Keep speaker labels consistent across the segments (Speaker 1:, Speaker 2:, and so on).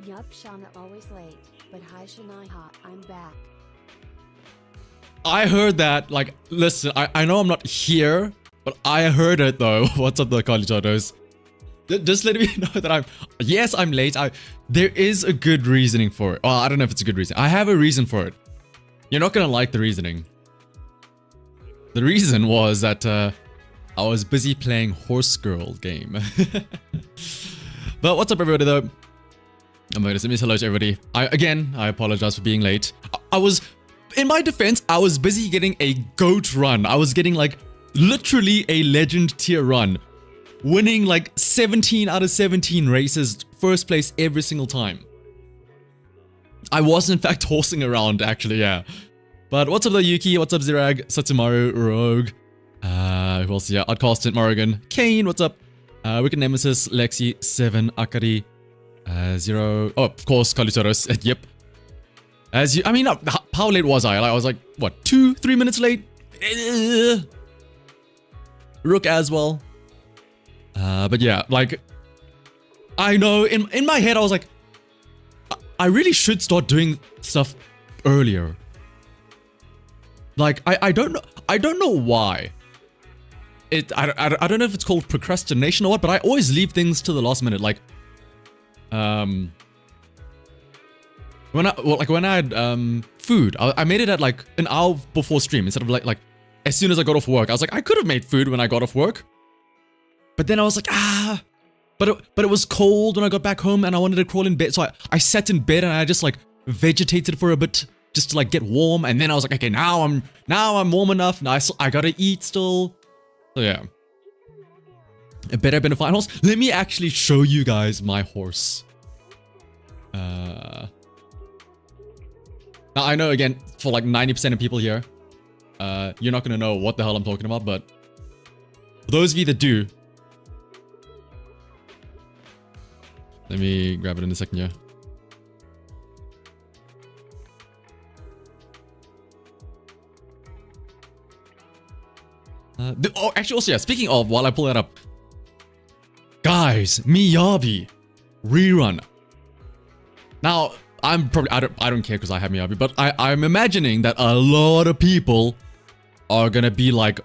Speaker 1: Yup, Shana always late, but hi shanahavt, I'm back.
Speaker 2: I heard that, like, listen, I know I'm not here, but I heard it though. What's up, the Kalichados? Just let me know that I'm late. There is a good reasoning for it. Well, I don't know if it's a good reason. I have a reason for it. You're not gonna like the reasoning. The reason was that I was busy playing Horse Girl game. But what's up, everybody, though? I'm going to send me hello to everybody. I apologize for being late. I was, in my defense, I was busy getting a GOAT run. I was getting, like, literally a legend tier run. Winning, like, 17 out of 17 races, first place every single time. I was, in fact, horsing around, actually, yeah. But what's up, though, Yuki? What's up, Zirag? Satsumaru, Rogue. Who else? Yeah, Outcasted, Morrigan. Kane, what's up? Wicked Nemesis, Lexi, 7, Akari, 0. Oh, of course, Kalutoros. Yep. I mean, how late was I? I was like, what, 2-3 minutes late? Rook as well. But yeah, like, I know, in my head, I was like, I really should start doing stuff earlier. Like, I don't know why. I don't know if it's called procrastination or what, but I always leave things to the last minute. Like, when I had food, I made it at like an hour before stream instead of like as soon as I got off work. I was like, I could have made food when I got off work, but then I was like, but it was cold when I got back home and I wanted to crawl in bed, so I sat in bed and I just like vegetated for a bit just to like get warm, and then I was like, okay, now I'm warm enough. Now I gotta eat still. So yeah, it better have been a fine horse. Let me actually show you guys my horse. Now I know, again, for like 90% of people here, you're not gonna know what the hell I'm talking about, but for those of you that do, let me grab it in a second here. Oh, actually, also, yeah, speaking of, while I pull that up, guys, Miyabi rerun. Now, I'm probably, I don't care because I have Miyabi, but I'm imagining that a lot of people are gonna be like,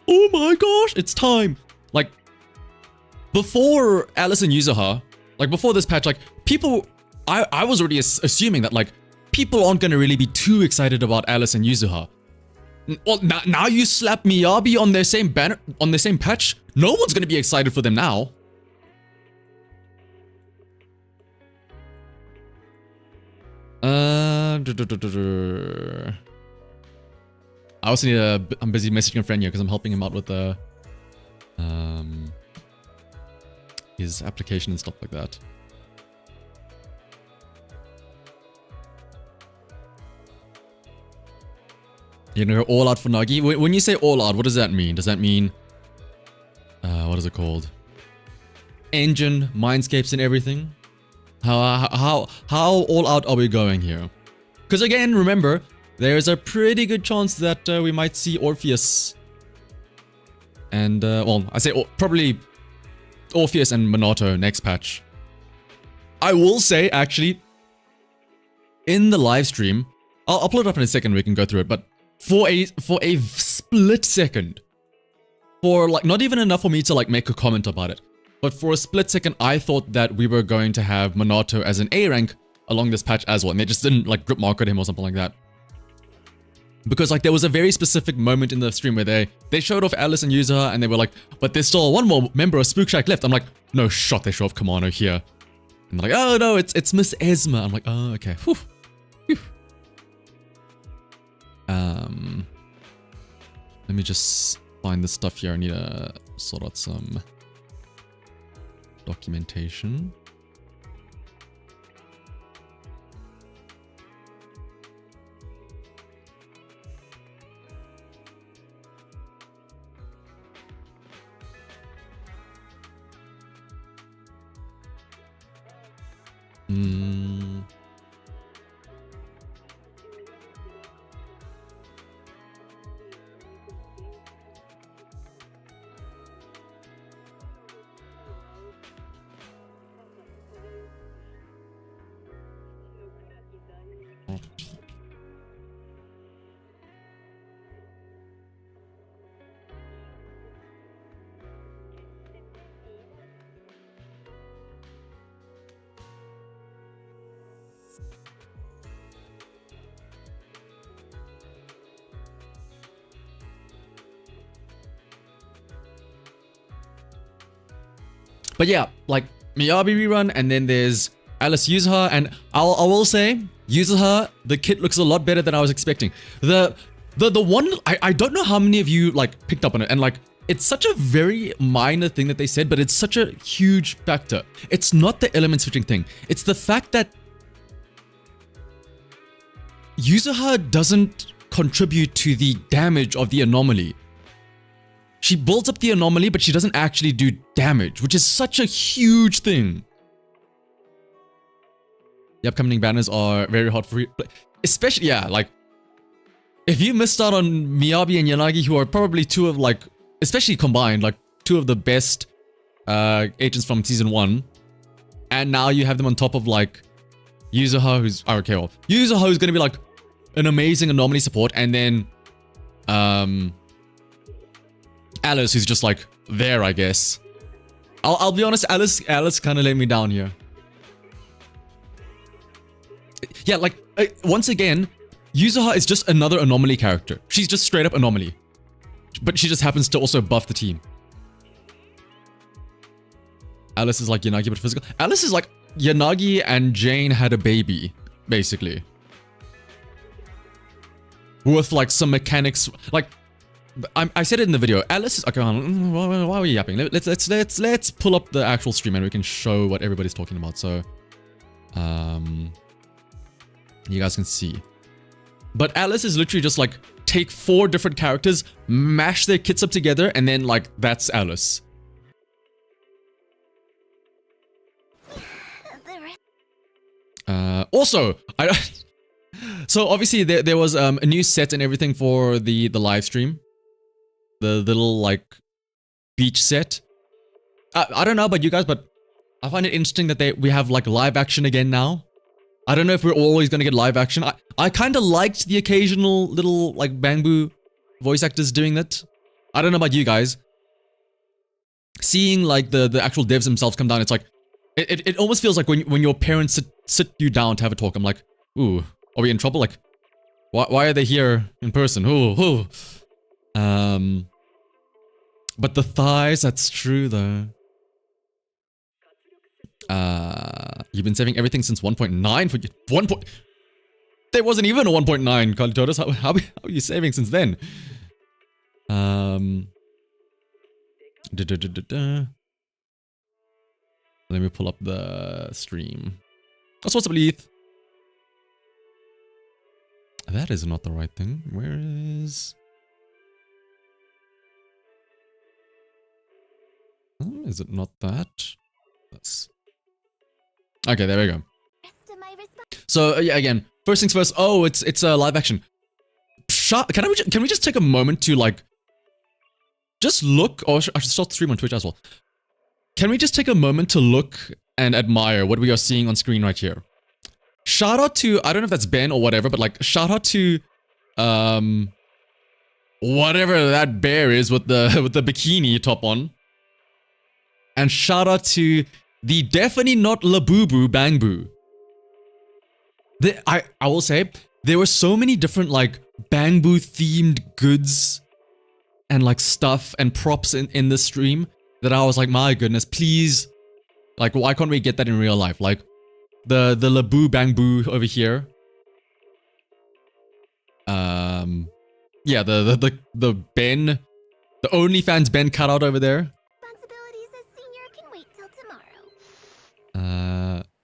Speaker 2: oh my gosh, it's time. Like, before Alice and YUZUHA, like before this patch, like people, I was already assuming that like people aren't gonna really be too excited about Alice and YUZUHA. Well, now you slap Miyabi on their same banner, on their same patch, no one's gonna be excited for them now. I also need I'm busy messaging a friend here because I'm helping him out with the his application and stuff like that. You know, all out for Nagi. When you say all out, what does that mean? Does that mean what is it called? Engine, mindscapes, and everything? How all out are we going here? Because again, remember, there's a pretty good chance that we might see Orpheus and well, I say probably Orpheus and Minato next patch. I will say, actually, in the live stream, I'll pull it up in a second. We can go through it, but for a split second, for like not even enough for me to like make a comment about it, but for a split second, I thought that we were going to have Minato as an A rank along this patch as well, and they just didn't like grip market him or something like that. Because like there was a very specific moment in the stream where they showed off Alice and YUZUHA and they were like, but there's still one more member of Spook Shack left. I'm like, no shot, they show off Kamano here. And they're like, oh no, it's Miss Esma. I'm like, oh, okay. Whew. Whew. Let me just find this stuff here. I need to sort out some documentation. But yeah, like Miyabi rerun, and then there's Alice YUZUHA, and I will say YUZUHA, the kit looks a lot better than I was expecting. The one I don't know how many of you like picked up on it, and like it's such a very minor thing that they said, but it's such a huge factor. It's not the element switching thing. It's the fact that YUZUHA doesn't contribute to the damage of the Anomaly. She builds up the Anomaly, but she doesn't actually do damage, which is such a huge thing. The upcoming banners are very hot for you. Especially, yeah, like, if you missed out on Miyabi and Yanagi, who are probably two of, like, especially combined, like, two of the best agents from Season 1, and now you have them on top of, like, YUZUHA, who's, okay, well, YUZUHA, who's gonna be, like, an amazing Anomaly support, and then, Alice, who's just, like, there, I guess. I'll be honest, Alice kind of let me down here. Yeah, like, once again, YUZUHA is just another Anomaly character. She's just straight up Anomaly. But she just happens to also buff the team. Alice is like Yanagi, but physical. Alice is like Yanagi and Jane had a baby, basically. With, like, some mechanics. Like, I said it in the video. Alice is... Okay, why are we yapping? Let's pull up the actual stream and we can show what everybody's talking about. So... you guys can see. But Alice is literally just like, take 4 different characters, mash their kits up together, and then like, that's Alice. Also, so obviously there was a new set and everything for the live stream. The little like beach set. I don't know about you guys, but I find it interesting that we have like live action again now. I don't know if we're always gonna get live action. I kind of liked the occasional little like Bangbu voice actors doing that. I don't know about you guys. Seeing like the actual devs themselves come down, it's like it almost feels like when your parents sit you down to have a talk. I'm like, ooh, are we in trouble? Like, why are they here in person? Ooh. But the thighs, that's true though. You've been saving everything since 1.9 for 1. There wasn't even a 1.9, Kalitodos. How are you saving since then? Let me pull up the stream. That's what's up, Leith. That is not the right thing. Where is... is it not that? That's... Okay, there we go. So yeah, again, first things first. Oh, it's a live action. Can we just take a moment to like just look? Or I should start the stream on Twitch as well. Can we just take a moment to look and admire what we are seeing on screen right here? Shout out to, I don't know if that's Ben or whatever, but like shout out to whatever that bear is with the bikini top on. And shout out to the definitely not Labubu Bangbu. I will say, there were so many different like Bangbu themed goods and like stuff and props in the stream that I was like, my goodness, please, like why can't we get that in real life? Like the Labu Bangbu over here. Yeah, the Ben, the OnlyFans Ben cutout over there.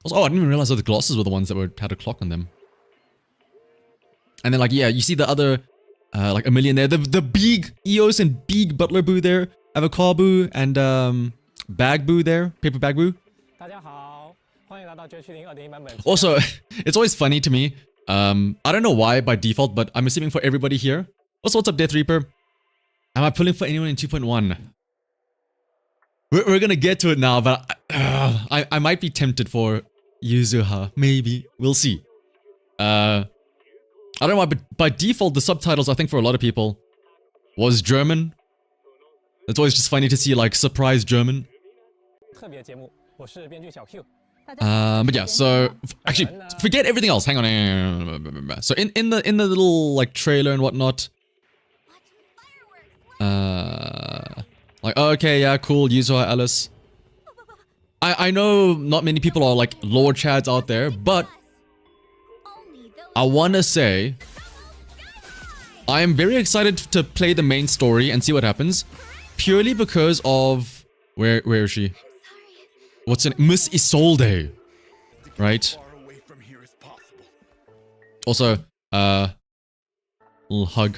Speaker 2: Also, oh, I didn't even realize that the glasses were the ones that had a clock on them. And then, like, yeah, you see the other, like, a million there. The big EOS and big Butler Boo there. Avocado Boo and, Bag Boo there. Paper Bag Boo. Also, it's always funny to me. I don't know why by default, but I'm assuming for everybody here. Also, what's up, Death Reaper? Am I pulling for anyone in 2.1? We're gonna get to it now, but I might be tempted for YUZUHA. Maybe. We'll see. I don't know why, but by default, the subtitles, I think for a lot of people, was German. It's always just funny to see, like, surprise German. But yeah, so... Actually, forget everything else. Hang on. So in the little, like, trailer and whatnot... like, okay, yeah, cool, YUZUHA, Alice. I know not many people are like lore chads out there, but I want to say I am very excited to play the main story and see what happens, purely because of where is she? What's her name? Miss Isolde, right? Also, little hug.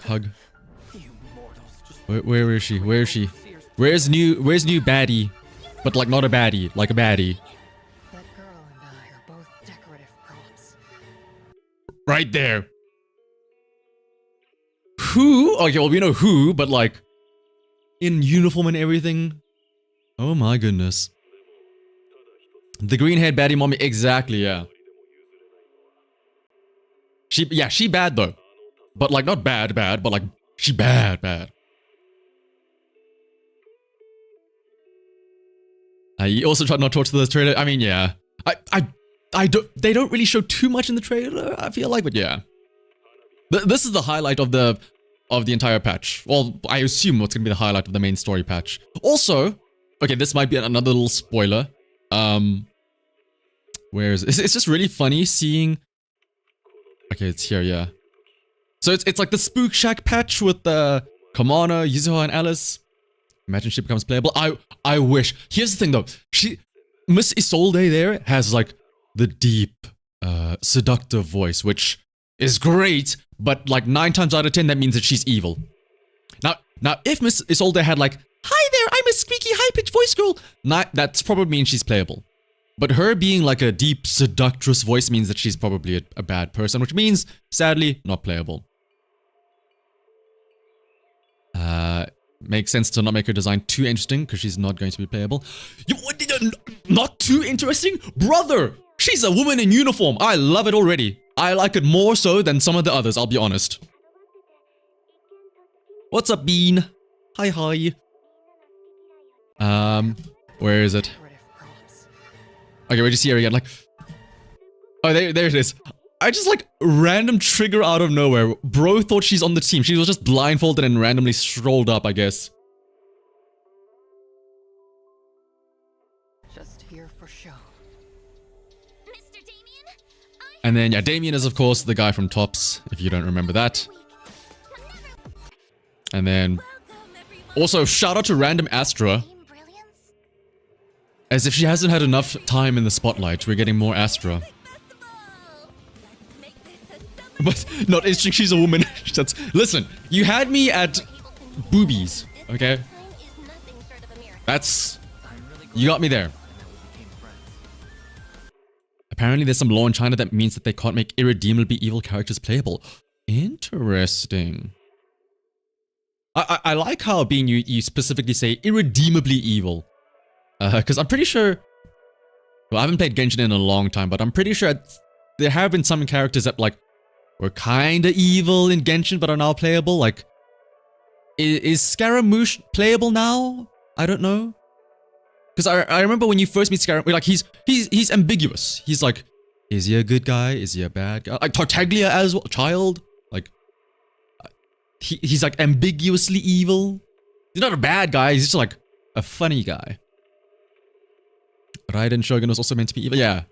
Speaker 2: Where is she? Where is she? Where's new baddie? But like not a baddie, like a baddie.
Speaker 3: That girl and I are both decorative props.
Speaker 2: Right there. Who? Okay, well we know who, but like in uniform and everything. Oh my goodness. The green-haired baddie mommy, exactly, yeah. She bad though. But like not bad, but like she bad. He also tried not to talk to the trailer. I mean, yeah. They don't really show too much in the trailer, I feel like, but yeah. This is the highlight of the entire patch. Well, I assume what's gonna be the highlight of the main story patch. Also, okay, this might be another little spoiler. Where is it? It's just really funny seeing. Okay, it's here, yeah. So it's like the Spook Shack patch with Kamana, YUZUHA, and Alice. Imagine she becomes playable. I wish. Here's the thing though. Miss Isolde there has like the deep, seductive voice, which is great, but like 9 times out of 10 that means that she's evil. Now if Miss Isolde had like, "Hi there, I'm a squeaky high-pitched voice girl," that's probably means she's playable. But her being like a deep, seductress voice means that she's probably a bad person, which means, sadly, not playable. Makes sense to not make her design too interesting, because she's not going to be playable. Not too interesting? Brother! She's a woman in uniform! I love it already. I like it more so than some of the others, I'll be honest. What's up, Bean? Hi. Where is it? Okay, we just see her again, like... Oh, there it is. I just, like, random trigger out of nowhere. Bro thought she's on the team. She was just blindfolded and randomly strolled up, I guess.
Speaker 3: Just here for show.
Speaker 4: Mr. Damien,
Speaker 2: And then, yeah, Damien is, of course, the guy from Tops, if you don't remember that. And then... Also, shout out to random Astra. As if she hasn't had enough time in the spotlight, we're getting more Astra. But not interesting, she's a woman. Listen, you had me at boobies, okay? You got me there. Apparently there's some law in China that means that they can't make irredeemably evil characters playable. Interesting. I like how being you specifically say irredeemably evil. Because I'm pretty sure... Well, I haven't played Genshin in a long time, but I'm pretty sure there have been some characters that, like, were kinda evil in Genshin, but are now playable. Like, is Scaramouche playable now? I don't know. Because I remember when you first meet Scaramouche, like, he's ambiguous. He's like, is he a good guy? Is he a bad guy? Like, Tartaglia as well, child. Like, he's like ambiguously evil. He's not a bad guy, he's just like a funny guy. Raiden Shogun was also meant to be evil. Yeah.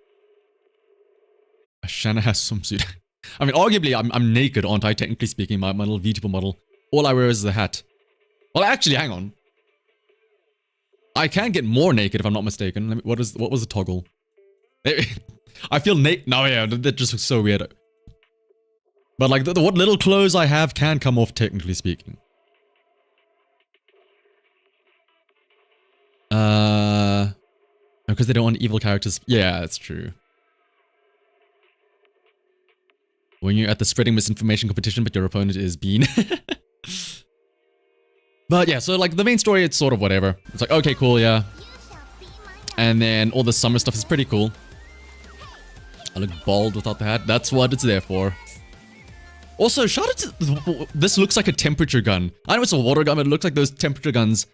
Speaker 2: A shanahavt swimsuit. I mean, arguably, I'm naked, aren't I? Technically speaking, my little VTuber model. All I wear is the hat. Well, actually, hang on. I can get more naked if I'm not mistaken. What was the toggle? I feel naked. No, yeah, that just looks so weird. But like, what little clothes I have can come off, technically speaking. Because they don't want evil characters. Yeah, that's true. When you're at the spreading misinformation competition, but your opponent is Bean. But yeah, so like the main story, it's sort of whatever. It's like, okay, cool, yeah. And then all the summer stuff is pretty cool. I look bald without the hat. That's what it's there for. Also, shout out to... This looks like a temperature gun. I know it's a water gun, but it looks like those temperature guns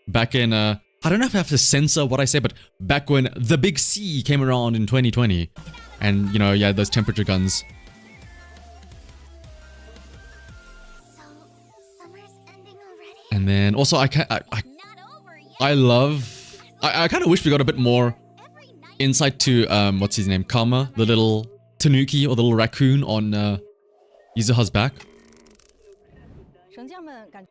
Speaker 2: back in... I don't know if I have to censor what I say, but back when the Big C came around in 2020. And, you know, yeah, those temperature guns.
Speaker 4: so summer's ending already?
Speaker 2: And then also I love... I kind of wish we got a bit more insight to what's his name, Kama, the little tanuki or the little raccoon on Yuzuha's back.
Speaker 3: 绳匠们感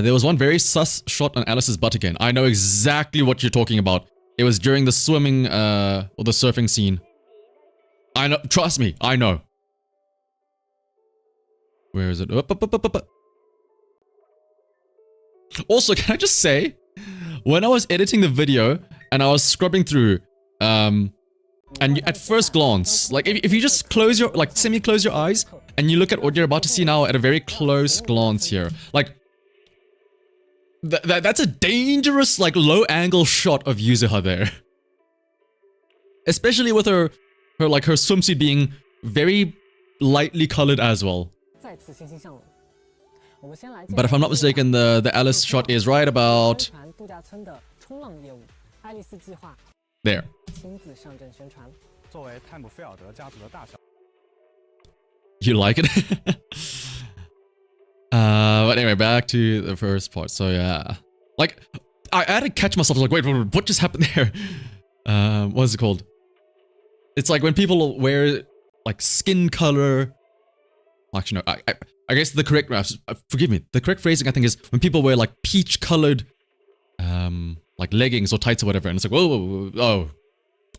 Speaker 2: There was one very sus shot on Alice's butt again. I know exactly what you're talking about. It was during the swimming or the surfing scene. I know. Trust me, I know. Where is it? Up. Also, can I just say, when I was editing the video and I was scrubbing through, and at first glance, like if you just close your, like semi-close your eyes and you look at what you're about to see now at a very close glance here, like that's a dangerous, like low angle shot of Yuzuha there. Especially with her swimsuit being very lightly colored as well.
Speaker 3: 再次欣欣向荣。我们先来
Speaker 2: But if I'm not mistaken, the Alice shot is right about
Speaker 3: 度假村的冲浪业务，爱丽丝计划
Speaker 2: there.
Speaker 3: 亲自上阵宣传。
Speaker 5: 作为泰姆菲尔德家族的大小。
Speaker 2: You like it? But anyway, back to the first part. So yeah, like I had to catch myself. I was like, wait, what just happened there? What is it called? It's like when people wear like skin color. Actually, no. I guess the correct forgive me. The correct phrasing I think is when people wear like peach colored, like leggings or tights or whatever, and it's like, whoa, oh,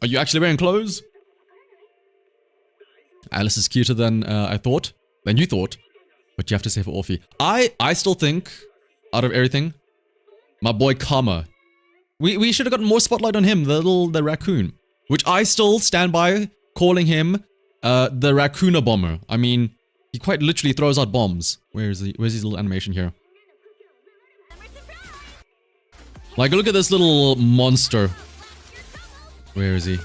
Speaker 2: are you actually wearing clothes? Alice is cuter than than you thought. But you have to say for Orphe. I still think, out of everything, my boy Kama. We should have gotten more spotlight on him, the raccoon. Which I still stand by calling him the Raccoona Bomber. I mean, he quite literally throws out bombs. Where's his little animation here? Like, look at this little monster. Where is he?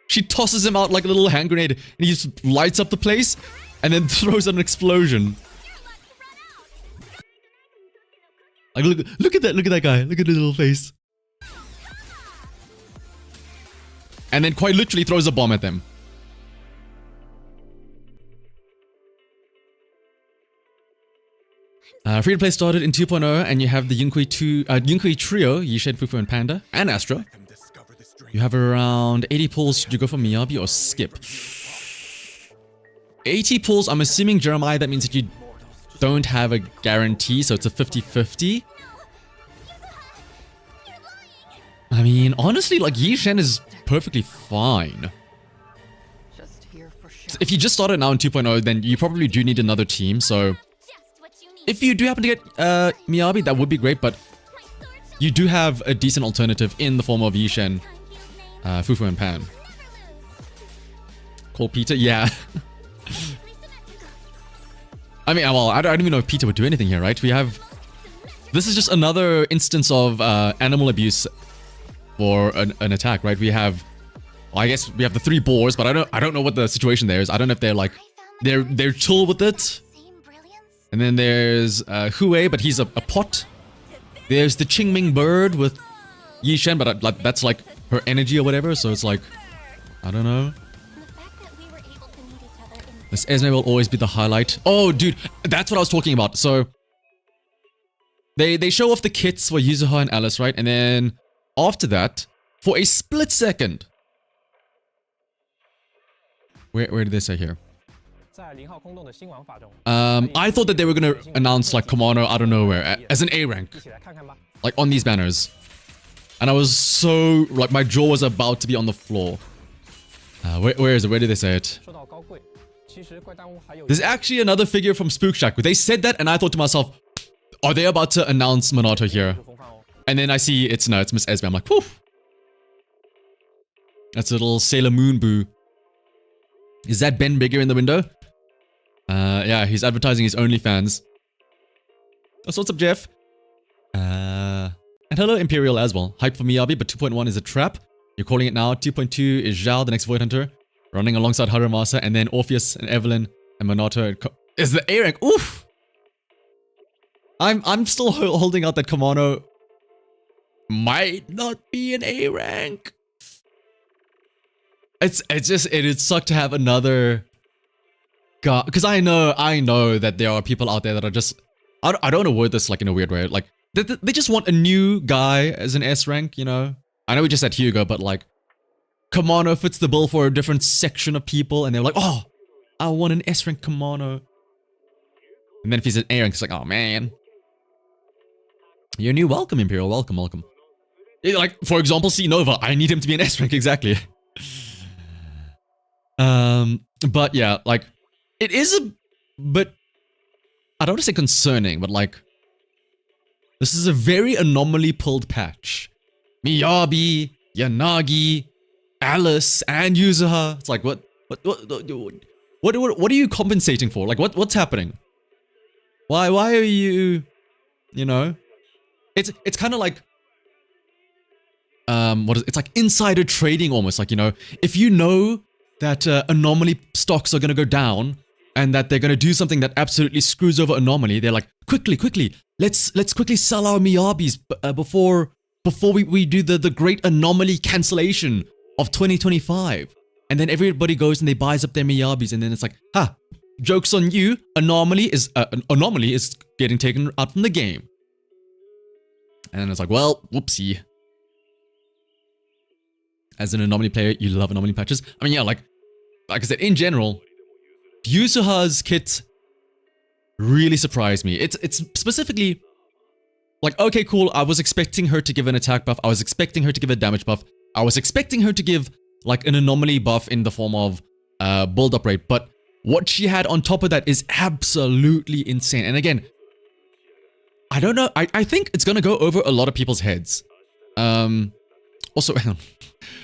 Speaker 2: She tosses him out like a little hand grenade and he just lights up the place and then throws out an explosion. Like look at that guy. Look at his little face. And then quite literally throws a bomb at them. Free to play started in 2.0 and you have the Yunkui trio, Yished, Fufu and Panda, and Astra. You have around 80 pulls. Should you go for Miyabi or skip? 80 pulls, I'm assuming, Jeremiah, that means that you don't have a guarantee, so it's a 50-50. I mean, honestly, like, Yishen is perfectly fine.
Speaker 3: Just here for show.
Speaker 2: If you just started now in 2.0, then you probably do need another team, so... If you do happen to get Miyabi, that would be great, but you do have a decent alternative in the form of Yishen, Fufu and Pan. Call Peter? Yeah. I mean, well, I don't even know if Peter would do anything here, right? We have... This is just another instance of animal abuse for an attack, right? We have... Well, I guess we have the 3 boars, but I don't know what the situation there is. I don't know if they're like... They're chill with it. And then there's Hue, but he's a pot. There's the Qingming bird with Yishen, but that's like her energy or whatever, so it's like... I don't know. This Esme will always be the highlight. Oh, dude, that's what I was talking about. So, they show off the kits for Yuzuha and Alice, right? And then, after that, for a split second... Where did they say here? I thought that they were gonna announce like Kamano out of nowhere as an A rank, like on these banners, and I was so like my jaw was about to be on the floor. Where is it? Where did they say it? There's actually another figure from Spook Shack. They said that, and I thought to myself, are they about to announce Minato here? And then I see it's Miss Esme. I'm like, poof. That's a little Sailor Moon boo. Is that Ben Bigger in the window? Yeah, he's advertising his OnlyFans. So what's up, Jeff? And hello, Imperial as well. Hype for Miyabi, but 2.1 is a trap. You're calling it now. 2.2 is Zhao, the next Void Hunter, running alongside Harumasa, and then Orpheus and Evelyn and Minato. Is the A rank? Oof! I'm still holding out that Kamano might not be an A rank. It'd suck to have another guy, because I know that there are people out there that are just I don't want to word this like in a weird way, like they just want a new guy as an S rank, you know, I know we just said Hugo, but like, Kamano fits the bill for a different section of people, and they're like, oh, I want an S rank Kamano. And then if he's an A rank, it's like, oh man. You're new. Welcome, Imperial. Welcome, welcome. Yeah, like, for example, C Nova. I need him to be an S rank, exactly. But yeah, like, it is a bit, I don't want to say concerning, but like, this is a very anomaly pulled patch. Miyabi, Yanagi, Alice, and Yuzuha. It's like, what are you compensating for? Like, what's happening? Why are you, you know? It's kind of like, it's like insider trading almost. Like, you know, if you know that Anomaly stocks are going to go down and that they're going to do something that absolutely screws over Anomaly, they're like, quickly, let's quickly sell our Miyabis before we do the great Anomaly cancellation of 2025. And then everybody goes and they buys up their Miyabis, and then it's like, ha, joke's on you, Anomaly is getting taken out from the game. And then it's like, well, whoopsie. As an Anomaly player, you love Anomaly patches. I mean, yeah, like I said, in general, Yuzuha's kit really surprised me. It's specifically like, okay, cool, I was expecting her to give an attack buff. I was expecting her to give a damage buff. I was expecting her to give like an Anomaly buff in the form of build-up rate. But what she had on top of that is absolutely insane. And again, I don't know. I think it's going to go over a lot of people's heads. Also,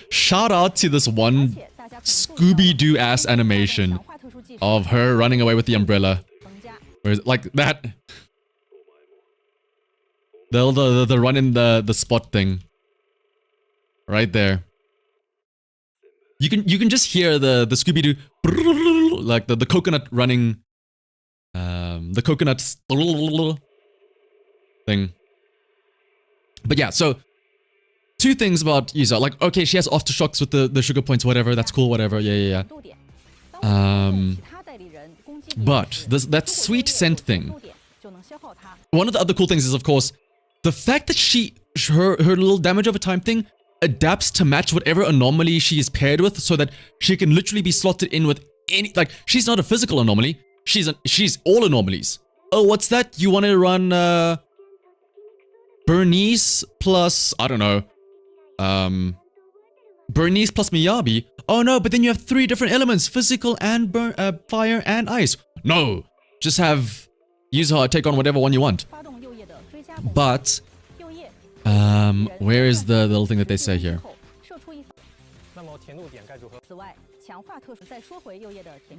Speaker 2: shout out to this one Scooby-Doo ass animation of her running away with the umbrella. Where is it? Like that. The run in the spot thing. Right there. You can just hear the Scooby-Doo, like the coconut running, the coconut thing. But yeah, so two things about Yuzuha. Like, okay, she has aftershocks with the sugar points, whatever. That's cool, whatever. Yeah. But that sweet scent thing. One of the other cool things is, of course, the fact that her little damage over time thing adapts to match whatever Anomaly she is paired with, so that she can literally be slotted in with any, like, she's not a physical Anomaly. She's all Anomalies. Oh, what's that? You want to run Bernice plus, I don't know, Bernice plus Miyabi. Oh no, but then you have 3 different elements, physical and fire and ice. No, just have Yuzuha take on whatever one you want. But where is the little thing that they say here?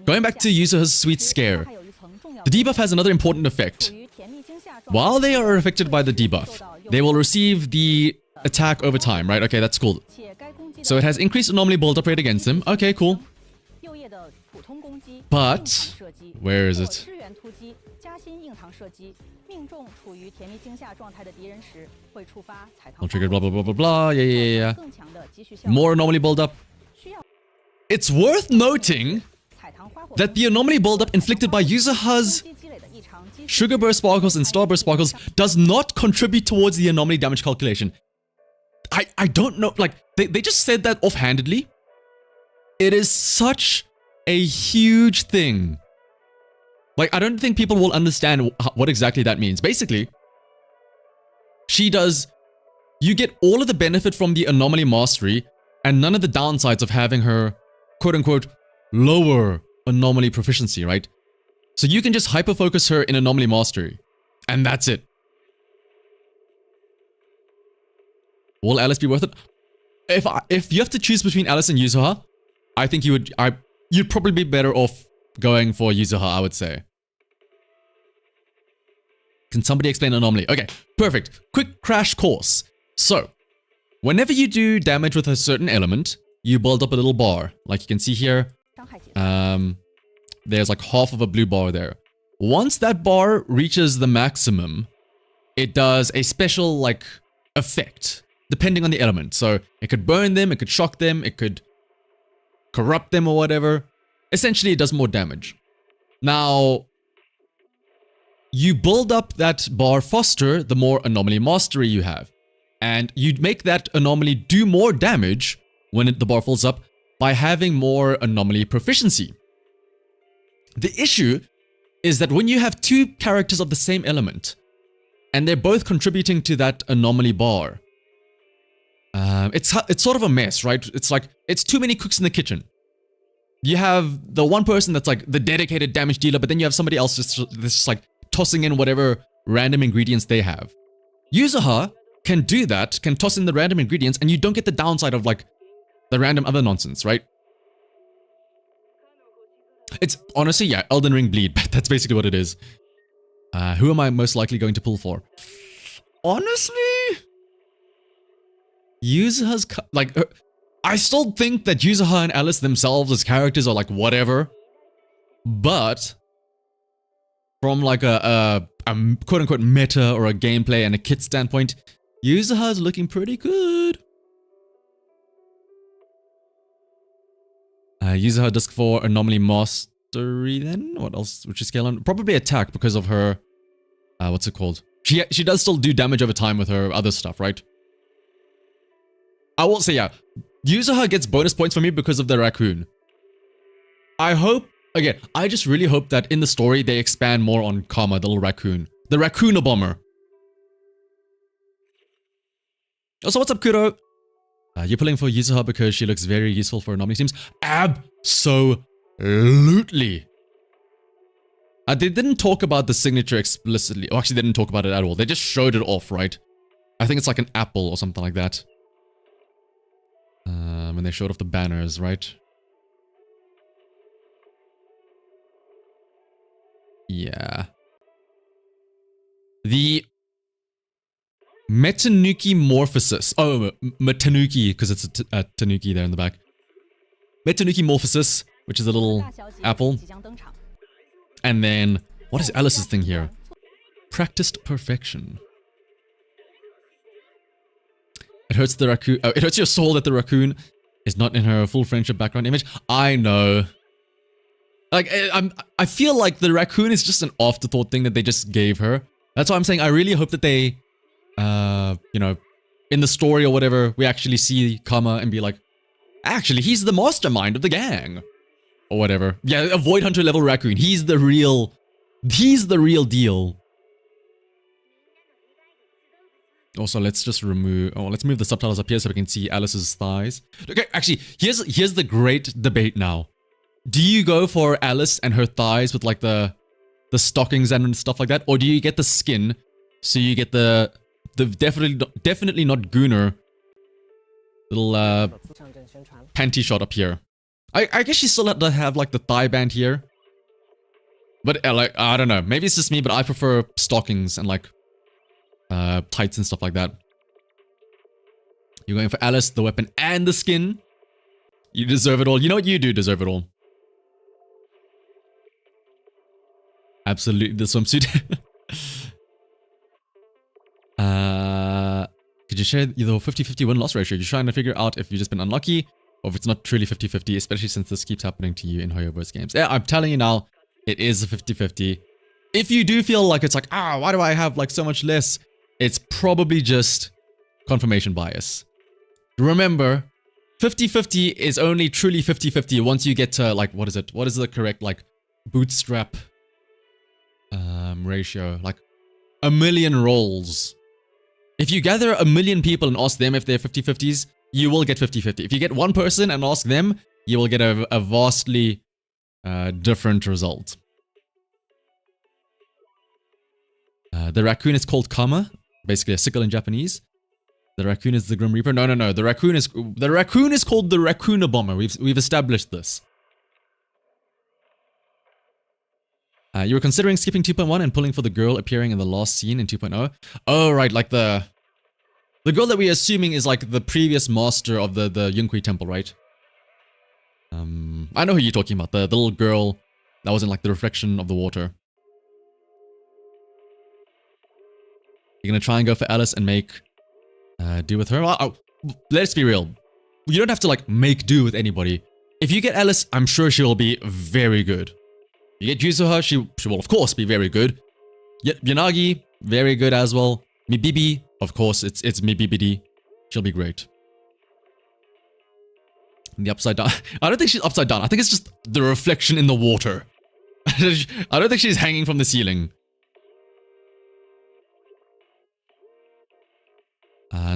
Speaker 2: Going back to Yuzuha's sweet scare, the debuff has another important effect. While they are affected by the debuff, they will receive the attack over time, right? Okay, that's cool. So it has increased Anomaly build-up rate against them. Okay, cool. But where is it? Triggered, blah, blah, blah, blah, blah. Yeah. More Anomaly build-up. It's worth noting that the Anomaly build-up inflicted by Yuzuha's Sugar Burst Sparkles and Star Burst Sparkles does not contribute towards the Anomaly damage calculation. I don't know, like, they just said that offhandedly. It is such a huge thing. Like, I don't think people will understand what exactly that means. Basically, you get all of the benefit from the Anomaly Mastery and none of the downsides of having her, quote-unquote, lower Anomaly Proficiency, right? So you can just hyper-focus her in Anomaly Mastery, and that's it. Will Alice be worth it? If you have to choose between Alice and Yuzuha, I think you'd probably be better off going for Yuzuha, I would say. Can somebody explain Anomaly? Okay, perfect. Quick crash course. So, whenever you do damage with a certain element, you build up a little bar. Like you can see here, there's like half of a blue bar there. Once that bar reaches the maximum, it does a special, like, effect, depending on the element. So, it could burn them, it could shock them, it could corrupt them or whatever. Essentially, it does more damage. Now, you build up that bar faster the more Anomaly Mastery you have. And you'd make that anomaly do more damage when the bar falls up by having more anomaly proficiency. The issue is that when you have two characters of the same element, and they're both contributing to that anomaly bar, it's sort of a mess, right? It's like, it's too many cooks in the kitchen. You have the one person that's like the dedicated damage dealer, but then you have somebody else that's just like tossing in whatever random ingredients they have. YUZUHA can do that, can toss in the random ingredients, and you don't get the downside of like the random other nonsense, right? It's honestly, yeah, Elden Ring bleed. That's basically what it is. Who am I most likely going to pull for? Honestly, YUZUHA's like, I still think that YUZUHA and Alice themselves as characters are like whatever, but from like a quote-unquote meta or a gameplay and a kit standpoint, YUZUHA is looking pretty good. YUZUHA disc 4 anomaly mastery then? What else would she scale on? Probably attack because of her, what's it called? She does still do damage over time with her other stuff, right? I will say, yeah, YUZUHA gets bonus points for me because of the raccoon. I hope, again, I just really hope that in the story they expand more on Karma, the little raccoon. The Raccoon-a-Bomber. Also, what's up, Kuro? You're pulling for YUZUHA because she looks very useful for anomaly teams. Absolutely. They didn't talk about the signature explicitly. Oh, actually, they didn't talk about it at all. They just showed it off, right? I think it's like an apple or something like that. When they showed off the banners, right? Yeah. The Metanuki Morphosis. Oh, Metanuki, because it's a Tanuki there in the back. Metanuki Morphosis, which is a little apple. And then, what is Alice's thing here? Practiced Perfection. It hurts the raccoon. Oh, it hurts your soul that the raccoon is not in her full friendship background image. I know. Like, I feel like the raccoon is just an afterthought thing that they just gave her. That's why I'm saying I really hope that they, you know, in the story or whatever, we actually see Kama and be like, actually, he's the mastermind of the gang. Or whatever. Yeah, a Void Hunter level raccoon. He's the real deal. Also, let's just remove, let's move the subtitles up here so we can see Alice's thighs. Okay, actually, here's the great debate now. Do you go for Alice and her thighs with like the stockings and stuff like that, or do you get the skin so you get the definitely not Gooner little panty shot up here? I guess she still had to have like the thigh band here, but like I don't know, maybe it's just me, but I prefer stockings and like tights and stuff like that. You're going for Alice, the weapon, and the skin. You deserve it all. You know what? You do deserve it all. Absolutely, the swimsuit. Could you share the 50-50 win-loss ratio? You're trying to figure out if you've just been unlucky, or if it's not truly 50-50, especially since this keeps happening to you in Hoyoverse games. Yeah, I'm telling you now, it is a 50-50. If you do feel like it's like, why do I have like so much less? It's probably just confirmation bias. Remember, 50-50 is only truly 50-50 once you get to like, what is it? What is the correct like bootstrap ratio? Like 1,000,000 rolls. If you gather 1,000,000 people and ask them if they're 50-50s, you will get 50-50. If you get one person and ask them, you will get a vastly different result. The raccoon is called Kama, basically a sickle in Japanese. The raccoon is the Grim Reaper. No. The raccoon is called the Raccoon-a-Bomber. We've established this. You were considering skipping 2.1 and pulling for the girl appearing in the last scene in 2.0. Oh, right, like the girl that we're assuming is like the previous master of the Yunkui temple, right? I know who you're talking about. The little girl that was in like the reflection of the water. You're gonna try and go for Alice and make do with her? Let's be real. You don't have to like make do with anybody. If you get Alice, I'm sure she will be very good. You get YUZUHA, she will of course be very good. Yanagi, very good as well. Mibibi, of course, it's me BBD. She'll be great. And the upside down. I don't think she's upside down. I think it's just the reflection in the water. I don't think she's hanging from the ceiling.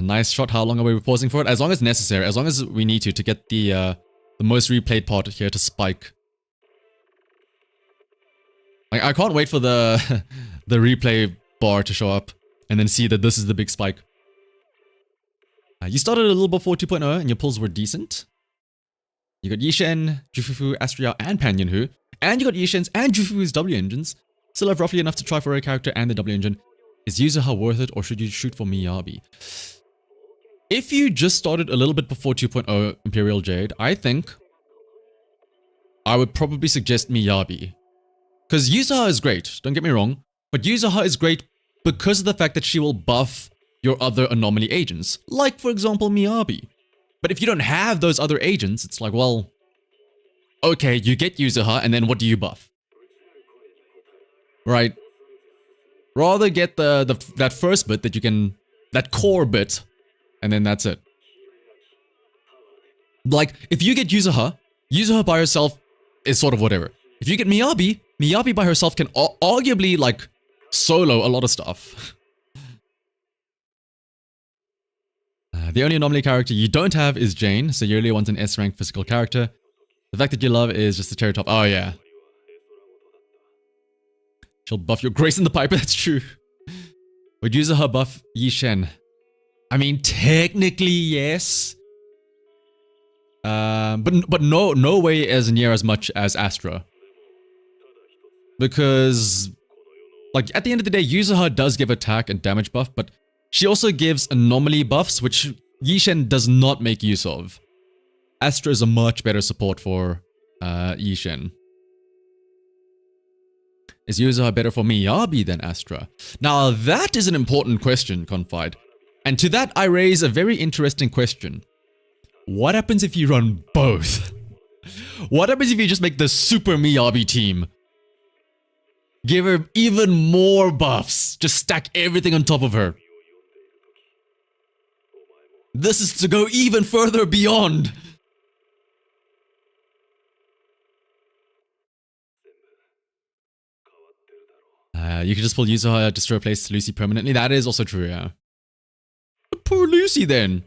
Speaker 2: Nice shot. How long are we pausing for it? As long as necessary. As long as we need to get the most replayed part here to spike. I can't wait for the the replay bar to show up and then see that this is the big spike. You started a little before 2.0 and your pulls were decent. You got Yishen, Jufufu, Astria, and Panyanhu. And you got Yishen's and Jufufu's W engines. Still have roughly enough to try for a character and the W engine. Is YUZUHA worth it, or should you shoot for Miyabi? If you just started a little bit before 2.0 Imperial Jade, I think I would probably suggest Miyabi. Because YUZUHA is great, don't get me wrong. But YUZUHA is great because of the fact that she will buff your other Anomaly agents. Like, for example, Miyabi. But if you don't have those other agents, it's like, well, okay, you get YUZUHA, and then what do you buff? Right? Rather get that first bit that you can, that core bit, and then that's it. Like, if you get YUZUHA, YUZUHA by herself is sort of whatever. If you get Miyabi, Miyabi by herself can arguably, like, solo a lot of stuff. The only Anomaly character you don't have is Jane, so you really want an S-rank physical character. The fact that you love is just the cherry top. Oh, yeah. She'll buff your Grace in the Piper, that's true. Would YUZUHA buff Yishen? I mean, technically, yes. But no way as near as much as Astra. Because, like, at the end of the day, YUZUHA does give attack and damage buff, but she also gives Anomaly buffs, which Yishen does not make use of. Astra is a much better support for Yishen. Is YUZUHA better for Miyabi than Astra? Now, that is an important question, Confide. And to that, I raise a very interesting question. What happens if you run both? What happens if you just make the Super Miyabi team? Give her even more buffs. Just stack everything on top of her. This is to go even further beyond. You can just pull YUZUHA just to replace Lucy permanently. That is also true, yeah. But poor Lucy then.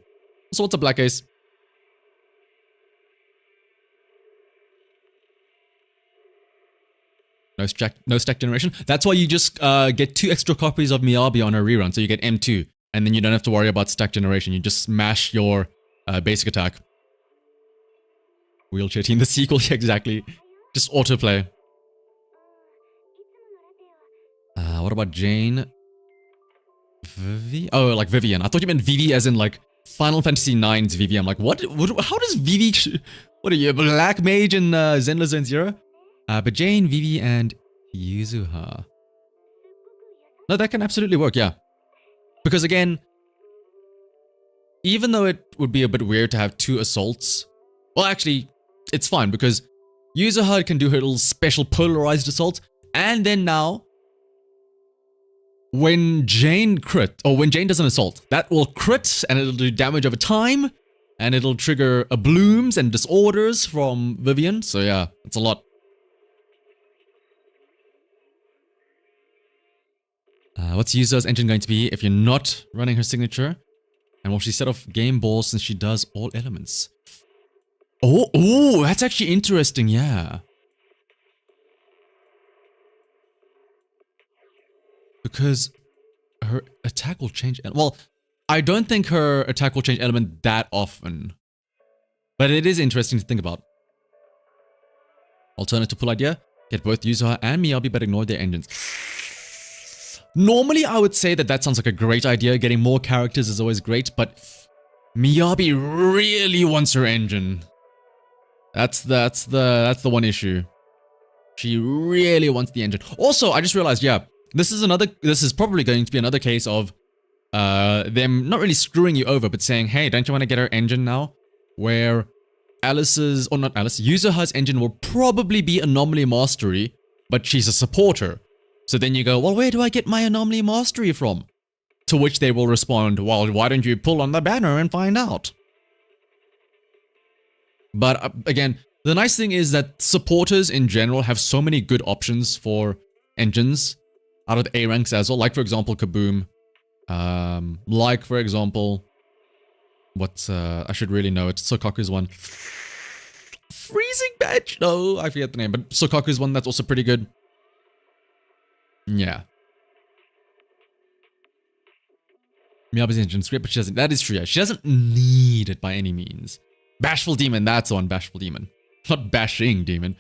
Speaker 2: So what's a Black Ace? No stack generation. That's why you just get 2 extra copies of Miyabi on her rerun. So you get M2. And then you don't have to worry about stack generation. You just smash your basic attack. Wheelchair team, the sequel, yeah, exactly. Just autoplay. What about Jane? Vivi? Oh, like Vivian. I thought you meant Vivi as in like Final Fantasy IX's Vivi. I'm like, what? How does Vivi... What are you, Black Mage in Zenless Zone Zero? But Jane, Vivi, and YUZUHA. No, that can absolutely work, yeah. Because again, even though it would be a bit weird to have 2 assaults, well, actually, it's fine because YUZUHA can do her little special polarized assault, and then now, when Jane does an assault, that will crit and it'll do damage over time, and it'll trigger a blooms and disorders from Vivian. So yeah, it's a lot. What's YUZUHA's engine going to be if you're not running her signature? And will she set off game balls since she does all elements? Oh, that's actually interesting, yeah. Because her attack will change. Well, I don't think her attack will change element that often. But it is interesting to think about. Alternative pull idea. Get both YUZUHA and Miyabi but ignore their engines. Normally, I would say that sounds like a great idea. Getting more characters is always great, but Miyabi really wants her engine. That's the one issue. She really wants the engine. Also, I just realized, yeah, this is probably going to be another case of them not really screwing you over, but saying, hey, don't you want to get her engine now? Where YUZUHA's engine will probably be Anomaly Mastery, but she's a supporter. So then you go, well, where do I get my Anomaly Mastery from? To which they will respond, well, why don't you pull on the banner and find out? But again, the nice thing is that supporters in general have so many good options for engines out of the A ranks as well. Like, for example, Kaboom. Like, for example, what's, I should really know it. Sokaku's one. Freezing Badge? No, I forget the name, but Sokaku's one that's also pretty good. Yeah. Miyabi's engine's great, but she doesn't. That is true. Yeah. She doesn't need it by any means. Bashful Demon. That's the one. Bashful Demon. Not Bashing Demon.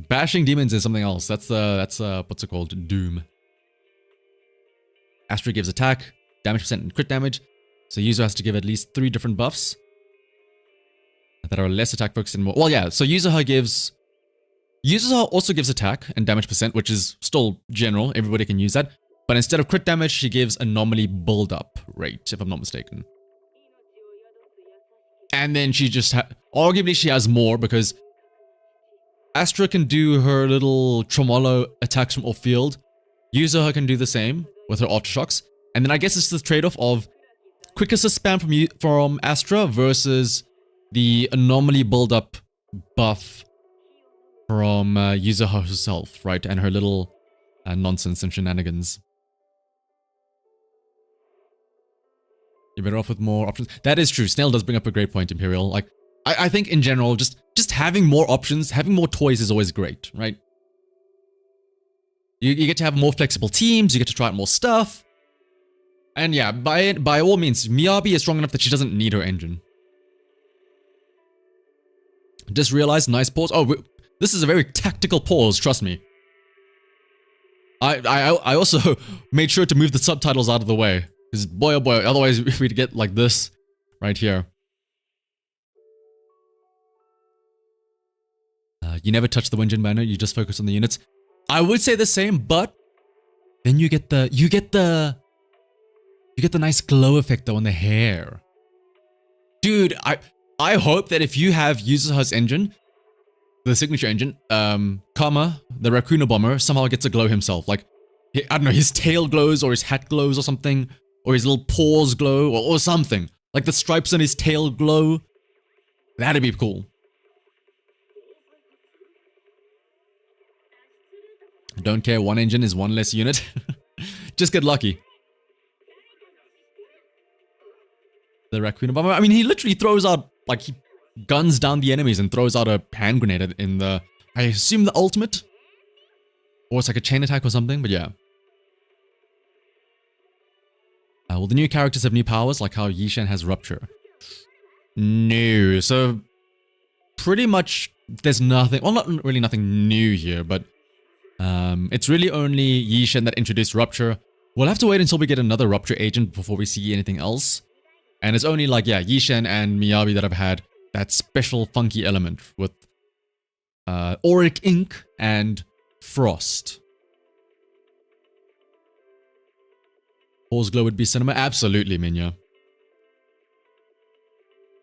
Speaker 2: Bashing Demons is something else. That's what's it called? Doom. Astra gives attack, damage percent, and crit damage. So user has to give at least 3 different buffs that are less attack focused and more. Well, yeah. So YUZUHA also gives attack and damage percent, which is still general. Everybody can use that. But instead of crit damage, she gives Anomaly build-up rate, if I'm not mistaken. And then she just arguably she has more because Astra can do her little Tremolo attacks from off-field. YUZUHA can do the same with her Aftershocks. And then I guess it's the trade-off of quick assist spam from Astra versus the Anomaly build-up buff from YUZUHA herself, right? And her little nonsense and shenanigans. You're better off with more options. That is true. Snail does bring up a great point, Imperial. Like, I think in general, just having more options, having more toys is always great, right? You get to have more flexible teams, you get to try out more stuff. And yeah, by all means, Miyabi is strong enough that she doesn't need her engine. Just realized, nice pause. Oh, this is a very tactical pause, trust me. I also made sure to move the subtitles out of the way. Because boy oh boy, otherwise we'd get like this right here. You never touch the Winjin banner, you just focus on the units. I would say the same, but then you get the nice glow effect though on the hair. Dude, I hope that if you have YUZUHA's engine, the signature engine, Kama, the Raccoon Bomber, somehow gets a glow himself. Like, I don't know, his tail glows or his hat glows or something. Or his little paws glow, or something. Like the stripes on his tail glow. That'd be cool. Don't care, one engine is one less unit. Just get lucky. The Raccoon Bomber, I mean, he literally throws out, like, he guns down the enemies and throws out a hand grenade in the, I assume the ultimate? Or it's like a chain attack or something, but yeah. Will the new characters have new powers, like how Yishan has Rupture? No. So, pretty much, there's nothing... Well, not really nothing new here, but... it's really only Yishan that introduced Rupture. We'll have to wait until we get another Rupture agent before we see anything else. And it's only like, yeah, Yishan and Miyabi that have had that special funky element with... Auric Ink and Frost. Pause glow would be cinema? Absolutely, Minya.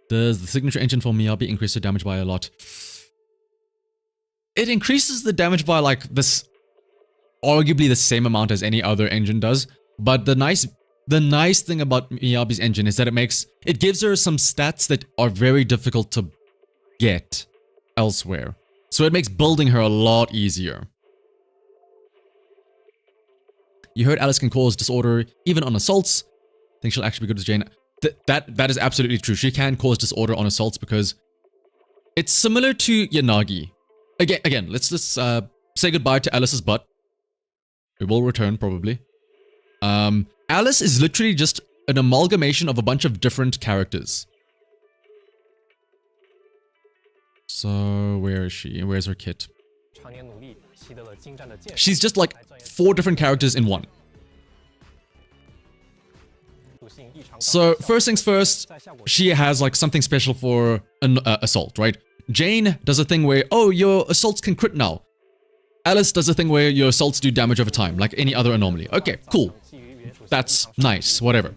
Speaker 2: Does the signature engine for Miyabi increase the damage by a lot? It increases the damage by like this, arguably the same amount as any other engine does. But the nice thing about Miyabi's engine is that it gives her some stats that are very difficult to get elsewhere. So it makes building her a lot easier. You heard Alice can cause disorder even on assaults. I think she'll actually be good as Jane. That is absolutely true. She can cause disorder on assaults because it's similar to Yanagi. Again, let's just say goodbye to Alice's butt. We will return probably. Alice is literally just an amalgamation of a bunch of different characters. So where is she? Where's her kit? She's just like 4 different characters in one. So first things first, she has like something special for an assault, right? Jane does a thing where, oh, your assaults can crit now. Alice does a thing where your assaults do damage over time, like any other anomaly. Okay, cool. That's nice, whatever.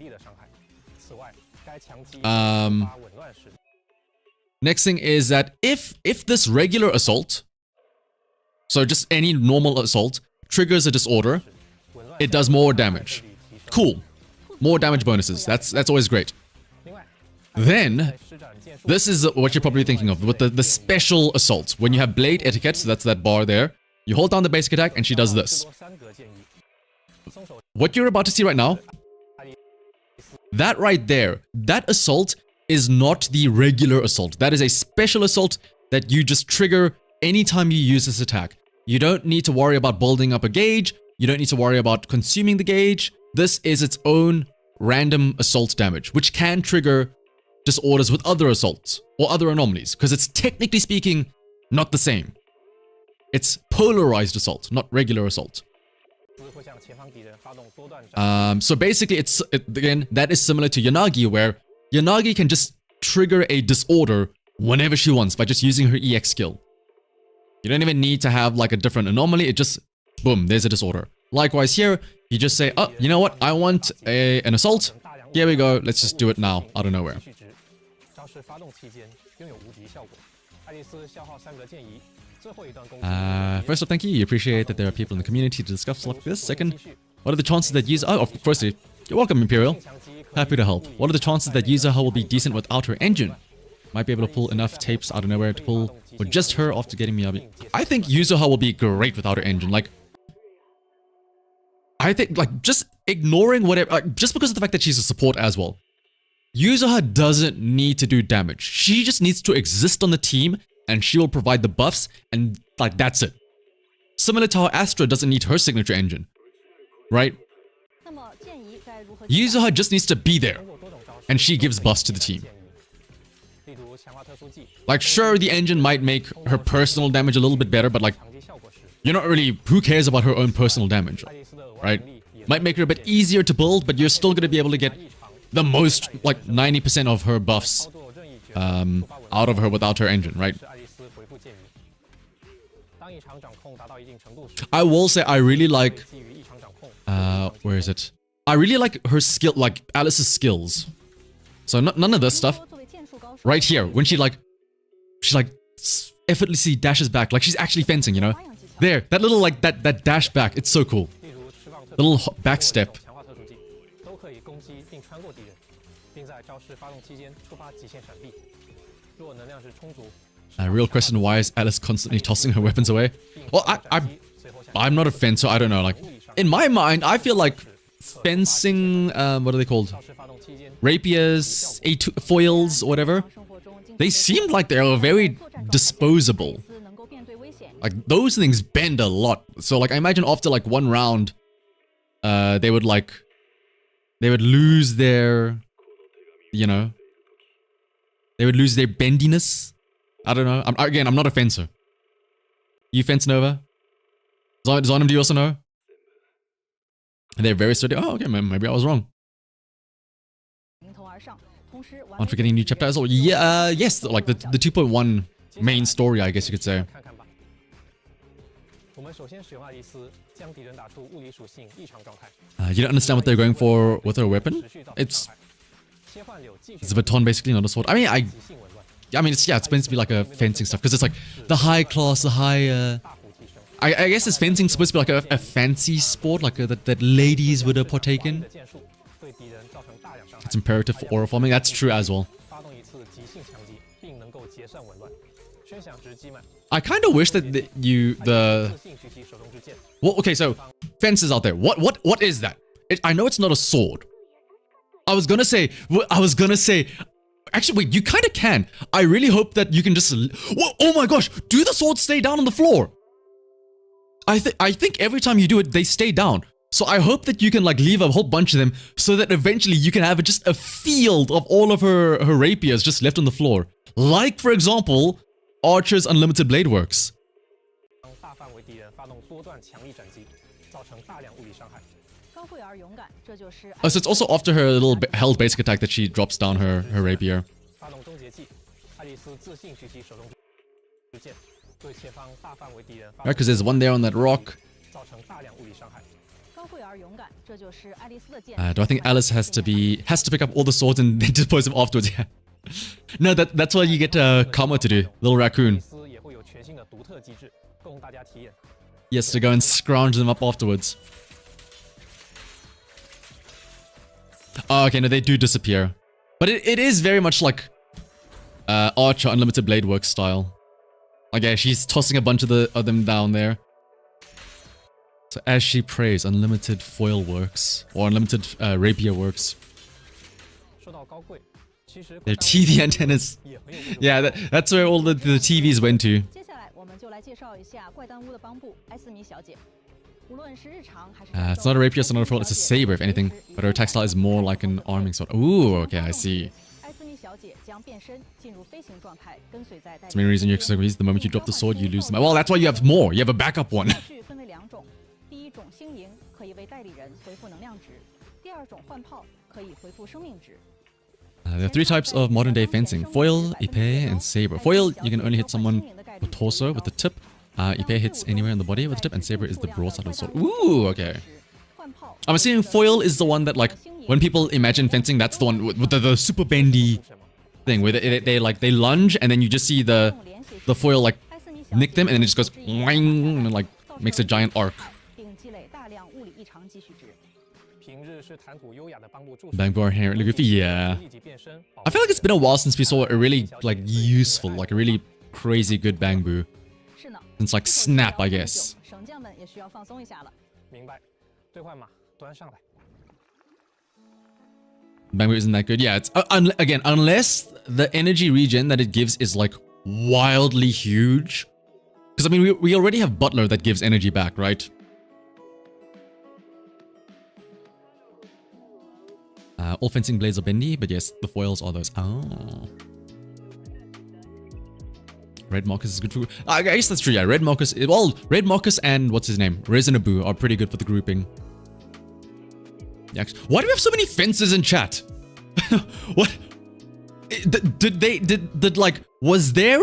Speaker 2: Next thing is that if this regular assault, so just any normal assault, triggers a disorder, it does more damage. Cool. More damage bonuses. That's always great. Then, this is what you're probably thinking of with the special assault. When you have blade etiquette, so that's that bar there. You hold down the basic attack and she does this. What you're about to see right now, that right there, that assault is not the regular assault. That is a special assault that you just trigger anytime you use this attack. You don't need to worry about building up a gauge. You don't need to worry about consuming the gauge. This is its own random assault damage, which can trigger disorders with other assaults or other anomalies, because it's technically speaking not the same. It's polarized assault, not regular assault. So basically, again, that is similar to Yanagi, where Yanagi can just trigger a disorder whenever she wants by just using her EX skill. You don't even need to have like a different anomaly. It just, boom, there's a disorder. Likewise here, you just say, oh, you know what? I want an assault. Here we go. Let's just do it now, out of nowhere. First off, thank you. You appreciate that there are people in the community to discuss like this. Second, what are the chances that YUZUHA... Oh, firstly, you're welcome, Imperial. Happy to help. What are the chances that YUZUHA will be decent without her engine? Might be able to pull enough tapes out of nowhere to pull with just her after getting me up. I think YUZUHA will be great without her engine. Like, I think, like, just ignoring whatever... Like, just because of the fact that she's a support as well. YUZUHA doesn't need to do damage. She just needs to exist on the team, and she will provide the buffs, and, like, that's it. Similar to how Astra doesn't need her signature engine. Right? YUZUHA just needs to be there, and she gives buffs to the team. Like, sure, the engine might make her personal damage a little bit better, but, like, you're not really... Who cares about her own personal damage? Right? Might make her a bit easier to build, but you're still going to be able to get the most, like, 90% of her buffs out of her without her engine, right? I will say I really like... where is it? I really like her skill, like, Alice's skills. So none of this stuff. Right here, when she effortlessly dashes back, like she's actually fencing, you know? There, that little, like, that dash back, it's so cool. The little back step. Real question, why is Alice constantly tossing her weapons away? Well, I'm not a fencer, I don't know, like, in my mind, I feel like fencing, what are they called? Rapiers, foils, whatever. They seem like they're very disposable. Like, those things bend a lot. So, like, I imagine after, like, one round, they would lose their, you know, they would lose their bendiness. I don't know. Again, I'm not a fencer. You fence, Nova? Zonum, do you also know? They're very sturdy. Oh, okay, maybe I was wrong. On forgetting new chapter as well. Yeah, yes, like the 2.1 main story, I guess you could say. You don't understand what they're going for with her weapon? It's a baton, basically, not a sword. I mean, it's supposed to be like a fencing stuff, because it's like the high class, the high... I guess this fencing supposed to be like a fancy sport, like that ladies would partake in. It's imperative for aura forming. That's true as well. I kind of wish that well, okay, so fences out there. What is that? I know it's not a sword. I was gonna say. Actually, wait. You kind of can. I really hope that you can just. Oh my gosh! Do the swords stay down on the floor? I think every time you do it, they stay down. So I hope that you can, like, leave a whole bunch of them so that eventually you can have just a field of all of her rapiers just left on the floor. Like, for example, Archer's Unlimited Blade Works. Oh, so it's also after her little held basic attack that she drops down her rapier. Right, because there's one there on that rock. Do I think Alice has to pick up all the swords and then dispose them afterwards? Yeah. No, that's why you get Kama to do, little raccoon. Yes, to go and scrounge them up afterwards. Oh, okay, no, they do disappear. But it is very much like Archer Unlimited Blade Works style. Like, yeah, she's tossing a bunch of them down there. So as she prays, Unlimited Foil works. Or Unlimited Rapier works. Their TV antennas. Yeah, that's where all the TVs went to. It's not a rapier, it's not a foil, it's a saber if anything. But her attack style is more like an arming sword. Ooh, okay, I see. That's the main reason you use the moment you drop the sword, you lose them. Well, that's why you have more. You have a backup one. There are 3 types of modern day fencing. Foil, épée, and saber. Foil, you can only hit someone with torso with the tip. Épée hits anywhere in the body with the tip, and saber is the broadside of the sword. Ooh, okay. I'm assuming foil is the one that, like, when people imagine fencing, that's the one with the super bendy thing, where they lunge, and then you just see the foil, like, nick them, and then it just goes wang, and, like, makes a giant arc. Bangor hair, yeah. I feel like it's been a while since we saw a really, like, useful, like, a really crazy good Bangbu. Since, like, Snap, I guess. Bangbu isn't that good. Yeah, it's again, unless the energy regen that it gives is, like, wildly huge. Because, I mean, we already have Butler that gives energy back, right? All fencing blades are bendy, but yes, the foils are those. Oh. Red Marcus is good for... I guess that's true, yeah. Red Marcus... Well, Red Marcus and... What's his name? Rezinabu are pretty good for the grouping. Yeah, why do we have so many fences in chat? What? Did like... Was there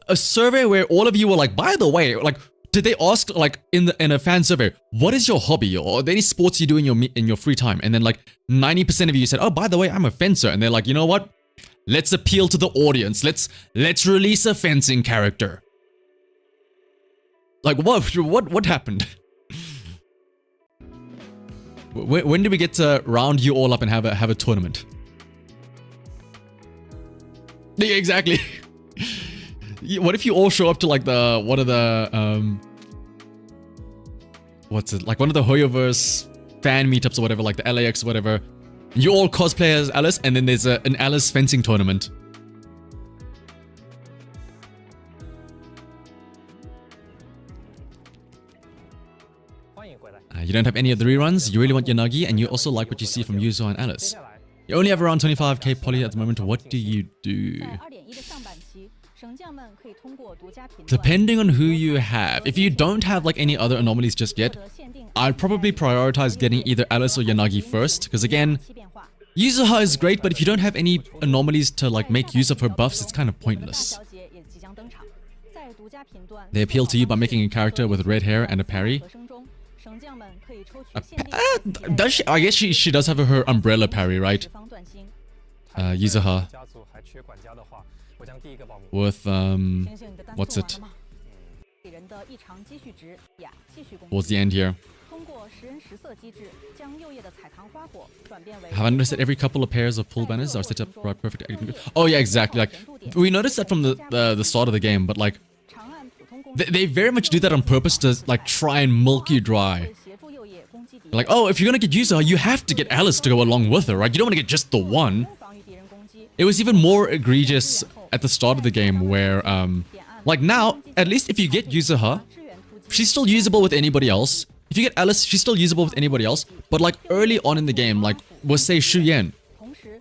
Speaker 2: a survey where all of you were like, by the way, like... Did they ask, like, in a fan survey, what is your hobby, or are there any sports you do in your free time? And then, like, 90% of you said, oh, by the way, I'm a fencer. And they're like, you know what? Let's appeal to the audience. Let's release a fencing character. Like, what happened? When do we get to round you all up and have a tournament? Yeah, exactly. What if you all show up to, like, one of the what's it, like, one of the Hoyoverse fan meetups or whatever, like the LAX or whatever. You all cosplay as Alice, and then there's an Alice fencing tournament. You don't have any of the reruns, you really want Yanagi, and you also like what you see from Yuzuha and Alice. You only have around 25k poly at the moment. What do you do? Depending on who you have. If you don't have, like, any other anomalies just yet, I'd probably prioritize getting either Alice or Yanagi first, because again, Yuzuha is great, but if you don't have any anomalies to, like, make use of her buffs, it's kind of pointless. They appeal to you by making a character with red hair and a parry. Does she? I guess she does have her umbrella parry, right? Yuzuha. With, what's it? Towards the end here. Have I noticed that every couple of pairs of pull banners are set up right perfectly? Oh yeah, exactly. Like, we noticed that from the start of the game, but, like, they very much do that on purpose to, like, try and milk you dry. Like, oh, if you're gonna get Yuzuha, you have to get Alice to go along with her, right? You don't want to get just the one. It was even more egregious at the start of the game where, like, now, at least if you get Yuzuha, she's still usable with anybody else. If you get Alice, she's still usable with anybody else. But, like, early on in the game, like, was, say, Shu Yan,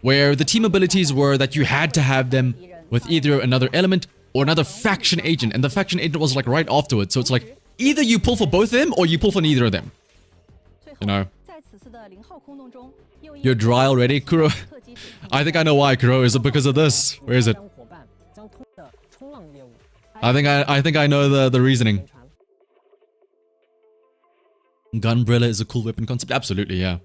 Speaker 2: where the team abilities were that you had to have them with either another element or another faction agent, and the faction agent was, like, right afterwards. So it's like, either you pull for both of them or you pull for neither of them. You know? You're dry already, Kuro? I think I know why, Kuro. Is it because of this? Where is it? I think I know the reasoning. Gunbrella is a cool weapon concept. Absolutely, yeah.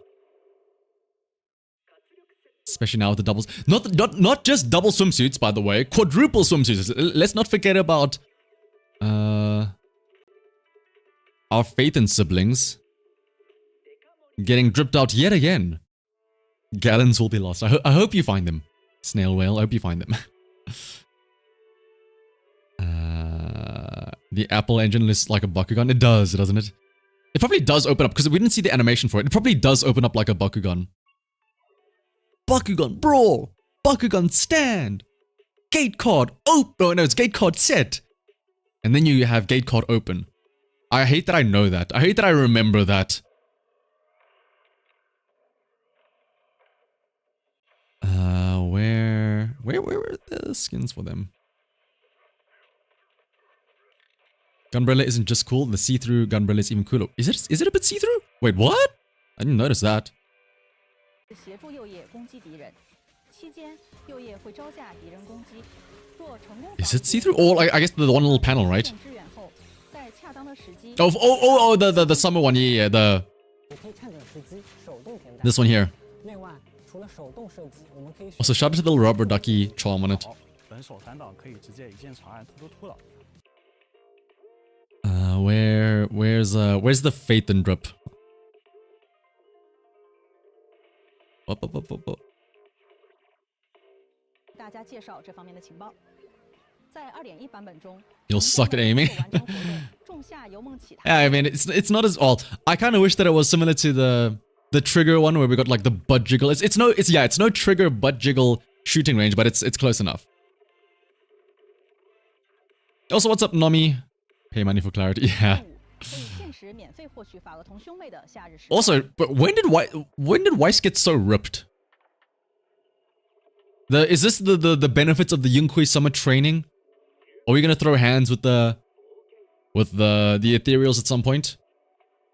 Speaker 2: Especially now with the doubles. Not just double swimsuits, by the way. Quadruple swimsuits. Let's not forget about our Faith and siblings getting dripped out yet again. Gallons will be lost. I hope you find them. Snail whale, I hope you find them. The Apple engine looks like a Bakugan. It does, doesn't it? It probably does open up, because we didn't see the animation for it. It probably does open up like a Bakugan. Bakugan Brawl! Bakugan Stand! Gate card! Oh, no, it's gate card set! And then you have gate card open. I hate that I know that. I hate that I remember that. Where were the skins for them? Gunbrella isn't just cool, the see-through Gunbrella is even cooler. Is it a bit see-through? Wait, what? I didn't notice that. Is it see-through? Or I guess the one little panel, right? Oh, the summer one, yeah, this one here. Also, shout out to the little rubber ducky charm on it. Where's the Faith and Drip? Up. You'll suck at aiming. Yeah, I mean, it's not as all. I kind of wish that it was similar to the trigger one where we got like the butt jiggle. It's no trigger butt jiggle shooting range, but it's close enough. Also, what's up, Nomi? Pay money for clarity. Yeah. Also, but when did Weiss get so ripped? Is this the benefits of the Yunhui summer training? Are we gonna throw hands with the ethereals at some point?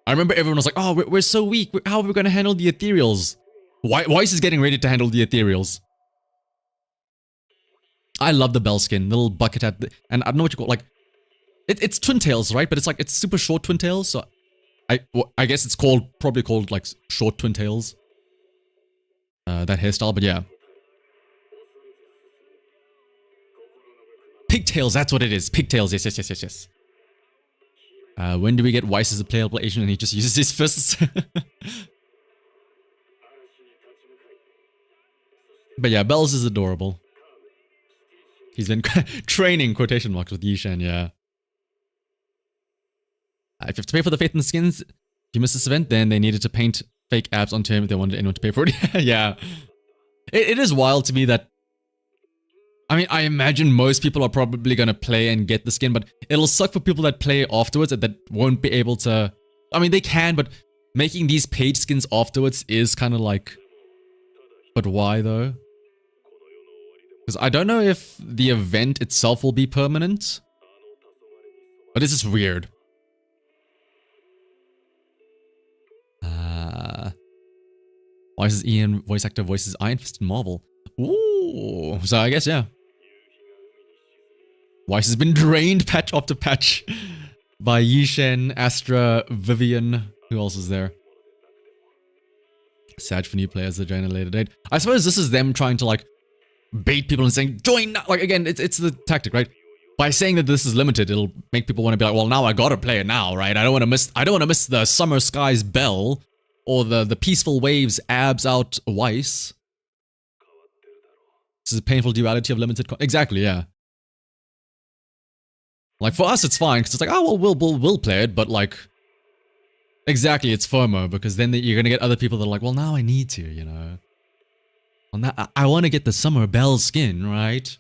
Speaker 2: I remember everyone was like, "Oh, we're so weak. How are we gonna handle the ethereals?" Weiss is getting ready to handle the ethereals. I love the bell skin, the little bucket hat, and I don't know what you call like. It's twin tails, right? But it's super short twin tails, so I guess it's probably called like short twin tails. That hairstyle, but yeah. Pigtails, that's what it is. Pigtails, yes. When do we get Weiss as a playable Asian and he just uses his fists? But yeah, Bells is adorable. He's been training quotation marks with Yishan, yeah. If you have to pay for the Faith and the skins, if you missed this event, then they needed to paint fake abs onto him if they wanted anyone to pay for it. Yeah. It is wild to me that... I mean, I imagine most people are probably going to play and get the skin, but it'll suck for people that play afterwards that won't be able to... I mean, they can, but making these paid skins afterwards is kind of like... But why, though? Because I don't know if the event itself will be permanent. But this is weird. Weiss' Ian voice actor voices Iron Fist in Marvel. Ooh, so I guess, yeah. Weiss has been drained patch after patch by Yishen, Astra, Vivian. Who else is there? Sad for new players that join at a later date. I suppose this is them trying to like bait people and saying, join now. Like again, it's the tactic, right? By saying that this is limited, it'll make people want to be like, well, now I gotta play it now, right? I don't want to miss the Summer Skies Bell or the Peaceful Waves abs out Weiss. This is a painful duality of limited exactly, yeah. Like for us it's fine because it's like, oh well we'll play it, but like exactly, it's FOMO because then you're gonna get other people that are like, well now I need to, you know. Well now I want to get the Summer Bell skin, right?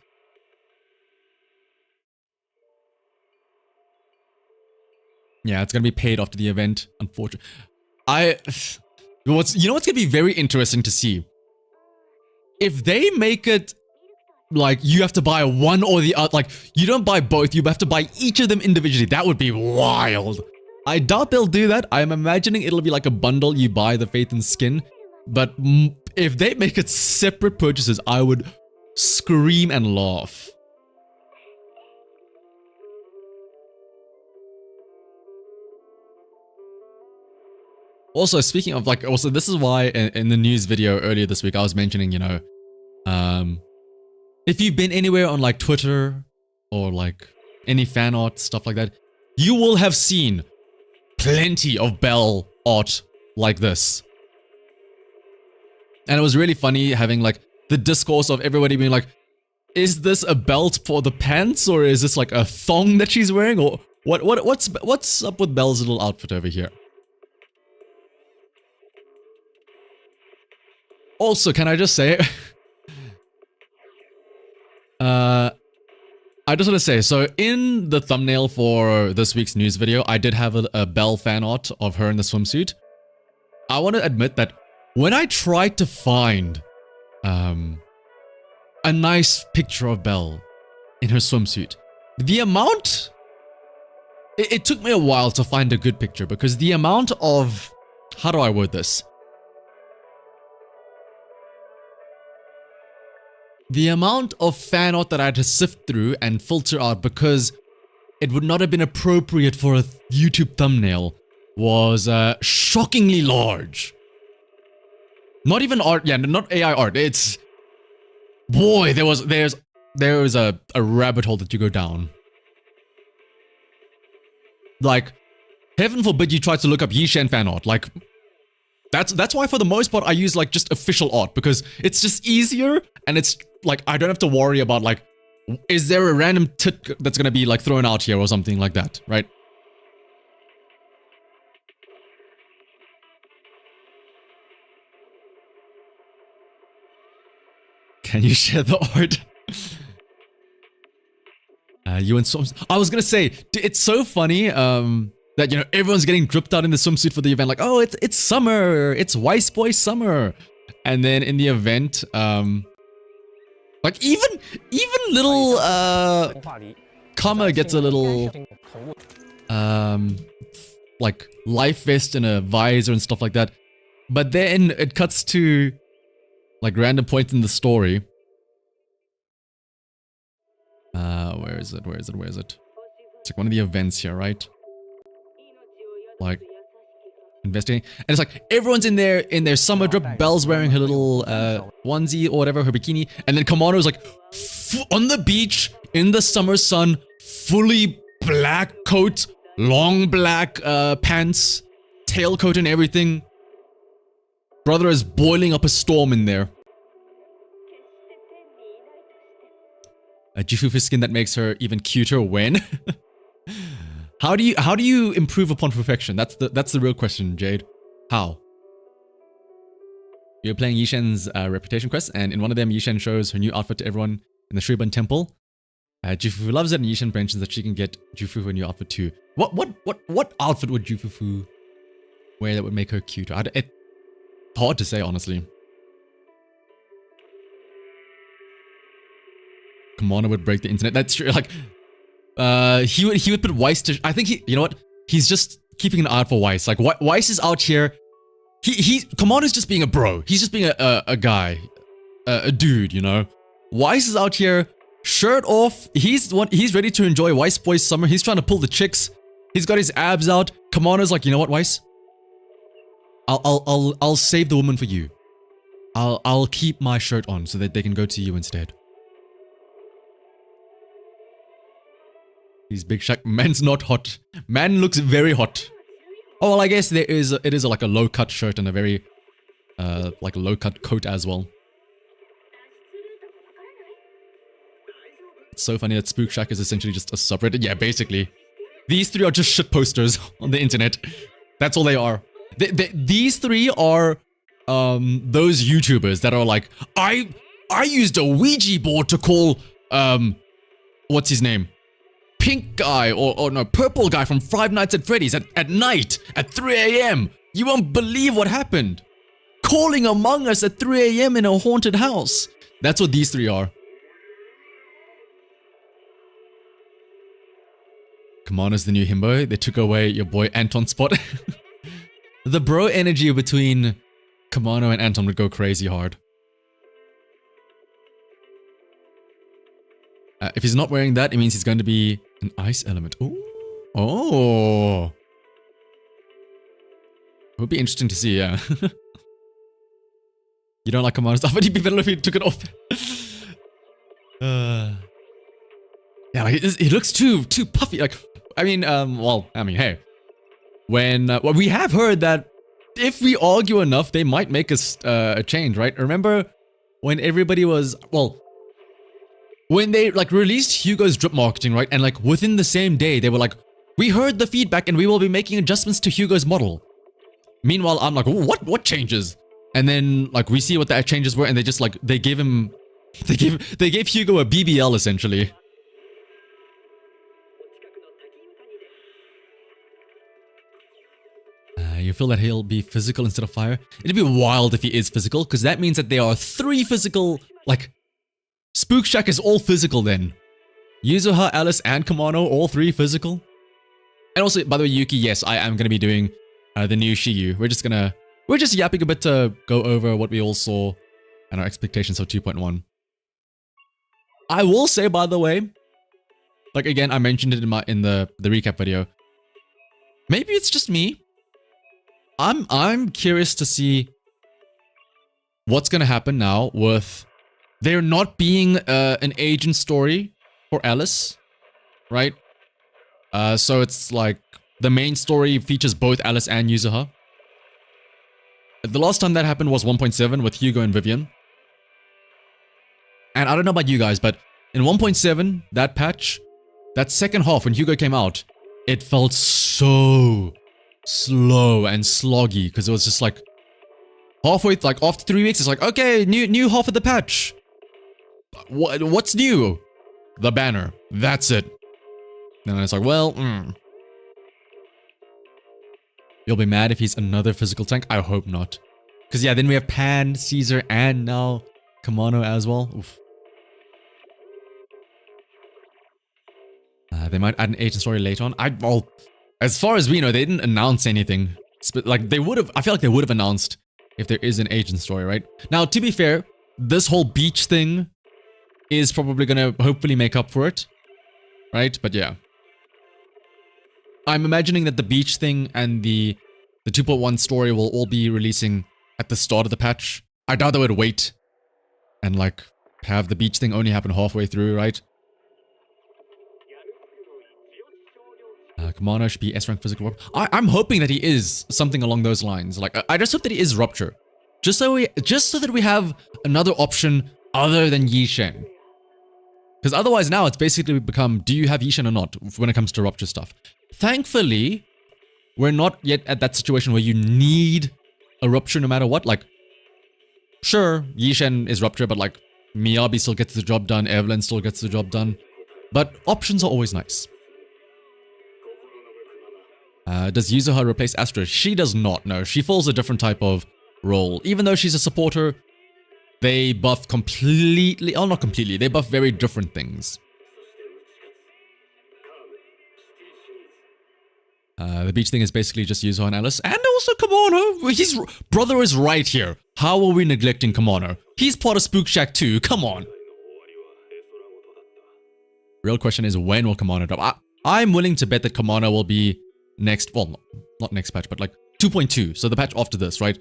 Speaker 2: Yeah, it's gonna be paid after the event, unfortunately. You know what's gonna be very interesting to see? If they make it like you have to buy one or the other, like you don't buy both, you have to buy each of them individually. That would be wild. I doubt they'll do that. I'm imagining it'll be like a bundle, you buy the Faith and skin. But if they make it separate purchases, I would scream and laugh. Also, speaking of like, this is why in the news video earlier this week, I was mentioning, you know, if you've been anywhere on like Twitter or like any fan art, stuff like that, you will have seen plenty of Bell art like this. And it was really funny having like the discourse of everybody being like, is this a belt for the pants or is this like a thong that she's wearing, or what's up with Belle's little outfit over here? Also, can I just say, I just want to say, so in the thumbnail for this week's news video, I did have a Belle fan art of her in the swimsuit. I want to admit that when I tried to find a nice picture of Belle in her swimsuit, the amount... It took me a while to find a good picture because the amount of... How do I word this? The amount of fan art that I had to sift through and filter out because it would not have been appropriate for a YouTube thumbnail was shockingly large. Not even art, yeah, not AI art. It's... Boy, there's a rabbit hole that you go down. Like, heaven forbid you try to look up Yishan fan art. Like, that's why for the most part I use like just official art because it's just easier and it's like I don't have to worry about like, is there a random tit that's gonna be like thrown out here or something like that, right? Can you share the art? You and Swims. I was gonna say, it's so funny that, you know, everyone's getting dripped out in the swimsuit for the event. Like, oh, it's summer. It's Wise Boy summer. And then in the event, like even little Kama gets a little like life vest and a visor and stuff like that. But then it cuts to like random points in the story. Where is it? It's like one of the events here, right? Like investigating, and it's like everyone's in their summer drip. Belle's wearing her little onesie or whatever, her bikini, and then Kamano's like on the beach in the summer sun, fully black coat, long black pants, tailcoat and everything. Brother is boiling up a storm in there. A Jufufu skin that makes her even cuter when? How do you improve upon perfection? That's the real question, Jade. How? You're playing Yishen's reputation quest, and in one of them, Yishen shows her new outfit to everyone in the Shuriban Temple. Jufufu loves it, and Yishen mentions that she can get Jufufu a new outfit too. What outfit would Jufufu wear that would make her cuter? It's hard to say, honestly. Kamano would break the internet. That's true. Like, he would put Weiss to... I think you know what? He's just keeping an eye out for Weiss. Like, Weiss is out here. Kamano's just being a bro. He's just being a guy. A dude, you know? Weiss is out here, shirt off. He's ready to enjoy Weiss Boy's summer. He's trying to pull the chicks. He's got his abs out. Kamano's like, you know what, Weiss? I'll save the woman for you. I'll keep my shirt on so that they can go to you instead. He's big shack. Man's not hot. Man looks very hot. Oh, well, I guess it is like a low cut shirt and a very like a low cut coat as well. It's so funny that Spook Shack is essentially just a subreddit. Yeah, basically. These three are just shit posters on the internet. That's all they are. These three are those YouTubers that are like, I used a Ouija board to call what's his name? Pink guy or no, purple guy from Five Nights at Freddy's at night at 3 a.m. You won't believe what happened. Calling Among Us at 3 a.m. in a haunted house. That's what these three are. Kamano's the new himbo. They took away your boy Anton's spot. The bro energy between Kamano and Anton would go crazy hard. If he's not wearing that, it means he's going to be an ice element. Ooh. Oh. It would be interesting to see, yeah. You don't like Kamano's stuff, but it'd be better if he took it off. Yeah, like, he looks too puffy. Like, I mean, well, I mean, hey. When, well, we have heard that if we argue enough, they might make us a change, right? Remember when everybody was, well, when they like released Hugo's drip marketing, right? And like within the same day, they were like, we heard the feedback and we will be making adjustments to Hugo's model. Meanwhile, I'm like, what changes? And then like we see what the changes were, and they just like they gave Hugo a BBL essentially. You feel that he'll be physical instead of fire? It'd be wild if he is physical, because that means that there are 3 physical, like, Spook Shack is all physical then. Yuzuha, Alice, and Kamano, all 3 physical. And also, by the way, Yuki, yes, I am going to be doing the new Shiyu. We're just yapping a bit to go over what we all saw and our expectations of 2.1. I will say, by the way, like again, I mentioned it in the recap video. Maybe it's just me. I'm curious to see what's gonna happen now with there not being an agent story for Alice, right? So it's like the main story features both Alice and Yuzuha. The last time that happened was 1.7 with Hugo and Vivian. And I don't know about you guys, but in 1.7, that patch, that second half when Hugo came out, it felt so slow and sloggy because it was just like halfway, like after 3 weeks, it's like, okay, new half of the patch. What's new? The banner. That's it. And it's like, well, You'll be mad if he's another physical tank? I hope not. Because yeah, then we have Pan, Caesar, and now Kamano as well. Oof. They might add an agent story later on. Well, as far as we know, they didn't announce anything. Like, they would have, I feel like they would have announced if there is an agent story, right? Now, to be fair, this whole beach thing is probably gonna hopefully make up for it, right? But yeah. I'm imagining that the beach thing and the 2.1 story will all be releasing at the start of the patch. I doubt they would wait and like have the beach thing only happen halfway through, right? Kamano should be S-rank physical warp. I'm hoping that he is something along those lines. Like, I just hope that he is Rupture. Just so that we have another option other than Yishen. Because otherwise now it's basically become, do you have Yishen or not when it comes to Rupture stuff? Thankfully, we're not yet at that situation where you need a Rupture no matter what. Like, sure, Yishen is Rupture, but like, Miyabi still gets the job done, Evelyn still gets the job done. But options are always nice. Does Yuzuha replace Astra? She does not, no. She fills a different type of role. Even though she's a supporter, they buff completely, oh not completely, they buff very different things. The beach thing is basically just Yuzuha and Alice. And also Kamano. His brother is right here. How are we neglecting Kamano? He's part of Spook Shack too, come on. Real question is, when will Kamano drop? I'm willing to bet that Kamano will be next, well, not next patch, but like 2.2, so the patch after this, right?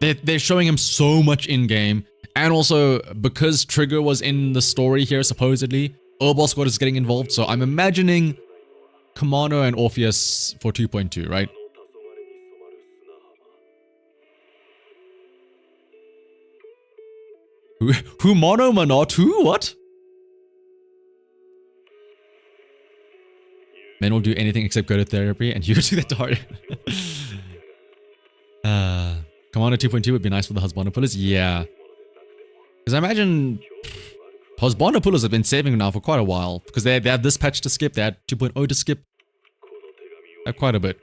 Speaker 2: They're showing him so much in-game, and also because Trigger was in the story here, supposedly, Herbal Squad is getting involved, so I'm imagining Kamano and Orpheus for 2.2, right? Humano Manot? Who? What? Men will do anything except go to therapy, and you do that to heart. Commander 2.2 would be nice for the husband pullers. Yeah. Because I imagine husband pullers have been saving now for quite a while. Because they have this patch to skip, they had 2.0 to skip. They have quite a bit.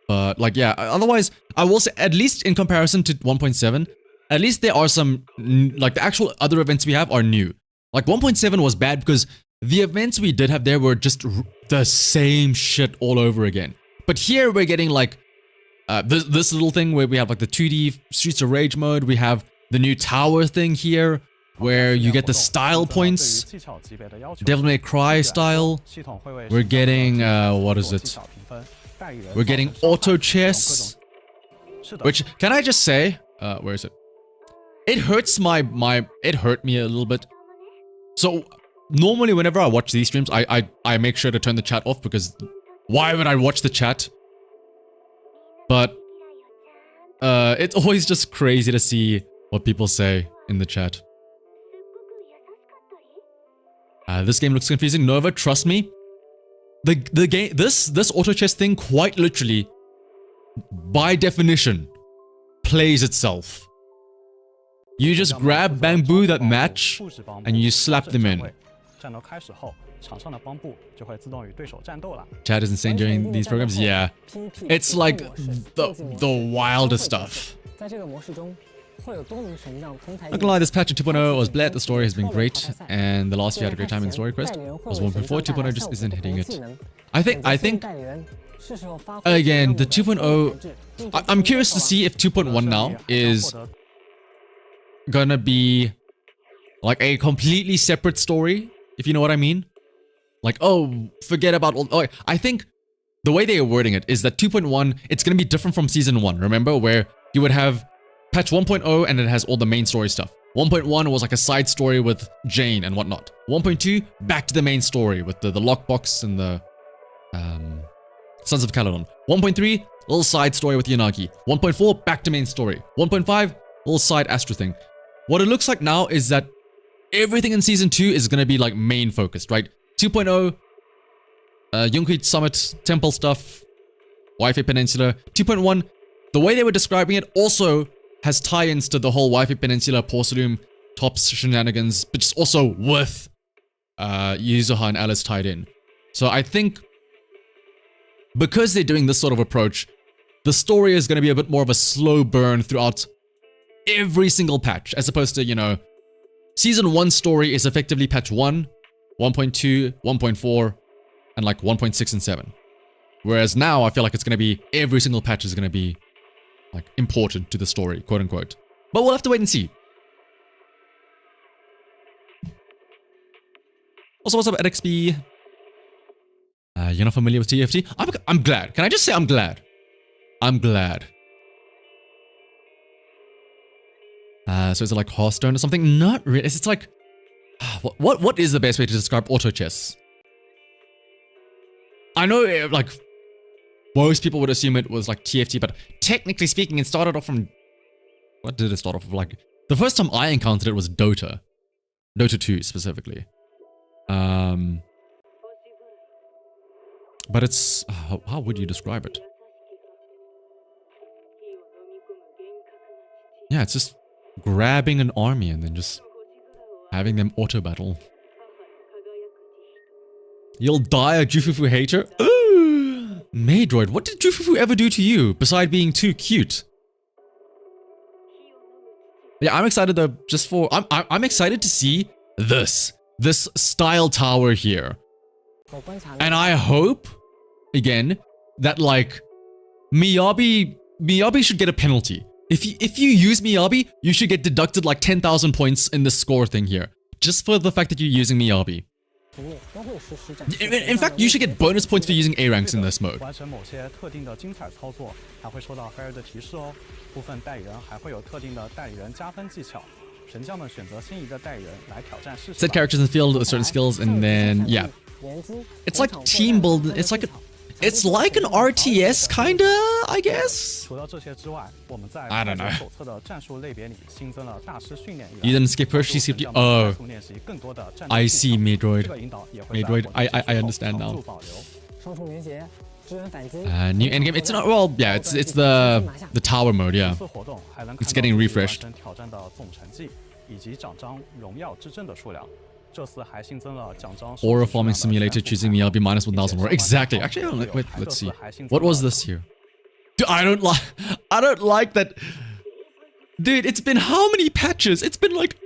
Speaker 2: But like, yeah, otherwise, I will say, at least in comparison to 1.7, at least there are some, like the actual other events we have are new. Like 1.7 was bad because the events we did have there were just the same shit all over again. But here we're getting like this little thing where we have like the 2D Streets of Rage mode. We have the new tower thing here where you get the style points. Devil May Cry style. We're getting, what is it? We're getting auto chess. Which, can I just say, where is it? It hurts it hurt me a little bit. So, normally whenever I watch these streams, I make sure to turn the chat off because why would I watch the chat? But it's always just crazy to see what people say in the chat. This game looks confusing. Nova, trust me. The game, this auto chess thing, quite literally, by definition, plays itself. You just grab bamboo that match, and you slap them in. Chat is insane during these programs. Yeah, it's like the wildest stuff. Not gonna lie, this patch in 2.0 was bled, the story has been great, and the last few had a great time in story quest. Was 1.4, 2.0 just isn't hitting it. I think, again, the 2.0, I'm curious to see if 2.1 now is gonna be like a completely separate story, if you know what I mean. Like, oh, forget about all, oh, I think the way they are wording it is that 2.1, it's gonna be different from Season 1, remember? Where you would have patch 1.0 and it has all the main story stuff. 1.1 was like a side story with Jane and whatnot. 1.2, back to the main story with the lockbox and the Sons of Caledon. 1.3, little side story with Yanagi. 1.4, back to main story. 1.5, little side Astra thing. What it looks like now is that everything in Season 2 is going to be like main focused, right? 2.0, Yunkai Summit, Temple stuff, Wi-Fi Peninsula. 2.1, the way they were describing it also has tie-ins to the whole Wi-Fi Peninsula, Porcelain, Tops shenanigans, but just also with Yuzuha and Alice tied in. So I think because they're doing this sort of approach, the story is going to be a bit more of a slow burn throughout every single patch, as opposed to, you know, Season 1 story is effectively patch 1, 1.2, 1.4, and like 1.6 and 7. Whereas now I feel like it's going to be, every single patch is going to be like important to the story, quote unquote. But we'll have to wait and see. Also, what's up, EdXB? You're not familiar with TFT? I'm glad. Can I just say I'm glad? I'm glad. So is it like Hearthstone or something? Not really. It's like, what is the best way to describe auto chess? I know, like, most people would assume it was like TFT, but technically speaking, it started off from... What did it start off with? Like, the first time I encountered it was Dota. Dota 2, specifically. But it's... how would you describe it? Yeah, it's just grabbing an army and then just having them auto-battle. You'll die a Jufufu hater? Maydroid, what did Jufufu ever do to you, besides being too cute? Yeah, I'm excited though, just for... I'm excited to see this style tower here. And I hope, again, that like, Miyabi should get a penalty. If you use Miyabi, you should get deducted like 10,000 points in the score thing here. Just for the fact that you're using Miyabi. In fact, you should get bonus points for using A ranks in this mode. Set characters in the field with certain skills, and then yeah, it's like team build. It's like an RTS kinda, I guess. I don't know. You didn't skip her, she skipped you. Oh, I see, Maydroid. Maydroid, I understand now. New endgame. It's not, well, yeah, it's the tower mode, yeah. It's getting refreshed. Aura farming simulator, choosing Miyabi minus 1000 more. Exactly. Actually, wait, let's see. What was this here? Dude, I don't like that. Dude, it's been how many patches? It's been like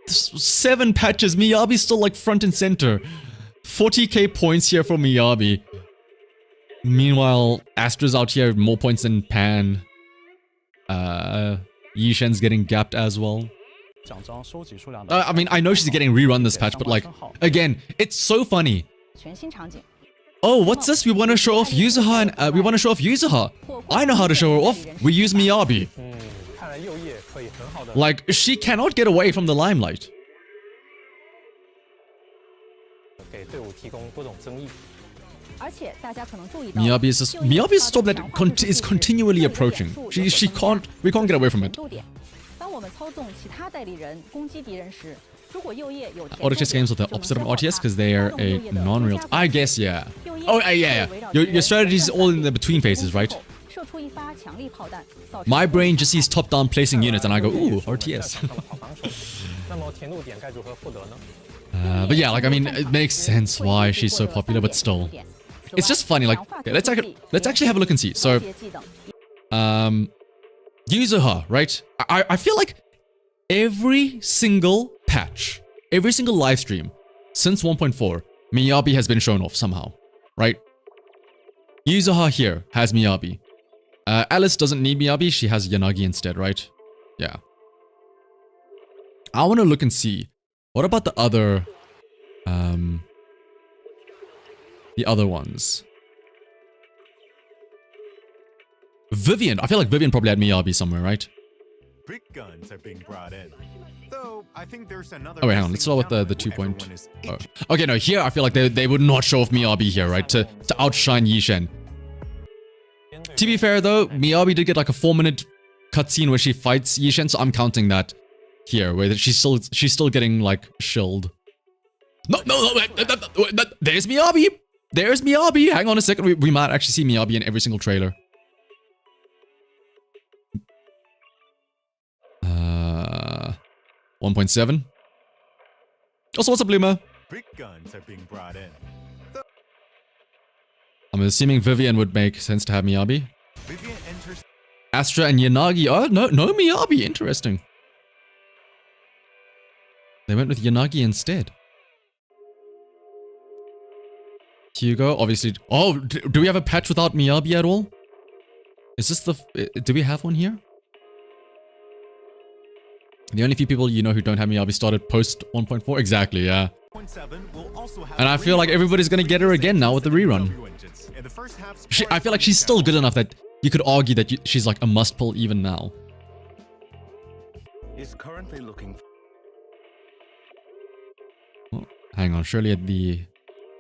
Speaker 2: 7 patches. Miyabi's still like front and center. 40k points here for Miyabi. Meanwhile, Astra's out here, more points than Pan. Yishen's getting gapped as well. I mean, I know she's getting rerun this patch, but like, again, it's so funny. Oh, what's this? We want to show off Yuzuha and we want to show off Yuzuha. I know how to show her off. We use Miyabi. Like, she cannot get away from the limelight. Miyabi is just Miyabi is a storm that is continually approaching. She can't we can't get away from it. Auto chess games are the opposite of RTS because they are a non-real. I guess yeah. Oh yeah. Your strategy is all in the between phases, right? My brain just sees top-down placing units and I go, ooh, RTS. But yeah, like I mean, it makes sense why she's so popular, but still, it's just funny. Like, okay, let's actually have a look and see. So, YUZUHA, right? I feel like every single patch, every single live stream since 1.4, Miyabi has been shown off somehow, right? YUZUHA here has Miyabi. Alice doesn't need Miyabi, she has Yanagi instead, right? Yeah. I want to look and see. What about the other ones? Vivian. I feel like Vivian probably had Miyabi somewhere, right?
Speaker 6: Big guns are being brought in. Though I think there's another.
Speaker 2: Oh wait, hang on. Let's start with the 2.0. Okay, no. Here I feel like they would not show off Miyabi here, right? To outshine Yishen. To be fair though, Miyabi did get like a 4-minute cutscene where she fights Yishen, so I'm counting that here, where she's still getting like shilled. No, there's Miyabi. There's Miyabi. Hang on a second. We might actually see Miyabi in every single trailer. 1.7. Also, what's up, Bloomer?
Speaker 6: Big guns are being brought in.
Speaker 2: I'm assuming Vivian would make sense to have Miyabi.
Speaker 6: Vivian enters.
Speaker 2: Astra and Yanagi. Oh, no Miyabi. Interesting. They went with Yanagi instead. Hugo, obviously. Oh, do we have a patch without Miyabi at all? Is this the... Do we have one here? The only few people you know who don't have Miyabi started post 1.4? Exactly, yeah. And I feel like everybody's gonna get her again now with the rerun. I feel like she's still good enough that you could argue that she's like a must pull even now.
Speaker 5: Is currently looking.
Speaker 2: Oh, hang on, surely at the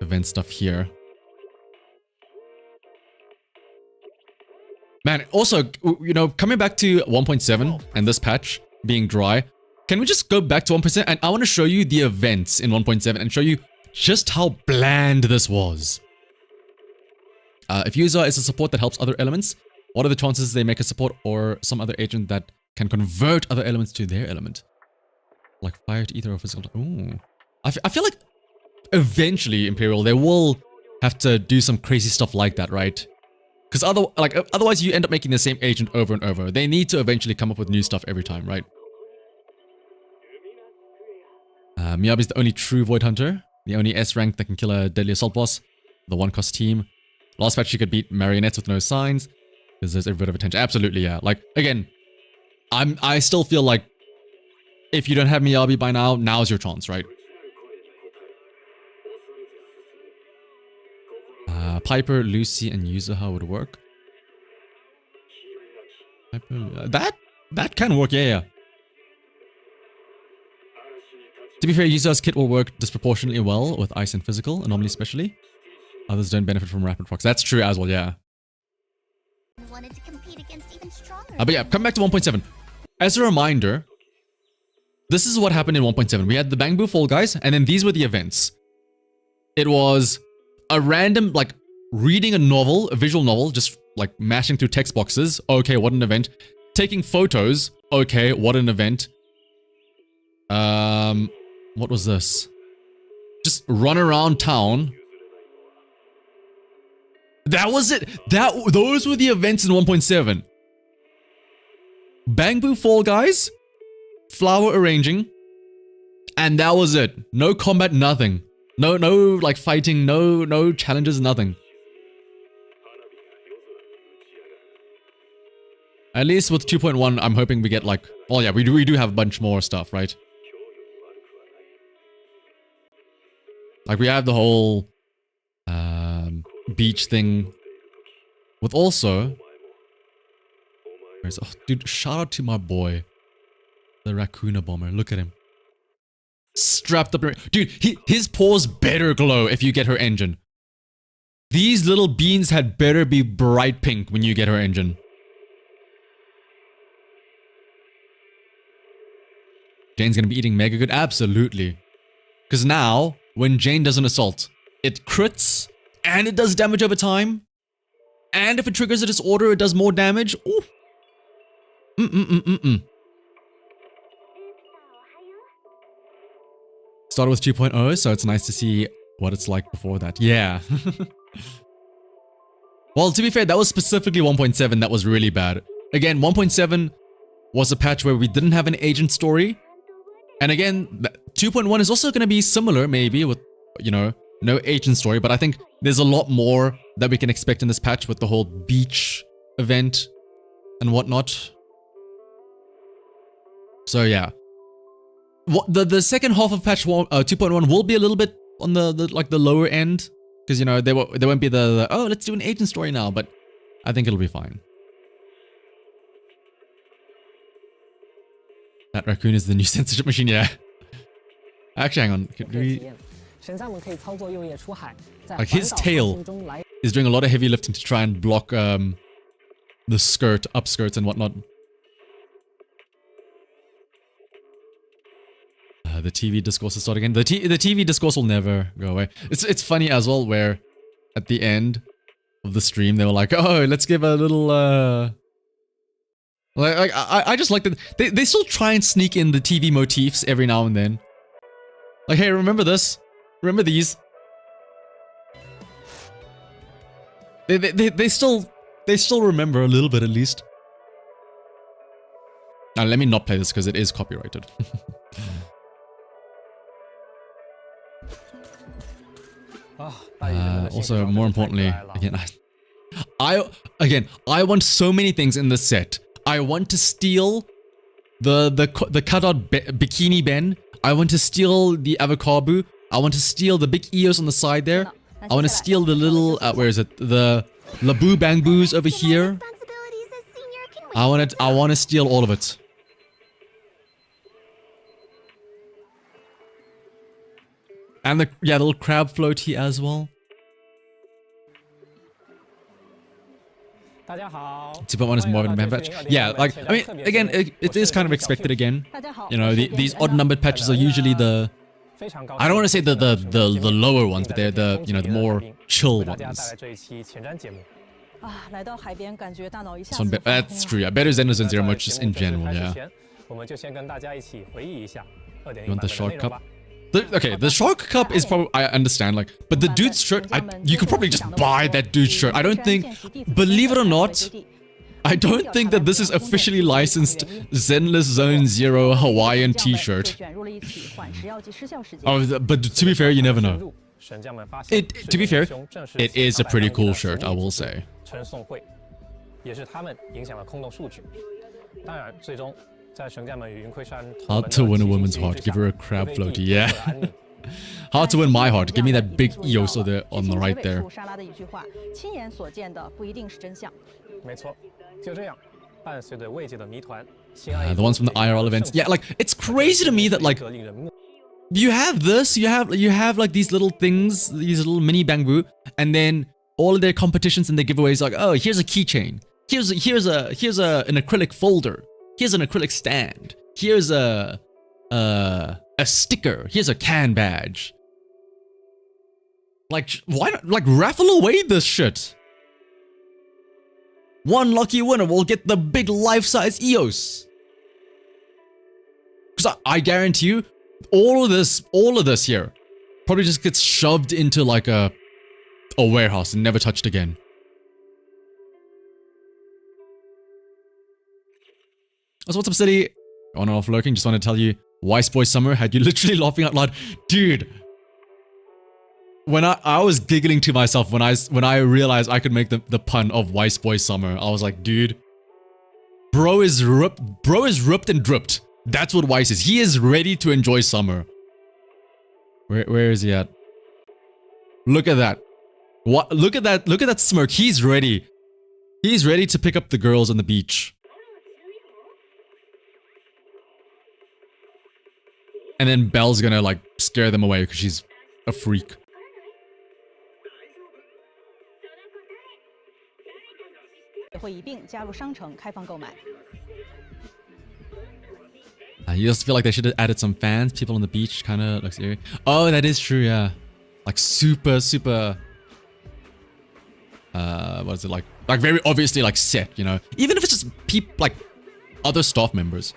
Speaker 2: event stuff here. Man, also, you know, coming back to 1.7 and this patch being dry, can we just go back to 1.7? And I want to show you the events in 1.7 and show you just how bland this was. If YUZUHA is a support that helps other elements, what are the chances they make a support or some other agent that can convert other elements to their element? Like fire to ether or physical. Ooh. I feel like eventually, Imperial, they will have to do some crazy stuff like that, right? Because otherwise you end up making the same agent over and over. They need to eventually come up with new stuff every time, right? Miyabi is the only true Void Hunter. The only S rank that can kill a deadly assault boss. The one-cost team. Last patch she could beat marionettes with no signs. Because there's every bit of attention. Absolutely, yeah. Like, again, I still feel like if you don't have Miyabi by now, now's your chance, right? Piper, Lucy, and YUZUHA would work. Piper, that can work, yeah. To be fair, YUZUHA's kit will work disproportionately well with ice and physical, Anomaly especially. Others don't benefit from rapid procs. That's true as well, yeah.
Speaker 4: Wanted to compete against even stronger.
Speaker 2: But yeah, come back to 1.7. As a reminder, this is what happened in 1.7. We had the Bang Boo Fall Guys, and then these were the events. It was a random, like, reading a novel, a visual novel, just like mashing through text boxes. Okay, what an event. Taking photos. Okay, what an event. What was this? Just run around town. That was it. Those were the events in 1.7. Bang Boo Fall Guys, flower arranging, and that was it. No combat, nothing. No like fighting, no challenges, nothing. At least with 2.1, I'm hoping we get like, well, yeah, we do have a bunch more stuff, right? Like we have the whole beach thing with also, oh, dude, shout out to my boy, the Raccoon Bomber. Look at him. Strapped up. Dude, his paws better glow if you get her engine. These little beans had better be bright pink when you get her engine. Jane's gonna be eating mega good? Absolutely. Because now, when Jane does an assault, it crits, and it does damage over time. And if it triggers a disorder, it does more damage. Ooh. Started with 2.0, so it's nice to see what it's like before that. Yeah. Well, to be fair, that was specifically 1.7 that was really bad. Again, 1.7 was a patch where we didn't have an agent story. And again, 2.1 is also going to be similar, maybe, with, you know, no agent story. But I think there's a lot more that we can expect in this patch with the whole beach event and whatnot. So yeah. The second half of patch 2.1 will be a little bit on the lower end. Because, you know, there won't be the, oh, let's do an agent story now. But I think it'll be fine. That raccoon is the new censorship machine, yeah. Actually, hang on. Could we... Like, his tail is doing a lot of heavy lifting to try and block the skirt, upskirts and whatnot. The TV discourse will start again. The TV discourse will never go away. It's funny as well, where at the end of the stream, they were like, oh, let's give a little... I just like that they still try and sneak in the TV motifs every now and then. Like, hey, remember this? Remember these? They still remember a little bit at least. Now let me not play this because it is copyrighted. Also, more importantly, I want so many things in this set. I want to steal the cutout bikini Ben. I want to steal the avocado. I want to steal the big eos on the side there. I want to steal the little where is it? The Laboo Bamboos over here. I want to steal all of it. And the little crab floaty as well. 2.1 is more of an advanced patch. Yeah, like, I mean, again, it is kind of expected again. You know, these odd-numbered patches are usually the... I don't want to say the lower ones, but they're the, you know, the more chill ones. That's true, yeah. Better Zenless than Zero Much just in general, yeah. You want the Shark Cup? Okay, the Shark Cup is probably, I understand, like, but the dude's shirt, you could probably just buy that dude's shirt. I don't think, believe it or not, I don't think that this is officially licensed Zenless Zone Zero Hawaiian t-shirt. Oh, but to be fair, you never know. To be fair, it is a pretty cool shirt, I will say. Hard to win a woman's heart. Give her a crab floaty. Yeah. Hard to win my heart. Give me that big eos on the right there. The ones from the IRL events. Yeah, like, it's crazy to me that, like, you have this, you have like these little things, these little mini bamboo, and then all of their competitions and their giveaways, like, oh, here's a keychain. Here's an acrylic folder. Here's an acrylic stand. Here's a sticker. Here's a can badge. Like, why not? Like, raffle away this shit. One lucky winner will get the big life-size EOS. Because I guarantee you, all of this here probably just gets shoved into like a warehouse and never touched again. So what's up, City? On and off lurking. Just want to tell you, Wise Boy Summer had you literally laughing out loud, dude. When I was giggling to myself when I realized I could make the pun of Wise Boy Summer, I was like, dude, bro is ripped and dripped. That's what Wise is. He is ready to enjoy summer. Where is he at? Look at that. What? Look at that smirk. He's ready. He's ready to pick up the girls on the beach. And then Belle's gonna, like, scare them away because she's a freak.
Speaker 7: 会一并加入商城开放购买。
Speaker 2: You just feel like they should have added some fans, people on the beach, kind of looks eerie. Oh, that is true, yeah. Like super, super. What is it like? Like very obviously like set, you know. Even if it's just like other staff members.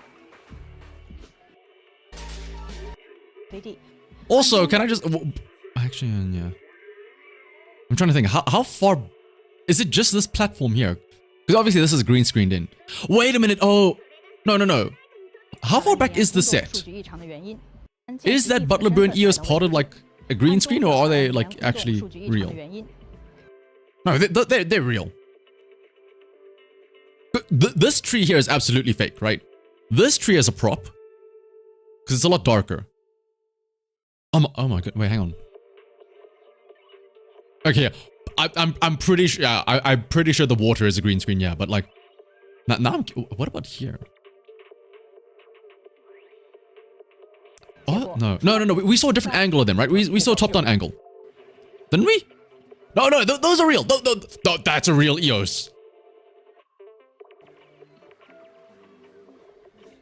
Speaker 2: Also, can I just actually, yeah. I'm trying to think. How far is it? Just this platform here? Because obviously this is green screened in. Wait a minute. Oh, no. How far back is the set? Is that Butler Burn EOS part of like a green screen, or are they like actually real? No, they're real. This tree here is absolutely fake, right? This tree is a prop because it's a lot darker. Oh my god! Wait, hang on. Okay, I'm pretty sure. Yeah, I'm pretty sure the water is a green screen. Yeah, but like, now what about here? Oh, no. We saw a different angle of them, right? We saw a top-down angle. Didn't we? No, those are real. That's a real EOS.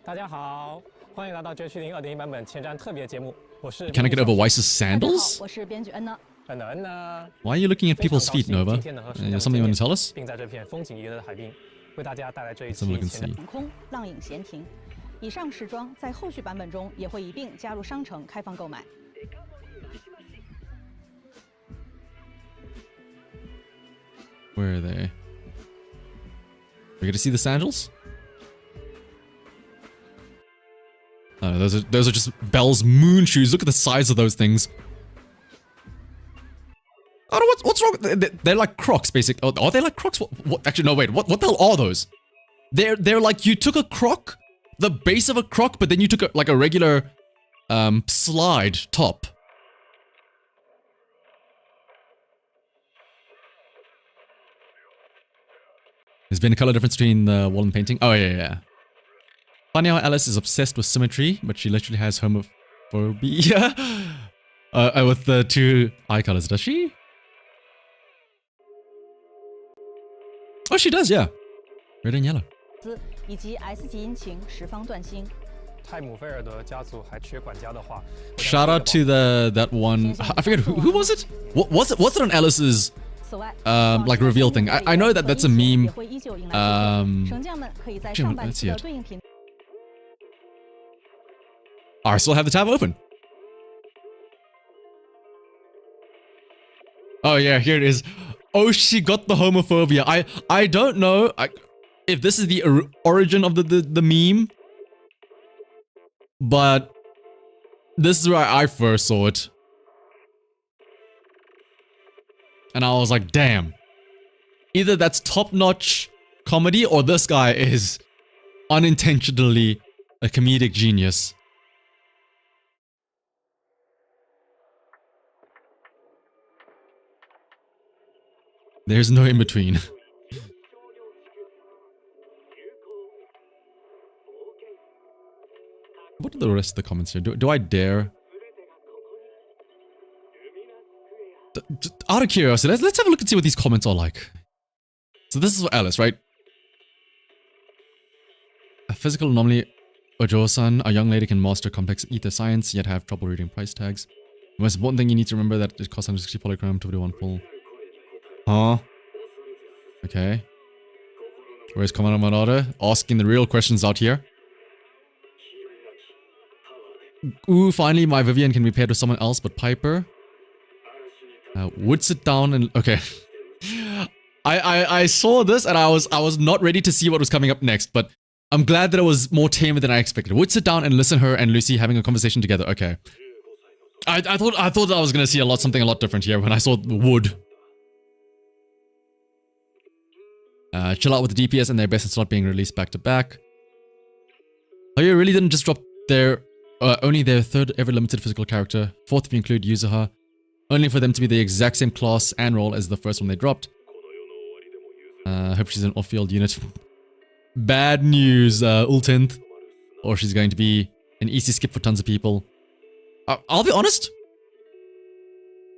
Speaker 5: 大家好，欢迎来到绝区零2.1版本前瞻特别节目，我是。
Speaker 2: Can I get over Weiss's sandals?
Speaker 7: 我是编剧恩呢。
Speaker 5: 恩呢
Speaker 2: Why are you looking at people's feet, Nova? You have something you want to tell us?
Speaker 5: 并在这片风景宜人的海滨，为大家带来这一期
Speaker 2: Let's have a look and see.
Speaker 7: 航空浪影闲庭，以上时装在后续版本中也会一并加入商城开放购买。
Speaker 2: Where are they? We get to see the sandals? Those are just Belle's moon shoes. Look at the size of those things. I don't know what's wrong. They're like Crocs, basically. Are they like Crocs? What? Actually, no. Wait. What the hell are those? They're like you took a Croc, the base of a Croc, but then you took like a regular slide top. There's been a color difference between the wall and painting. Oh yeah. Funny how Alice is obsessed with symmetry, but she literally has homophobia with the two eye colors. Does she? Oh, she does, yeah. Red and yellow.
Speaker 7: 以及 S 级引擎十方断星。
Speaker 5: 泰姆菲尔德家族还缺管家的话
Speaker 2: Shout out to that one. I forget who was it. Was it on Alice's like reveal thing? I know that's a meme. Let's see it. I still have the tab open. Oh yeah, here it is. Oh, she got the homophobia. I don't know if this is the origin of the meme, but this is where I first saw it. And I was like, damn. Either that's top-notch comedy or this guy is unintentionally a comedic genius. There's no in-between. What are the rest of the comments here? Do I dare? Out of curiosity, let's have a look and see what these comments are like. So this is for Alice, right? A physical anomaly. Ojo-san, a young lady can master complex ether science, yet have trouble reading price tags. The most important thing you need to remember that it costs 160 polygram to do one full. Huh? Okay. Where's Commander Marauder? Asking the real questions out here. Ooh, finally my Vivian can be paired with someone else but Piper. Would sit down and... Okay. I saw this and I was not ready to see what was coming up next, but I'm glad that it was more tame than I expected. Would sit down and listen to her and Lucy having a conversation together. Okay. I thought I was gonna see something a lot different here when I saw wood. Chill out with the DPS and their best and start being released back to back. Oh, you really didn't just drop their only their third ever limited physical character, fourth if you include YUZUHA, only for them to be the exact same class and role as the first one they dropped. Hope she's an off-field unit. Bad news, Ultint. Or she's going to be an easy skip for tons of people. I'll be honest.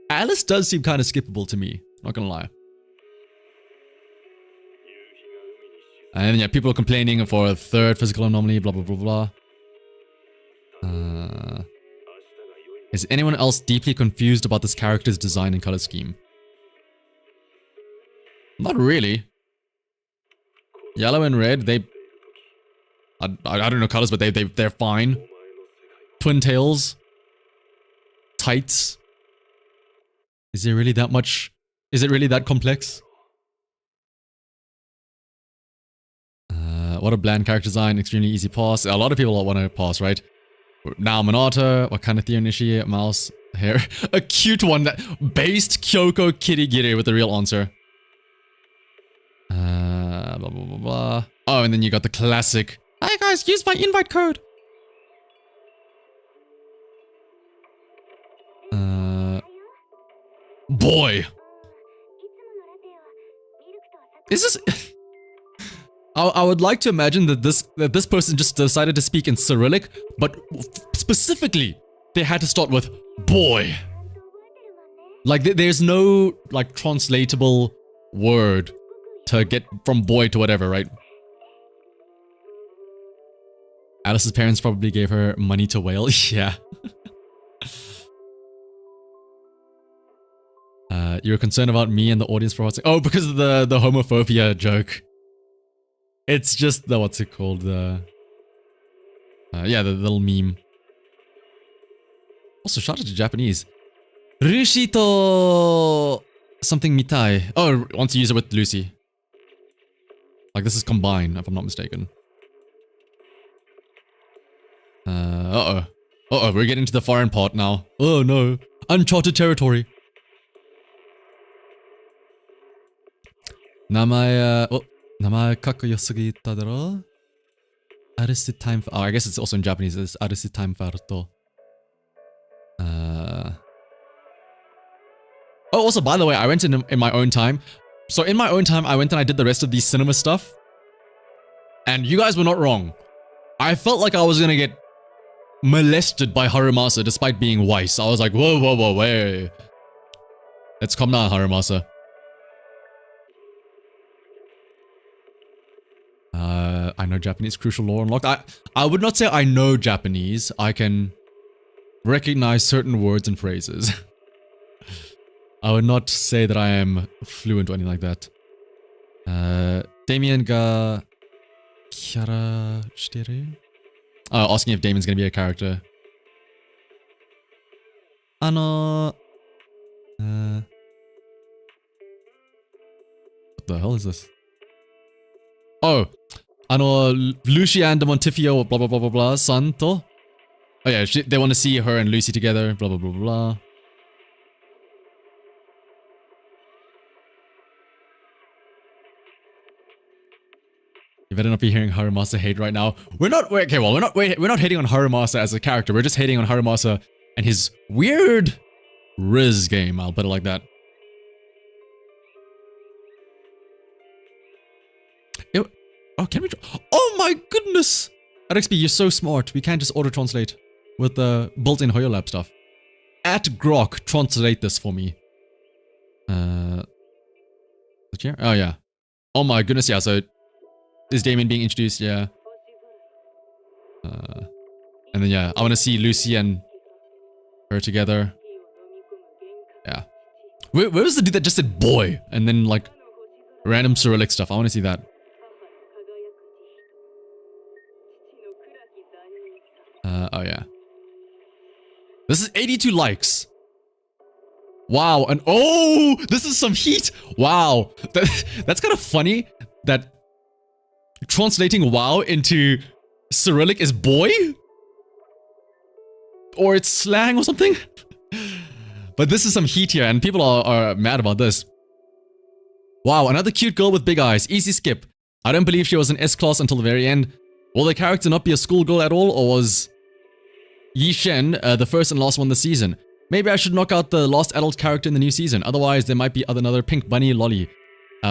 Speaker 2: Alice does seem kind of skippable to me. Not gonna lie. And yeah, people are complaining for a third physical anomaly, blah, blah, blah, blah. Is anyone else deeply confused about this character's design and color scheme? Not really. Yellow and red, I don't know colors, but they're fine. Twin tails. Tights. Is it really that much? Is it really that complex? What a bland character design, extremely easy pass. A lot of people want to pass, right? Now Minato, what kind of theory initiate? Mouse, hair. A cute one that based Kyoko Kirigiri with the real answer. Blah, blah, blah, blah. Oh, and then you got the classic. Hi guys, use my invite code. Boy. Is this... I would like to imagine that this person just decided to speak in Cyrillic, but specifically, they had to start with boy. Like, there's no, like, translatable word to get from boy to whatever, right? Alice's parents probably gave her money to wail. Yeah. You're concerned about me and the audience for what's... Oh, because of the homophobia joke. It's just the, what's it called? The... yeah, the little meme. Also, shout out to Japanese. Rishito... something mitai. Oh, wants to use it with Lucy. Like, this is combined, if I'm not mistaken. Uh-oh. Uh-oh, we're getting to the foreign part now. Oh, no. Uncharted territory. Namae, namae kakkoyosugita daro. Arusu time for... Oh, I guess it's also in Japanese. It's arusu time for to. Oh, also, by the way, I went in my own time. So in my own time, I went and I did the rest of the cinema stuff. And you guys were not wrong. I felt like I was gonna get molested by Harumasa despite being Weiss. I was like, whoa, whoa, whoa, wait. Let's calm down, Harumasa. I know Japanese crucial lore unlocked. I would not say I know Japanese. I can recognize certain words and phrases. I would not say that I am fluent or anything like that. Damien ga kyara shiteru? Asking if Damon's gonna be a character. What the hell is this? Oh, Lucia and Montifio, blah blah blah blah blah, Santo. Oh yeah, they want to see her and Lucy together, blah blah blah blah. You better not be hearing Harumasa hate right now. We're not hating on Harumasa as a character. We're just hating on Harumasa and his weird Riz game. I'll put it like that. Oh, can we? Oh my goodness! RXP, you're so smart. We can't just auto-translate with the built-in HoYoLab stuff. At Grok, translate this for me. Oh yeah. Oh my goodness, yeah. So is Damien being introduced? Yeah. And then yeah, I want to see Lucy and her together. Yeah. Where was the dude that just said boy and then like random Cyrillic stuff? I want to see that. Oh yeah. This is 82 likes. Wow, and oh, this is some heat. Wow, that's kind of funny that translating wow into Cyrillic is boy? Or it's slang or something? But this is some heat here and people are mad about this. Wow, another cute girl with big eyes. Easy skip. I don't believe she was an S-class until the very end. Will the character not be a schoolgirl at all, or was Yi Shen the first and last one this season? Maybe I should knock out the last adult character in the new season. Otherwise, there might be another pink bunny lolly.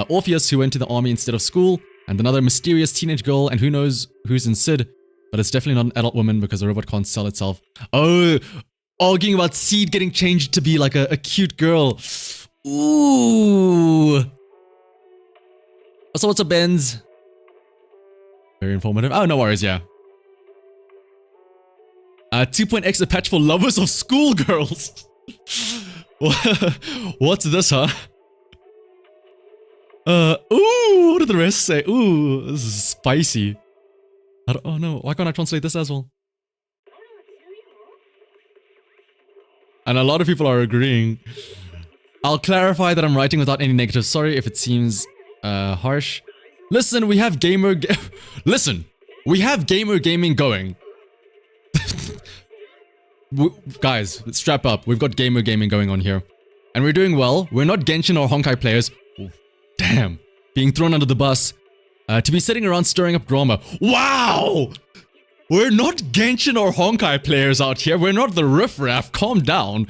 Speaker 2: Orpheus, who went to the army instead of school, and another mysterious teenage girl, and who knows who's in Sid. But it's definitely not an adult woman because the robot can't sell itself. Oh, arguing about Seed getting changed to be like a cute girl. Ooh. So what's up, Benz? Very informative. Oh, no worries, yeah. 2.x a patch for lovers of schoolgirls. What's this, huh? Ooh, what did the rest say? Ooh, this is spicy. Oh no, why can't I translate this as well? And a lot of people are agreeing. I'll clarify that I'm writing without any negative. Sorry if it seems harsh. Listen, we have gamer gaming going. Guys, strap up. We've got gamer gaming going on here. And we're doing well. We're not Genshin or Honkai players. Oh, damn. Being thrown under the bus. To be sitting around stirring up drama. Wow! We're not Genshin or Honkai players out here. We're not the riffraff. Calm down.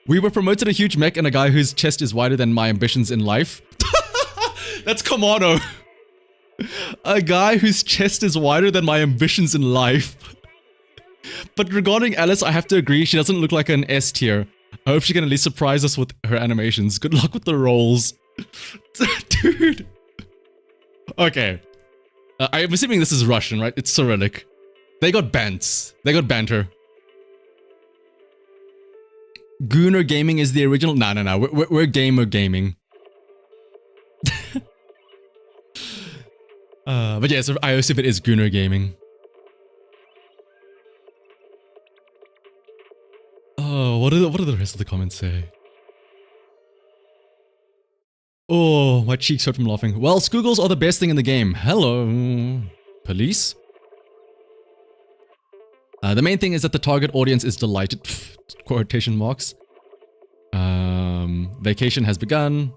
Speaker 2: We were promoted a huge mech and a guy whose chest is wider than my ambitions in life. That's Komodo. A guy whose chest is wider than my ambitions in life. But regarding Alice, I have to agree, she doesn't look like an S tier. I hope she can at least surprise us with her animations. Good luck with the rolls. Dude. Okay. I'm assuming this is Russian, right? It's Cyrillic. They got bants. They got banter. Gooner Gaming is the original. No. We're gamer gaming. But yes, I assume it is Gooner Gaming. Oh, what do the rest of the comments say? Oh, my cheeks hurt from laughing. Well, Skoogles are the best thing in the game. Hello, police. The main thing is that the target audience is delighted. Quotation marks. Vacation has begun.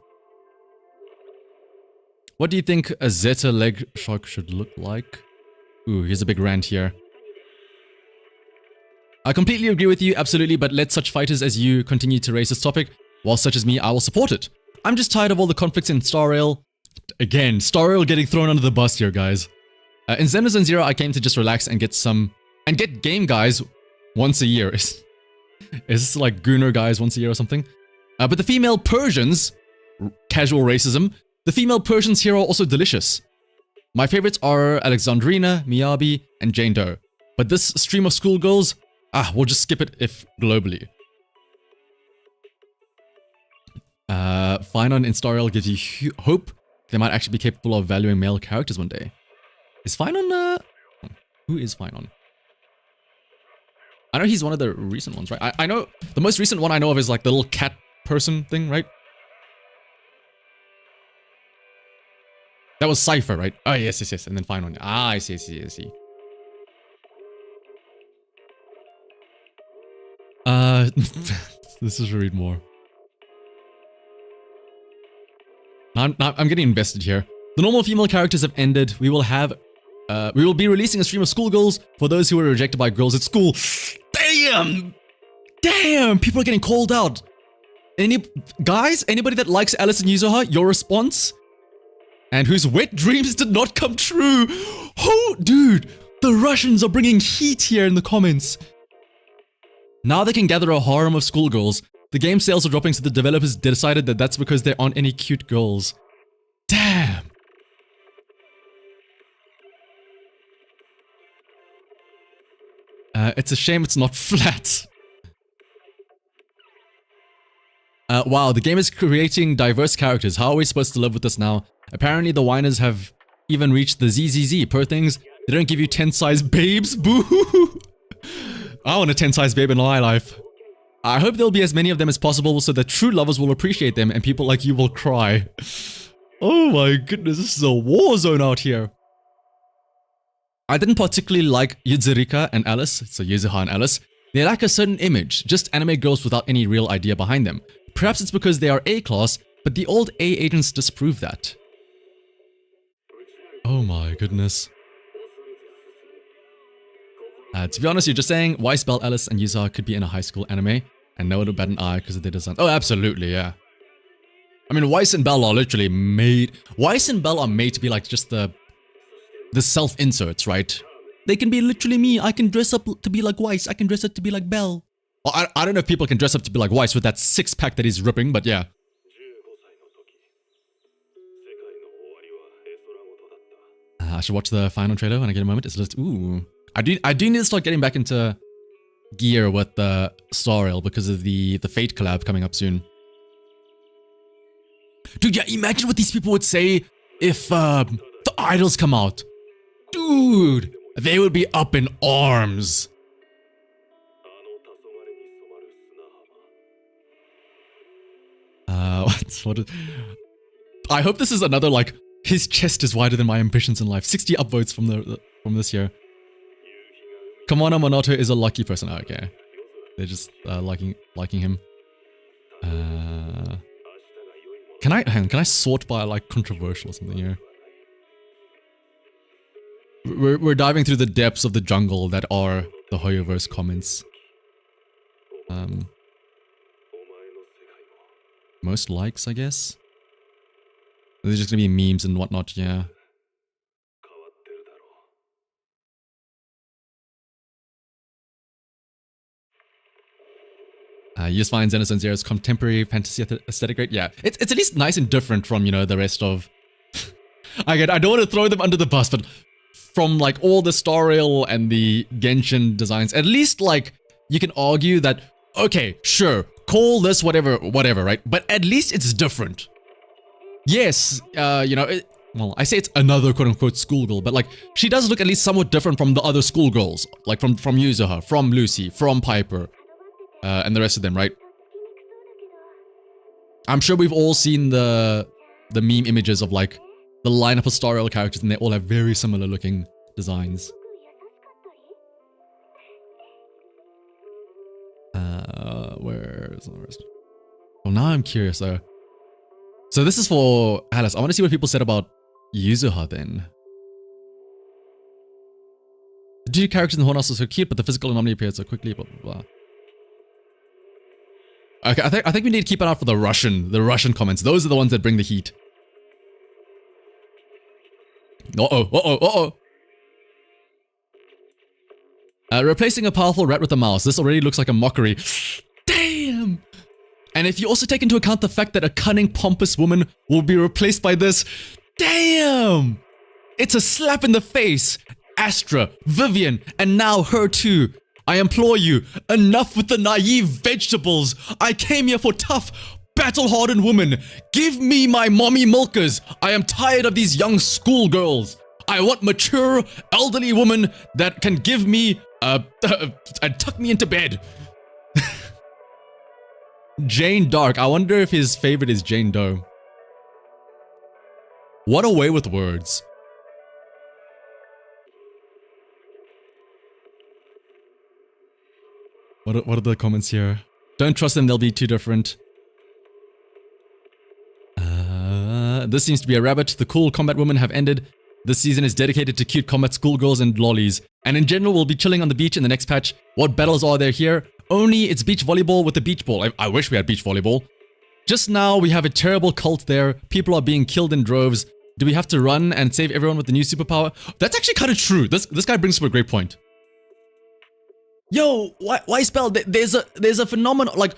Speaker 2: What do you think a Zeta leg shark should look like? Ooh, here's a big rant here. I completely agree with you, absolutely, but let such fighters as you continue to raise this topic, while such as me, I will support it. I'm just tired of all the conflicts in Star Rail. Again, Star Rail getting thrown under the bus here, guys. In Zenless and Zero, I came to just relax and get game guys once a year. Is this like Gooner guys once a year or something? But the female Persians, casual racism, the female Persians here are also delicious. My favorites are Alexandrina, Miyabi, and Jane Doe. But this stream of schoolgirls, we'll just skip it if globally. Finon in Star Rail gives you hope they might actually be capable of valuing male characters one day. Is Finon, who is Finon? I know he's one of the recent ones, right? I know, the most recent one I know of is like the little cat person thing, right? That was Cypher, right? Oh, yes, and then Finon. I see. This is read more. I'm getting invested here. The normal female characters have ended. We will be releasing a stream of schoolgirls for those who were rejected by girls at school. Damn! People are getting called out. Anybody that likes Alice and Yuzuha, your response? And whose wet dreams did not come true. Oh, dude, the Russians are bringing heat here in the comments. Now they can gather a harem of schoolgirls. The game sales are dropping, so the developers decided that that's because there aren't any cute girls. Damn. It's a shame it's not flat. Wow, the game is creating diverse characters. How are we supposed to live with this now? Apparently the whiners have even reached the ZZZ. Per things, they don't give you 10-size babes. Boo! I want a 10-size babe in my life. I hope there'll be as many of them as possible so that true lovers will appreciate them and people like you will cry. Oh my goodness, this is a war zone out here. I didn't particularly like Yuzurika and Alice, so Yuzuha and Alice. They lack a certain image, just anime girls without any real idea behind them. Perhaps it's because they are A-class, but the old A agents disprove that. Oh my goodness. To be honest, you're just saying, why spell Alice and Yuzuha could be in a high school anime, and no one would bat an eye because of their design. Oh, absolutely, yeah. I mean, Weiss and Bell are literally made... Weiss and Bell are made to be like just the self-inserts, right? They can be literally me. I can dress up to be like Weiss. I can dress up to be like Bell. Well, I don't know if people can dress up to be like Weiss with that six-pack that he's ripping, but yeah. I should watch the final trailer when I get a moment. It's just, ooh. I do need to start getting back into gear with the Star Rail because of the Fate collab coming up soon. Dude, yeah, imagine what these people would say if the idols come out. Dude, they would be up in arms. I hope this is another, like, his chest is wider than my ambitions in life. 60 upvotes from this year. Kamana Monoto is a lucky person. Oh, okay. They're just liking him. Can I sort by, like, controversial or something here? We're diving through the depths of the jungle that are the Hoyoverse comments. Most likes, I guess. There's just gonna be memes and whatnot, yeah. You just find Zenless and Zero's contemporary fantasy aesthetic great? Yeah. It's at least nice and different from, you know, the rest of... I don't want to throw them under the bus, but from, like, all the Star Rail and the Genshin designs, at least, like, you can argue that, okay, sure, call this whatever, right? But at least it's different. Yes, you know, well, I say it's another quote-unquote schoolgirl, but, like, she does look at least somewhat different from the other schoolgirls. Like, from Yuzuha, from Lucy, from Piper, and the rest of them, right? I'm sure we've all seen the meme images of, like, the lineup of Star Rail characters, and they all have very similar looking designs. Where's the rest? Well, now I'm curious, though. So this is for Alice. I want to see what people said about Yuzuha then. The two characters in the Hornhouse are so cute, but the physical anomaly appeared so quickly, blah, blah, blah. Okay, I think we need to keep an eye out for the Russian comments. Those are the ones that bring the heat. Replacing a powerful rat with a mouse. This already looks like a mockery. Damn! And if you also take into account the fact that a cunning, pompous woman will be replaced by this, damn! It's a slap in the face. Astra, Vivian, and now her too. I implore you, enough with the naive vegetables. I came here for tough, battle-hardened women. Give me my mommy milkers. I am tired of these young schoolgirls. I want mature, elderly women that can give me, and tuck me into bed. Jane Dark. I wonder if his favorite is Jane Doe. What a way with words. What are the comments here? Don't trust them, they'll be too different. This seems to be a rabbit. The cool combat women have ended. This season is dedicated to cute combat schoolgirls and lollies. And in general, we'll be chilling on the beach in the next patch. What battles are there here? Only it's beach volleyball with a beach ball. I wish we had beach volleyball. Just now, we have a terrible cult there. People are being killed in droves. Do we have to run and save everyone with the new superpower? That's actually kind of true. This guy brings up a great point. Yo, why spell? There's a phenomenon, like,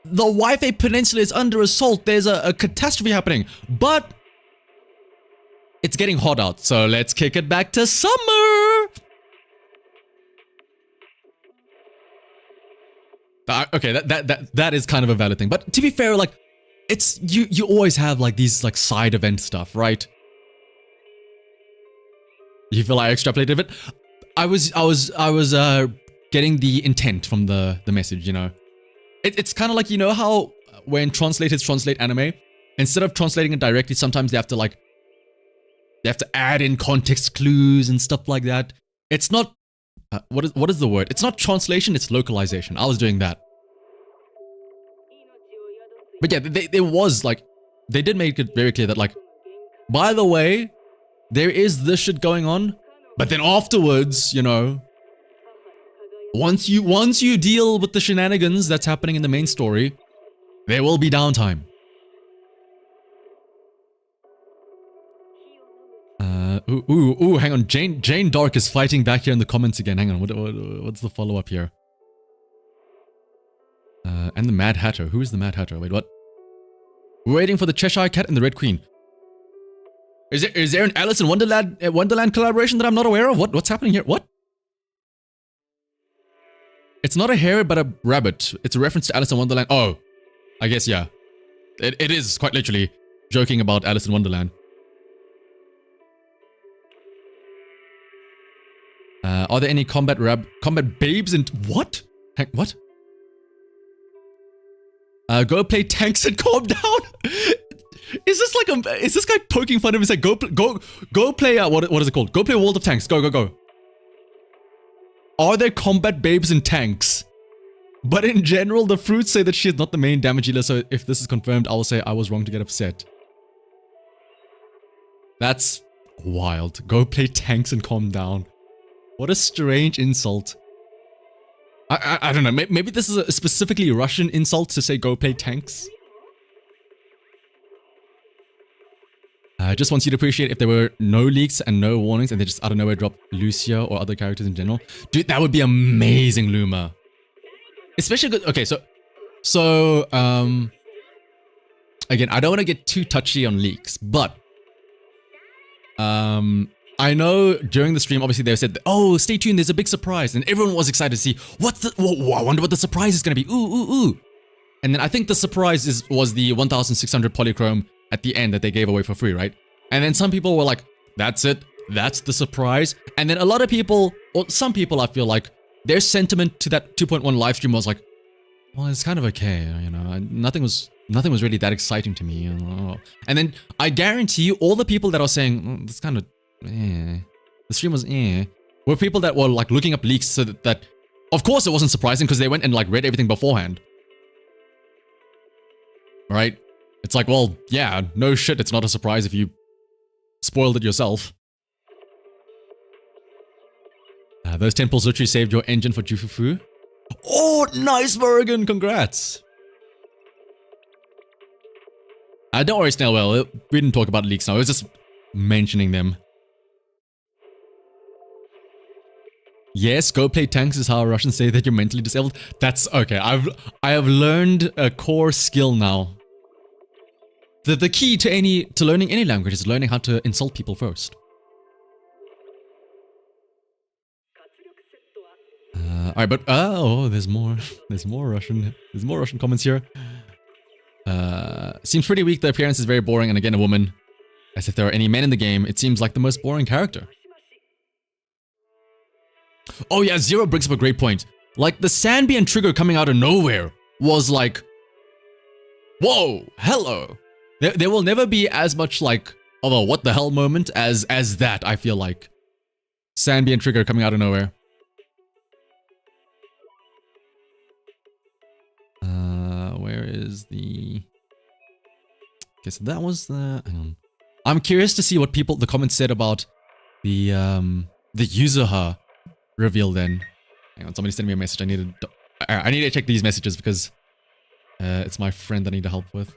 Speaker 2: the Wi-Fi Peninsula is under assault. There's a catastrophe happening. But it's getting hot out, so let's kick it back to summer. Okay, that is kind of a valid thing. But to be fair, like, it's you always have like these like side event stuff, right? You feel I extrapolated a bit. I was getting the intent from the message, you know. It's kind of like, you know how when translators translate anime, instead of translating it directly, sometimes they have to add in context clues and stuff like that. It's not what is the word? It's not translation, it's localization. I was doing that. But yeah, there was like, they did make it very clear that like, by the way, there is this shit going on, but then afterwards, you know, once you deal with the shenanigans that's happening in the main story, there will be downtime. Hang on. Jane Dark is fighting back here in the comments again. Hang on, what's the follow-up here? And the Mad Hatter. Who is the Mad Hatter? Wait, what? We're waiting for the Cheshire Cat and the Red Queen. Is there an Alice in Wonderland collaboration that I'm not aware of? What's happening here? What? It's not a hare, but a rabbit. It's a reference to Alice in Wonderland. Oh, I guess, yeah. It is quite literally joking about Alice in Wonderland. Are there any combat babes in... What? What? Go play tanks and calm down? Is this guy poking fun of him? He's like, go play, what is it called? Go play World of Tanks. Go. Are there combat babes in tanks? But in general, the fruits say that she is not the main damage dealer, so if this is confirmed, I will say I was wrong to get upset. That's wild. Go play tanks and calm down. What a strange insult. I don't know, maybe this is a specifically Russian insult to say go play tanks? I just want you to appreciate if there were no leaks and no warnings and they just out of nowhere dropped Lucia or other characters in general. Dude, that would be amazing, Luma. Especially good. Okay, so again, I don't want to get too touchy on leaks, but I know during the stream, obviously they said, oh, stay tuned, there's a big surprise, and everyone was excited to see I wonder what the surprise is going to be. Ooh. And then I think the surprise was the 1600 polychrome at the end that they gave away for free, right? And then some people were like, that's it, that's the surprise. And then a lot of people, or some people, I feel like their sentiment to that 2.1 live stream was like, well, it's kind of okay, you know, nothing was really that exciting to me, you know? And then I guarantee you all the people that are saying, it's kind of the stream was were people that were like looking up leaks, so that of course it wasn't surprising because they went and like read everything beforehand, right? It's like, well, yeah, no shit, it's not a surprise if you spoiled it yourself. Those temples literally saved your engine for Jufufu. Oh, nice, Morrigan, congrats. Don't worry, Snailwell, we didn't talk about leaks now, I was just mentioning them. Yes, go play tanks is how Russians say that you're mentally disabled. That's okay. I have learned a core skill now. The key to learning any language is learning how to insult people first. Alright, but oh, there's more Russian comments here. Seems pretty weak. The appearance is very boring, and again, a woman. As if there are any men in the game, it seems like the most boring character. Oh yeah, Zero brings up a great point. Like, the Sandbian trigger coming out of nowhere was like, whoa, hello. There will never be as much like of a what the hell moment as that, I feel like. Sandbian trigger coming out of nowhere. Where is the... Okay, so that was the... Hang on. I'm curious to see what the comments said about the YUZUHA reveal then. Hang on, somebody sent me a message. I need to check these messages because it's my friend I need to help with.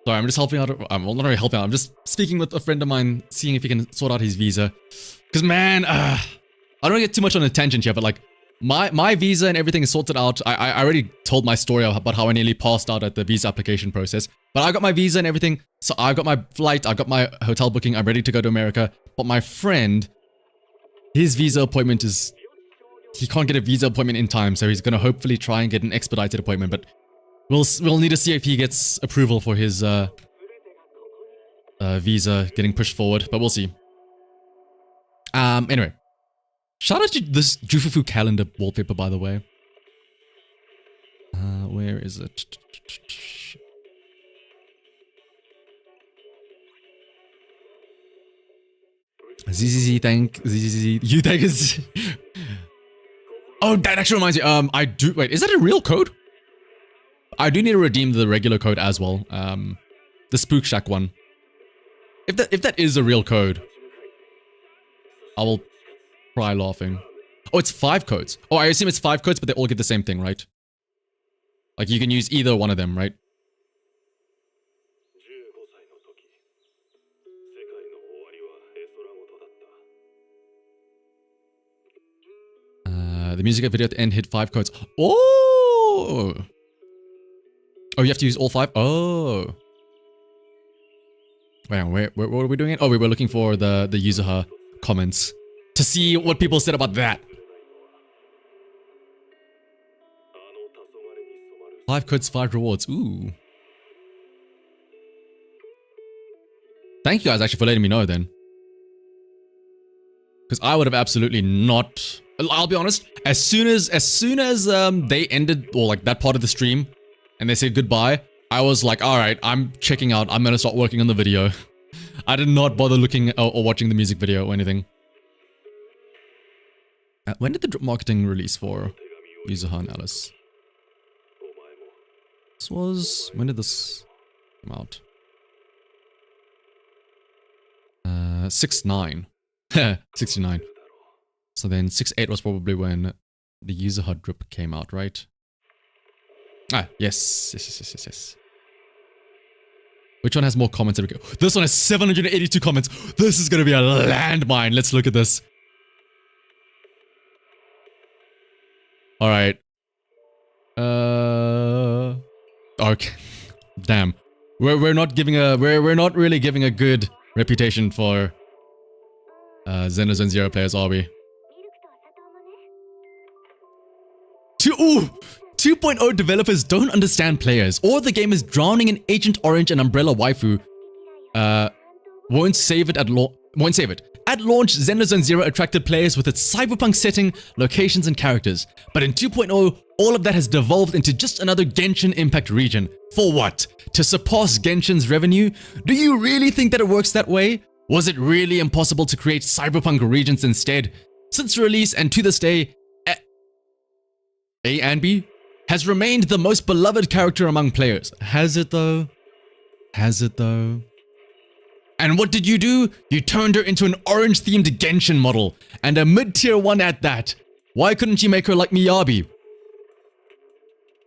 Speaker 2: Sorry, I'm just helping out. I'm not really helping out. I'm just speaking with a friend of mine, seeing if he can sort out his visa. Because, man, I don't want to get too much on a tangent here, but like, my visa and everything is sorted out. I already told my story about how I nearly passed out at the visa application process. But I got my visa and everything. So I got my flight, I got my hotel booking, I'm ready to go to America. But my friend, his visa appointment is... He can't get a visa appointment in time, so he's going to hopefully try and get an expedited appointment. But we'll need to see if he gets approval for his visa getting pushed forward, but we'll see. Anyway, shout out to this Jufufu calendar wallpaper, by the way. Where is it? ZZZ, thank ZZZ. You thank us. Oh, that actually reminds me. I do. Wait, is that a real code? I do need to redeem the regular code as well. The Spook Shack one. If that is a real code, I will cry laughing. Oh, it's 5 codes. Oh, I assume it's 5 codes, but they all get the same thing, right? Like you can use either one of them, right? The music video at the end hit 5 codes. Oh! Oh, you have to use all 5? Oh. Wait, what were we doing it? Oh, we were looking for the YUZUHA comments to see what people said about that. 5 codes, 5 rewards. Ooh. Thank you guys actually for letting me know then. Because I would have absolutely not... I'll be honest, as soon as they ended, or like that part of the stream, and they said goodbye, I was like, alright, I'm checking out, I'm gonna start working on the video. I did not bother looking or watching the music video or anything. When did the drip marketing release for YUZUHA and Alice? This was... When did this come out? 6-9. 69. So then 6-8 was probably when the YUZUHA drip came out, right? Ah, yes. Which one has more comments? There we go. This one has 782 comments. This is going to be a landmine. Let's look at this. All right. Okay. Damn. We're not giving a we're not really giving a good reputation for Zenless and Zero players, are we? 2.0 developers don't understand players, or the game is drowning in Agent Orange and Umbrella Waifu. Won't save it. At launch, Zenless and Zero attracted players with its cyberpunk setting, locations, and characters. But in 2.0, all of that has devolved into just another Genshin Impact region. For what? To surpass Genshin's revenue? Do you really think that it works that way? Was it really impossible to create cyberpunk regions instead? Since release and to this day, A and B has remained the most beloved character among players. Has it though? Has it though? And what did you do? You turned her into an orange-themed Genshin model, and a mid-tier one at that. Why couldn't you make her like Miyabi?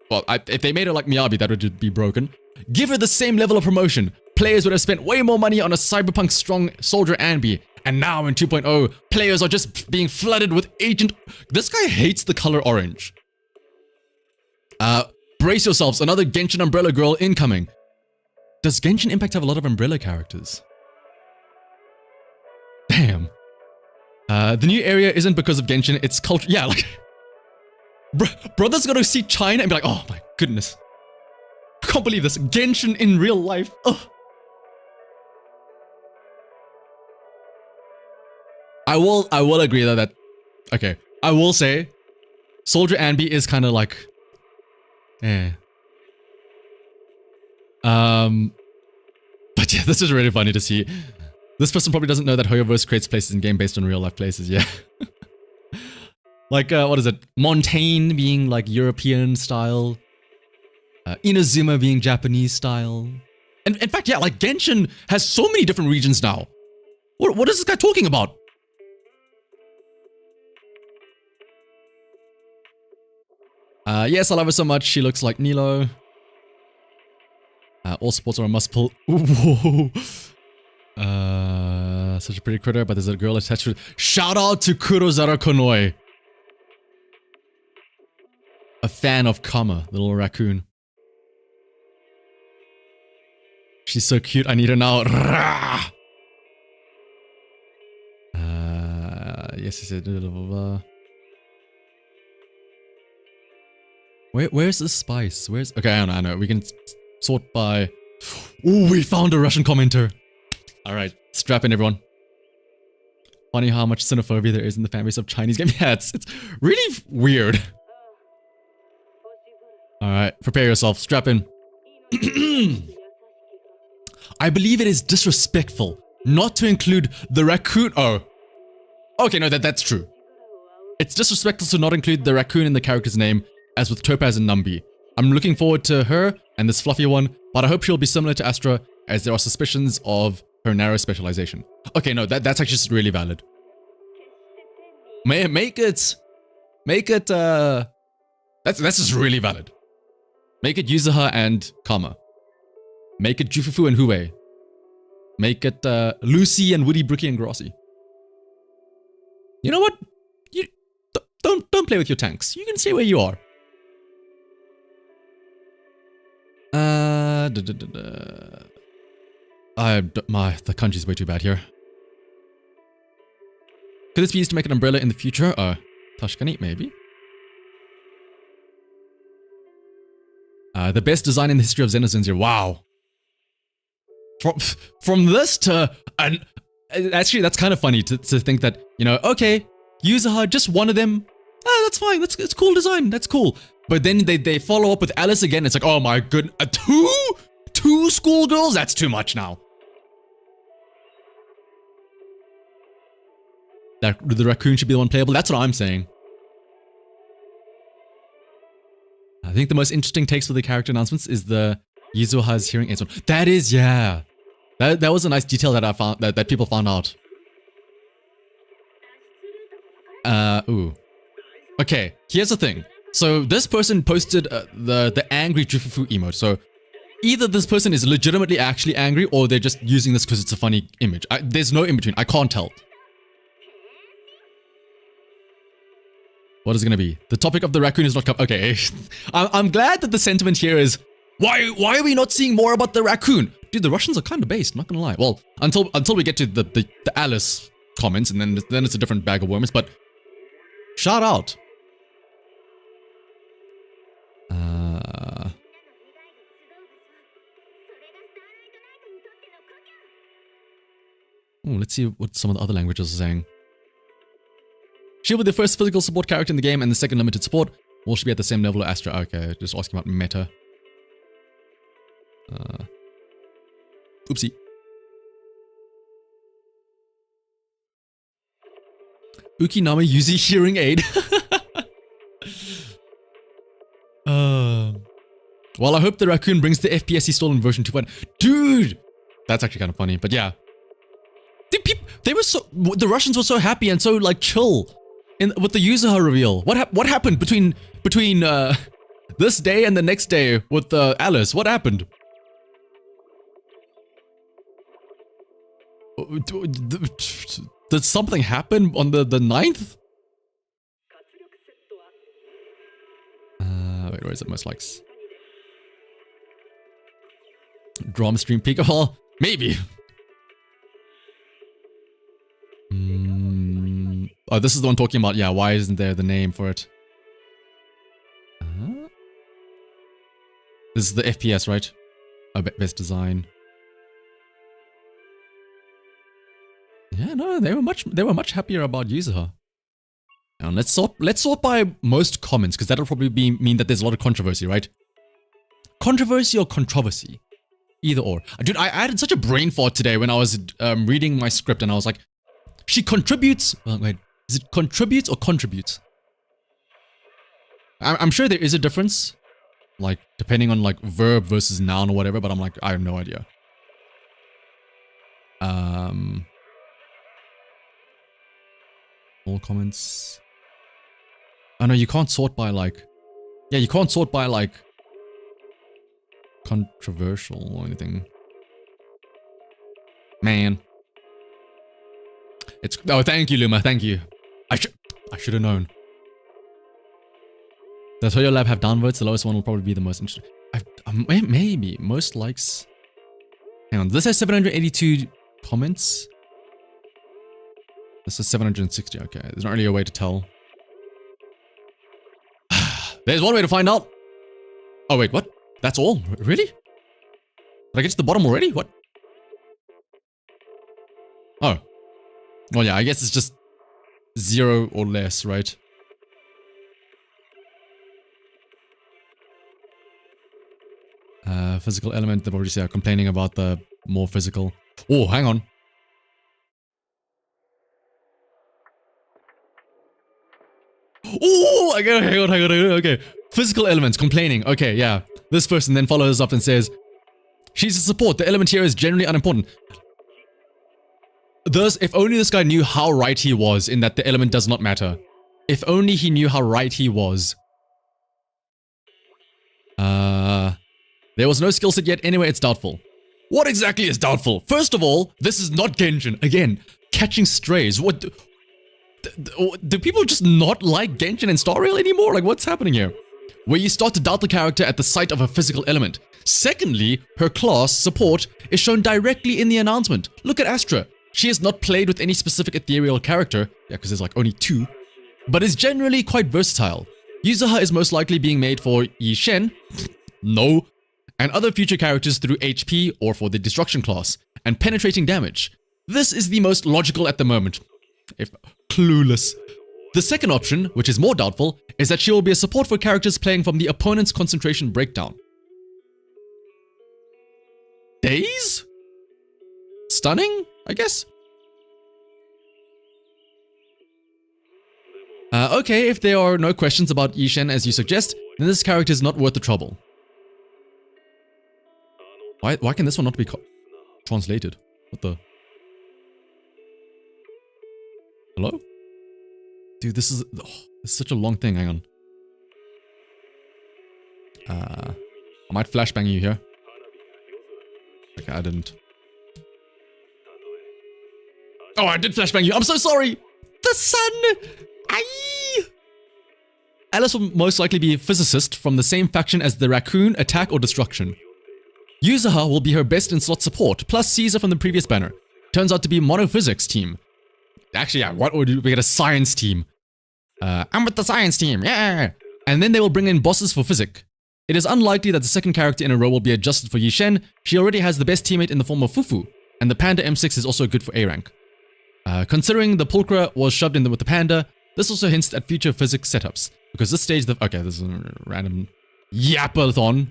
Speaker 2: Well, if they made her like Miyabi, that would be broken. Give her the same level of promotion. Players would have spent way more money on a cyberpunk strong soldier Anby. And now in 2.0, players are just being flooded with Agent... This guy hates the color orange. Brace yourselves, another Genshin Umbrella girl incoming. Does Genshin Impact have a lot of Umbrella characters? Damn. The new area isn't because of Genshin, it's culture. Yeah, like... brother's gonna see China and be like, oh my goodness. I can't believe this. Genshin in real life. Ugh. I will agree that okay. I will say Soldier Anby is kind of like but yeah, this is really funny to see. This person probably doesn't know that Hoyoverse creates places in game based on real life places, yeah. Like, what is it? Montaigne being like European style. Inazuma being Japanese style. And in fact, yeah, like Genshin has so many different regions now. What is this guy talking about? Yes, I love her so much. She looks like Nilo. All supports are a must pull. Whoa. Such a pretty critter, but there's a girl attached to it. Shout out to Kurozara Konoi. A fan of Kama, the little raccoon. She's so cute, I need her now. Yes, he said. Where's the spice? Where's... Okay, I know. We can sort by... Ooh, we found a Russian commenter. Alright, strap in, everyone. Funny how much xenophobia there is in the fanbase of Chinese games. Yeah, it's really weird. Alright, prepare yourself. Strap in. I believe it is disrespectful not to include the raccoon... Oh, Okay, no, that's true. It's disrespectful to not include the raccoon in the character's name, as with Topaz and Numby. I'm looking forward to her and this fluffier one, but I hope she'll be similar to Astra, as there are suspicions of her narrow specialization. Okay, no, that's actually just really valid. Make it, that's just really valid. Make it YUZUHA and Kama. Make it Jufufu and Hue. Make it Lucy and Woody, Bricky and Grossi. You know what? You don't play with your tanks. You can stay where you are. The kanji's way too bad here. Could this be used to make an umbrella in the future? Tashkani, maybe. The best design in the history of Zenless here. Wow. From this to actually, that's kind of funny to think that, you know, okay, YUZUHA, just one of them. That's fine. It's cool design. That's cool. But then they follow up with Alice again. It's like, oh my goodness, two schoolgirls? That's too much now. The raccoon should be the one playable. That's what I'm saying. I think the most interesting takes for the character announcements is the YUZUHA's hearing aids one. That is, yeah. That was a nice detail that I found that people found out. Ooh. Okay, here's the thing. So this person posted the angry Jufufu emote. So either this person is legitimately actually angry, or they're just using this because it's a funny image. There's no in between. I can't tell. What is it gonna be? The topic of the raccoon is not okay. I'm glad that the sentiment here is why are we not seeing more about the raccoon? Dude, the Russians are kind of based, not gonna lie. Well, until we get to the Alice comments, and then it's a different bag of worms. But shout out. Let's see what some of the other languages are saying. She'll be the first physical support character in the game and the second limited support. Will she be at the same level as Astra? Okay, just asking about meta. Oopsie. Ukinama Yuzi hearing aid. Well, I hope the raccoon brings the FPS he stole in version 2.1. Dude! That's actually kind of funny, but yeah. The Russians were so happy and so like chill with the YUZUHA reveal. What happened between this day and the next day with Alice? What happened? Did something happen on the 9th? Wait, where is it? Most likes. Drama stream peak? Well, maybe. Oh, this is the one talking about, yeah, why isn't there the name for it? This is the FPS, right? Oh, best design. Yeah, no, they were much happier about YUZUHA. And let's sort by most comments, because that'll probably mean that there's a lot of controversy, right? Controversy or controversy? Either or. Dude, I added such a brain fart today when I was reading my script, and I was like, she contributes. Oh, wait, is it contributes or contributes? I'm sure there is a difference, like depending on like verb versus noun or whatever. But I'm like, I have no idea. All comments. Oh no, you can't sort by like. Yeah, you can't sort by like controversial or anything. Man. It's oh, thank you, Luma. Thank you. I should have known. Does Hoyo Lab have downvotes? The lowest one will probably be the most interesting. Maybe most likes. Hang on. This has 782 comments. This is 760. Okay, there's not really a way to tell. There's one way to find out. Oh wait, what? That's all? Really? Did I get to the bottom already? What? Oh. Well, yeah, I guess it's just 0 or less, right? Physical element, they've already said complaining about the more physical. Oh, hang on. Oh, okay, hang on. Okay. Physical elements, complaining. Okay, yeah. This person then follows up and says, she's a support. The element here is generally unimportant. Thus, if only this guy knew how right he was in that the element does not matter. If only he knew how right he was. There was no skill set yet. Anyway, it's doubtful. What exactly is doubtful? First of all, this is not Genshin. Again, catching strays. What? Do people just not like Genshin and Star Rail anymore? Like, what's happening here? Where you start to doubt the character at the sight of a physical element. Secondly, her class, support, is shown directly in the announcement. Look at Astra. She has not played with any specific ethereal character, yeah, because there's like only 2, but is generally quite versatile. YUZUHA is most likely being made for Yi Shen, no, and other future characters through HP or for the destruction class, and penetrating damage. This is the most logical at the moment. If clueless. The second option, which is more doubtful, is that she will be a support for characters playing from the opponent's concentration breakdown. Days? Stunning, I guess? Okay, if there are no questions about Yi Shen as you suggest, then this character is not worth the trouble. Why can this one not be translated? What the? Hello? Dude, this is such a long thing, hang on. I might flashbang you here. Okay, I didn't. Oh, I did flashbang you. I'm so sorry. The sun. Aye. Alice will most likely be a physicist from the same faction as the Raccoon, Attack or Destruction. YUZUHA will be her best in slot support, plus Caesar from the previous banner. Turns out to be monophysics team. Actually, yeah, what would we get a science team? I'm with the science team, yeah. And then they will bring in bosses for physics. It is unlikely that the second character in a row will be adjusted for Yi Shen. She already has the best teammate in the form of Fufu, and the Panda M6 is also good for A rank. Considering the Pulchra was shoved in with the Panda, this also hints at future physics setups. Because this stage, okay, this is a random yapathon.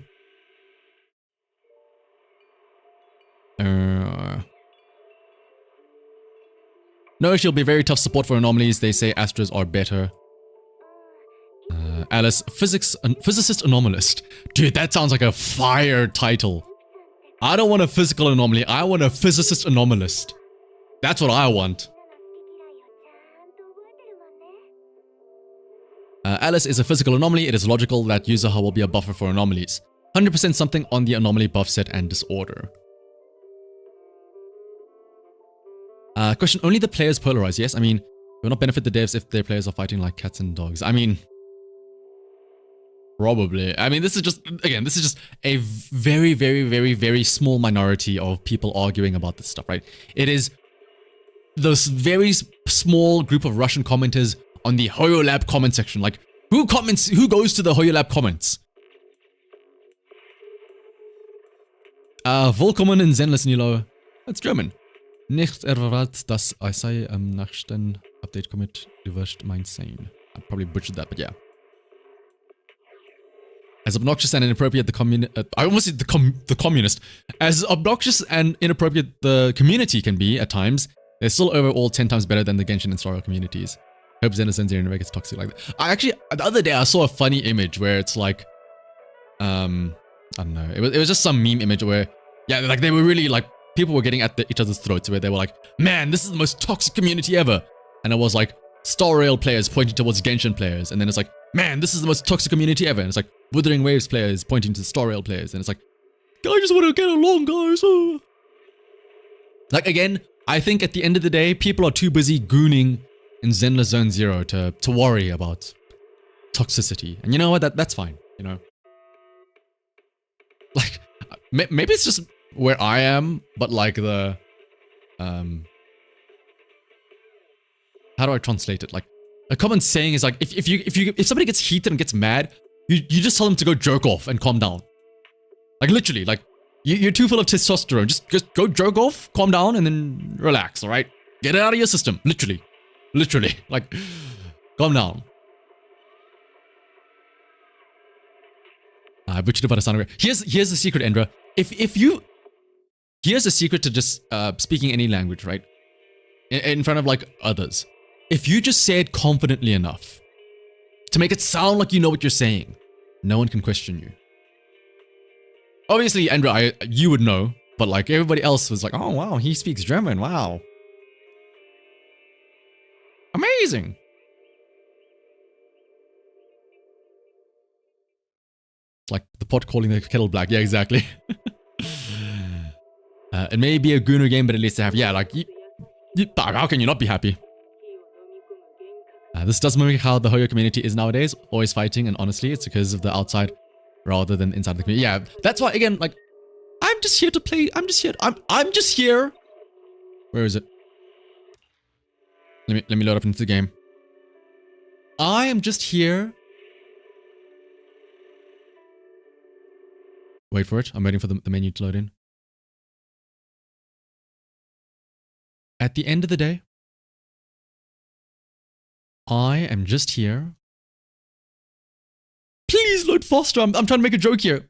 Speaker 2: No, she'll be very tough support for anomalies. They say Astras are better. Alice, physicist anomalist. Dude, that sounds like a fire title. I don't want a physical anomaly. I want a physicist anomalist. That's what I want. Alice is a physical anomaly. It is logical that YUZUHA will be a buffer for anomalies. 100% something on the anomaly buff set and disorder. Question, only the players polarize. Yes, I mean, it will not benefit the devs if their players are fighting like cats and dogs. I mean, probably. I mean, this is just, again, this is just a very, very, very, very small minority of people arguing about this stuff, right? It is those very small group of Russian commenters on the HoYoLab comment section. Like, who comments, who goes to the HoYoLab comments? Willkommen in Zenless, Nilo. That's German. Nicht erwartet, dass I sei am nächsten Update commit, du wirst mein sein. I probably butchered that, but yeah. As obnoxious and inappropriate I almost said the communist. As obnoxious and inappropriate the community can be at times, they're still overall 10 times better than the Genshin and Star Rail communities. Hope Zenless and never gets toxic like that. I actually, the other day I saw a funny image where it's like, I don't know, it was just some meme image where, yeah, like they were really like, people were getting at each other's throats where they were like, man, this is the most toxic community ever. And it was like Star Rail players pointing towards Genshin players. And then it's like, man, this is the most toxic community ever. And it's like Wuthering Waves players pointing to Star Rail players. And it's like, I just want to get along, guys. Oh. Like, again, I think at the end of the day, people are too busy gooning in Zenless Zone Zero to worry about toxicity. And you know what? That's fine, you know? Like, maybe it's just where I am, but like the, how do I translate it? Like, a common saying is like, if somebody gets heated and gets mad, you just tell them to go jerk off and calm down. Like, literally, like, you're too full of testosterone. Just go jerk off, calm down, and then relax, all right? Get it out of your system, literally. Literally, like, calm down. I butchered about a sound. Here's the secret, Endra. Here's a secret to just speaking any language, right? In front of like others. If you just say it confidently enough, to make it sound like you know what you're saying. No one can question you. Obviously, Andrew, you would know, but like everybody else was like, oh wow, he speaks German, wow. Amazing. It's like the pot calling the kettle black. Yeah, exactly. It may be a Gooner game, but at least they have, yeah, like, how can you not be happy? This does mimic how the Hoyo community is nowadays, always fighting, and honestly, it's because of the outside rather than inside the community. Yeah, that's why, again, like, I'm just here to play, I'm just here. Where is it? Let me load up into the game. I am just here. Wait for it, I'm waiting for the menu to load in. At the end of the day, I am just here. Please load faster. I'm trying to make a joke here.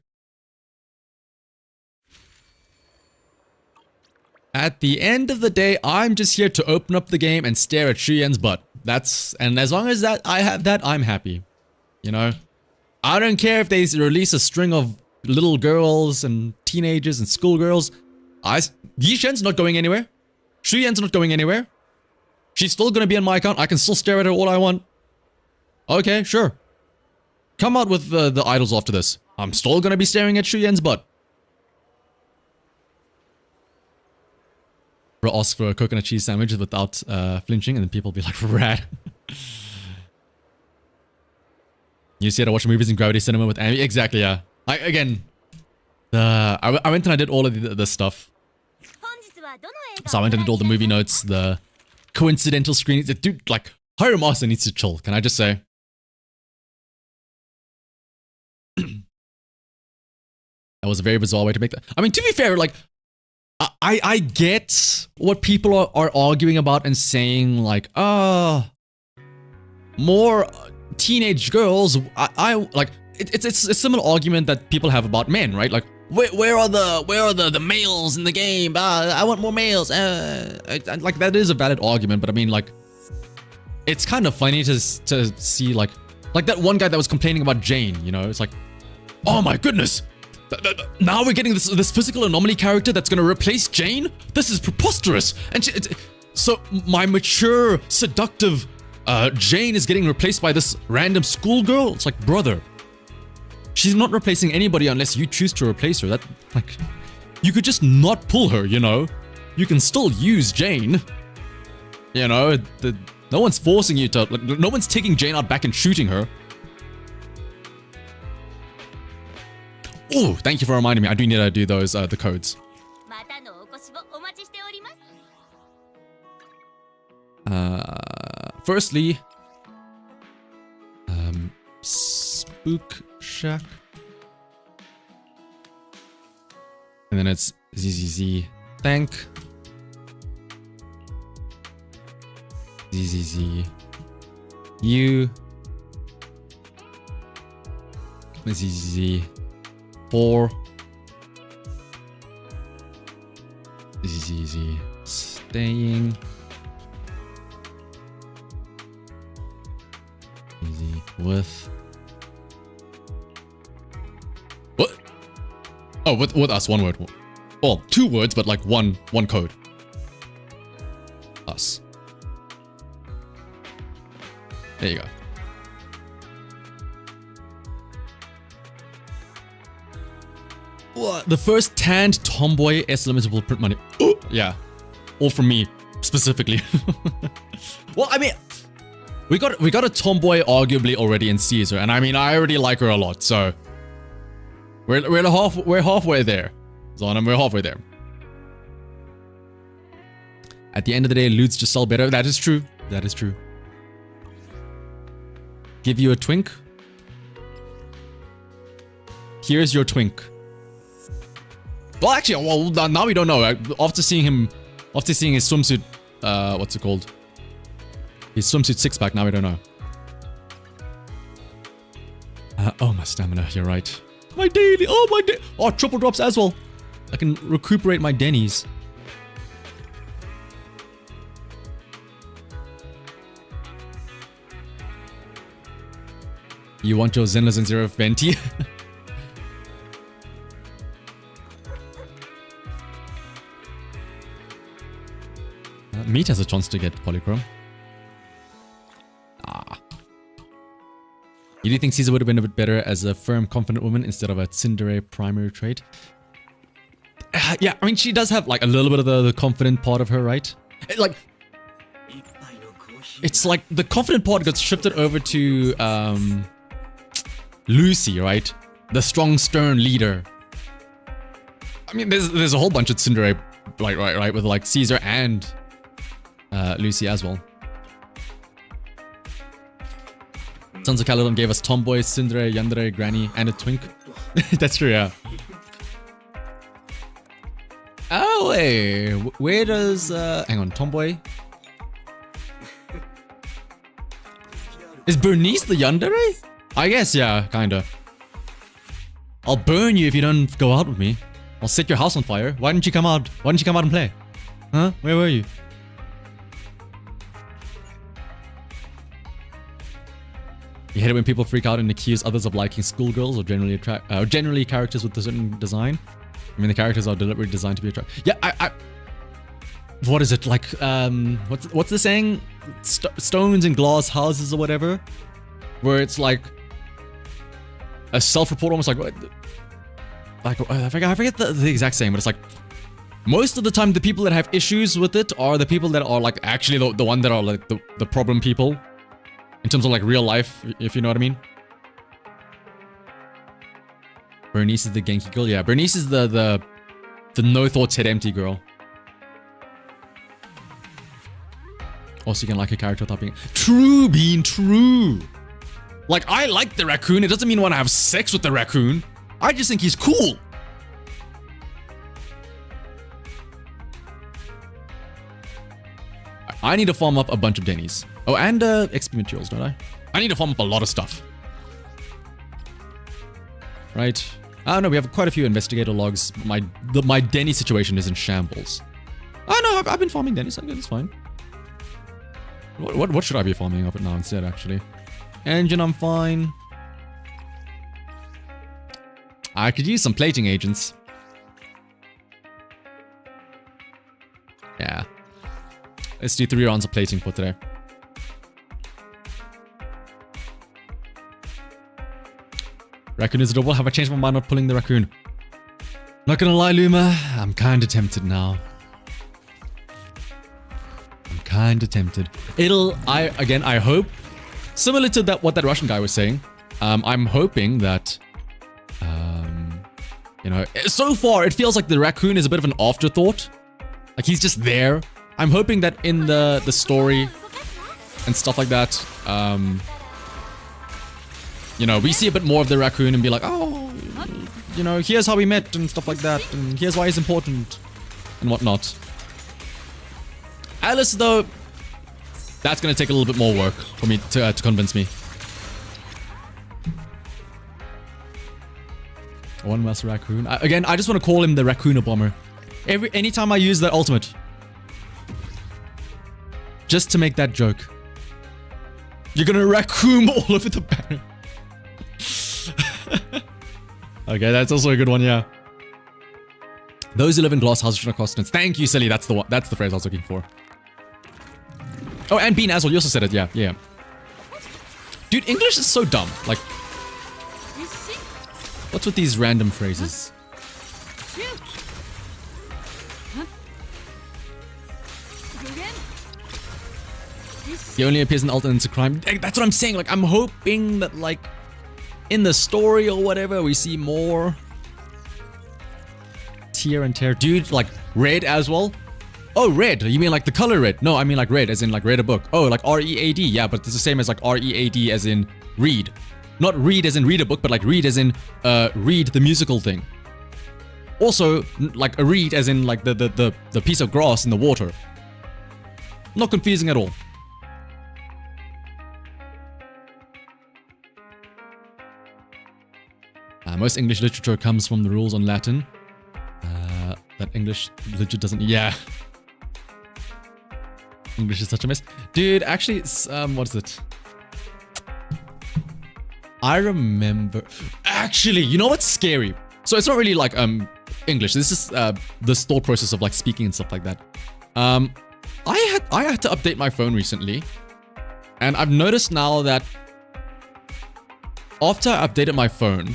Speaker 2: At the end of the day, I'm just here to open up the game and stare at Shuyen's butt. And as long as that I have that, I'm happy. You know? I don't care if they release a string of little girls and teenagers and schoolgirls. Yishen's not going anywhere. Shuyen's not going anywhere. She's still gonna be on my account. I can still stare at her all I want. Okay, sure. Come out with the idols after this. I'm still gonna be staring at Shuyen's butt. Bro, ask for a coconut cheese sandwich without flinching, and then people will be like, rad. You see how to watch movies in Gravity Cinema with Amy? Exactly, yeah. I went and I did all of this stuff. So I went and did all the movie notes, the coincidental screenings. Dude, like, Hiram Austin needs to chill, can I just say? That was a very bizarre way to make that. I mean, to be fair, like, I get what people are arguing about and saying, like, more teenage girls. I like, it's a similar argument that people have about men, right? Like, where are the males in the game? I want more males. Like, that is a valid argument, but I mean, like, it's kind of funny to see like that one guy that was complaining about Jane. You know, it's like, oh my goodness, now we're getting this physical anomaly character that's gonna replace Jane. This is preposterous. And so my mature, seductive Jane is getting replaced by this random schoolgirl. It's like, brother. She's not replacing anybody unless you choose to replace her. That, like, you could just not pull her, you know? You can still use Jane. You know, no one's forcing you to, like, no one's taking Jane out back and shooting her. Oh, thank you for reminding me. I do need to do those, the codes. Firstly, Spook Shack. And then it's ZZZ Thank. ZZZ You. ZZZ 4. ZZZ Staying. Easy with. What? Oh, with us, one word. Well, 2 words, but like one code. Us. There you go. What? The first tanned tomboy S-Limited will print money. Oh, yeah. All from me, specifically. Well, I mean, we got a tomboy arguably already in Caesar, and I mean, I already like her a lot, so we're halfway there. Zonam, we're halfway there. At the end of the day, loots just sell better. That is true. That is true. Give you a twink. Here's your twink. Well, actually, well, now we don't know. After seeing his swimsuit, what's it called? His swimsuit 6-pack, now we don't know. Oh, my stamina, you're right. My daily, oh, triple drops as well. I can recuperate my Denny's. You want your Zenless and Zero Venti? Meat has a chance to get polychrome. Ah. You do think Caesar would have been a bit better as a firm, confident woman instead of a tsundere primary trait? Yeah, I mean, she does have like a little bit of the confident part of her, right? It's like the confident part gets shifted over to Lucy, right? The strong, stern leader. I mean, there's a whole bunch of tsundere, like right, with like Caesar and Lucy as well. Sons of Caledon gave us tomboy, tsundere, yandere, granny, and a twink. That's true, yeah. Oh, wait. Where does... hang on, tomboy? Is Bernice the yandere? I guess, yeah, kinda. I'll burn you if you don't go out with me. I'll set your house on fire. Why didn't you come out? Why didn't you come out and play? Huh? Where were you? You hate it when people freak out and accuse others of liking schoolgirls or generally characters with a certain design. I mean, the characters are deliberately designed to be attractive. Yeah, I what is it like? What's the saying? Stones in glass houses or whatever, where it's like a self-report, almost like I forget the exact saying, but it's like most of the time the people that have issues with it are the people that are like actually the one that are like the problem people in terms of like real life, if you know what I mean. Bernice is the Genki girl. Yeah, Bernice is the no thoughts head empty girl. Also, you can like a character without being true. Being true. Like, I like the raccoon. It doesn't mean I want to have sex with the raccoon. I just think he's cool. I need to farm up a bunch of Denny's. Oh, and XP materials, don't I? I need to farm up a lot of stuff. Right. I don't know, we have quite a few investigator logs. My Denny situation is in shambles. Oh no, I've been farming Denny's. Okay, that's fine. What should I be farming up now instead, actually? Engine, I'm fine. I could use some plating agents. Yeah. Let's do 3 rounds of plating for today. Raccoon is adorable. Have I changed my mind on pulling the raccoon? Not gonna lie, Luma, I'm kinda tempted now. I'm kinda tempted. I hope, similar to what that Russian guy was saying, I'm hoping that, you know, so far it feels like the raccoon is a bit of an afterthought. Like he's just there. I'm hoping that in the story and stuff like that, you know, we see a bit more of the raccoon and be like, oh, you know, here's how we met and stuff like that, and here's why he's important and whatnot. Alice, though, that's gonna take a little bit more work for me to convince me. One less raccoon. Again, I just want to call him the Raccoon Bomber. Anytime I use that ultimate, just to make that joke. You're gonna raccoon all over the banner. Okay, that's also a good one, yeah. Those who live in glass houses should not cost cents. Thank you, silly. That's the one. That's the phrase I was looking for. Oh, and Bean as well. You also said it. Yeah, yeah. Dude, English is so dumb. Like, what's with these random phrases? He only appears in the alternate to crime. That's what I'm saying. Like, I'm hoping that, like, in the story or whatever, we see more tear and tear. Dude, like, red as well? Oh, red. You mean like the color red? No, I mean like red, as in like read a book. Oh, like R-E-A-D. Yeah, but it's the same as like R-E-A-D as in read. Not read as in read a book, but like read as in read the musical thing. Also, like a reed as in like the piece of grass in the water. Not confusing at all. Most English literature comes from the rules on Latin. That English literature doesn't... Yeah. English is such a mess. Dude, actually, what is it? I remember. Actually, you know what's scary? So it's not really like English. This is the thought process of like speaking and stuff like that. I had to update my phone recently, and I've noticed now that after I updated my phone,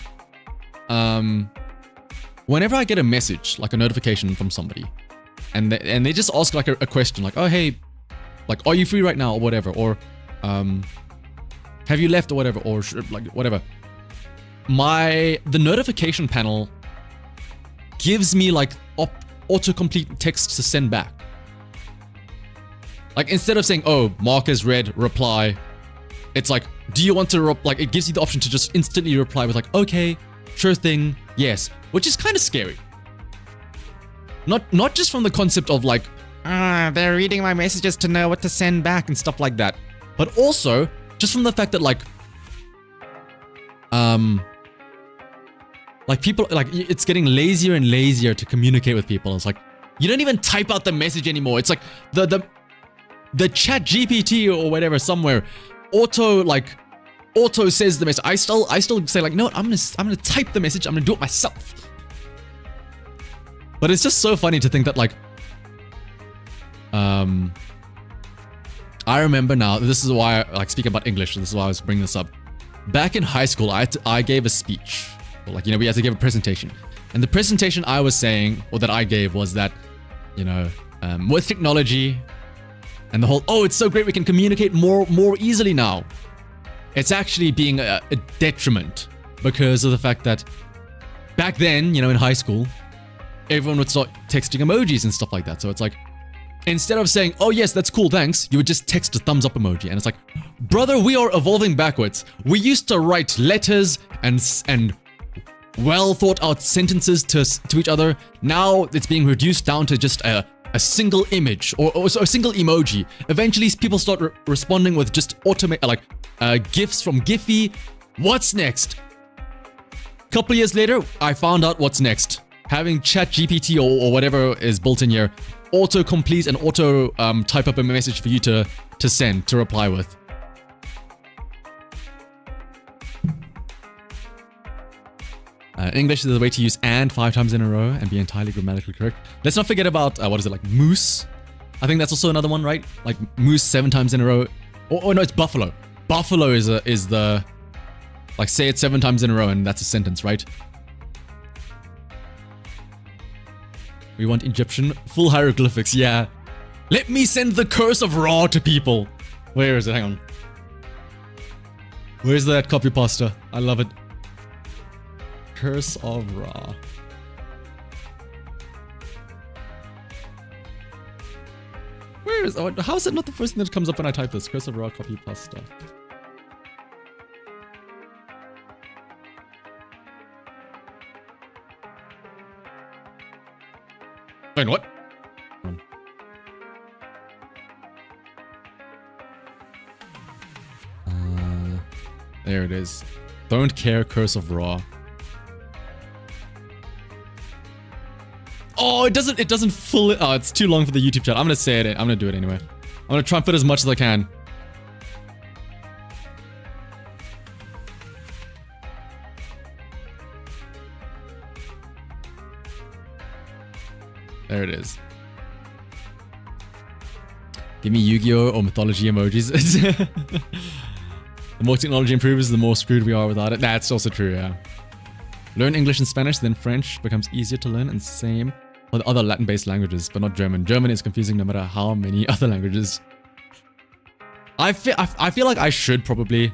Speaker 2: whenever I get a message, like a notification from somebody, and they just ask like a question, like, oh hey, like, are you free right now or whatever, or have you left or whatever, or like whatever, the notification panel gives me like autocomplete text to send back. Like instead of saying, oh, mark as read, reply, it's like, do you want to like, it gives you the option to just instantly reply with like, okay, sure thing, yes, which is kind of scary. Not just from the concept of like, they're reading my messages to know what to send back and stuff like that, but also just from the fact that like people, like it's getting lazier and lazier to communicate with people. It's like, you don't even type out the message anymore. It's like the chat GPT or whatever somewhere auto says the message. I still say like, no, I'm gonna type the message. I'm gonna do it myself. But it's just so funny to think that like, I remember now, this is why I like speaking about English. This is why I was bringing this up. Back in high school, I gave a speech. Like, you know, we had to give a presentation. And the presentation I was saying, or that I gave, was that, you know, with technology and the whole, oh, it's so great we can communicate more easily now. It's actually being a detriment because of the fact that back then, you know, in high school, everyone would start texting emojis and stuff like that. So it's like, instead of saying, oh yes, that's cool, thanks, you would just text a thumbs up emoji. And it's like, brother, we are evolving backwards. We used to write letters and well thought out sentences to each other. Now it's being reduced down to just a single image or a single emoji. Eventually people start responding with just GIFs from Giphy. What's next? Couple years later, I found out what's next. Having ChatGPT or whatever is built in here auto-complete and auto type up a message for you to send, to reply with. English is the way to use and 5 times in a row and be entirely grammatically correct. Let's not forget about, what is it, like moose? I think that's also another one, right? Like moose 7 times in a row. Or no, it's buffalo. Buffalo is the, like say it 7 times in a row and that's a sentence, right? We want Egyptian full hieroglyphics, yeah. Let me send the curse of Ra to people. Where is it? Hang on. Where's that copy pasta? I love it. Curse of Ra. Where is, how is it not the first thing that comes up when I type this? Curse of Ra, copy pasta. Wait, what? There it is. Don't care, Curse of Ra. Oh, it doesn't fully. Oh, it's too long for the YouTube chat. I'm gonna say it. I'm gonna do it anyway. I'm gonna try and put as much as I can. There it is. Give me Yu-Gi-Oh! Or mythology emojis. The more technology improves, the more screwed we are without it. That's also true, yeah. Learn English and Spanish, then French becomes easier to learn, and same with other Latin-based languages, but not German. German is confusing no matter how many other languages. I feel like I should probably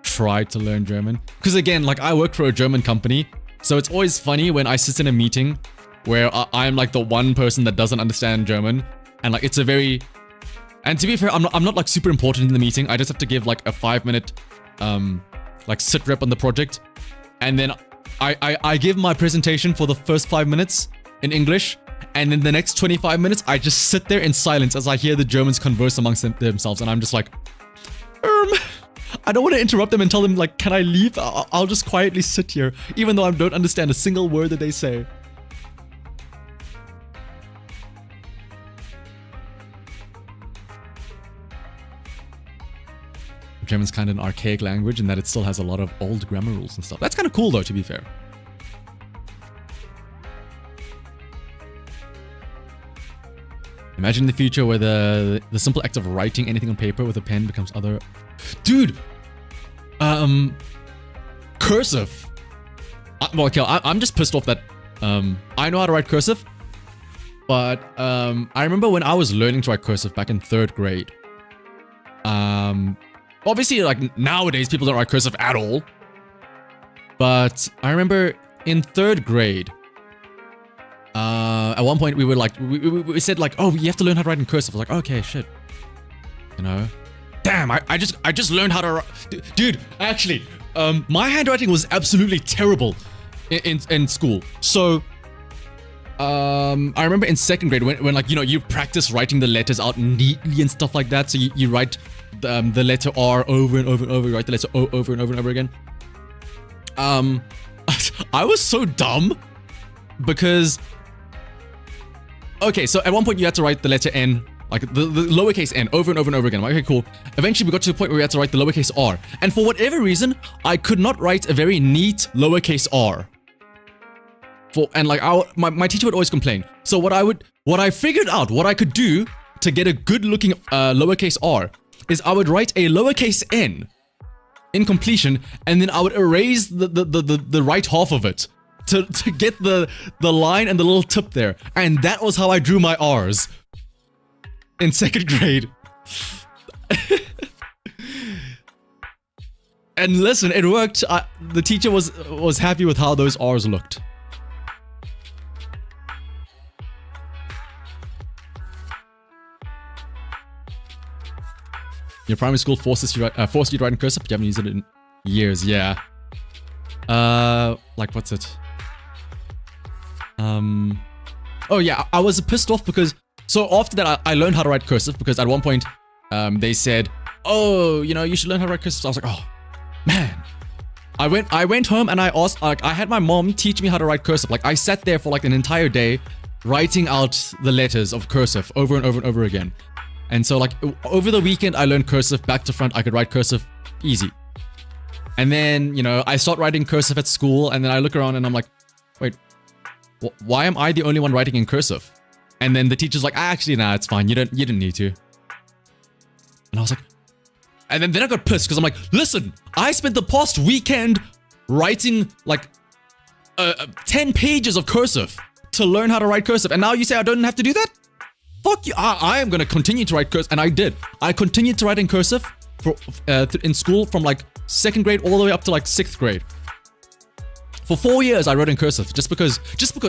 Speaker 2: try to learn German. Because again, like I work for a German company, so it's always funny when I sit in a meeting where I'm like the one person that doesn't understand German, and like it's a very, and to be fair, I'm not like super important in the meeting. I just have to give like a 5-minute like sit rep on the project, and then I give my presentation for the first 5 minutes in English, and then the next 25 minutes I just sit there in silence as I hear the Germans converse amongst themselves, and I'm just like, I don't want to interrupt them and tell them like, can I leave? I'll just quietly sit here, even though I don't understand a single word that they say. German's kind of an archaic language in that it still has a lot of old grammar rules and stuff. That's kind of cool though, to be fair. Imagine the future where the simple act of writing anything on paper with a pen becomes other... Dude! Cursive! Well, okay, I'm just pissed off that I know how to write cursive, but I remember when I was learning to write cursive back in 3rd grade. Obviously, like, nowadays people don't write cursive at all, but I remember in 3rd grade, at one point we were like, we said like, oh, you have to learn how to write in cursive. I was like, okay, shit. You know? Damn, I just learned how to write. Dude, actually, my handwriting was absolutely terrible in school. So, I remember in 2nd grade when like, you know, you practice writing the letters out neatly and stuff like that. So you write the letter R over and over and over, you write the letter O over and over and over again. I was so dumb because, okay, so at one point you had to write the letter N, like the lowercase n, over and over and over again. I'm like, okay, cool. Eventually we got to the point where we had to write the lowercase r. And for whatever reason, I could not write a very neat lowercase r. And like, my teacher would always complain. So what I figured out, what I could do to get a good looking lowercase r is I would write a lowercase n in completion, and then I would erase the right half of it to get the line and the little tip there. And that was how I drew my R's in 2nd grade. And listen, it worked. The teacher was happy with how those R's looked. Your primary school forced you to write in cursive, but you haven't used it in years. Yeah. Like, what's it? Oh yeah, I was pissed off because, so after that I learned how to write cursive because at one point they said, oh, you know, you should learn how to write cursive. So I was like, oh man. I went home and I asked, like, I had my mom teach me how to write cursive. Like, I sat there for like an entire day writing out the letters of cursive over and over and over again. And so like over the weekend I learned cursive back to front. I could write cursive easy. And then, you know, I start writing cursive at school, and then I look around and I'm like, wait, why am I the only one writing in cursive? And then the teacher's like, actually, nah, it's fine. You didn't need to. And I was like, and then I got pissed because I'm like, listen, I spent the past weekend writing like 10 pages of cursive to learn how to write cursive. And now you say I don't have to do that? Fuck you. I am going to continue to write cursive. And I did. I continued to write in cursive for, in school from like 2nd grade all the way up to like 6th grade. For 4 years I wrote in cursive just because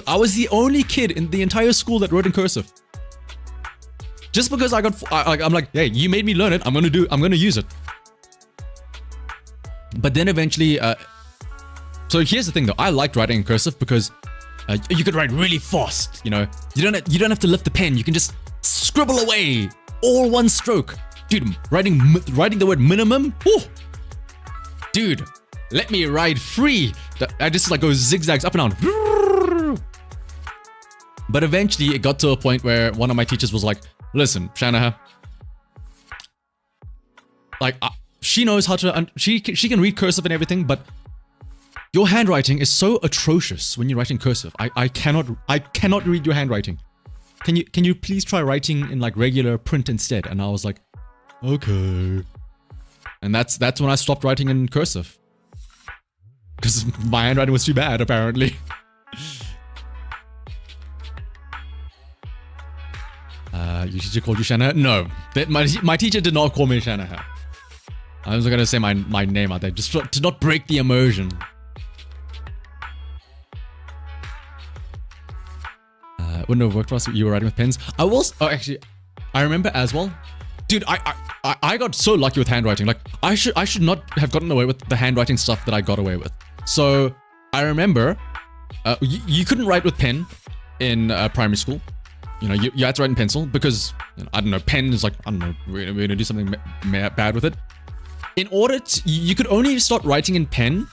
Speaker 2: I was the only kid in the entire school that wrote in cursive. Just because I'm like, hey, you made me learn it. I'm going to use it. But then eventually, so here's the thing though. I liked writing in cursive because you could write really fast, you know. You don't have to lift the pen. You can just scribble away, all one stroke. Dude, writing the word minimum. Whew. Dude, let me ride free. I just like go zigzags up and down. But eventually, it got to a point where one of my teachers was like, "Listen, Shanahavt, like she knows how to. She can read cursive and everything, but." Your handwriting is so atrocious when you write in cursive. I cannot read your handwriting. Can you please try writing in like regular print instead? And I was like, okay. And that's when I stopped writing in cursive. Because my handwriting was too bad, apparently. Your teacher called you Shanahavt? No. My teacher did not call me Shanahavt. I was gonna say my name out there, just to not break the immersion. Wouldn't have worked for us if you were writing with pens. I was, oh actually, I remember as well. Dude, I got so lucky with handwriting. Like, I should not have gotten away with the handwriting stuff that I got away with. So, I remember, you couldn't write with pen in primary school. You know, you had to write in pencil because, you know, I don't know, pen is like, I don't know, we're gonna do something bad with it. In order to, you could only start writing in pen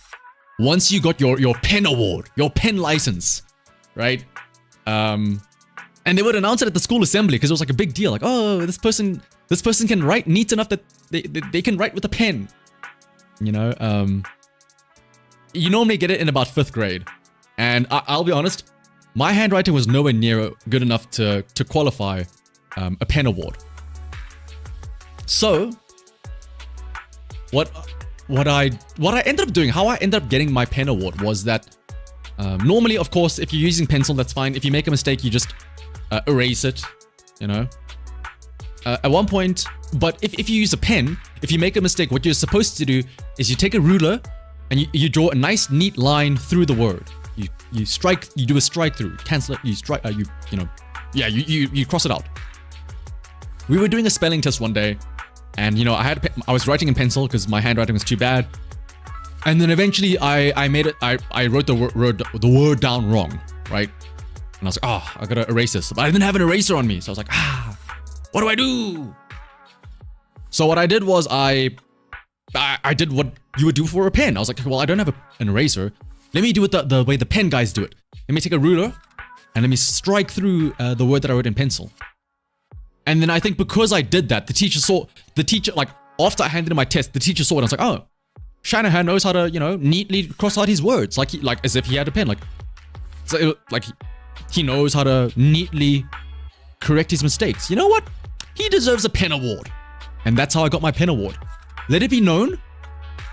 Speaker 2: once you got your pen award, your pen license, right? And they would announce it at the school assembly because it was like a big deal. Like, oh, this person This person can write neat enough that they can write with a pen. You know, you normally get it in about 5th grade. And I'll be honest, my handwriting was nowhere near good enough to qualify a pen award. So, what I ended up doing, how I ended up getting my pen award was that normally, of course, if you're using pencil, that's fine. If you make a mistake, you just erase it, you know. At one point, but if you use a pen, if you make a mistake, what you're supposed to do is you take a ruler and you draw a nice, neat line through the word. You strike, you do a strike through, cancel it, you strike, you cross it out. We were doing a spelling test one day, and you know, I was writing in pencil because my handwriting was too bad. And then eventually I made it, I wrote the word down wrong, right? And I was like, oh, I gotta erase this. But I didn't have an eraser on me. So I was like, what do I do? So what I did was I did what you would do for a pen. I was like, well, I don't have an eraser. Let me do it the way the pen guys do it. Let me take a ruler and let me strike through the word that I wrote in pencil. And then I think because I did that, the teacher, like, after I handed in my test, the teacher saw it and I was like, oh, Shanahan knows how to, you know, neatly cross out his words, like as if he had a pen, he knows how to neatly correct his mistakes. You know what? He deserves a pen award. And that's how I got my pen award. Let it be known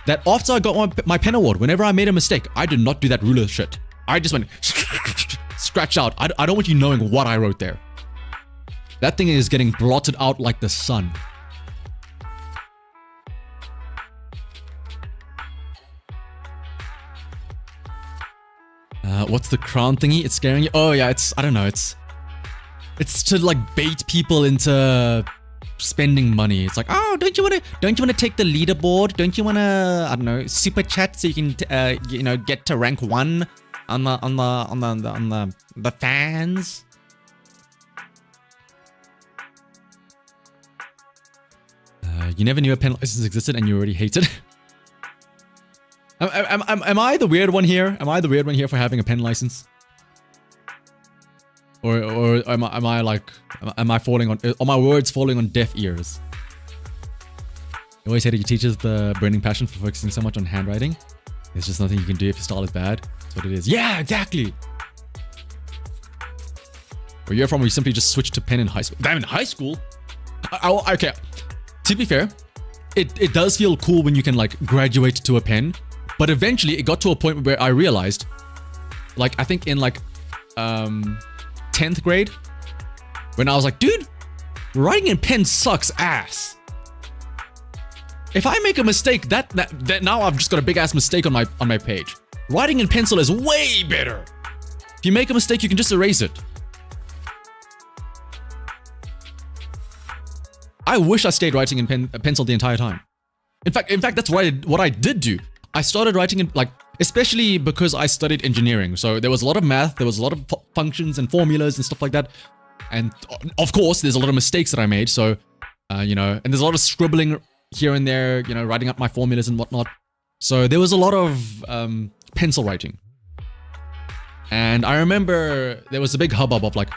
Speaker 2: that after I got my pen award, whenever I made a mistake, I did not do that ruler shit. I just went scratch out. I don't want you knowing what I wrote there. That thing is getting blotted out like the sun. What's the crown thingy? It's scaring you? Oh yeah, I don't know, it's to like bait people into spending money. It's like, oh, don't you wanna take the leaderboard? Don't you wanna, I don't know, super chat so you can you know, get to rank 1 on the fans? You never knew a pen license existed and you already hate it. Am I the weird one here? Am I the weird one here for having a pen license? Or am I like, am I falling on, are my words falling on deaf ears? You always hated your teachers the burning passion for focusing so much on handwriting. There's just nothing you can do if your style is bad. That's what it is. Yeah, exactly. Where you're from, we simply just switched to pen in high school. Damn, in high school? Okay. To be fair, it does feel cool when you can like graduate to a pen, but eventually it got to a point where I realized, like, I think in like 10th grade, when I was like, dude, writing in pen sucks ass. If I make a mistake, that now I've just got a big ass mistake on my page. Writing in pencil is way better. If you make a mistake, you can just erase it. I wish I stayed writing in pencil the entire time. In fact, that's what I did do. I started writing in, like, especially because I studied engineering. So there was a lot of math, there was a lot of functions and formulas and stuff like that. And of course, there's a lot of mistakes that I made. So, you know, and there's a lot of scribbling here and there, you know, writing up my formulas and whatnot. So there was a lot of pencil writing. And I remember there was a big hubbub of like,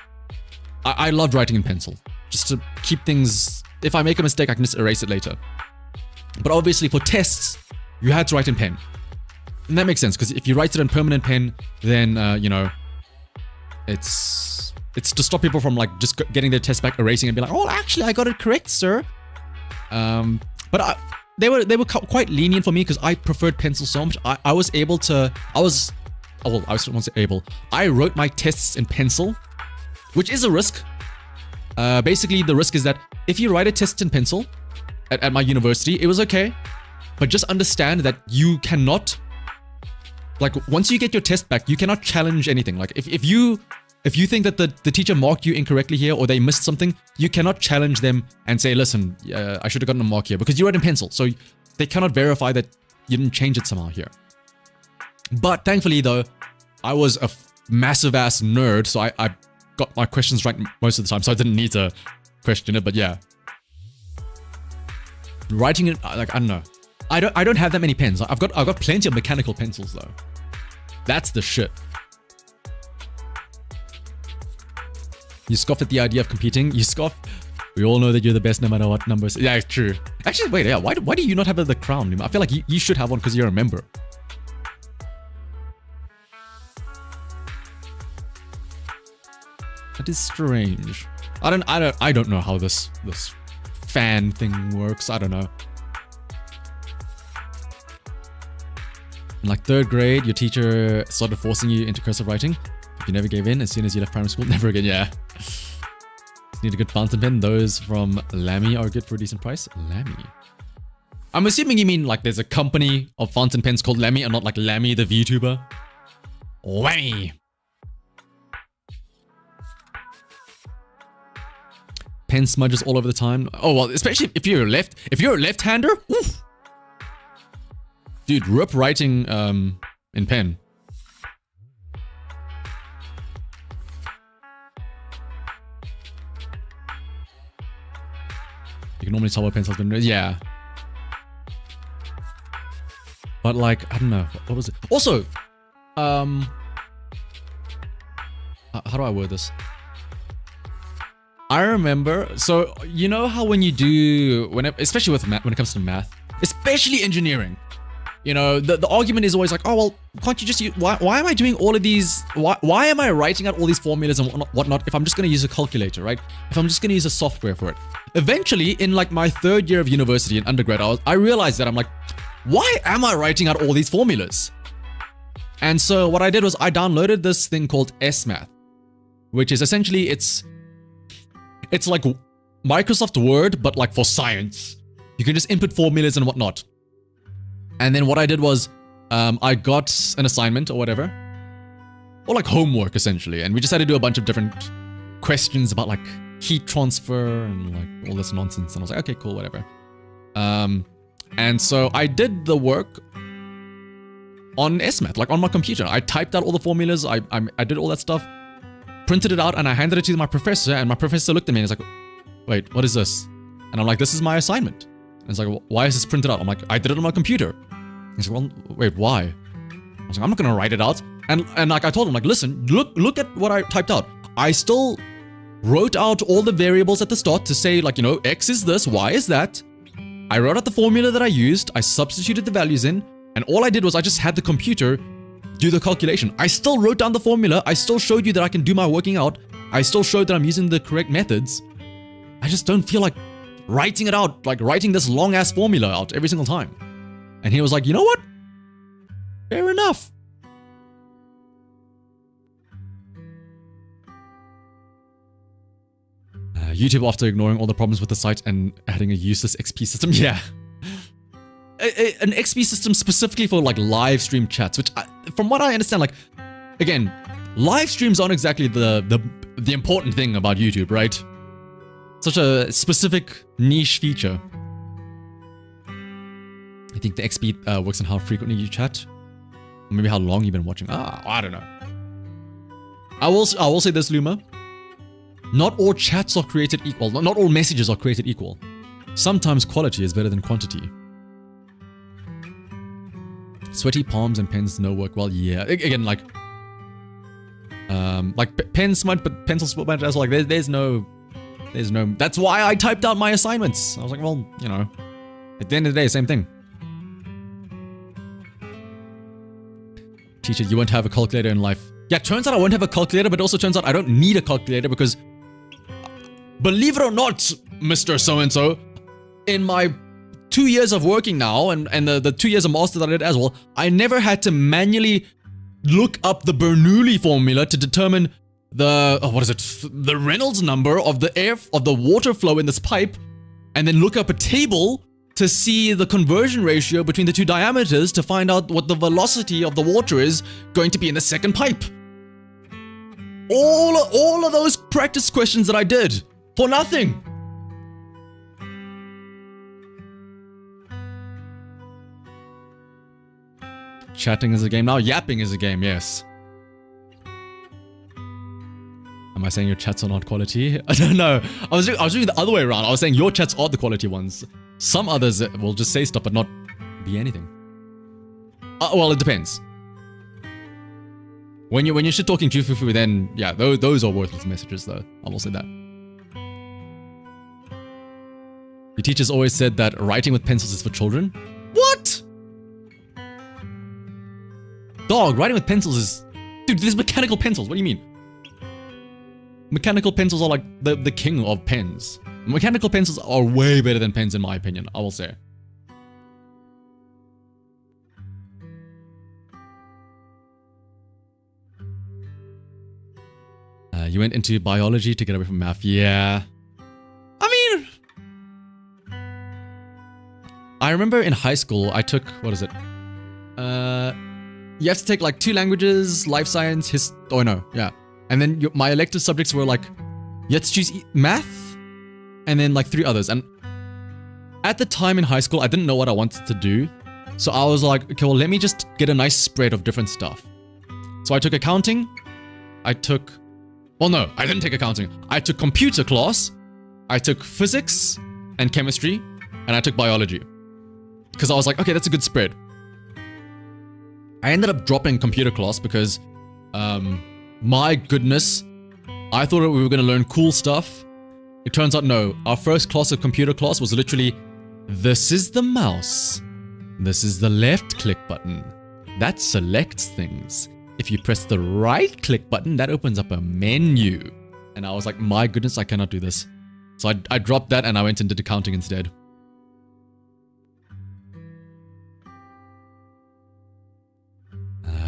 Speaker 2: I loved writing in pencil. Just to keep things, if I make a mistake, I can just erase it later. But obviously for tests, you had to write in pen. And that makes sense, because if you write it in permanent pen, then, you know, it's to stop people from like just getting their test back, erasing and be like, oh, actually, I got it correct, sir. But they were quite lenient for me because I preferred pencil so much. I was able to, I won't say able. I wrote my tests in pencil, which is a risk. Basically, the risk is that if you write a test in pencil at my university, it was okay. But just understand that you cannot, like, once you get your test back, you cannot challenge anything. Like, if you think that the teacher marked you incorrectly here or they missed something, you cannot challenge them and say, listen, I should have gotten a mark here, because you wrote in pencil. So they cannot verify that you didn't change it somehow here. But thankfully, though, I was a massive ass nerd, so I got my questions right most of the time, so I didn't need to question it. But yeah, writing it, like, I don't know. I don't have that many pens. I've got plenty of mechanical pencils though. That's the shit. You scoff at the idea of competing. You scoff. We all know that you're the best no matter what numbers. Yeah, it's true. Actually, wait, yeah. Why do you not have the crown, Luma? I feel like you should have one because you're a member. That is strange. I don't know how this fan thing works. I don't know. In like 3rd grade, your teacher started forcing you into cursive writing. You never gave in as soon as you left primary school. Never again, yeah. Need a good fountain pen. Those from Lamy are good for a decent price. Lamy. I'm assuming you mean like there's a company of fountain pens called Lamy and not like Lamy the VTuber. Lamy. Pen smudges all over the time. Oh well, especially if you're a left-hander. Oof. Dude, rip writing in pen. You can normally tell what pencil's been. Yeah. But like, I don't know. What was it? Also, how do I word this? I remember, so you know how when you do, especially with math, when it comes to math, especially engineering, you know, the argument is always like, oh, well, can't you just use, why am I doing all of these, why am I writing out all these formulas and whatnot if I'm just going to use a calculator, right? If I'm just going to use a software for it. Eventually, in like my 3rd year of university in undergrad, I realized that I'm like, why am I writing out all these formulas? And so what I did was I downloaded this thing called SMath, which is essentially, it's like Microsoft Word, but like for science. You can just input formulas and whatnot. And then what I did was, I got an assignment or whatever, or like homework essentially. And we just had to do a bunch of different questions about like heat transfer and like all this nonsense. And I was like, okay, cool, whatever. And so I did the work on SMath, like on my computer. I typed out all the formulas. I did all that stuff. Printed it out and I handed it to my professor, and my professor looked at me and he's like, wait, what is this? And I'm like, this is my assignment. And it's like, well, why is this printed out? I'm like, I did it on my computer. He's like, well, wait, why? I was like, I'm not gonna write it out. And like I told him, like, listen, look at what I typed out. I still wrote out all the variables at the start to say like, you know, X is this, Y is that. I wrote out the formula that I used, I substituted the values in, and all I did was I just had the computer do the calculation. I still wrote down the formula. I still showed you that I can do my working out. I still showed that I'm using the correct methods. I just don't feel like writing it out, like writing this long ass formula out every single time. And he was like, you know what? Fair enough. YouTube after ignoring all the problems with the site and adding a useless XP system. Yeah. An XP system specifically for like live stream chats, which from what I understand, like, again, live streams aren't exactly the important thing about YouTube, right? Such a specific niche feature. I think the XP works on how frequently you chat, or maybe how long you've been watching. I don't know. I will say this, Luma. Not all chats are created equal. Not all messages are created equal. Sometimes quality is better than quantity. Sweaty palms and pens no work well. Yeah, again, like pen smudge, but pencil smudge as well. Like there's no. That's why I typed out my assignments. I was like, well, you know, at the end of the day, same thing. Teacher, you won't have a calculator in life. Yeah, turns out I won't have a calculator, but also turns out I don't need a calculator because, believe it or not, Mr. So-and-so, in my 2 years of working now, and the 2 years of master that I did as well, I never had to manually look up the Bernoulli formula to determine the Reynolds number of the water flow in this pipe, and then look up a table to see the conversion ratio between the two diameters to find out what the velocity of the water is going to be in the second pipe. All of those practice questions that I did for nothing. Chatting is a game now. Yapping is a game, yes. Am I saying your chats are not quality? I don't know. I was doing the other way around. I was saying your chats are the quality ones. Some others will just say stuff but not be anything. Well, it depends. When you're shit talking jufufu, then yeah, those are worthless messages though. I will say that. teachers always said that writing with pencils is for children. What? Dog, writing with pencils is... Dude, there's mechanical pencils. What do you mean? Mechanical pencils are like the king of pens. Mechanical pencils are way better than pens in my opinion, I will say. You went into biology to get away from math. Yeah. I mean... I remember in high school, I took... What is it? You have to take like 2 languages, life science, oh no, yeah. And then my elective subjects were like... You had to choose math, and then like 3 others. And at the time in high school, I didn't know what I wanted to do. So I was like, okay, well, let me just get a nice spread of different stuff. So I took accounting. I took... Well, no, I didn't take accounting. I took computer class, I took physics and chemistry, and I took biology. Because I was like, okay, that's a good spread. I ended up dropping computer class because, my goodness, I thought we were going to learn cool stuff. It turns out no. Our first class of computer class was literally, this is the mouse. This is the left click button. That selects things. If you press the right click button, that opens up a menu. And I was like, my goodness, I cannot do this. So I dropped that and I went into accounting instead.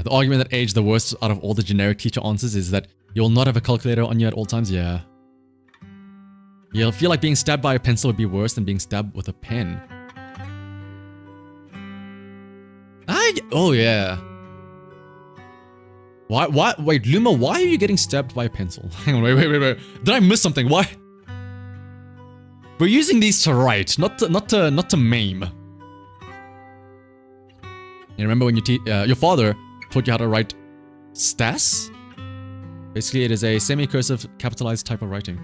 Speaker 2: The argument that age the worst out of all the generic teacher answers is that you'll not have a calculator on you at all times. Yeah. You'll feel like being stabbed by a pencil would be worse than being stabbed with a pen. Oh yeah. Why? Wait, Luma, why are you getting stabbed by a pencil? Hang on, wait. Did I miss something? Why? We're using these to write, not to maim. You remember when your father taught you how to write stas? Basically, it is a semi-cursive capitalized type of writing.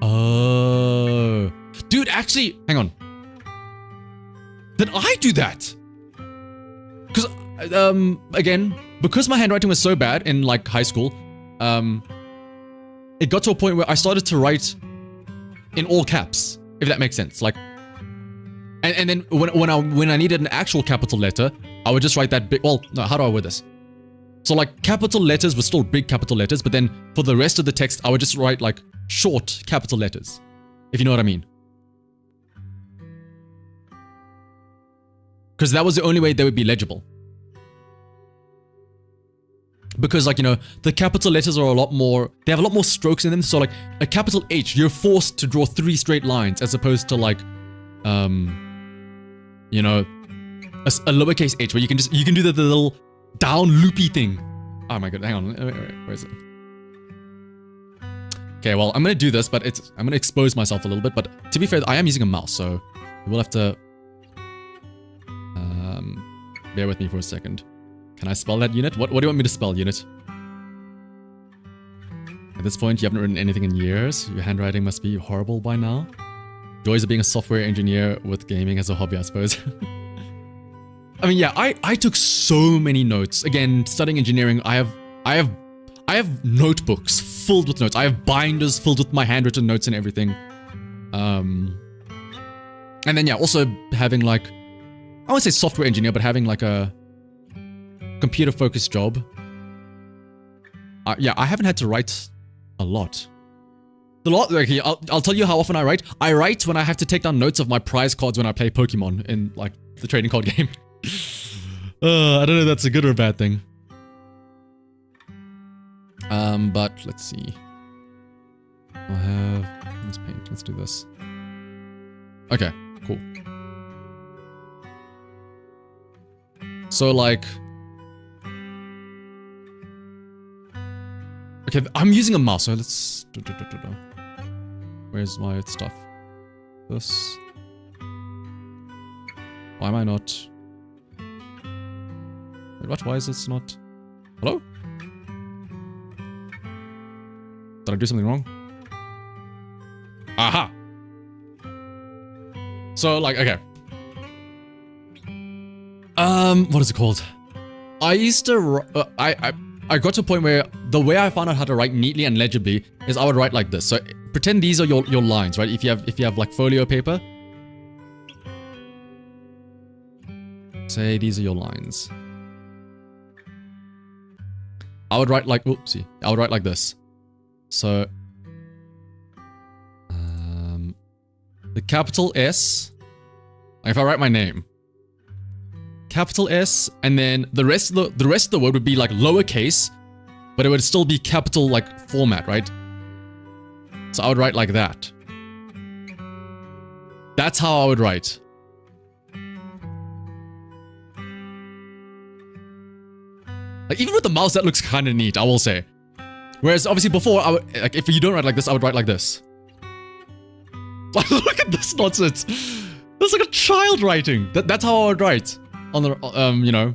Speaker 2: Oh. Dude, actually, hang on. Did I do that? Because, again, because my handwriting was so bad in, like, high school, it got to a point where I started to write in all caps, if that makes sense. Like, and then when I needed an actual capital letter, I would just write that big, well, no, how do I word this? So, like, capital letters were still big capital letters, but then for the rest of the text, I would just write, like, short capital letters, if you know what I mean. Because that was the only way they would be legible. Because, like, you know, the capital letters are a lot more, they have a lot more strokes in them. So, like, a capital H, you're forced to draw 3 straight lines as opposed to, like, you know, a lowercase h where you can do the little down loopy thing. Oh my god, hang on, wait, where is it? Okay, well, I'm gonna do this, but I'm gonna expose myself a little bit, but to be fair, I am using a mouse, so you will have to bear with me for a second. Can I spell that, Unit? What do you want me to spell, Unit? At this point, you haven't written anything in years. Your handwriting must be horrible by now. Joys of being a software engineer with gaming as a hobby, I suppose. I mean, yeah, I took so many notes. Again, studying engineering, I have notebooks filled with notes. I have binders filled with my handwritten notes and everything. And then, yeah, also having, like, I won't say software engineer, but having, like, a computer-focused job. Yeah, I haven't had to write a lot. Okay, I'll tell you how often I write. I write when I have to take down notes of my prize cards when I play Pokemon in, like, the trading card game. I don't know if that's a good or a bad thing. But let's see. I'll have this paint. Let's do this. Okay, cool. So, like, okay, I'm using a mouse, so let's where's my stuff? This. Why am I not? Wait, what? Why is this not? Hello? Did I do something wrong? Aha! So, like, okay. What is it called? I used to, I got to a point where the way I found out how to write neatly and legibly is I would write like this. So pretend these are your lines, right? If you have like folio paper, Say these are your lines. I would write like, oopsie. I would write like this. So, the capital S, if I write my name, capital S, and then the rest of the word would be like lowercase, but it would still be capital like format, right? So I would write like that. That's how I would write. Like even with the mouse, that looks kind of neat, I will say. Whereas obviously before, I would, like if you don't write like this, I would write like this. Look at this nonsense. That's like a child writing. That's how I would write on the you know.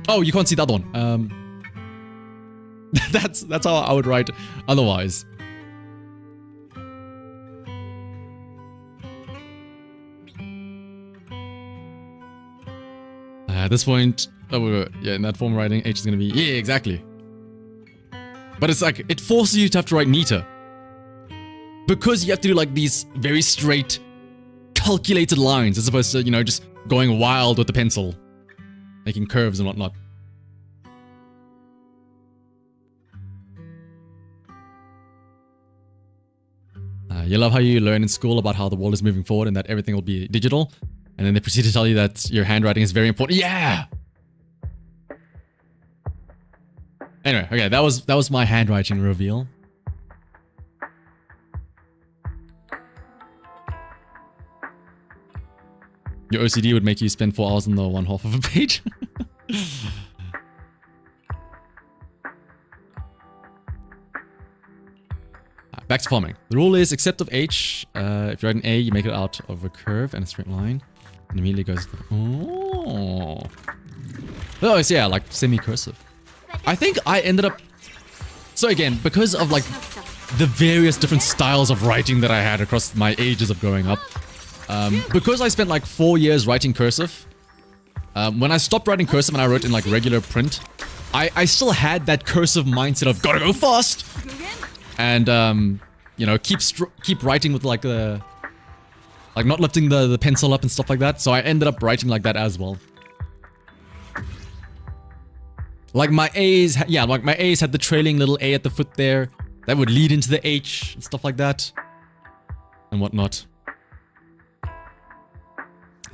Speaker 2: Oh, you can't see the other one. That's how I would write otherwise. At this point, oh, yeah, in that form of writing, H is gonna be, yeah, exactly. But it's like, it forces you to have to write neater. Because you have to do like these very straight, calculated lines, as opposed to, you know, just going wild with the pencil. Making curves and whatnot. You love how you learn in school about how the world is moving forward and that everything will be digital. And then they proceed to tell you that your handwriting is very important. Yeah! Anyway, okay, that was my handwriting reveal. Your OCD would make you spend 4 hours on the one half of a page. Back to farming. The rule is, except of H, if you write an A, you make it out of a curve and a straight line. And immediately goes to... Oh. Oh, it's, yeah, like semi-cursive. I think I ended up... So again, because of like the various different styles of writing that I had across my ages of growing up, because I spent like 4 years writing cursive, when I stopped writing cursive and I wrote in like regular print, I still had that cursive mindset of gotta go fast! And, you know, keep writing with like the... Like not lifting the pencil up and stuff like that. So I ended up writing like that as well. Like my A's, yeah, like my A's had the trailing little A at the foot there. That would lead into the H and stuff like that. And whatnot. I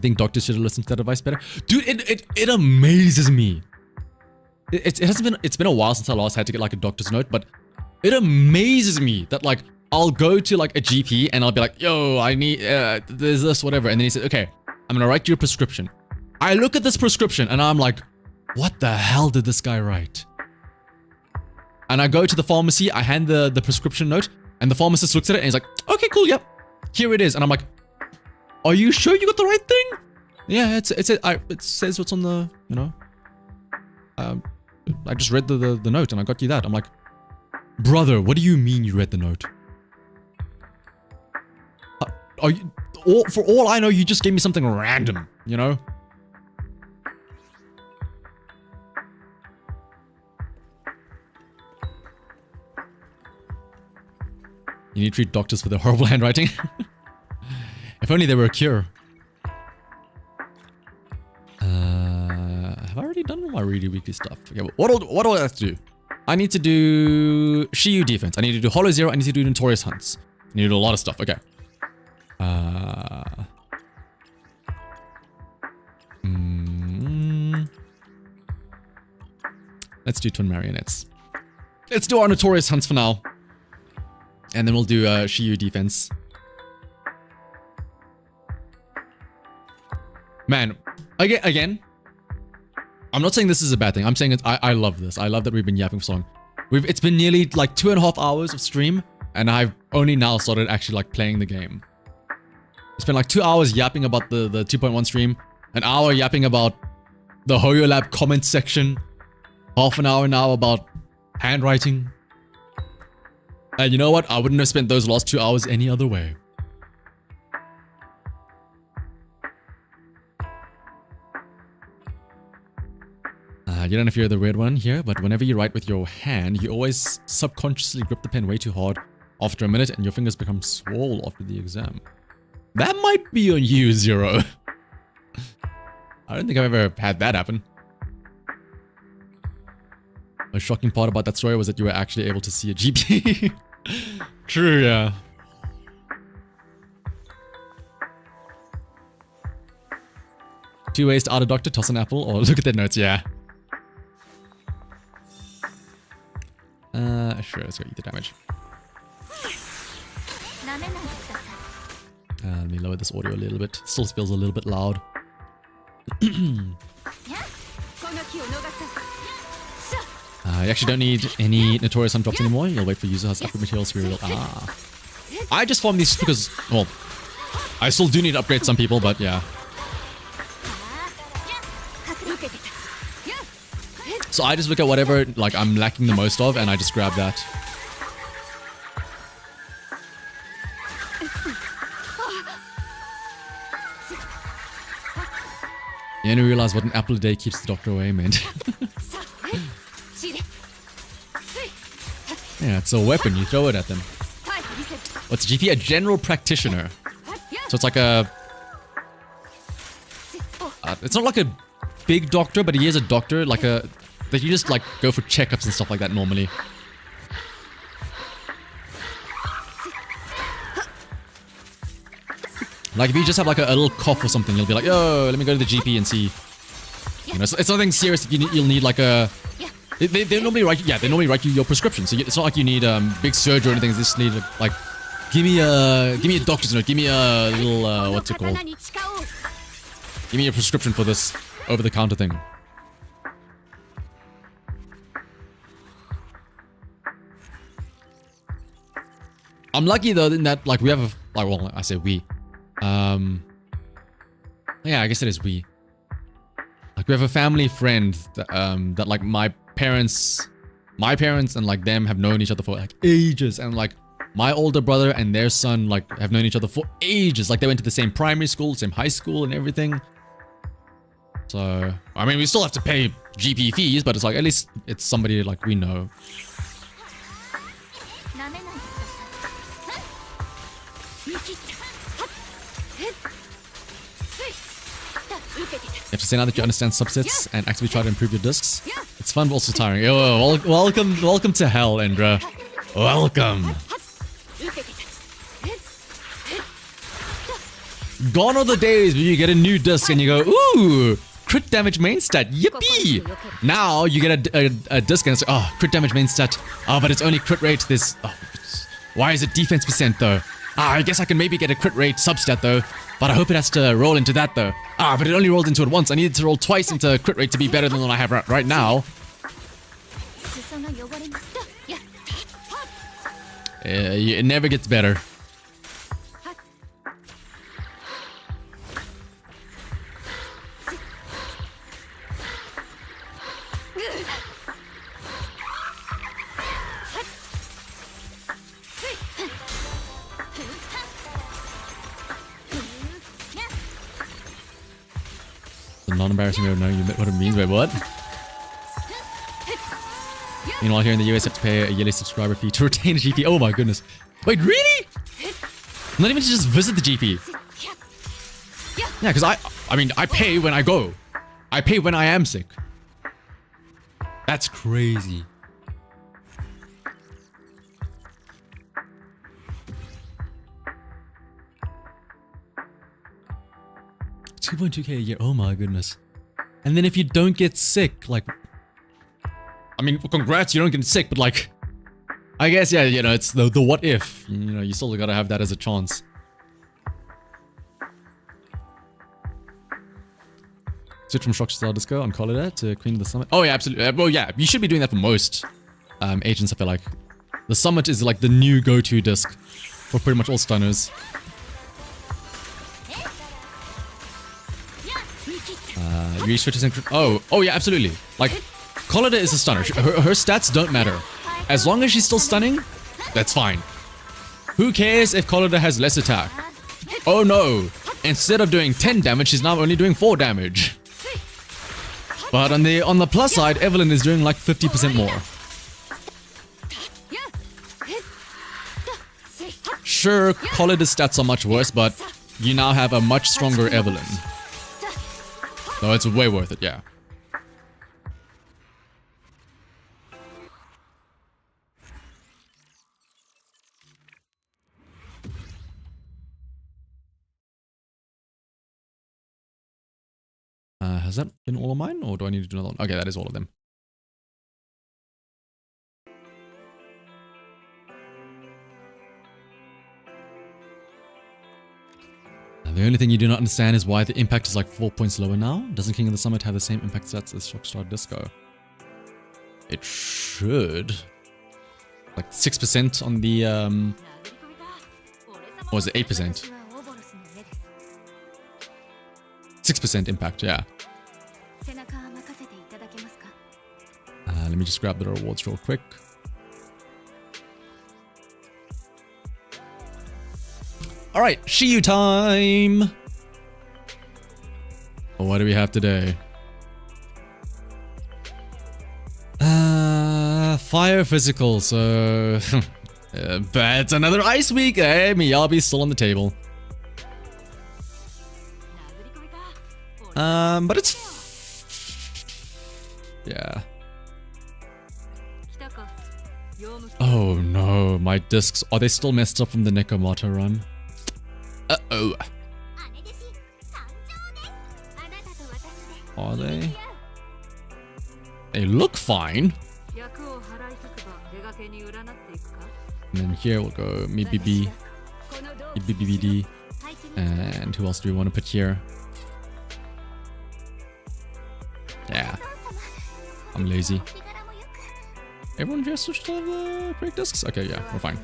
Speaker 2: think doctors should have listened to that advice better. Dude, it amazes me. It's been a while since I last had to get like a doctor's note, but it amazes me that like I'll go to like a GP and I'll be like, yo, I need, there's this, whatever. And then he says, okay, I'm gonna write you a prescription. I look at this prescription and I'm like, what the hell did this guy write? And I go to the pharmacy, I hand the prescription note, and the pharmacist looks at it and he's like, okay, cool, yep, here it is. And I'm like, are you sure you got the right thing? Yeah, it says what's on the, you know. I just read the note and I got you that. I'm like, brother, what do you mean you read the note? Are you, for all I know, you just gave me something random, you know? You need to treat doctors for their horrible handwriting. If only there were a cure. Have I already done all my really weekly stuff? Okay, what do I have to do? I need to do Shiyu defense. I need to do Hollow Zero. I need to do Notorious Hunts. I need to do a lot of stuff. Okay. Let's do Twin Marionettes. Let's do our Notorious Hunts for now. And then we'll do Shiyu defense. Man, again, I'm not saying this is a bad thing. I'm saying I love this. I love that we've been yapping for so long. It's been nearly like 2.5 hours of stream, and I've only now started actually like playing the game. It's been like 2 hours yapping about the 2.1 stream, an hour yapping about the Hoyo Lab comment section, half an hour now about handwriting. And you know what? I wouldn't have spent those last 2 hours any other way. You don't know if you're the weird one here, but whenever you write with your hand, you always subconsciously grip the pen way too hard after a minute and your fingers become swole after the exam. That might be on you, Zero. I don't think I've ever had that happen. A shocking part about that story was that you were actually able to see a GP. True, yeah. Two ways to out a doctor, toss an apple, or look at their notes, yeah. Sure, let's go eat the damage. Let me lower this audio a little bit. Still feels a little bit loud. You actually don't need any Notorious Hunt drops anymore. You'll wait for YUZUHA's upgrade materials to be revealed. Ah. I just farm these because, well, I still do need to upgrade some people, but yeah. So I just look at whatever like I'm lacking the most of and I just grab that. You only realize what an apple a day keeps the doctor away, man. Yeah, it's a weapon. You throw it at them. What's GP? A general practitioner. So it's like a... it's not like a big doctor, but he is a doctor. Like a... That you just like go for checkups and stuff like that normally. Like if you just have like a little cough or something, you'll be like, yo, let me go to the GP and see. You know, it's nothing serious. You'll need like a... They normally write you, yeah, they normally write you your prescription. So it's not like you need big surgery or anything. You just need like, give me a doctor's note. Give me a little what's it called? Give me a prescription for this over-the-counter thing. I'm lucky though in that like we have a, like, well, I say we. Yeah, I guess it is we. Like we have a family friend that, that like my parents and like them have known each other for like ages, and like my older brother and their son like have known each other for ages. Like they went to the same primary school, same high school and everything. So, I mean, we still have to pay GP fees, but it's like, at least it's somebody like we know. You have to say now that you understand subsets and actively try to improve your discs. It's fun, but also tiring. Yo, welcome to hell, Endra. Welcome. Gone are the days where you get a new disc and you go, ooh, crit damage main stat, yippee! Now you get a disc and it's like, oh, crit damage main stat. Oh, but it's only crit rate. This. Oh, why is it defense percent though? Ah, I guess I can maybe get a crit rate substat though. But I hope it has to roll into that though. Ah, but it only rolled into it once. I needed to roll twice into crit rate to be better than what I have right now. It never gets better. Non-embarrassing way of knowing what it means. Wait, what? Meanwhile, here in the US, you have to pay a yearly subscriber fee to retain a GP. Oh my goodness. Wait, really? Not even to just visit the GP. Yeah, because I mean, I pay when I go. I pay when I am sick. That's crazy. $2.2k a year. Oh my goodness. And then if you don't get sick, like, I mean, congrats, you don't get sick, but like, I guess, yeah, you know, it's the what if, you know, you still gotta have that as a chance. Switch from Shock Star Disco on Collider to Queen of the Summit. Oh yeah, absolutely. Well, yeah, you should be doing that for most agents, I feel like. The Summit is like the new go-to disc for pretty much all stunners. Reach 50%. Oh yeah, absolutely. Like, Collider is a stunner. Her stats don't matter. As long as she's still stunning, that's fine. Who cares if Collider has less attack? Oh no! Instead of doing 10 damage, she's now only doing 4 damage. But on the plus side, Evelyn is doing like 50% more. Sure, Collider's stats are much worse, but you now have a much stronger Evelyn. No, it's way worth it, yeah. Has that been all of mine, or do I need to do another one? Okay, that is all of them. The only thing you do not understand is why the impact is like 4 points lower now. Doesn't King of the Summit have the same impact stats as Shockstar Disco? It should. Like 6% on the, or is it 8%? 6% impact, yeah. Let me just grab the rewards real quick. Alright, Shiyu time! What do we have today? Fire physical, so... but it's another ice week! Hey, Miyabi's still on the table. But it's... yeah. Oh no, my discs, are they still messed up from the Nekomato run? Uh-oh. Are they? They look fine. And then here we'll go MiBB, BBBD, and who else do we want to put here? Yeah, I'm lazy. Everyone just switched to the correct discs? Okay, yeah, we're fine.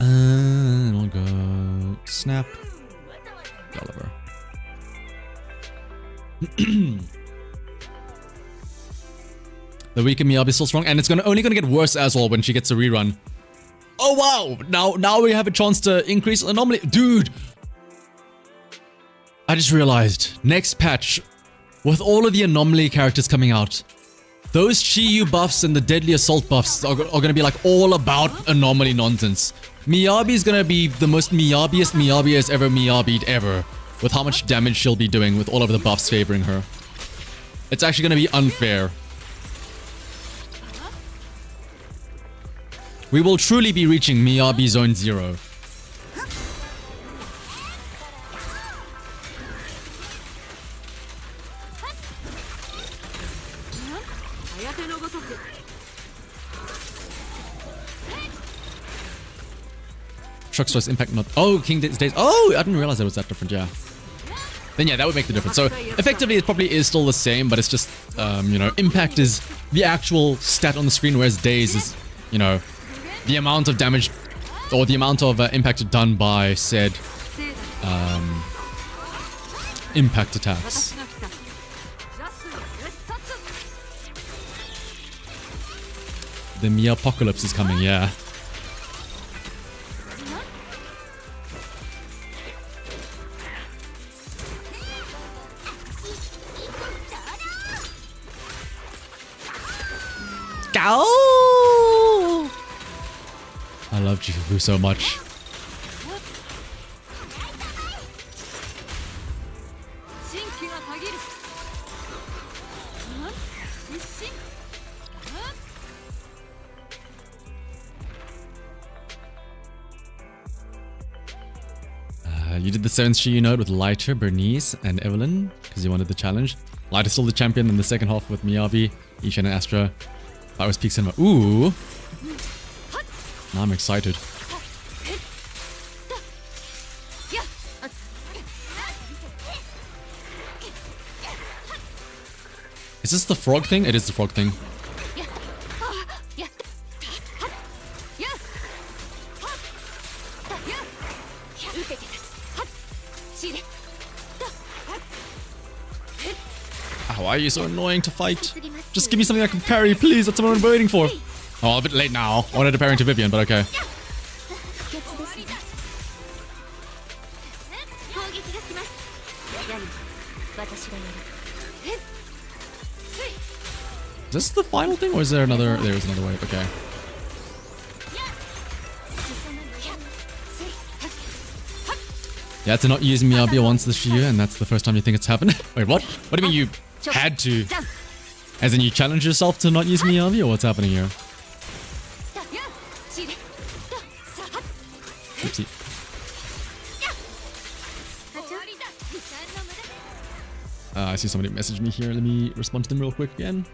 Speaker 2: And we'll go Snap, Gulliver. The weaker Miyabi is still strong, and it's only gonna get worse as well when she gets a rerun. Oh wow! Now we have a chance to increase Anomaly. Dude! I just realized, next patch, with all of the Anomaly characters coming out, those Shiyu buffs and the Deadly Assault buffs are gonna be like all about Anomaly nonsense. Miyabi is gonna be the most Miyabiest Miyabi has ever Miyabi'd ever, with how much damage she'll be doing with all of the buffs favoring her. It's actually gonna be unfair. We will truly be reaching Miyabi Zone 0. Shockstar's impact not... Oh, King Days... Oh, I didn't realize it was that different, yeah. Then yeah, that would make the difference. So, effectively, it probably is still the same, but it's just, you know, impact is the actual stat on the screen, whereas Days is, you know, the amount of damage, or the amount of impact done by said, impact attacks. The Mia-apocalypse is coming, yeah. Go! I love Jifu so much. You did the 7th Shiyu node with Lighter, Bernice, and Evelyn because you wanted the challenge. Lighter's still the champion in the second half with Miyabi, Ishan, and Astra. That was Peak Cinema. Ooh! Now I'm excited. Is this the frog thing? It is the frog thing. Why are you so annoying to fight? Just give me something I can parry, please. That's what I'm waiting for. Oh, a bit late now. I wanted to parry into Vivian, but okay. Is this the final thing, or is there another? There is another wave. Okay. You had to not use Miyabi once this year, and that's the first time you think it's happened? Wait, what? What do you mean you had to? As in you challenge yourself to not use Miyabi, or what's happening here? Oopsie. I see somebody message me here. Let me respond to them real quick again.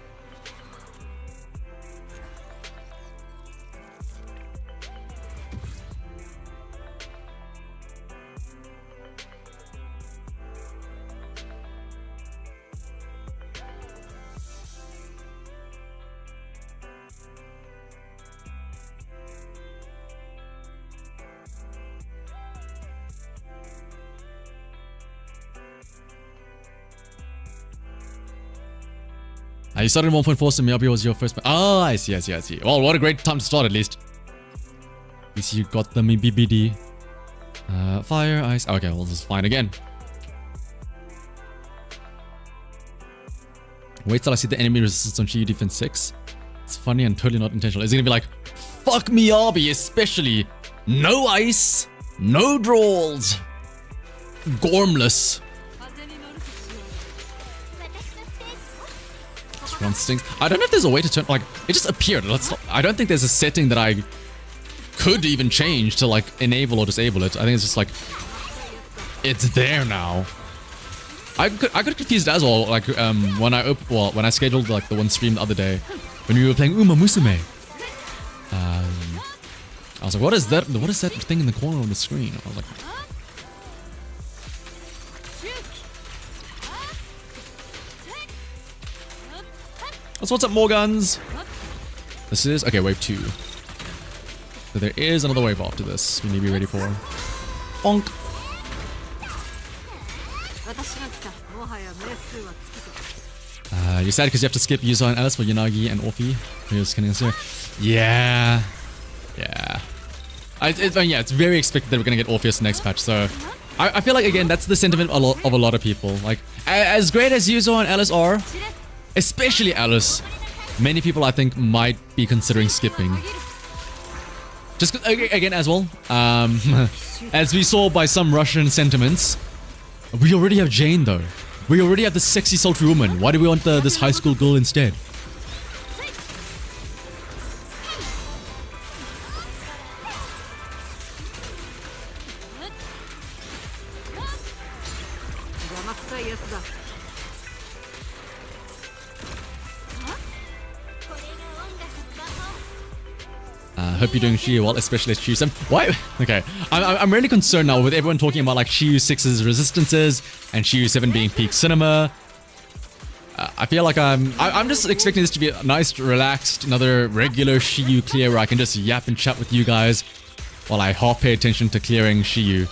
Speaker 2: You started in 1.4, so Miyabi was your first. Oh, I see. Well, what a great time to start, at least. At least you got the BBD. Fire, ice. Okay, well, this is fine again. Wait till I see the enemy resistance on Shiyu defense 6. It's funny and totally not intentional. It's gonna be like, fuck Miyabi, especially. No ice, no draws. Gormless. Run stings. I don't know if there's a way to turn, like, it just appeared. I don't think there's a setting that I could even change to like enable or disable it. I think it's just like, it's there now. I got confused as well, like when I scheduled like the one stream the other day when we were playing Uma Musume. I was like, what is that thing in the corner of the screen? I was like, what's up, Morgans? This is, okay, wave 2. So there is another wave after this. We need to be ready for. Bonk. You're sad because you have to skip YUZUHA and Alice for Yanagi and Orphe. Yeah. Yeah. Yeah, it's very expected that we're going to get Orpheus next patch, so I feel like, again, that's the sentiment of a lot of people. Like, as great as YUZUHA and Alice are, especially Alice, many people I think might be considering skipping. Just again as well, as we saw by some Russian sentiments, we already have Jane though. We already have the sexy sultry woman. Why do we want this high school girl instead? Hope you're doing Shiyu well, especially Shiyu 7. Why? Okay, I'm really concerned now with everyone talking about like Shiyu 6's resistances and Shiyu 7 being peak cinema. I feel like I'm just expecting this to be a nice, relaxed, another regular Shiyu clear where I can just yap and chat with you guys while I half pay attention to clearing Shiyu.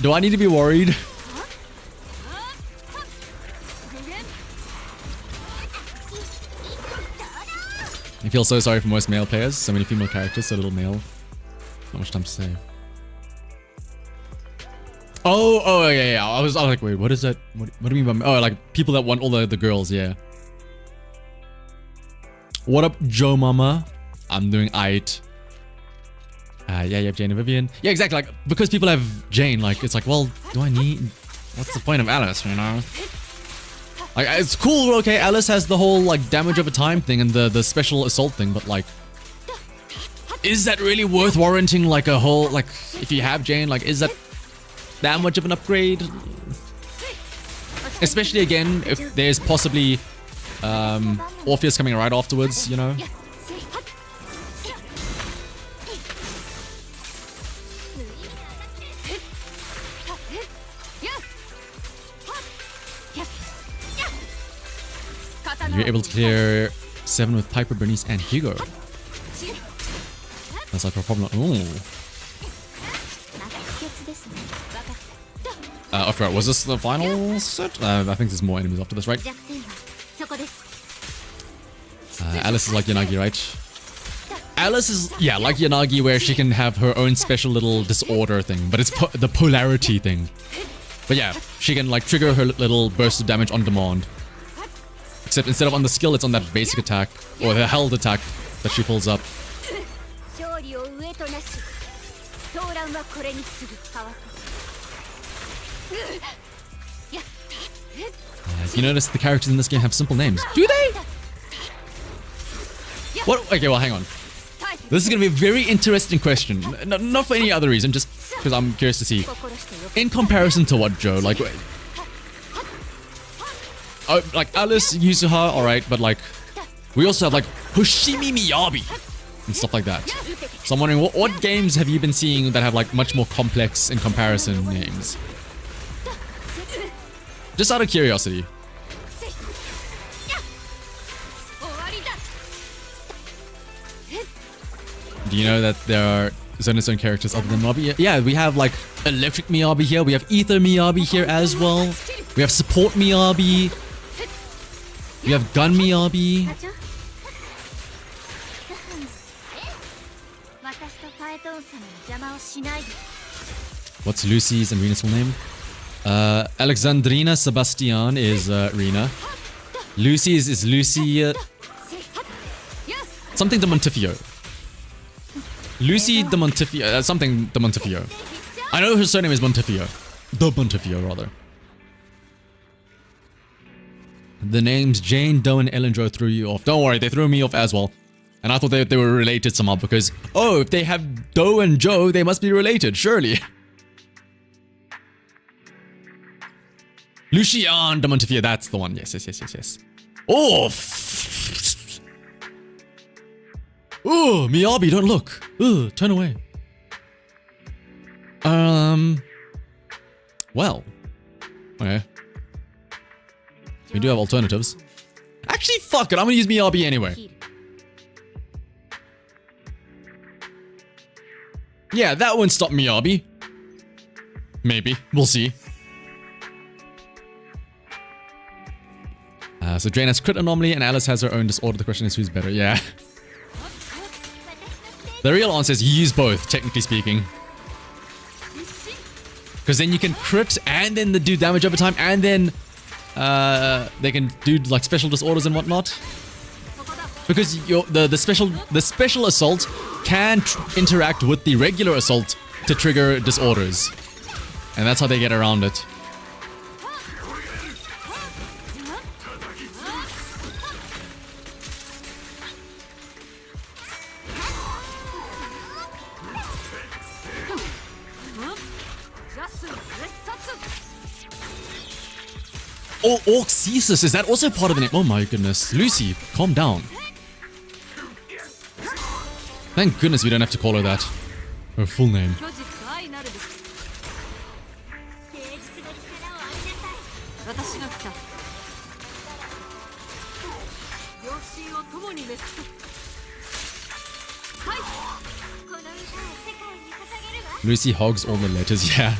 Speaker 2: Do I need to be worried? I feel so sorry for most male players. So many female characters, so little male. Not much time to say. Oh yeah. I was like, wait, what is that? What do you mean by? Oh, like people that want all the girls, yeah. What up, Joe Mama? I'm doing aight. Yeah, you have Jane and Vivian. Yeah, exactly. Like because people have Jane, like it's like, well, do I need? What's the point of Alice? You know? Like, it's cool, okay, Alice has the whole, like, damage over time thing and the special assault thing, but, like, is that really worth warranting, like, a whole, like, if you have Jane, like, is that much of an upgrade? Especially, again, if there's possibly, Orpheus coming right afterwards, you know? You're able to clear 7 with Piper, Bernice, and Hugo. That's like a problem. Ooh. I forgot, was this the final set? I think there's more enemies after this, right? Alice is like Yanagi, right? Alice is, yeah, like Yanagi, where she can have her own special little disorder thing, but it's the polarity thing. But yeah, she can like trigger her little burst of damage on demand. Except instead of on the skill, it's on that basic attack, or the held attack that she pulls up. If you notice, the characters in this game have simple names. Do they? What? Okay, well, hang on. This is going to be a very interesting question. Not for any other reason, just because I'm curious to see. In comparison to what, Joe? Like, oh, like Alice, Yuzuha, alright, but like, we also have like Hoshimi Miyabi and stuff like that. So I'm wondering, what games have you been seeing that have like much more complex in comparison names? Just out of curiosity. Do you know that there are Zenless own characters other than Miyabi? Yeah, we have like Electric Miyabi here. We have Ether Miyabi here as well. We have Support Miyabi. We have Gun Miyabi. What's Lucy's and Rena's full name? Alexandrina Sebastian is Rena. Lucy's is Lucy... something de Montifio. Lucy de Montifio. Something de Montifio. I know her surname is Montifio. De Montifio, rather. The names Jane, Doe, and Ellen Joe threw you off. Don't worry, they threw me off as well. And I thought they were related somehow because, oh, if they have Doe and Joe, they must be related, surely. Lucian de Montifio, that's the one. Yes. Oh! Oh, Miyabi, don't look. Ugh, turn away. Well. Okay. We do have alternatives. Actually, fuck it. I'm gonna use Miyabi anyway. Yeah, that won't stop Miyabi. Maybe. We'll see. So Jane has crit anomaly and Alice has her own disorder. The question is who's better. Yeah. The real answer is you use both, technically speaking. Because then you can crit and then do damage over time and then they can do like special disorders and whatnot. Because the special assault can interact with the regular assault to trigger disorders. And that's how they get around it. Oh, Orccesis, is that also part of the name? Oh my goodness. Lucy, calm down. Thank goodness we don't have to call her that. Her full name. Lucy hogs all the letters, yeah.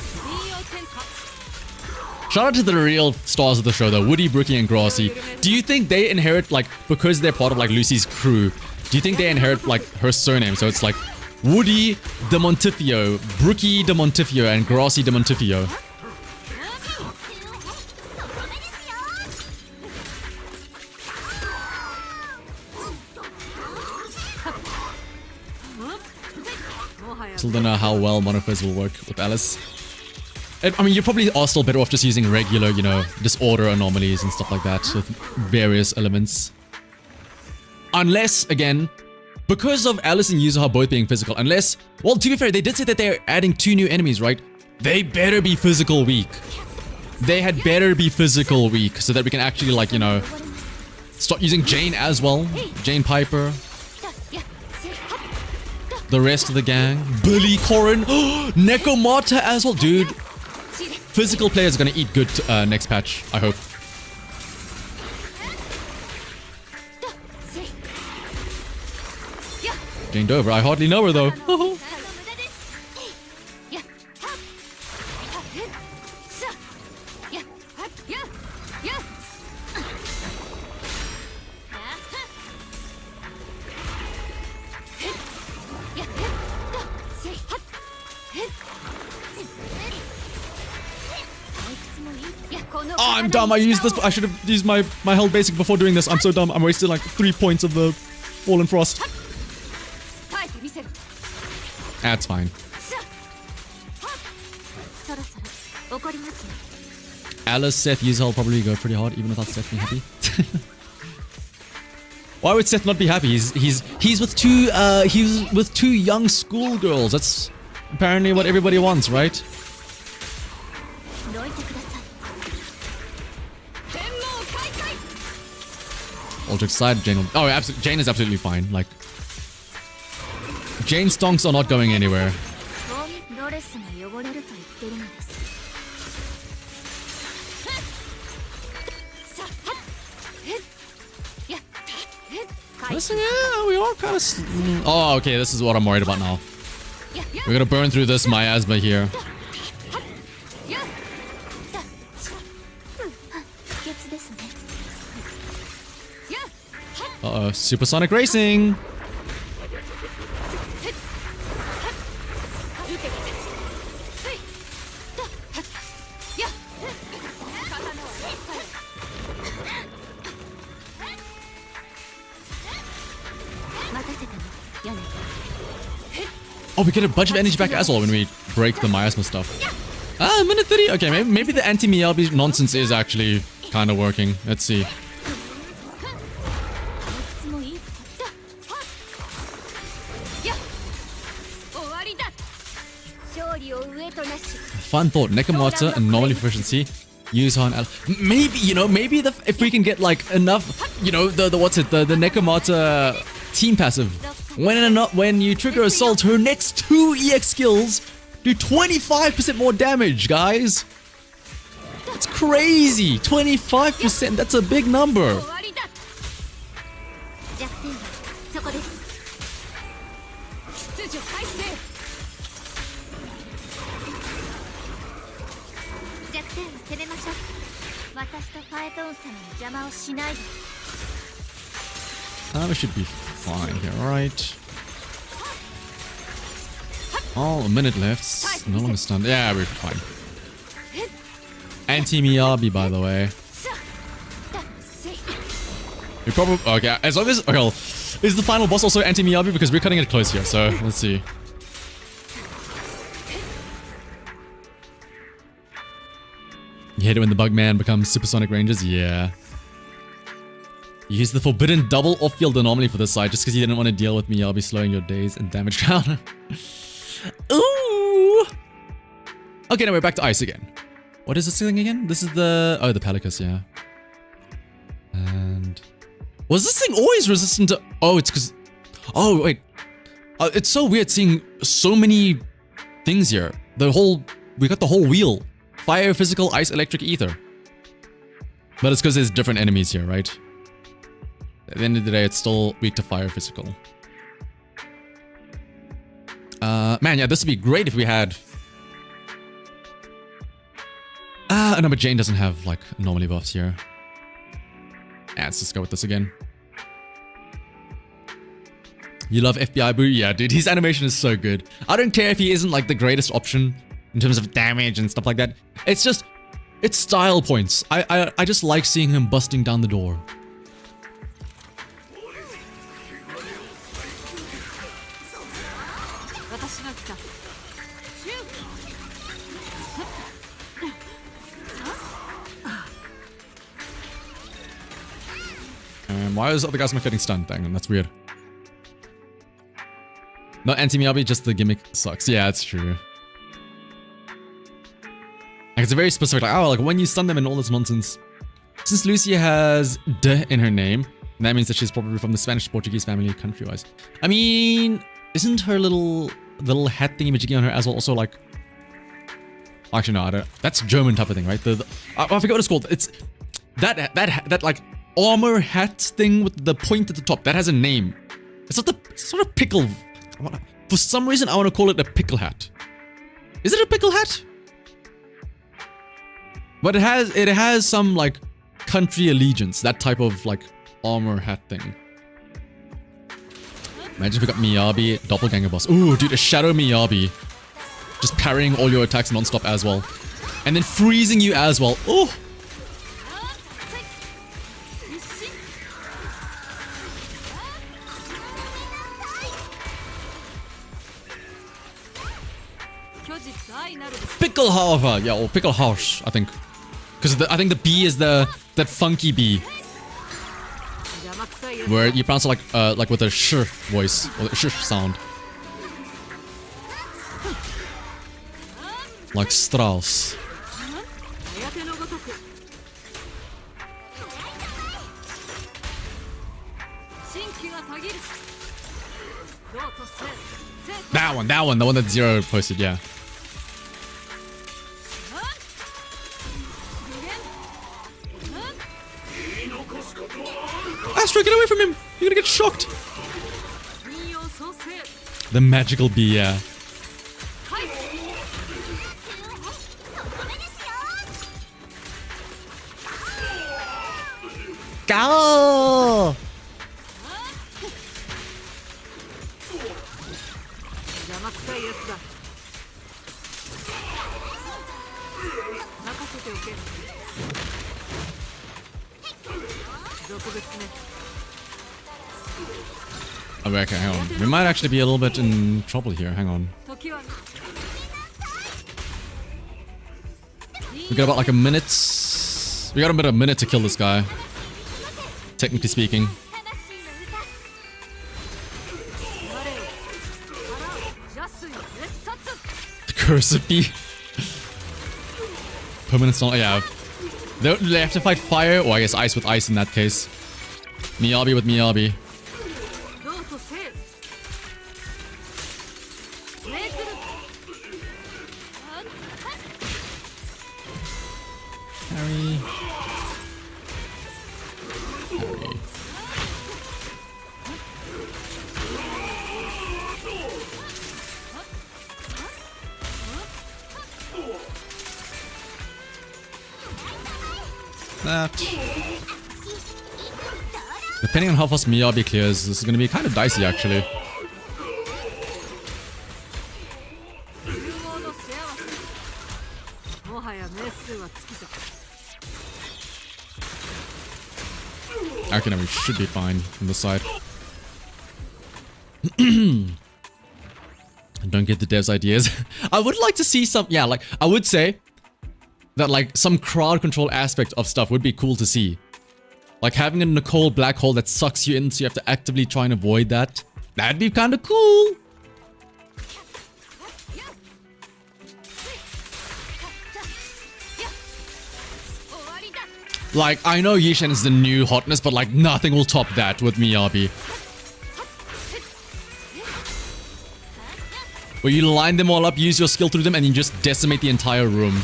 Speaker 2: Shout out to the real stars of the show though, Woody, Brookie, and Grassy. Do you think they inherit, like, because they're part of like Lucy's crew, do you think they inherit like her surname? So it's like Woody de Montifio, Brookie de Montifio, and Grassy de Montifio. Still don't know how well Monophys will work with Alice. I mean, you probably are still better off just using regular, you know, disorder anomalies and stuff like that with various elements. Unless, again, because of Alice and Yuzuha both being physical, unless, well, to be fair, they did say that they're adding 2 new enemies, right? They better be physical weak. They had better be physical weak so that we can actually, like, you know, start using Jane as well. Jane Piper. The rest of the gang. Billy, Corin, Nekomata as well. Dude, physical players are going to eat good next patch, I hope. Jane Dover, I hardly know her though. Oh, I'm dumb. I used this. I should have used my held basic before doing this. I'm so dumb. I'm wasting like 3 points of the Fallen Frost. That's fine. Alice, Seth, YUZUHA will probably go pretty hard even without Seth being happy. Why would Seth not be happy? He's with two young schoolgirls. That's apparently what everybody wants, right? All jokes aside, Jane will, oh, Jane is absolutely fine. Like, Jane stonks are not going anywhere. Listen, yeah, we are kind of... Oh, okay, this is what I'm worried about now. We're gonna burn through this miasma here. Uh-oh, supersonic racing! Oh, we get a bunch of energy back as well when we break the miasma stuff. Ah, minute 30. Okay, maybe the anti-Miyabi nonsense is actually kind of working. Let's see. Fun thought. Nekomata, Anomaly proficiency. YUZUHA and maybe, you know, maybe if we can get like enough, you know, the Nekomata team passive. When you trigger Assault, her next 2 EX skills do 25% more damage, guys. That's crazy. 25%. That's a big number. We should be fine here, right? Oh, a minute left. No longer stunned. Yeah, we're fine. Anti-Miyabi, by the way. We probably... Okay, as long as... Okay, is the final boss also anti-Miyabi? Because we're cutting it close here, so let's see. You hate it when the Bugman becomes supersonic ranges? Yeah. You used the forbidden double off-field anomaly for this side just because you didn't want to deal with Miyabi slowing your days and damage counter. Ooh! Okay, now we're back to ice again. What is this thing again? This is the... Oh, the Pelicus, yeah. And... Was this thing always resistant to... Oh, it's because... Oh, wait. It's so weird seeing so many things here. The whole... We got the whole wheel. Fire, physical, ice, electric, ether. But it's because there's different enemies here, right? At the end of the day, it's still weak to fire, physical. Man, yeah, this would be great if we had... No, but Jane doesn't have, like, anomaly buffs here. Yeah, let's just go with this again. You love FBI Boo? Yeah, dude, his animation is so good. I don't care if he isn't, like, the greatest option in terms of damage and stuff like that. It's just... It's style points. I just like seeing him busting down the door. Why is the other guys not getting stunned? Dang, that's weird. Not anti-Miyabi, just the gimmick sucks. Yeah, that's true. Like, it's a very specific, like, oh, like when you stun them and all this nonsense. Since Lucia has D in her name, that means that she's probably from the Spanish-Portuguese family country-wise. I mean, isn't her little hat thingy majiggy on her as well also like... Actually, no, I don't. That's German type of thing, right? I forget what it's called. It's that like armor hat thing with the point at the top. That has a name. It's not it's not a pickle. For some reason, I want to call it a pickle hat. Is it a pickle hat? But it has some like country allegiance, that type of like armor hat thing. Imagine if we got Miyabi, doppelganger boss. Ooh, dude, a shadow Miyabi. Just parrying all your attacks non-stop as well. And then freezing you as well. Oh! Pickle however, yeah, or pickle house, I think. Because I think the B is that funky B. Where you pronounce it like with a sh voice, or the sh sound. Like Strauss. That one, the one that Zero posted, yeah. Astro, get away from him! You're gonna get shocked! The magical bee, yeah. Go! Oh, okay, hang on. We might actually be a little bit in trouble here. Hang on. We got about like a minute. We got about a minute to kill this guy. Technically speaking. The curse of bee. Permanent song. Yeah. They have to fight fire, or I guess ice with ice in that case. Miyabi with Miyabi. Harry. That. Depending on how fast Miyabi clears, this is going to be kind of dicey actually. Okay, no, we should be fine on this side. Don't get the devs' ideas. I would like to see some, yeah, like, I would say that, like, some crowd control aspect of stuff would be cool to see. Like, having a Nicole black hole that sucks you in, so you have to actively try and avoid that. That'd be kind of cool. Like, I know Yishan is the new hotness, but like nothing will top that with Miyabi. Where you line them all up, use your skill through them, and you just decimate the entire room.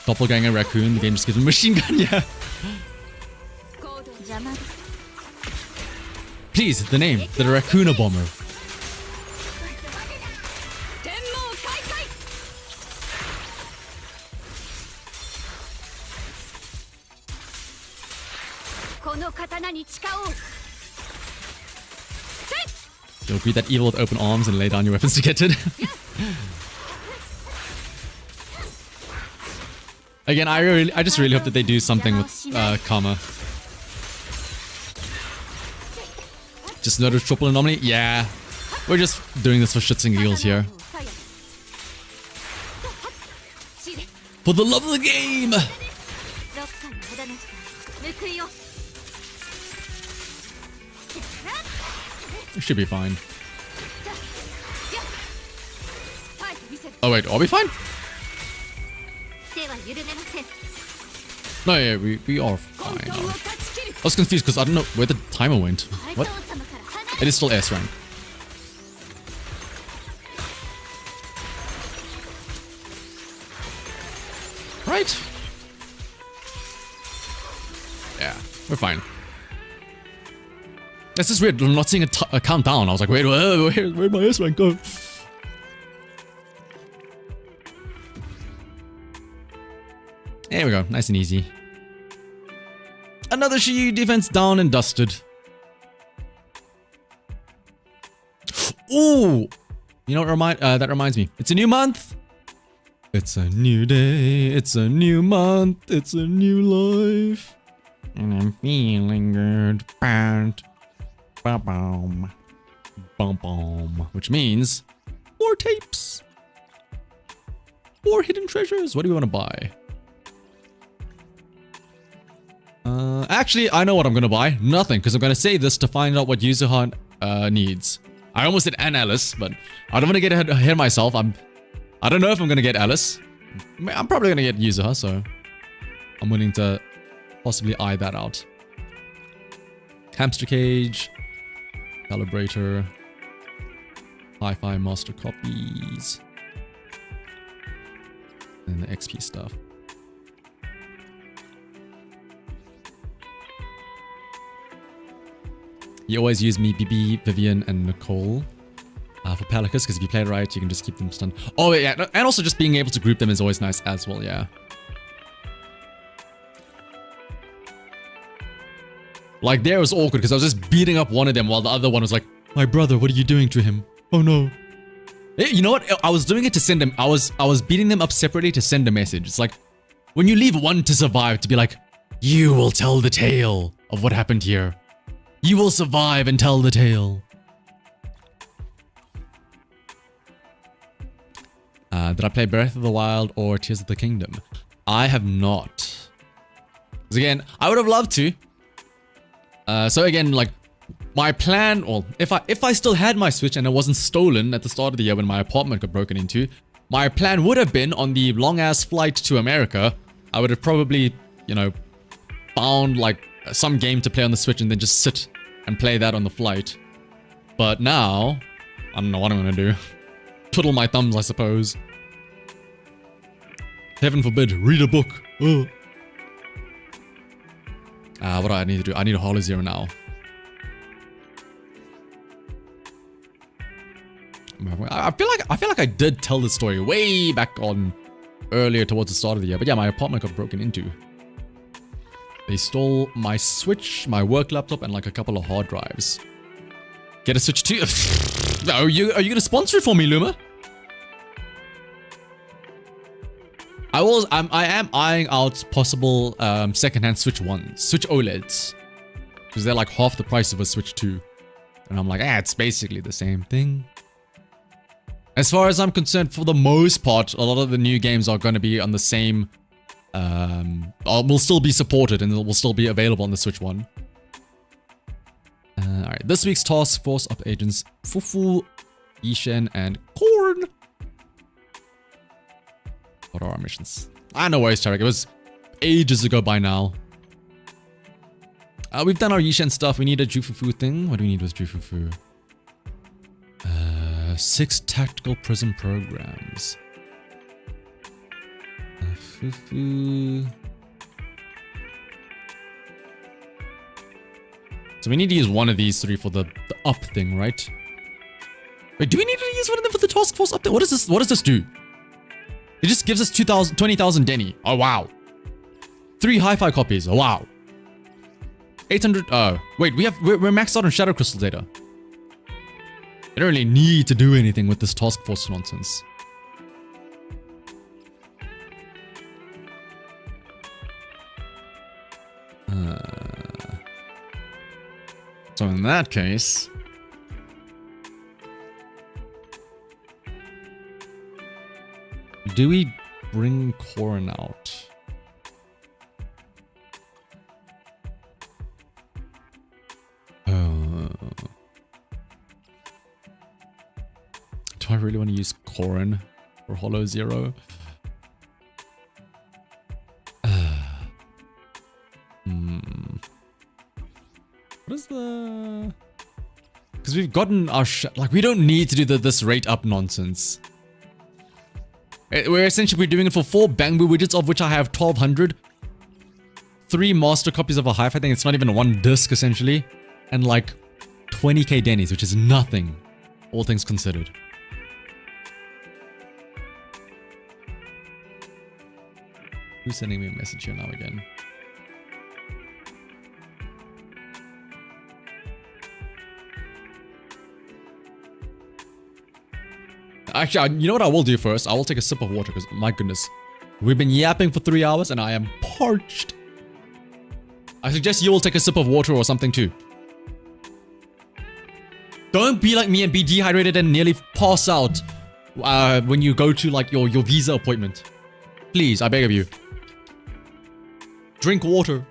Speaker 2: Doppelganger raccoon, the game just gives him a machine gun, yeah. Please, the name, the Raccoon Bomber. You'll greet that evil with open arms and lay down your weapons to get it. Again, I just really hope that they do something with Karma. Just another triple anomaly? Yeah. We're just doing this for shits and giggles here. For the love of the game! We should be fine. Oh wait, are we fine? No, yeah, we are fine. I was confused because I don't know where the timer went. What? It is still S rank. Right? Yeah, we're fine. That's just weird. I'm not seeing a countdown. I was like, wait, where'd my S rank go? There we go, nice and easy. Another Shiyu defense down and dusted. Ooh! You know what that reminds me? It's a new month. It's a new day. It's a new month. It's a new life. And I'm feeling good. Bam, bam, bam, bam. Which means more tapes. More hidden treasures. What do we want to buy? Actually, I know what I'm going to buy. Nothing, because I'm going to save this to find out what YUZUHA needs. I almost said an Alice, but I don't want to get ahead of myself. I don't know if I'm going to get Alice. I'm probably going to get YUZUHA, so I'm willing to possibly eye that out. Hamster cage, calibrator, hi-fi master copies, and the XP stuff. You always use me, BB, Vivian, and Nicole for Pelicus, because if you play it right, you can just keep them stunned. Oh, yeah, and also just being able to group them is always nice as well, yeah. Like, there was awkward, because I was just beating up one of them while the other one was like, my brother, what are you doing to him? Oh, no. You know what? I was doing it to send them, I was beating them up separately to send a message. It's like, when you leave one to survive, to be like, you will tell the tale of what happened here. You will survive and tell the tale. Did I play Breath of the Wild or Tears of the Kingdom? I have not. Because again, I would have loved to. So again, like, my plan, well, if I still had my Switch and it wasn't stolen at the start of the year when my apartment got broken into, my plan would have been on the long-ass flight to America, I would have probably, you know, found, like, some game to play on the Switch and then just sit and play that on the flight. But now, I don't know what I'm gonna do. Twiddle my thumbs, I suppose. Heaven forbid, read a book. Ugh. What do I need to do? I need a Hollow Zero now. I feel like I did tell this story way back on earlier towards the start of the year. But yeah, my apartment got broken into. They stole my Switch, my work laptop, and like a couple of hard drives. Get a Switch too? Are you gonna sponsor it for me, Luma? I am eyeing out possible secondhand Switch 1s, Switch OLEDs. Because they're like half the price of a Switch 2. And I'm like, it's basically the same thing. As far as I'm concerned, for the most part, a lot of the new games are going to be on the same... will still be supported and will still be available on the Switch 1. Alright, this week's task force up agents Fufu, Yishen, and Korn. What are our missions? No worries, Tarek. It was ages ago by now. We've done our Yishen stuff. We need a Jufufu thing. What do we need with Jufufu? 6 tactical prison programs. Fufu. So we need to use one of these 3 for the up thing, right? Wait, do we need to use one of them for the task force up thing? What is this? What does this do? It just gives us 20,000 Denny. Oh, wow. 3 hi-fi copies. Oh, wow. 800. Wait, we're maxed out on Shadow Crystal data. I don't really need to do anything with this task force nonsense. So in that case... do we bring Corrin out? Do I really want to use Corrin for Hollow Zero? What is the... because we've gotten our... like, we don't need to do this rate up nonsense. We're essentially doing it for 4 Bangbu widgets, of which I have 1,200. 3 master copies of a hi-fi thing. It's not even 1 disc, essentially. And like 20k Denny's, which is nothing, all things considered. Who's sending me a message here now again? Actually, you know what I will do first? I will take a sip of water because, my goodness, we've been yapping for 3 hours and I am parched. I suggest you will take a sip of water or something too. Don't be like me and be dehydrated and nearly pass out when you go to like your visa appointment. Please, I beg of you. Drink water.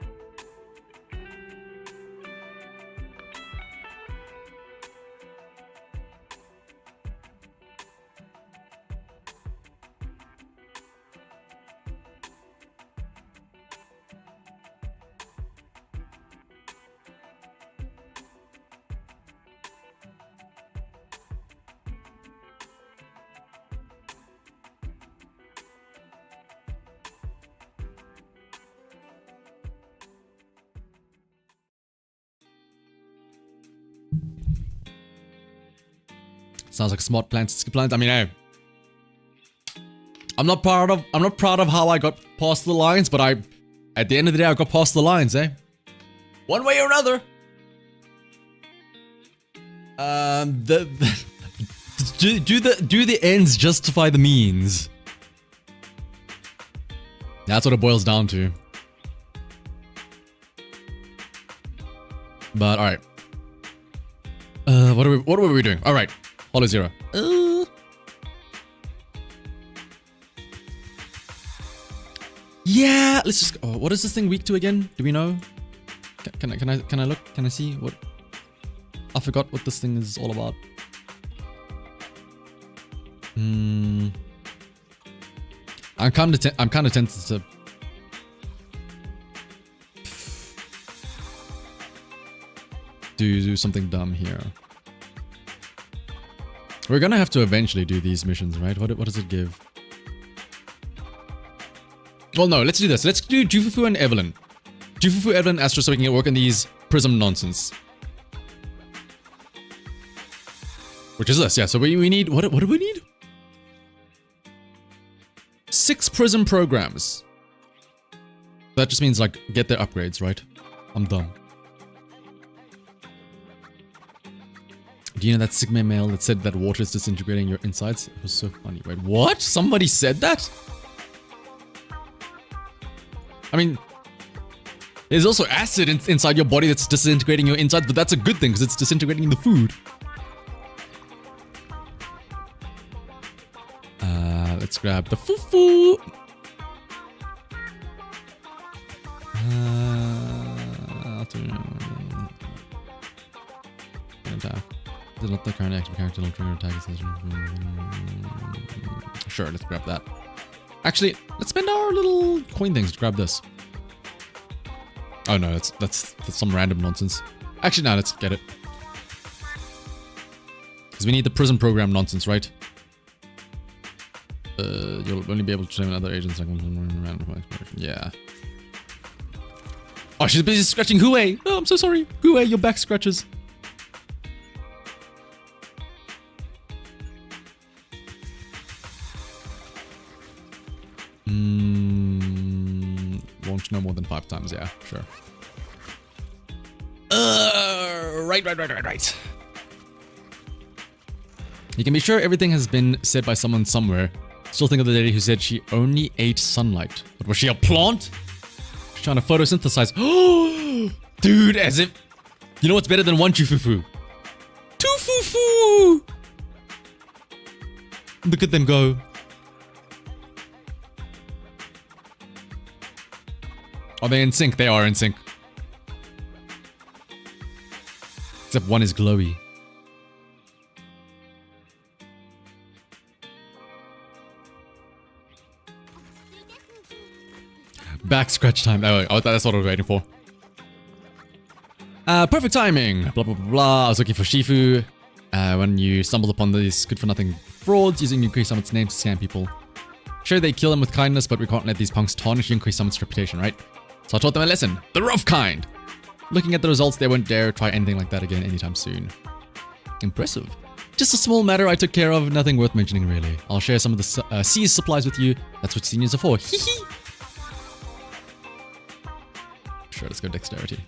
Speaker 2: Sounds like a smart plan. I mean, hey, I'm not proud of how I got past the lines, but at the end of the day, I got past the lines, eh? One way or another. Do the ends justify the means? That's what it boils down to. But all right. What were we doing? All right. Hollow Zero. Yeah, let's just. Oh, what is this thing weak to again? Do we know? Can I look? Can I see what? I forgot what this thing is all about. I'm kind of tempted to. Do something dumb here. We're gonna have to eventually do these missions, right? What does it give? Well, no, let's do this. Let's do Jufufu and Evelyn. Jufufu, Evelyn, Astro, so we can get work on these prism nonsense. Which is this, yeah. So we need, what do we need? 6 prism programs. That just means, like, get their upgrades, right? I'm dumb. Do you know that Sigma mail that said that water is disintegrating your insides? It was so funny. Wait, what? Somebody said that? I mean, there's also acid inside your body that's disintegrating your insides, but that's a good thing because it's disintegrating the food. Let's grab the fufu. Is it not the current active character will trigger attack session? Sure, let's grab that. Actually, let's spend our little coin things to grab this. Oh no, that's some random nonsense. Actually, no, let's get it. Because we need the prison program nonsense, right? You'll only be able to train other agents. Yeah. Oh, she's busy scratching Hue. Oh, I'm so sorry. Hue, your back scratches. Launch no more than 5 times. Yeah, sure. Right. You can be sure everything has been said by someone somewhere. Still think of the lady who said she only ate sunlight. But was she a plant? She's trying to photosynthesize. Oh, dude, as if... You know what's better than 1 Jufufu? 2 Fufu! Look at them go. Are they in sync? They are in sync. Except one is glowy. Back scratch time. Oh, that's what I was waiting for. Perfect timing. Blah, blah, blah, blah. I was looking for Shifu. When you stumbled upon these good-for-nothing frauds using Yunkui Summit's name to scam people. Sure, they kill them with kindness, but we can't let these punks tarnish Yunkui Summit's reputation, right? So I taught them a lesson. The rough kind. Looking at the results, they won't dare try anything like that again anytime soon. Impressive. Just a small matter I took care of, nothing worth mentioning really. I'll share some of the C's supplies with you. That's what seniors are for. Hee hee. Sure, let's go dexterity.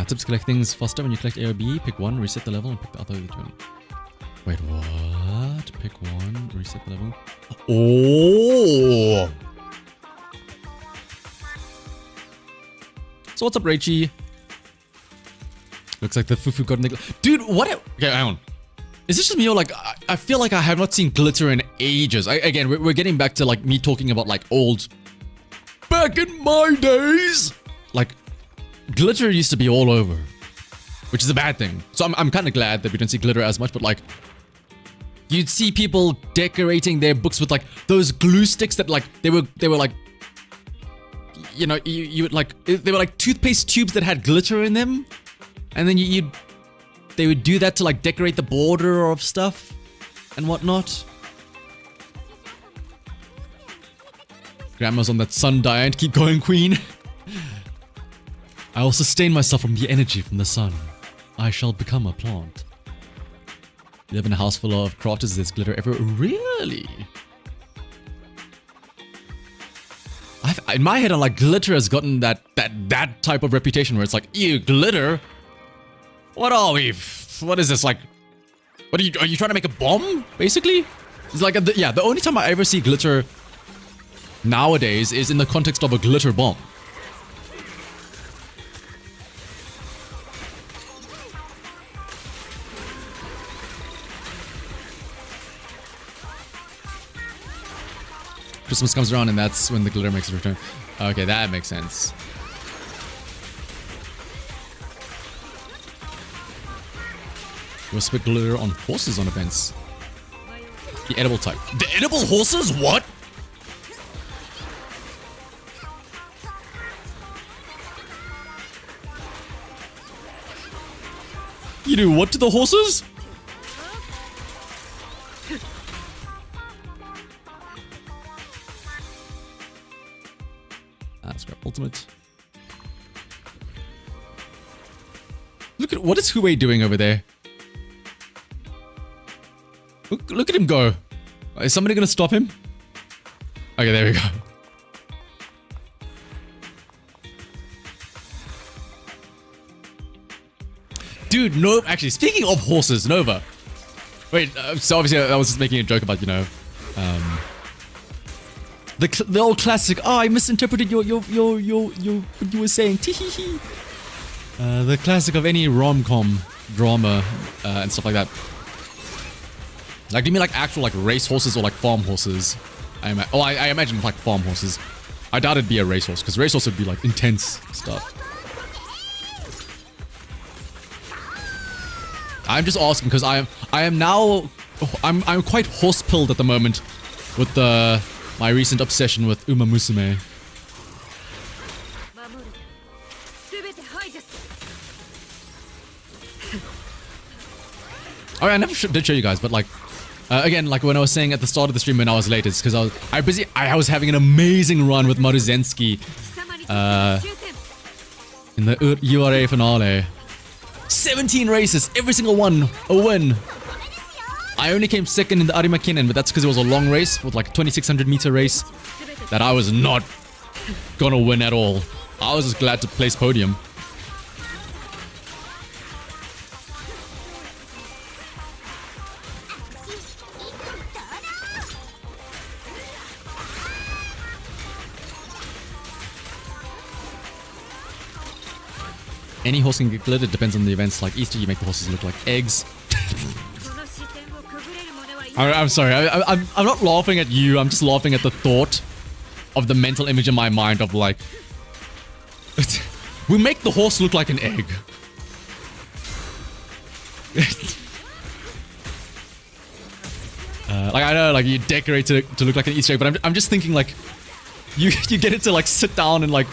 Speaker 2: Tips to collect things faster. When you collect A or B, pick one, reset the level, and pick the other journey. Wait, what? Pick one, reset the level. Oh! So what's up, Raichi? Looks like the fufu got neglected. Dude, what? Okay, hang on. Is this just me or like, I feel like I have not seen glitter in ages. Again, we're getting back to like me talking about like old... Back in my days! Like, glitter used to be all over. Which is a bad thing. So I'm kind of glad that we don't see glitter as much, but like... You'd see people decorating their books with like those glue sticks that like, they were like... You know, you would like... They were like toothpaste tubes that had glitter in them. And then they would do that to like decorate the border of stuff and whatnot. Grandma's on that sun diet. Keep going, queen. I will sustain myself from the energy from the sun. I shall become a plant. You live in a house full of crafters. There's glitter everywhere. Really? In my head, I'm like, glitter has gotten that type of reputation where it's like, ew, glitter? What are we? What is this, like... What are you trying to make a bomb, basically? It's like, yeah, the only time I ever see glitter nowadays is in the context of a glitter bomb. Christmas comes around and that's when the glitter makes a return. Okay, that makes sense. We'll spit glitter on horses on events. The edible type. The edible horses? What? You do what to the horses? That's great. Ultimate. Look at what is Hue doing over there? Look at him go. Is somebody gonna stop him? Okay, there we go. Dude, no, actually, speaking of horses, Nova. Wait, so obviously I was just making a joke about, you know, the old classic. Oh, I misinterpreted what you were saying. Teehee. The classic of any rom-com drama and stuff like that. Like, do you mean like actual like race horses or like farm horses? I imagine like farm horses. I doubt it'd be a racehorse because racehorse would be like intense stuff. I'm just asking because I'm quite horse pilled at the moment with my recent obsession with Uma Musume. Oh, I never did show you guys, but like, again, like when I was saying at the start of the stream when I was late, it's because I was having an amazing run with Maruzensky in the URA finale. 17 races, every single one a win. I only came second in the Arimakinen, but that's because it was a long race with like a 2600 meter race that I was not gonna win at all. I was just glad to place podium. Any horse can get glittered, depends on the events. Like Easter, you make the horses look like eggs. I'm sorry, I'm not laughing at you, I'm just laughing at the thought of the mental image in my mind of like... we make the horse look like an egg. Like I know, like you decorate it to look like an Easter egg, but I'm just thinking like... You get it to like sit down and like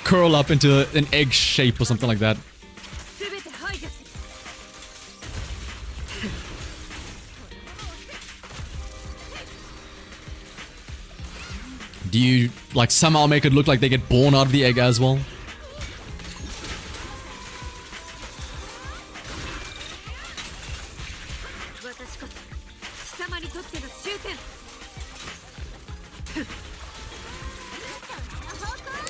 Speaker 2: curl up into an egg shape or something like that. Do you like somehow make it look like they get born out of the egg as well?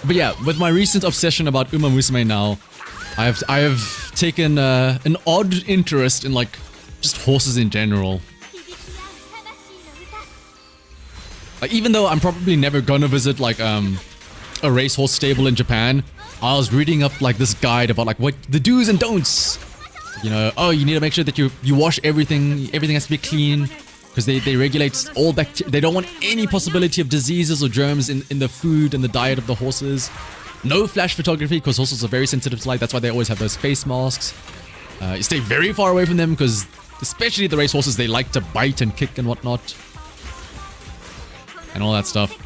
Speaker 2: But yeah, with my recent obsession about Uma Musume now, I have taken an odd interest in like just horses in general. Like, even though I'm probably never gonna visit like a racehorse stable in Japan, I was reading up like this guide about like what the do's and don'ts. You know, oh, you need to make sure that you wash everything. Everything has to be clean because they regulate all bacteria. They don't want any possibility of diseases or germs in the food and the diet of the horses. No flash photography because horses are very sensitive to light. That's why they always have those face masks. You stay very far away from them because, especially the race horses, they like to bite and kick and whatnot. And all that stuff.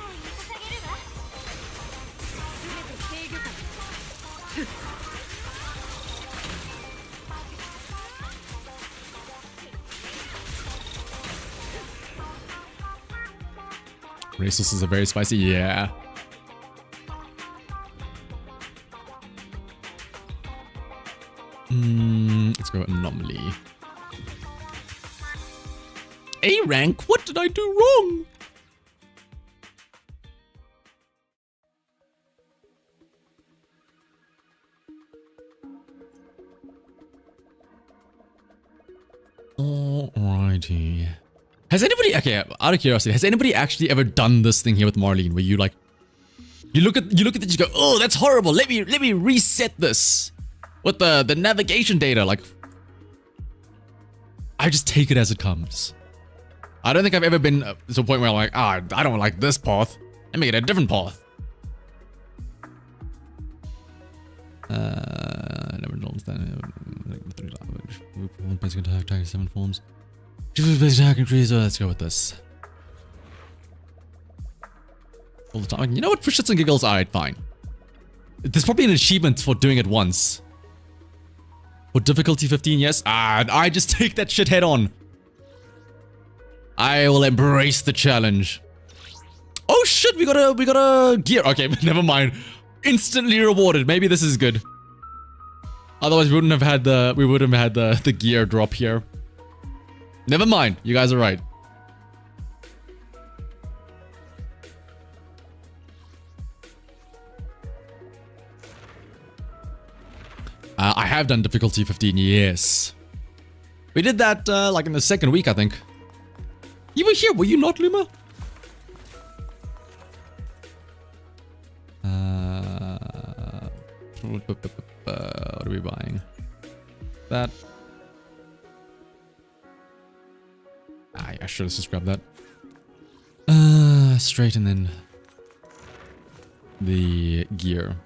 Speaker 2: Race horses are very spicy, yeah. Let's go Anomaly. A rank? What did I do wrong? Alrighty. Has anybody, okay, out of curiosity, has anybody actually ever done this thing here with Marlene where you like, you look at this, you go, oh, that's horrible. Let me reset this with the navigation data. Like, I just take it as it comes. I don't think I've ever been to a point where I'm like, I don't like this path. Let me get a different path. Never understand. Basic attack, target 7 forms. Basic attack increase. So let's go with this. All the time. You know what? For shits and giggles, alright, fine. There's probably an achievement for doing it once. For difficulty 15, yes. I just take that shit head on. I will embrace the challenge. Oh shit, we got a gear. Okay, never mind. Instantly rewarded. Maybe this is good. Otherwise, we wouldn't have had the gear drop here. Never mind. You guys are right. I have done difficulty 15, yes. We did that like in the second week, I think. You were here, were you not, Luma? What are we buying? That. I should have just grabbed that. Straight and then the gear.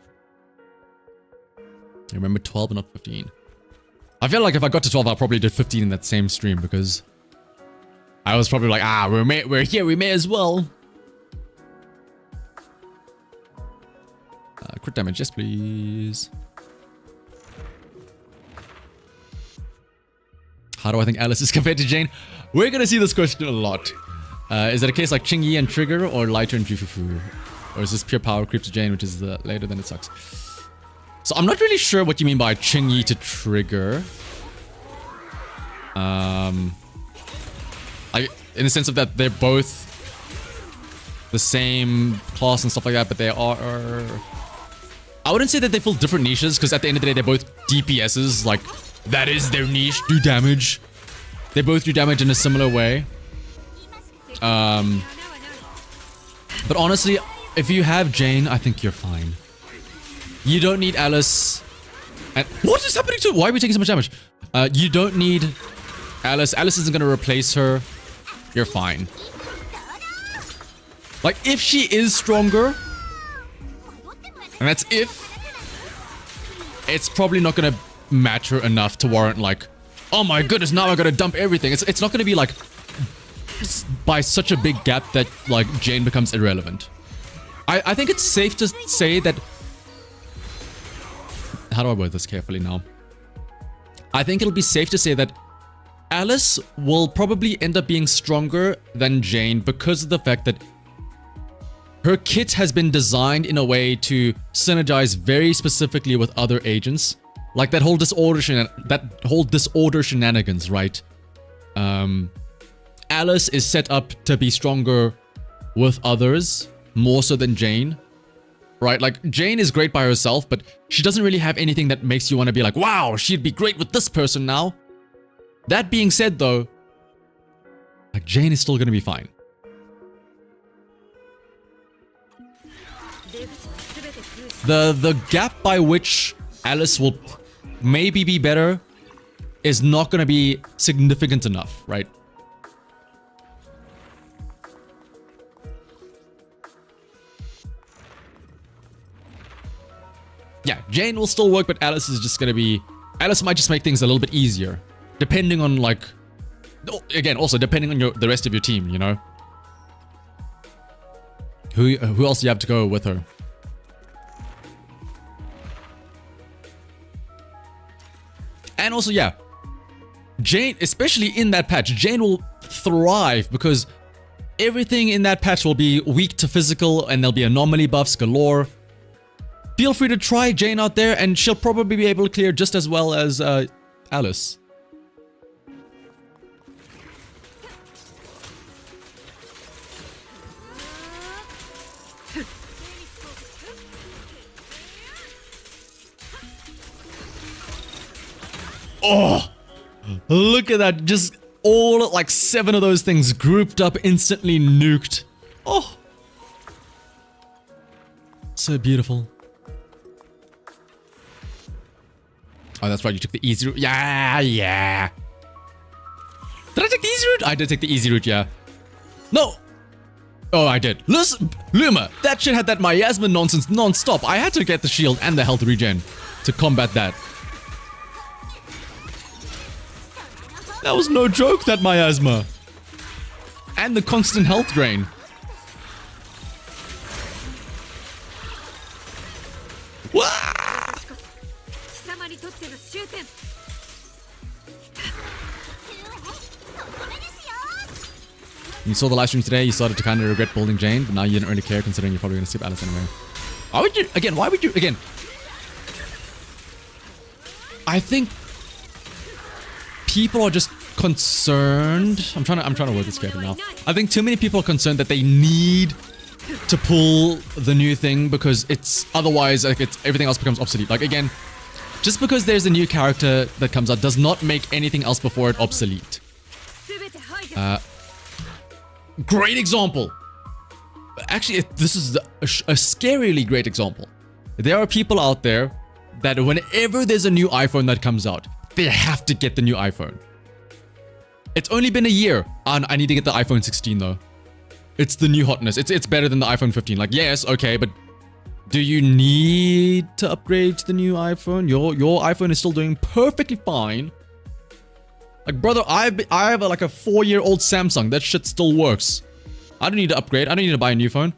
Speaker 2: I remember 12 and not 15. I feel like if I got to 12, I probably did 15 in that same stream because I was probably like, we're here, we may as well. Crit damage, yes please. How do I think Alice is compared to Jane? We're gonna see this question a lot. Is it a case like Ching-Yi and Trigger or lighter and Jufufu? Or is this pure power creep to Jane, which is later than it sucks? So I'm not really sure what you mean by Ching-Yi to Trigger. Like in the sense of that they're both the same class and stuff like that, but they are... I wouldn't say that they fill different niches, because at the end of the day, they're both DPSs. Like, that is their niche, do damage. They both do damage in a similar way. But honestly, if you have Jane, I think you're fine. You don't need Alice. And what is happening to... Why are we taking so much damage? You don't need Alice. Alice isn't going to replace her. You're fine. Like, if she is stronger... And that's if... It's probably not going to matter enough to warrant like... Oh my goodness, now I gotta dump everything. It's not gonna be like... By such a big gap that like Jane becomes irrelevant. I think it's safe to say that... How do I word this carefully now? I think it'll be safe to say that Alice will probably end up being stronger than Jane because of the fact that her kit has been designed in a way to synergize very specifically with other agents. Like that whole disorder shenanigans, right? Alice is set up to be stronger with others, more so than Jane, right? Like, Jane is great by herself, but she doesn't really have anything that makes you want to be like, wow, she'd be great with this person now. That being said, though, like, Jane is still going to be fine. The gap by which Alice will maybe be better is not going to be significant enough, right? Yeah, Jane will still work, but Alice is just going to be... Alice might just make things a little bit easier. Depending on, like... Again, also depending on the rest of your team, you know? Who else do you have to go with her? And also, yeah, Jane, especially in that patch, Jane will thrive because everything in that patch will be weak to physical and there'll be anomaly buffs galore. Feel free to try Jane out there and she'll probably be able to clear just as well as Alice. Oh, look at that. Just all like 7 of those things grouped up, instantly nuked. Oh, so beautiful. Oh, that's right. You took the easy route. Yeah. Did I take the easy route? I did take the easy route, yeah. No. Oh, I did. Listen, Luma, that shit had that miasma nonsense non-stop. I had to get the shield and the health regen to combat that. That was no joke, that miasma. And the constant health drain. Wah! You saw the live stream today, you started to kind of regret building Jane, but now you didn't really care considering you're probably going to skip Alice anyway. Why would you, again, why would you, again? I think people are just concerned. I'm trying to word this carefully now. I think too many people are concerned that they need to pull the new thing because it's otherwise like everything else becomes obsolete. Like again, just because there's a new character that comes out does not make anything else before it obsolete. Great example. Actually, this is a scarily great example. There are people out there that whenever there's a new iPhone that comes out, they have to get the new iPhone. It's only been a year. I need to get the iPhone 16 though. It's the new hotness. It's better than the iPhone 15. Like, yes, okay, but do you need to upgrade to the new iPhone? Your iPhone is still doing perfectly fine. Like, brother, I have like a 4-year-old Samsung. That shit still works. I don't need to upgrade. I don't need to buy a new phone.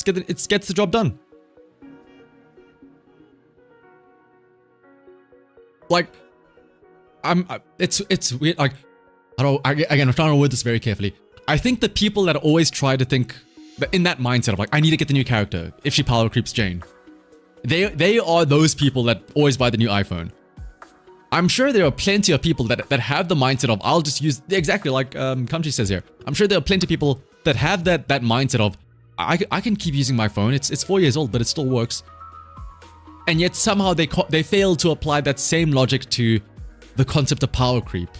Speaker 2: It gets the job done. Like, it's weird. Like, again, I'm trying to word this very carefully. I think the people that always try to think that in that mindset of like, I need to get the new character if she power creeps Jane, they are those people that always buy the new iPhone. I'm sure there are plenty of people that have the mindset of, I'll just use, exactly like Kamchi says here. I'm sure there are plenty of people that have that mindset of, I can keep using my phone. It's 4 years old, but it still works. And yet somehow they fail to apply that same logic to the concept of power creep.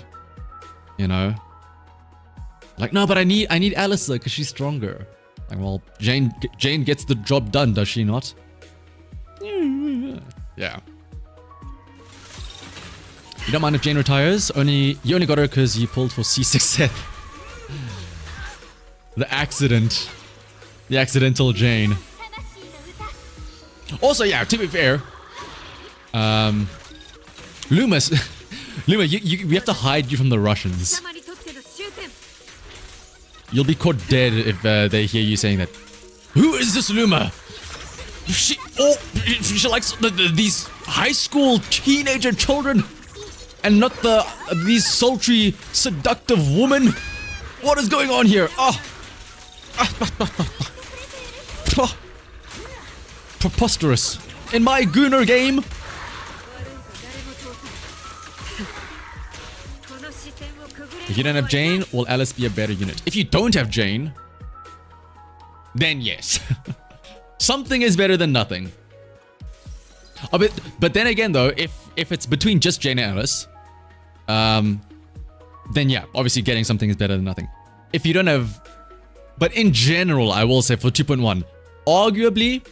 Speaker 2: You know? Like, no, but I need Alice because she's stronger. Like, well, Jane gets the job done, does she not? Yeah. You don't mind if Jane retires? You only got her because you pulled for C6 Seth. The accident. The accidental Jane. Also, yeah, to be fair, Luma, we have to hide you from the Russians. You'll be caught dead if they hear you saying that. Who is this Luma? She likes these high school teenager children, and not these sultry, seductive women. What is going on here? Preposterous. In my Gooner game. If you don't have Jane, will Alice be a better unit? If you don't have Jane, then yes. Something is better than nothing. But then again though, if it's between just Jane and Alice, then yeah, obviously getting something is better than nothing. If you don't have... But in general, I will say for 2.1, arguably,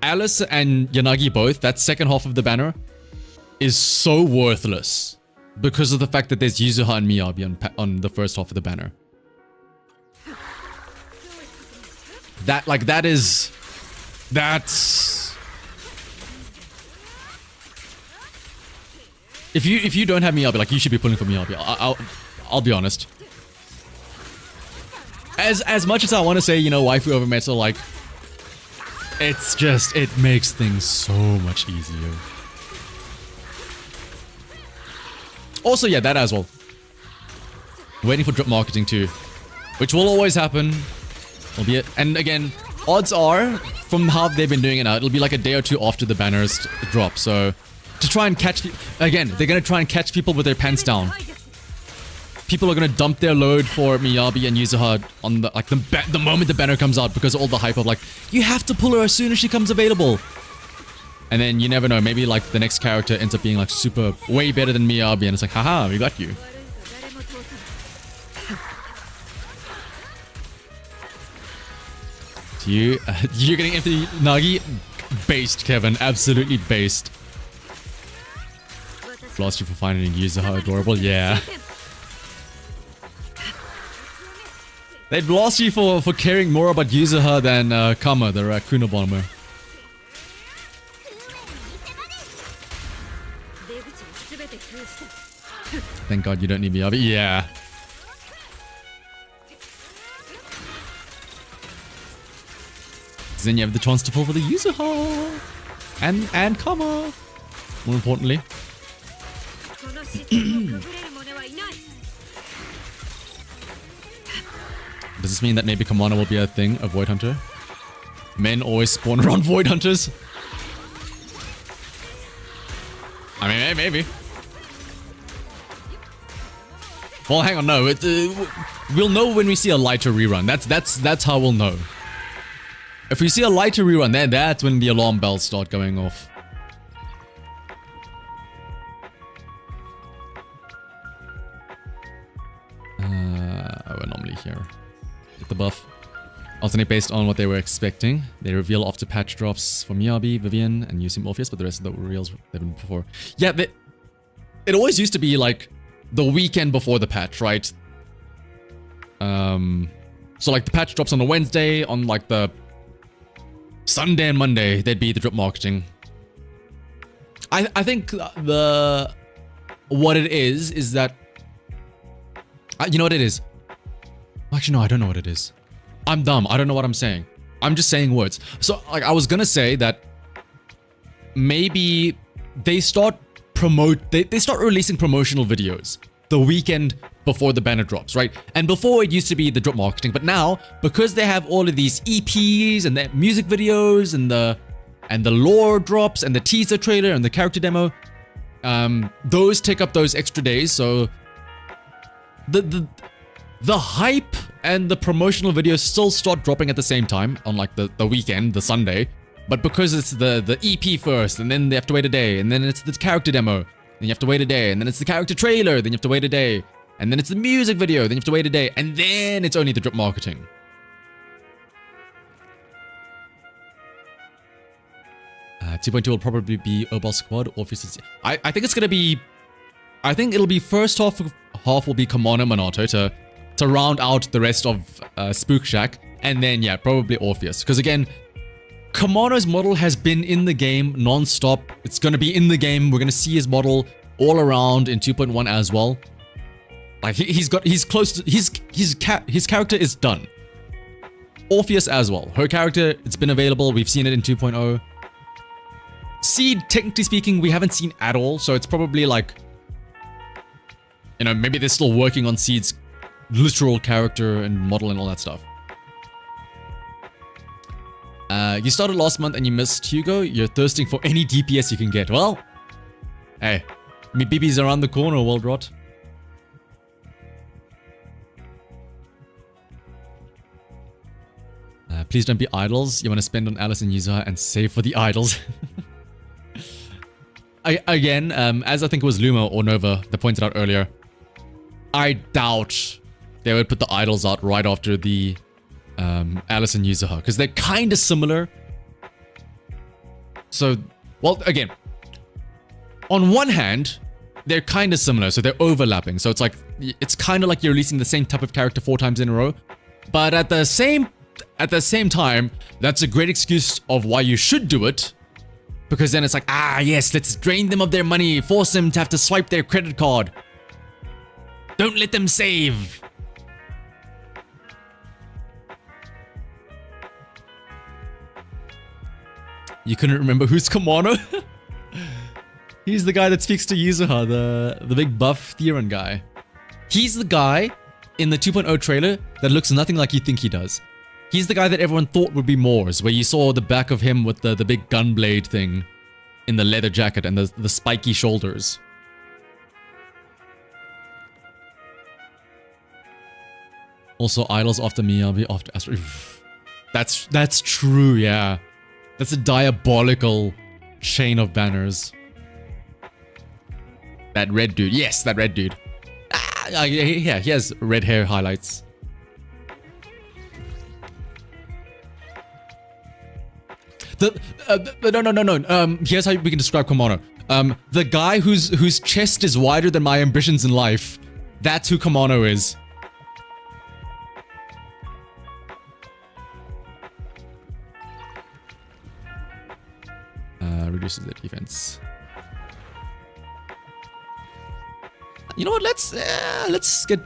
Speaker 2: Alice and Yanagi both, that second half of the banner, is so worthless because of the fact that there's Yuzuha and Miyabi on the first half of the banner. That's... If you don't have Miyabi, like, you should be pulling for Miyabi. I'll be honest. As much as I want to say, you know, waifu over metal, like, it's just, it makes things so much easier. Also, yeah, that as well. Waiting for drip marketing too, which will always happen. Albeit, and again, odds are, from how they've been doing it now, it'll be like a day or two after the banners drop. So, to try and catch, again, they're gonna try and catch people with their pants down. People are gonna dump their load for Miyabi and Yuzuha on the moment the banner comes out because of all the hype of like, you have to pull her as soon as she comes available. And then you never know, maybe like the next character ends up being like super, way better than Miyabi, and it's like, haha, we got you. You're getting Anthony Nagi? Based, Kevin. Absolutely based. Lost you for finding Yuzuha adorable? Yeah. They've lost you for caring more about Yuzuha than Kama, the raccoon bomber. Thank God you don't need Miyabi. Yeah. Then you have the chance to pull for the Yuzuha and Kama. More importantly. Does this mean that maybe Kamana will be a thing, a Void Hunter? Men always spawn around Void Hunters. I mean, maybe. Well, hang on, no. We'll know when we see a lighter rerun. That's how we'll know. If we see a lighter rerun, then that's when the alarm bells start going off. Anomaly here. Get the buff. Alternate based on what they were expecting. They reveal after patch drops for Miyabi, Vivian, and Yusim Morpheus, but the rest of the reveals they've been before. Yeah, it always used to be like the weekend before the patch, right? So like the patch drops on a Wednesday, on like the Sunday and Monday, there'd be the drip marketing. I think what it is that you know what it is? Actually, no, I don't know what it is. I'm dumb. I don't know what I'm saying. I'm just saying words. So, like, I was gonna say that maybe they start releasing promotional videos the weekend before the banner drops, right? And before it used to be the drop marketing, but now because they have all of these EPs and the music videos and the lore drops and the teaser trailer and the character demo, those take up those extra days. So the hype and the promotional videos still start dropping at the same time on like the weekend, the Sunday. But because it's the EP first, and then they have to wait a day, and then it's the character demo, then you have to wait a day, and then it's the character trailer, then you have to wait a day, and then it's the music video, then you have to wait a day, and then it's only the drip marketing. Uh, 2.2 will probably be Obal Squad, Orpheus. I think it's gonna be... I think it'll be first half will be Kamana Minato to round out the rest of Spook Shack, and then yeah, probably Orpheus. Because again, Kamano's model has been in the game non-stop. It's gonna be in the game. We're gonna see his model all around in 2.1 as well. Like he's close to his character is done. Orpheus as well. Her character, it's been available. We've seen it in 2.0. Seed, technically speaking, we haven't seen at all. So it's probably like, you know, maybe they're still working on Seed's literal character and model and all that stuff. You started last month and you missed Hugo. You're thirsting for any DPS you can get. Well, hey, I mean, BB's around the corner, World Rot. please don't be idols. You want to spend on Alice and YUZUHA and save for the idols. Again, as I think it was Luma or Nova that pointed out earlier, I doubt they would put the idols out right after the Alice and YUZUHA, because they're kind of similar. So, well, again, on one hand, they're kind of similar, so they're overlapping. So it's kind of like you're releasing the same type of character 4 times in a row. But at the same time, that's a great excuse of why you should do it. Because then it's like, yes, let's drain them of their money, force them to have to swipe their credit card. Don't let them save. You couldn't remember who's Kamano? He's the guy that speaks to YUZUHA, the big buff Theron guy. He's the guy in the 2.0 trailer that looks nothing like you think he does. He's the guy that everyone thought would be Moore's, where you saw the back of him with the big gunblade thing in the leather jacket and the spiky shoulders. Also, idols after Miyabi, after Astro. That's true, yeah. That's a diabolical chain of banners. That red dude. Yes, that red dude. Yeah, he has red hair highlights. No. Here's how we can describe Kamano. The guy whose chest is wider than my ambitions in life. That's who Kamano is. Reduces the defense. You know what? Let's get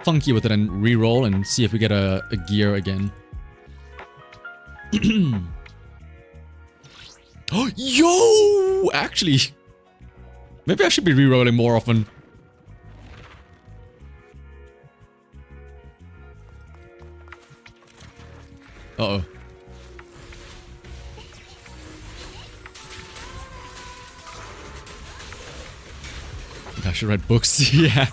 Speaker 2: funky with it and re-roll and see if we get a gear again. Oh, yo! Actually, maybe I should be re-rolling more often. Uh-oh. I should read books. Yeah.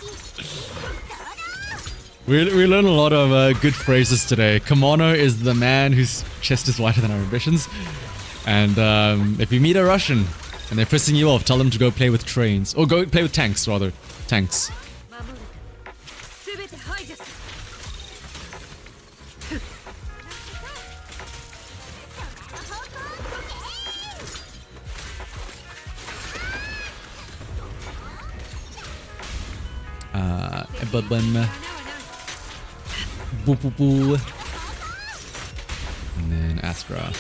Speaker 2: We learned a lot of good phrases today. Kamano is the man whose chest is wider than our ambitions. And if you meet a Russian and they're pissing you off, tell them to go play with trains. Or go play with tanks, rather. Tanks. Boo boo boo. And then Astra.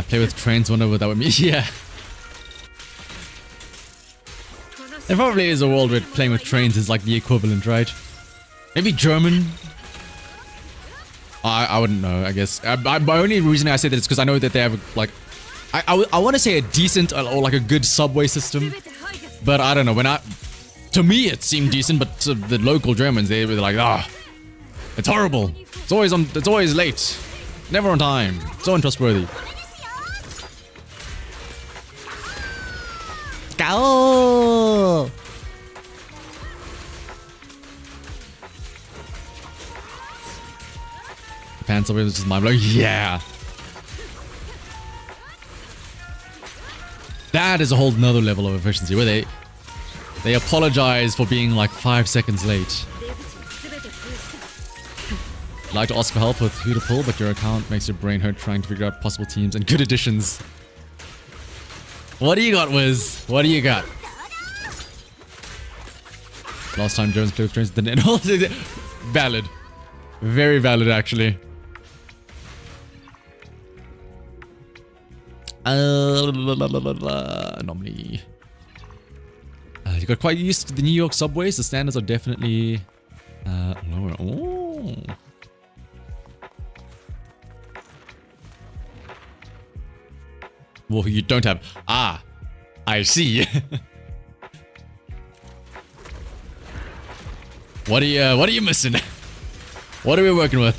Speaker 2: Play with trains, wonder what that would mean. Yeah. There probably is a world where playing with trains is like the equivalent, right? Maybe German? I wouldn't know, I guess. My only reason I say that is because I know that they have, like... I want to say a decent or like a good subway system. But I don't know, to me it seemed decent, but to the local Germans, they were like, it's horrible. It's always late. Never on time. So untrustworthy. Go! Pants over, which is mind blowing. Yeah. That is a whole nother level of efficiency where they apologize for being like 5 seconds late. Like to ask for help with who to pull, but your account makes your brain hurt trying to figure out possible teams and good additions. What do you got, Wiz? What do you got? Last time Jones played with trains, the net. Valid. Very valid, actually. Anomaly. You got quite used to the New York subways. The standards are definitely lower. Oh. Well, you don't have. I see. What are you missing? What are we working with?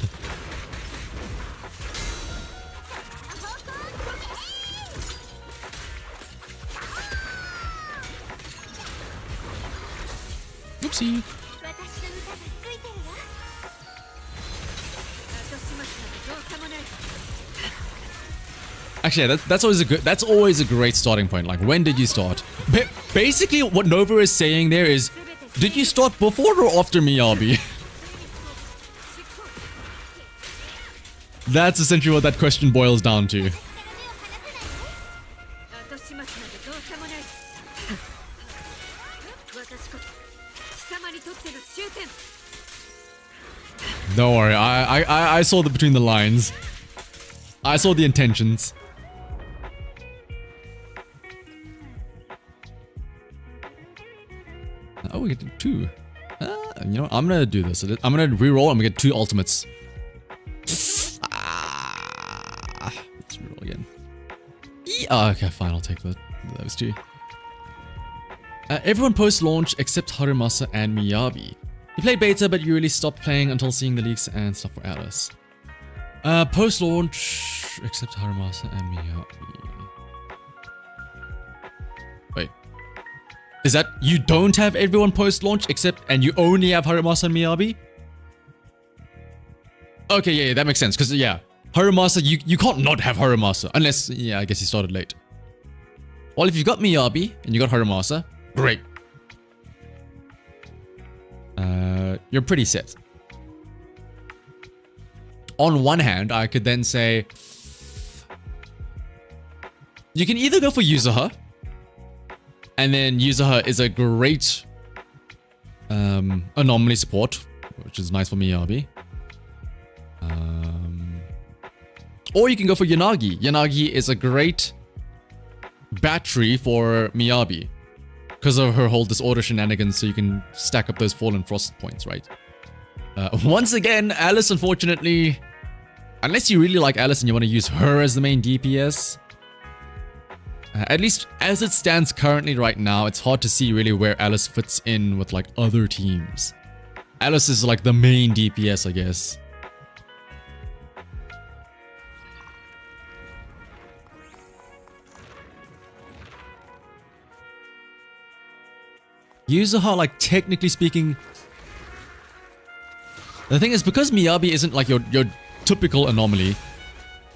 Speaker 2: Oopsie. Actually, that's always a great starting point. Like, when did you start? Basically, what Nova is saying there is, did you start before or after Miyabi? That's essentially what that question boils down to. Don't worry, I saw the between the lines. I saw the intentions. Oh, we get 2. You know, I'm gonna do this. I'm gonna reroll. I'm gonna get 2 ultimates. Let's reroll again. Okay, fine. I'll take those 2. Everyone post-launch except Harumasa and Miyabi. You played beta, but you really stopped playing until seeing the leaks and stuff for Alice. Post-launch except Harumasa and Miyabi. Wait. Is that you don't have everyone post-launch and you only have Harumasa and Miyabi? Okay, yeah, that makes sense. Because, yeah, Harumasa, you can't not have Harumasa. Unless, yeah, I guess he started late. Well, if you've got Miyabi and you got Harumasa, great. You're pretty set. On one hand, I could then say, you can either go for YUZUHA, and then YUZUHA is a great Anomaly support, which is nice for Miyabi. Or you can go for Yanagi. Yanagi is a great battery for Miyabi because of her whole disorder shenanigans, so you can stack up those Fallen Frost points, right? Once again, Alice, unfortunately, unless you really like Alice and you want to use her as the main DPS, at least as it stands currently right now, it's hard to see really where Alice fits in with like other teams. Alice is like the main DPS, I guess. YUZUHA, like, technically speaking, the thing is, because Miyabi isn't like your typical Anomaly,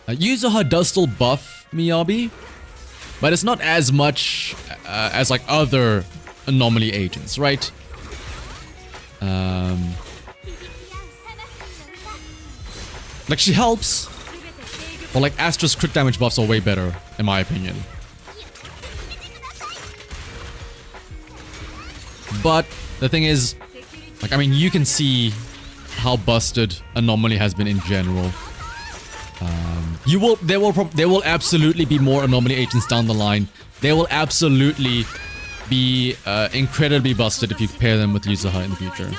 Speaker 2: YUZUHA does still buff Miyabi, but it's not as much as like other Anomaly agents, right? Like, she helps, but like Astra's crit damage buffs are way better, in my opinion. But the thing is, like, I mean, you can see how busted Anomaly has been in general. There will absolutely be more Anomaly agents down the line. They will absolutely be incredibly busted if you pair them with YUZUHA in the future.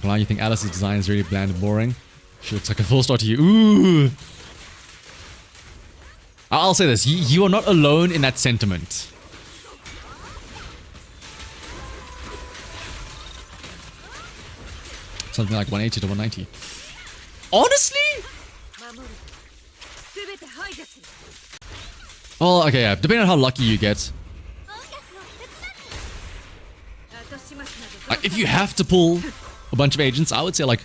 Speaker 2: Like, you think Alice's design is really bland and boring? She looks like a full start to you. Ooh! I'll say this. You are not alone in that sentiment. Something like 180 to 190. Honestly? Well, okay, yeah. Depending on how lucky you get. Like, if you have to pull a bunch of agents, I would say, like,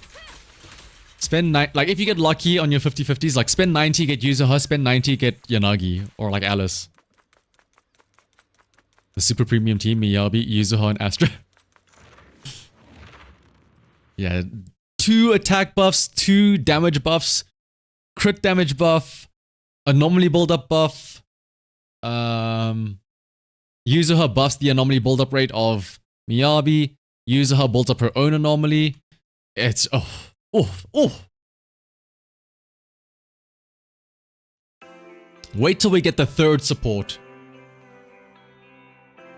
Speaker 2: spend like, if you get lucky on your 50-50s, like, spend 90, get YUZUHA, spend 90, get Yanagi, or like Alice. The super premium team, Miyabi, YUZUHA, and Astra. Yeah, 2 attack buffs, 2 damage buffs, crit damage buff, Anomaly build-up buff. YUZUHA buffs the Anomaly build-up rate of Miyabi. YUZUHA builds up her own Anomaly. It's... Oh. Wait till we get the 3rd support.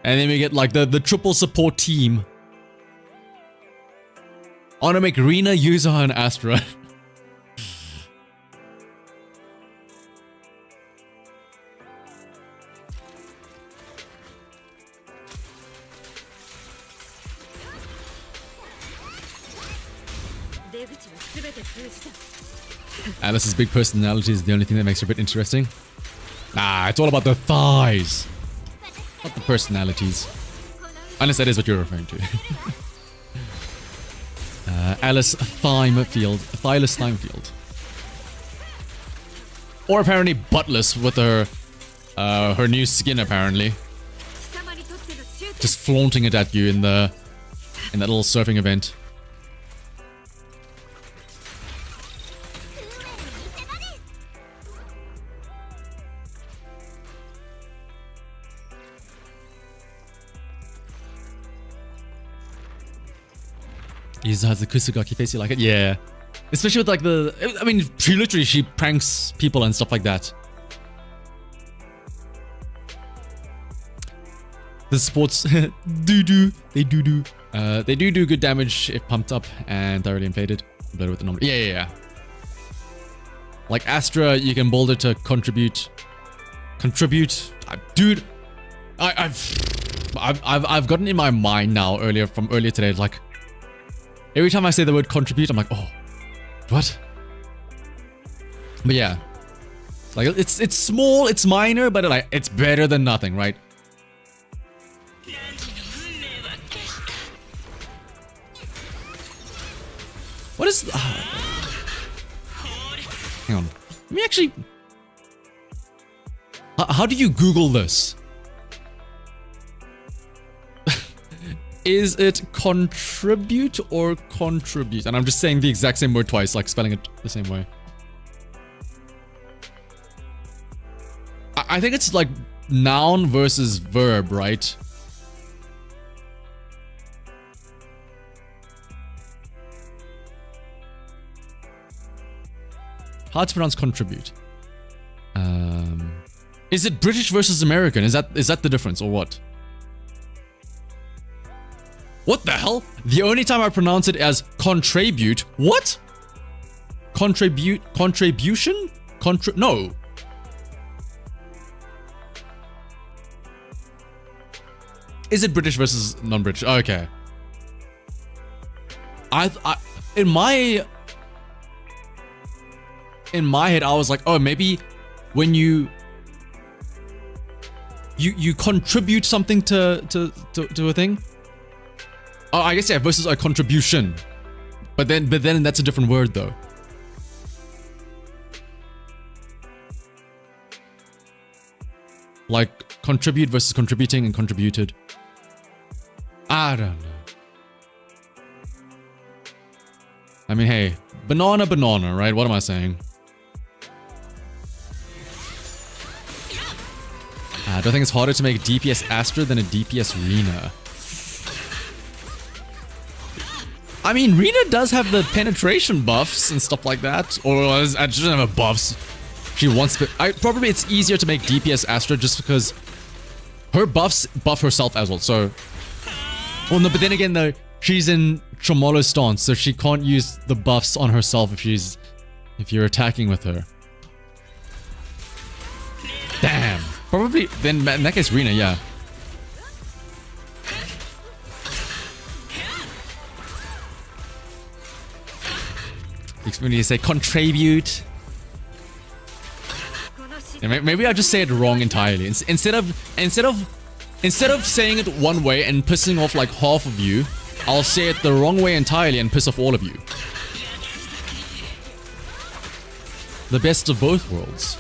Speaker 2: And then we get like the triple support team. I want to make Rina, YUZUHA, and Astra. Alice's big personality is the only thing that makes her a bit interesting. Nah, it's all about the thighs. Not the personalities. Unless that is what you're referring to. Alice Thylus Thimefield. Or apparently buttless with her new skin apparently. Just flaunting it at you in that little surfing event. Yuzuha has the Kusugaki face, you like it? Yeah. Especially with like I mean, she pranks people and stuff like that. The sports they do good damage if pumped up and thoroughly inflated. Better with the number. Yeah. Like Astra, you can build it to contribute. Dude, I've gotten in my mind now from earlier today, like every time I say the word contribute, I'm like, oh, what? But yeah, like it's small, it's minor, but like it's better than nothing, right? What is? Hang on. Let me actually. How do you Google this? Is it contribute or contribute? And I'm just saying the exact same word twice, like spelling it the same way. I think it's like noun versus verb, right? Hard to pronounce contribute. Is it British versus American? Is that the difference or what? What the hell? The only time I pronounce it as contribute. What? Contribution? No. Is it British versus non-British? Okay. In my head, I was like, oh, maybe when you contribute something to a thing. Oh, I guess yeah, versus a contribution. But then that's a different word though. Like contribute versus contributing and contributed. I don't know. I mean, hey, banana, right? What am I saying? I don't think it's harder to make DPS Astra than a DPS Rina. I mean, Rina does have the penetration buffs and stuff like that. Or she doesn't have buffs. She wants to... probably it's easier to make DPS Astra just because her buffs buff herself as well. So... Well, no, but then again, though, she's in Tremolo stance, so she can't use the buffs on herself if you're attacking with her. Damn. Probably, then in that case, Rina, yeah. When you say contribute. Yeah, maybe I just say it wrong entirely. Instead of saying it one way and pissing off like half of you, I'll say it the wrong way entirely and piss off all of you. The best of both worlds.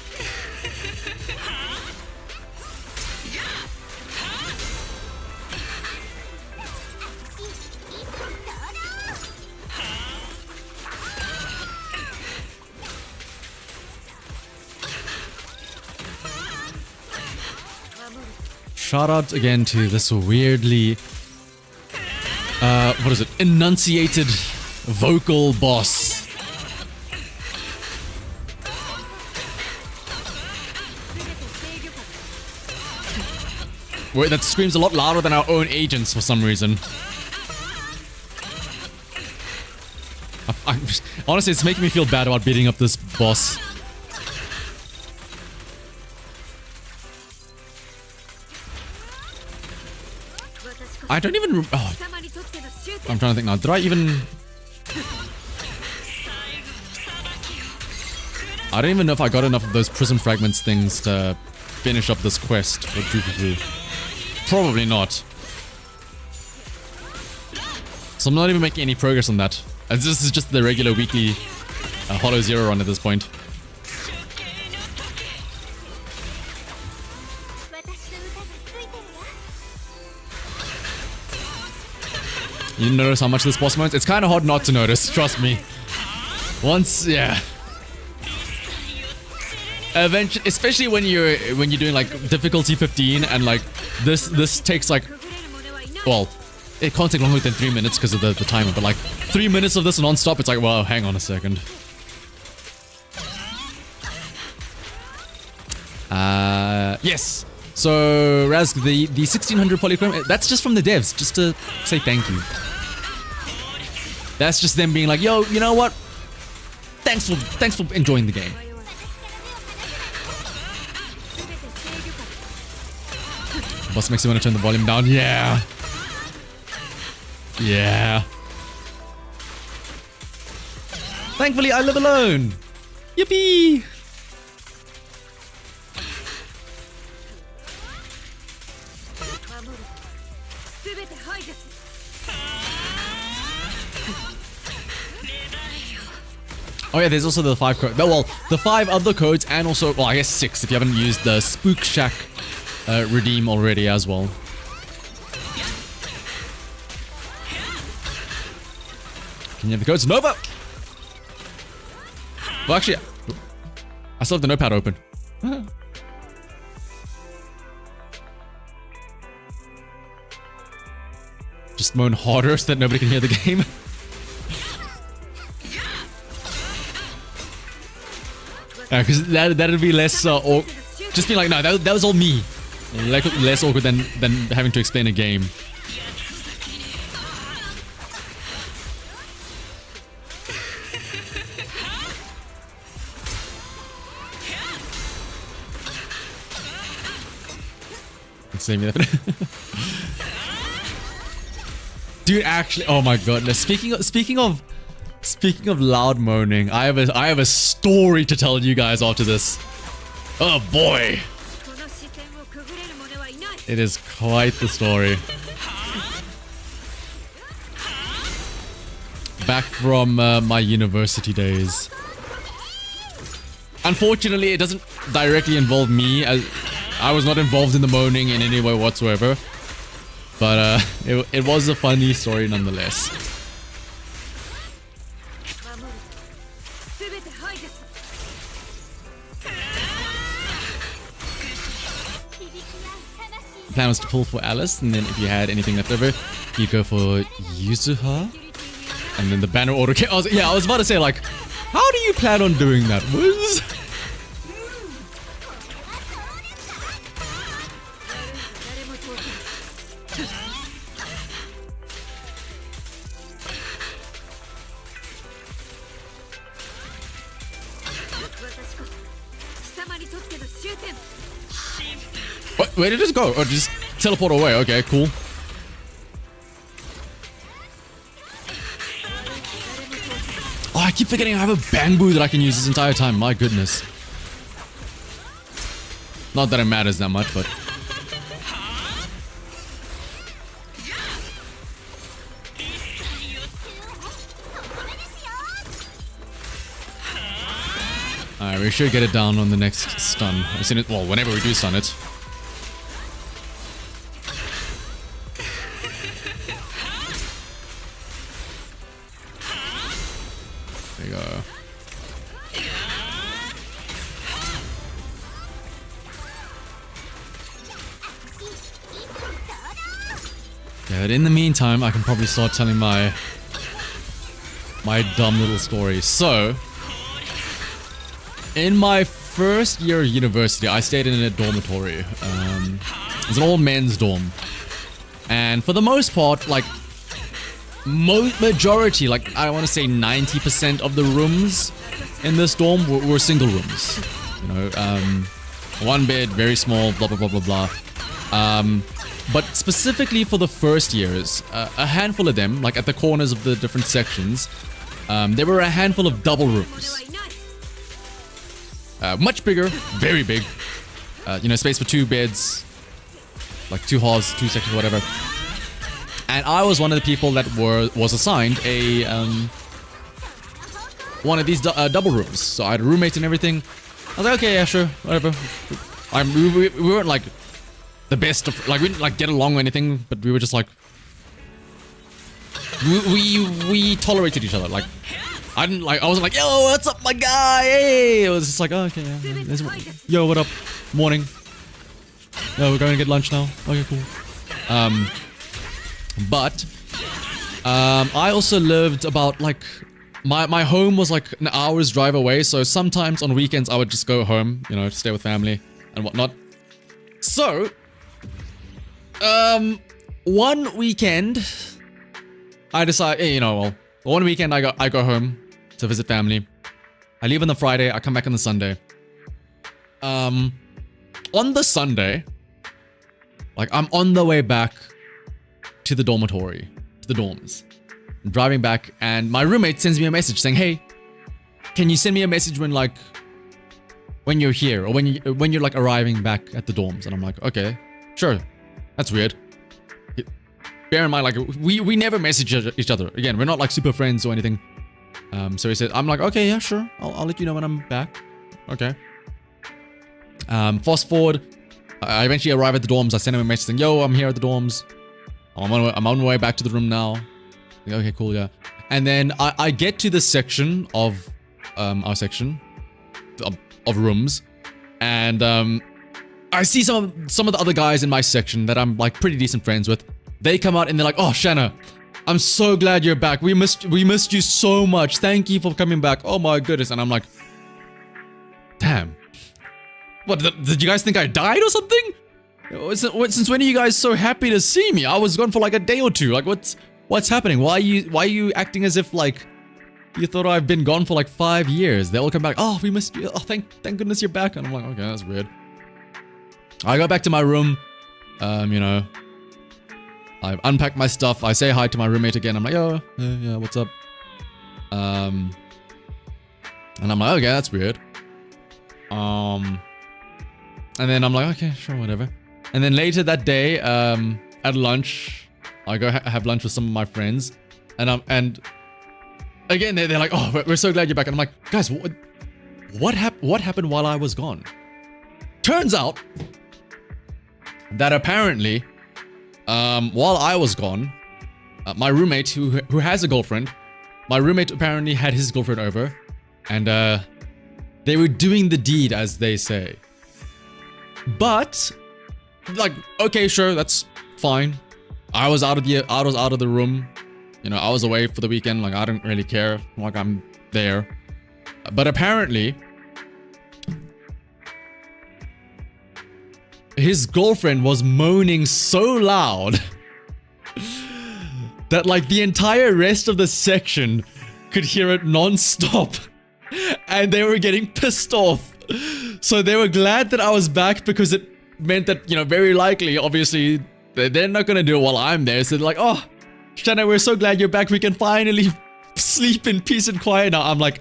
Speaker 2: Shout out again to this weirdly, what is it? Enunciated vocal boss. That screams a lot louder than our own agents for some reason. Honestly, it's making me feel bad about beating up this boss. I don't even... Oh, I'm trying to think now. Did I even... I don't even know if I got enough of those prism fragments things to finish up this quest for Jufufu. Probably not. So I'm not even making any progress on that. And this is just the regular weekly Hollow Zero run at this point. You notice how much this boss mounts? It's kind of hard not to notice, trust me. Once, yeah. Eventually, especially when you're doing like difficulty 15 and like this takes like, well, it can't take longer than 3 minutes because of the timer, but like 3 minutes of this non-stop, it's like, well, hang on a second. Yes. So Raz, the 1600 polychrome, that's just from the devs, just to say thank you. That's just them being like, yo, you know what? Thanks for enjoying the game. Boss makes you want to turn the volume down. Yeah. Yeah. Thankfully, I live alone. Yippee! Oh yeah, there's also the 5 code. Well, the 5 other codes and also, well, I guess 6 if you haven't used the Spook Shack redeem already as well. Can you have the codes? Nova! Well, actually, I still have the notepad open. Just moan harder so that nobody can hear the game. Because that'd be less, just be like, no, that was all me. Like, less awkward than having to explain a game. Save me that. Dude, actually, oh my goodness. Speaking of loud moaning, I have a story to tell you guys after this. Oh boy. It is quite the story. Back from my university days. Unfortunately, it doesn't directly involve me, as I was not involved in the moaning in any way whatsoever. But it was a funny story nonetheless. Plan was to pull for Alice, and then if you had anything left over, you go for YUZUHA, and then the banner order came. I was about to say, like, how do you plan on doing that, Wiz? What? Where did it just go? Oh, just teleport away. Okay, cool. Oh, I keep forgetting I have a bamboo that I can use this entire time. My goodness. Not that it matters that much, but... Alright, we should get it down on the next stun. I've seen it, well, whenever we do stun it. There you go. Yeah, but in the meantime, I can probably start telling my dumb little story. So, in my first year of university, I stayed in a dormitory. It's an all men's dorm. And for the most part, like, majority, like, I want to say 90% of the rooms in this dorm were single rooms. You know, one bed, very small, blah, blah, blah, blah, blah. But specifically for the first years, a handful of them, like at the corners of the different sections, there were a handful of double rooms. much bigger, very big. You know, space for 2 beds, like 2 halls, 2 sections, whatever. And I was one of the people that was assigned a one of these double rooms. So I had a roommate and everything. I was like, okay, yeah, sure, whatever. We weren't like the best of, like, we didn't like get along or anything, but we were just like, we tolerated each other. Like, I wasn't like, yo, what's up, my guy? Hey, it was just like, oh, okay, yeah. Yo, what up? Morning. Yo, we're going to get lunch now. Okay, cool. But I also lived about like, my home was like an hour's drive away. So sometimes on weekends I would just go home, you know, to stay with family and whatnot. So, one weekend I decide, hey, you know, well, one weekend I go home to visit family. I leave on the Friday, I come back on the Sunday. On the Sunday, like, I'm on the way back to the dormitory, to the dorms. I'm driving back, and my roommate sends me a message saying, hey, can you send me a message when you're here, or when you're like arriving back at the dorms? And I'm like, okay, sure. That's weird. Bear in mind, like, we never message each other. Again, we're not like super friends or anything. So he said, I'm like, okay, yeah, sure. I'll let you know when I'm back. Okay. Fast forward, I eventually arrive at the dorms. I send him a message saying, yo, I'm here at the dorms. I'm on my way back to the room now. Like, okay, cool, yeah. And then I get to the section of our section of rooms, and I see some of the other guys in my section that I'm like pretty decent friends with. They come out and they're like, oh, Shanna, I'm so glad you're back. We missed you so much. Thank you for coming back. Oh my goodness. And I'm like, damn. What, did you guys think I died or something? Since when are you guys so happy to see me? I was gone for like a day or two. Like, what's happening? Why are you acting as if like you thought I've been gone for like 5 years? They all come back. Oh, we missed you. Oh, thank goodness you're back. And I'm like, okay, that's weird. I go back to my room. You know, I unpack my stuff. I say hi to my roommate again. I'm like, oh, yeah, what's up? And I'm like, okay, that's weird. And then I'm like, okay, sure, whatever. And then later that day, at lunch, I go have lunch with some of my friends, and again they're like, oh, we're so glad you're back. And I'm like, guys, what happened while I was gone? Turns out that apparently, while I was gone, my roommate who has a girlfriend, my roommate apparently had his girlfriend over, and they were doing the deed, as they say. But, like, okay, sure, that's fine. I was out of the room. You know, I was away for the weekend. Like, I don't really care. Like, I'm there. But apparently, his girlfriend was moaning so loud that, like, the entire rest of the section could hear it non-stop. And they were getting pissed off. So they were glad that I was back, because it meant that, you know, very likely, obviously, they're not going to do it while I'm there. So they're like, oh, Shanna, we're so glad you're back. We can finally sleep in peace and quiet now. I'm like,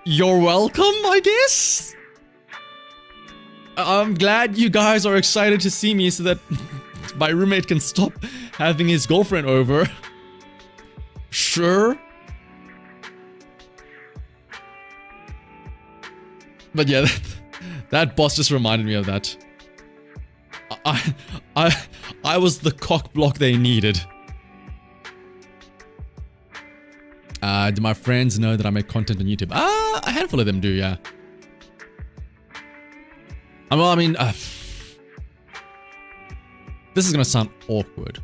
Speaker 2: you're welcome, I guess? I'm glad you guys are excited to see me so that my roommate can stop having his girlfriend over. Sure. But yeah, that boss just reminded me of that. I was the cock block they needed. Do my friends know that I make content on YouTube? A handful of them do, yeah. Well, I mean, this is gonna sound awkward,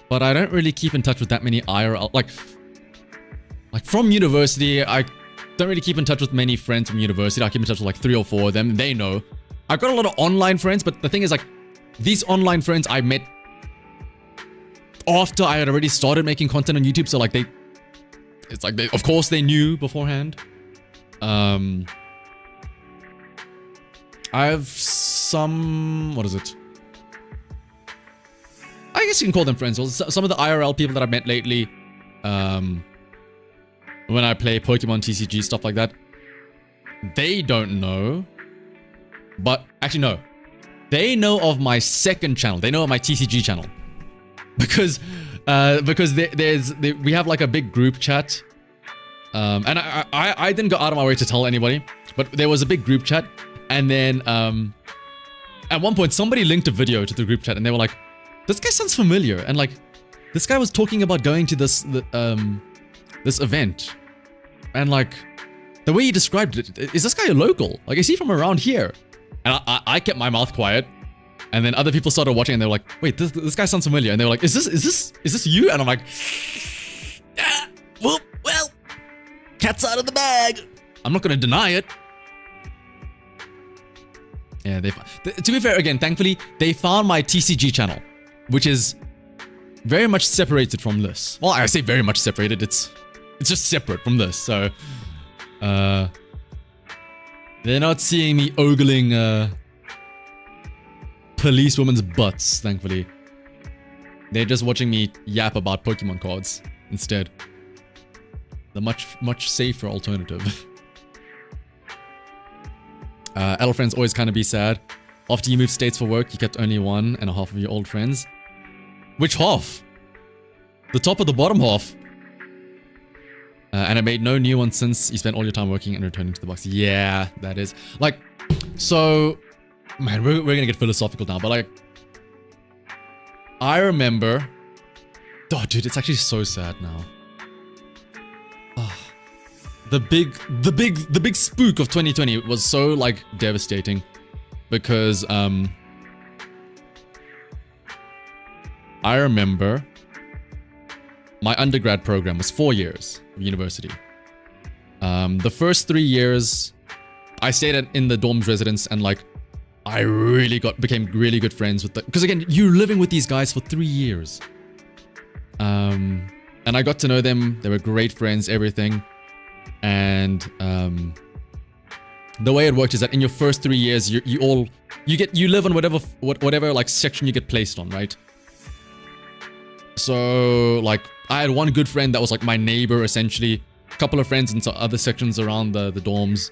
Speaker 2: but I don't really keep in touch with that many IRL. Like from university, I don't really keep in touch with many friends from university. I keep in touch with like 3 or 4 of them. They know. I've got a lot of online friends, but the thing is, like, these online friends I met after I had already started making content on YouTube. So like it's like of course they knew beforehand. I have some, what is it? I guess you can call them friends. Well, some of the IRL people that I've met lately, when I play Pokemon TCG, stuff like that. they don't know. But actually, no. They know of my second channel. They know of my TCG channel. Because we have like a big group chat. And I didn't go out of my way to tell anybody. But there was a big group chat. And then at one point, somebody linked a video to the group chat. And they were like, this guy sounds familiar. And like, this guy was talking about going to this event. And like, the way he described it, is this guy a local? Like, is he from around here? And I kept my mouth quiet. And then other people started watching and they were like, wait, this guy sounds familiar. And they were like, is this you? And I'm like, ah, well, cat's out of the bag. I'm not going to deny it. Yeah, to be fair, again, thankfully, they found my TCG channel, which is very much separated from this. Well, I say very much separated. It's just separate from this. So, they're not seeing me ogling police women's butts, thankfully. They're just watching me yap about Pokemon cards instead. The much safer alternative. Friends always kind of be sad. After you moved states for work, you kept only 1.5 of your old friends. Which half? The top or the bottom half? And I made no new ones since you spent all your time working and returning to the box. Yeah, that is. Like, so... Man, we're gonna get philosophical now, but like... I remember... Oh, dude, it's actually so sad now. The big spook of 2020 was so like devastating because I remember my undergrad program was 4 years of university. The first 3 years I stayed in the dorms residence and like I really became really good friends with because again you're living with these guys for 3 years. And I got to know them. They were great friends, everything. And the way it worked is that in your first 3 years, you live on whatever like section you get placed on, right? So like I had one good friend that was like my neighbor essentially, a couple of friends in some other sections around the dorms.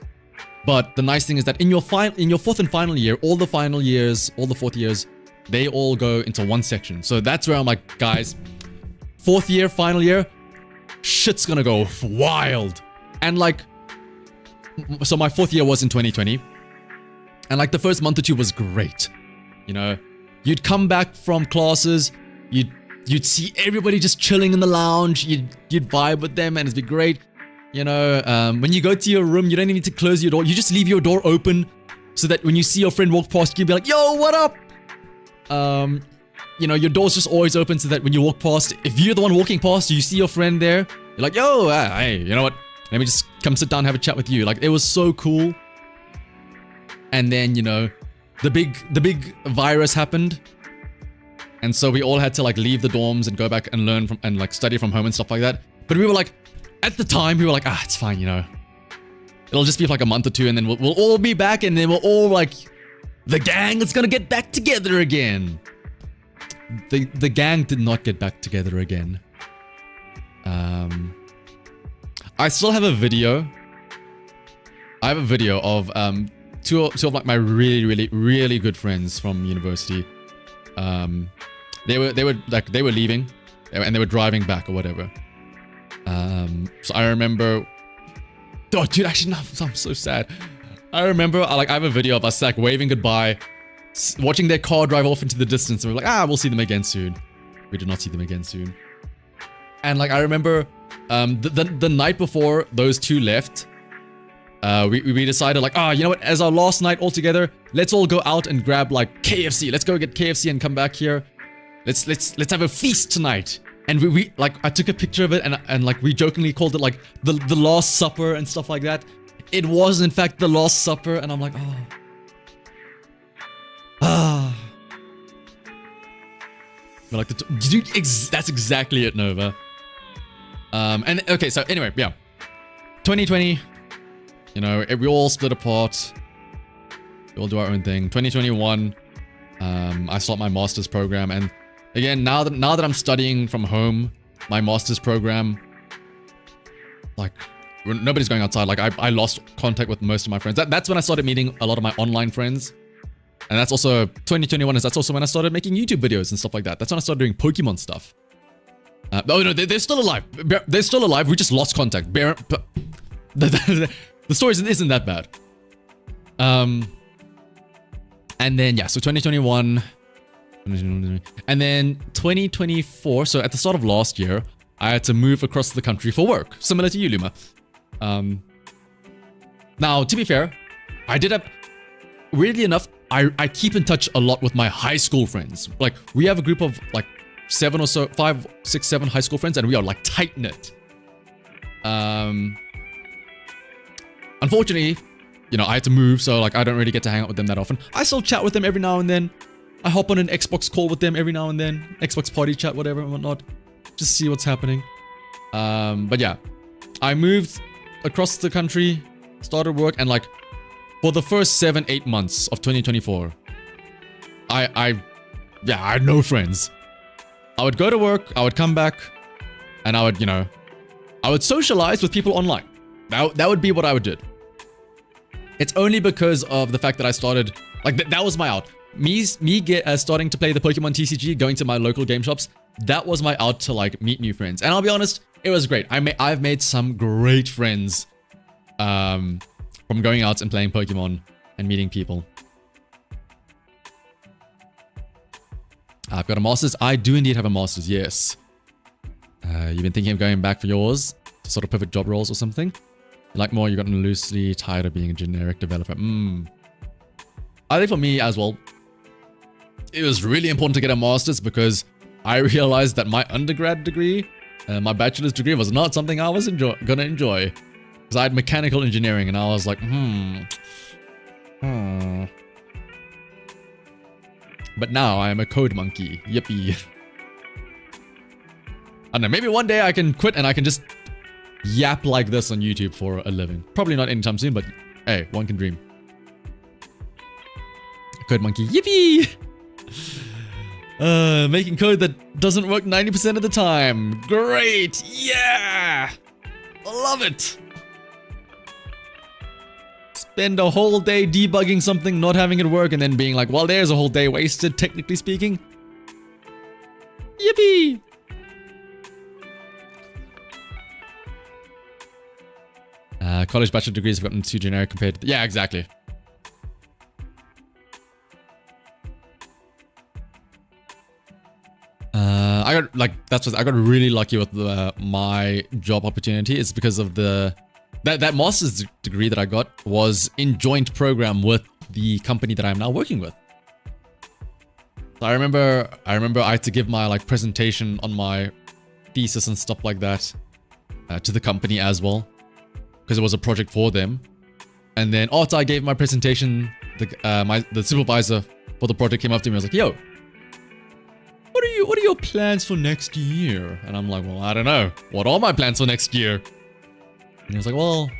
Speaker 2: But the nice thing is that in your fourth and final year, all the fourth years, they all go into one section. So that's where I'm like, guys, fourth year, final year, shit's gonna go wild. And like, so my fourth year was in 2020. And like the first month or two was great. You know, you'd come back from classes, you'd see everybody just chilling in the lounge, you'd vibe with them and it'd be great. You know, when you go to your room, you don't even need to close your door. You just leave your door open so that when you see your friend walk past, you'll be like, yo, what up? You know, your door's just always open so that when you walk past, if you're the one walking past, you see your friend there, you're like, yo, hey, you know what? Let me just come sit down and have a chat with you. Like, it was so cool. And then, you know, the big virus happened. And so we all had to like leave the dorms and go back and learn from and like study from home and stuff like that. But we were like, at the time, we were like, it's fine, you know. It'll just be for like a month or two and then we'll all be back and then we're all like, the gang is gonna get back together again. The gang did not get back together again. I still have a video. I have a video of two of like my really good friends from university. They were leaving and they were driving back or whatever. So I remember. Oh, dude, actually, no, I'm so sad. I remember, I have a video of us like waving goodbye, watching their car drive off into the distance, and we're like, we'll see them again soon. We did not see them again soon. And like I remember, the night before those two left, we decided like, you know what? As our last night all together, let's all go out and grab like KFC. Let's go get KFC and come back here. Let's have a feast tonight. And we like I took a picture of it and like we jokingly called it like the Last Supper and stuff like that. It was in fact the Last Supper, and I'm like, But like dude, that's exactly it, Nova. And okay, so anyway, yeah, 2020. You know, we all split apart. We all do our own thing. 2021, I start my master's program, and again, now that I'm studying from home, my master's program, like, nobody's going outside. Like I lost contact with most of my friends. That's when I started meeting a lot of my online friends. And that's also 2021 that's also when I started making YouTube videos and stuff like that. That's when I started doing Pokemon stuff. Oh no, they're still alive. They're still alive. We just lost contact. The story isn't that bad. And then yeah, so 2021, and then 2024. So at the start of last year, I had to move across the country for work, similar to you, Luma. Now, to be fair, I did have, weirdly enough, I keep in touch a lot with my high school friends. Like, we have a group of like 7 or so, 5, 6, 7 high school friends, and we are like tight knit. Unfortunately, you know, I had to move, so like I don't really get to hang out with them that often. I still chat with them every now and then. I hop on an Xbox call with them every now and then, Xbox party chat, whatever and whatnot, just see what's happening. But yeah, I moved across the country, started work, and like for the first 7-8 months of 2024, I had no friends. I would go to work, I would come back, and I would, you know, I would socialize with people online. That would be what I would do. It's only because of the fact that I started, like, that was my out. Starting to play the Pokemon TCG, going to my local game shops, that was my out to, like, meet new friends. And I'll be honest, it was great. I've made some great friends from going out and playing Pokemon and meeting people. I've got a master's. I do indeed have a master's, yes. You've been thinking of going back for yours to sort of pivot job roles or something? You like more, you've gotten loosely tired of being a generic developer. I think for me as well, it was really important to get a master's because I realized that my undergrad degree, my bachelor's degree, was not something I was gonna enjoy. Because I had mechanical engineering and I was like, But now I am a code monkey. Yippee. I don't know, maybe one day I can quit and I can just yap like this on YouTube for a living. Probably not anytime soon, but hey, one can dream. Code monkey, yippee! Making code that doesn't work 90% of the time. Great, yeah! Love it! Spend a whole day debugging something, not having it work, and then being like, well, there's a whole day wasted, technically speaking. Yippee! College bachelor degrees have gotten too generic compared to... Yeah, exactly. I got really lucky with my job opportunity. It's because of that master's degree that I got was in joint program with the company that I'm now working with. So I remember I had to give my like presentation on my thesis and stuff like that to the company as well, because it was a project for them. And then after I gave my presentation, the supervisor for the project came up to me and was like, yo, what are your plans for next year? And I'm like, well, I don't know. What are my plans for next year? And he was like, well,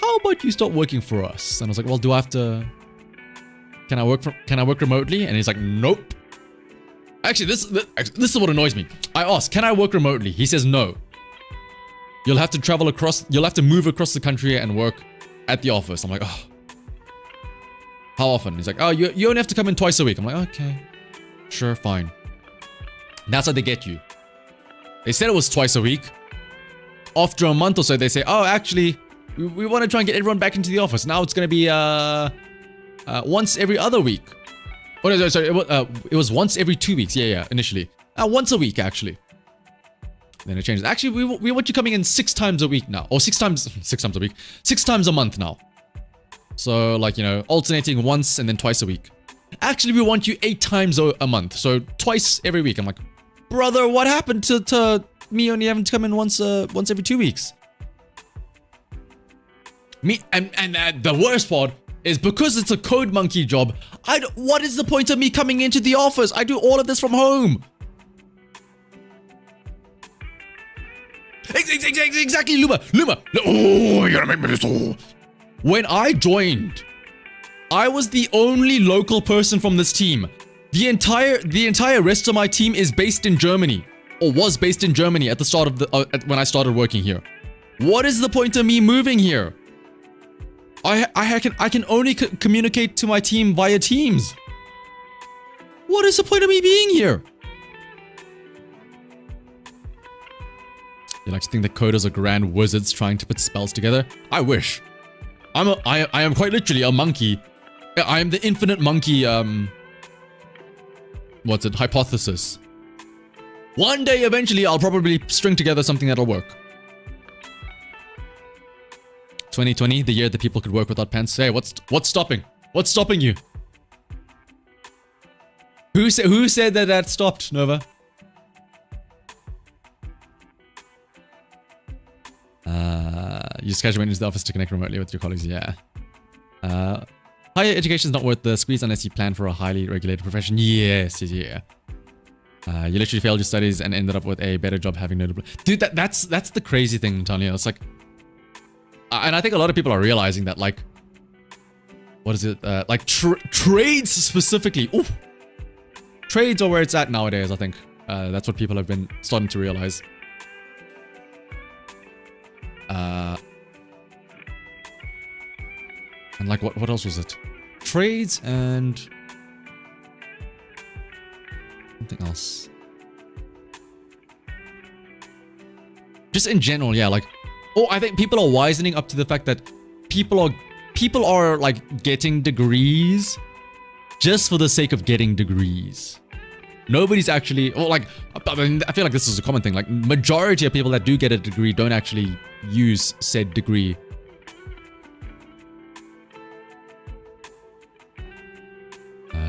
Speaker 2: how about you start working for us? And I was like, well, do I have to... Can I work remotely? And he's like, nope. Actually, this is what annoys me. I asked, can I work remotely? He says no. You'll have to move across the country and work at the office. I'm like, oh. How often? He's like, oh, you only have to come in twice a week. I'm like, okay. Sure, fine. That's how they get you. They said it was twice a week. After a month or so, they say, oh, actually, we want to try and get everyone back into the office. Now it's going to be once every other week. Oh, no, sorry, it was once every 2 weeks. Yeah, initially. Once a week, actually. Then it changes. Actually, we want you coming in 6 times a week now. Or 6 times a week. 6 times a month now. So, like, you know, alternating once and then twice a week. Actually, we want you 8 times a month. So, twice every week. I'm like, brother, what happened to me only having to come in once every 2 weeks? And the worst part is because it's a code monkey job, what is the point of me coming into the office? I do all of this from home. Exactly, Luma. Oh, you gotta make me this all. When I joined, I was the only local person from this team. The entire rest of my team is based in Germany, or was based in Germany at the start of when I started working here. What is the point of me moving here? I can only communicate to my team via Teams. What is the point of me being here? You like to think that coders are grand wizards trying to put spells together? I wish. I am quite literally a monkey. I am the infinite monkey, what's it? Hypothesis. One day, eventually, I'll probably string together something that'll work. 2020, the year that people could work without pants. Hey, what's stopping? What's stopping you? Who said that stopped, Nova? You just casually went into the office to connect remotely with your colleagues. Yeah. Higher education is not worth the squeeze unless you plan for a highly regulated profession. Yes, yeah. You literally failed your studies and ended up with a better job having no diploma. Dude, that's the crazy thing, Tanya. It's like, and I think a lot of people are realizing that, like, what is it? Like trades specifically. Ooh, trades are where it's at nowadays. I think that's what people have been starting to realize. And like, what else was it? Trades and something else. Just in general, yeah. Like, oh, I think people are wisening up to the fact that people are like getting degrees just for the sake of getting degrees. Nobody's actually, or like, I mean, I feel like this is a common thing. Like, majority of people that do get a degree don't actually use said degree.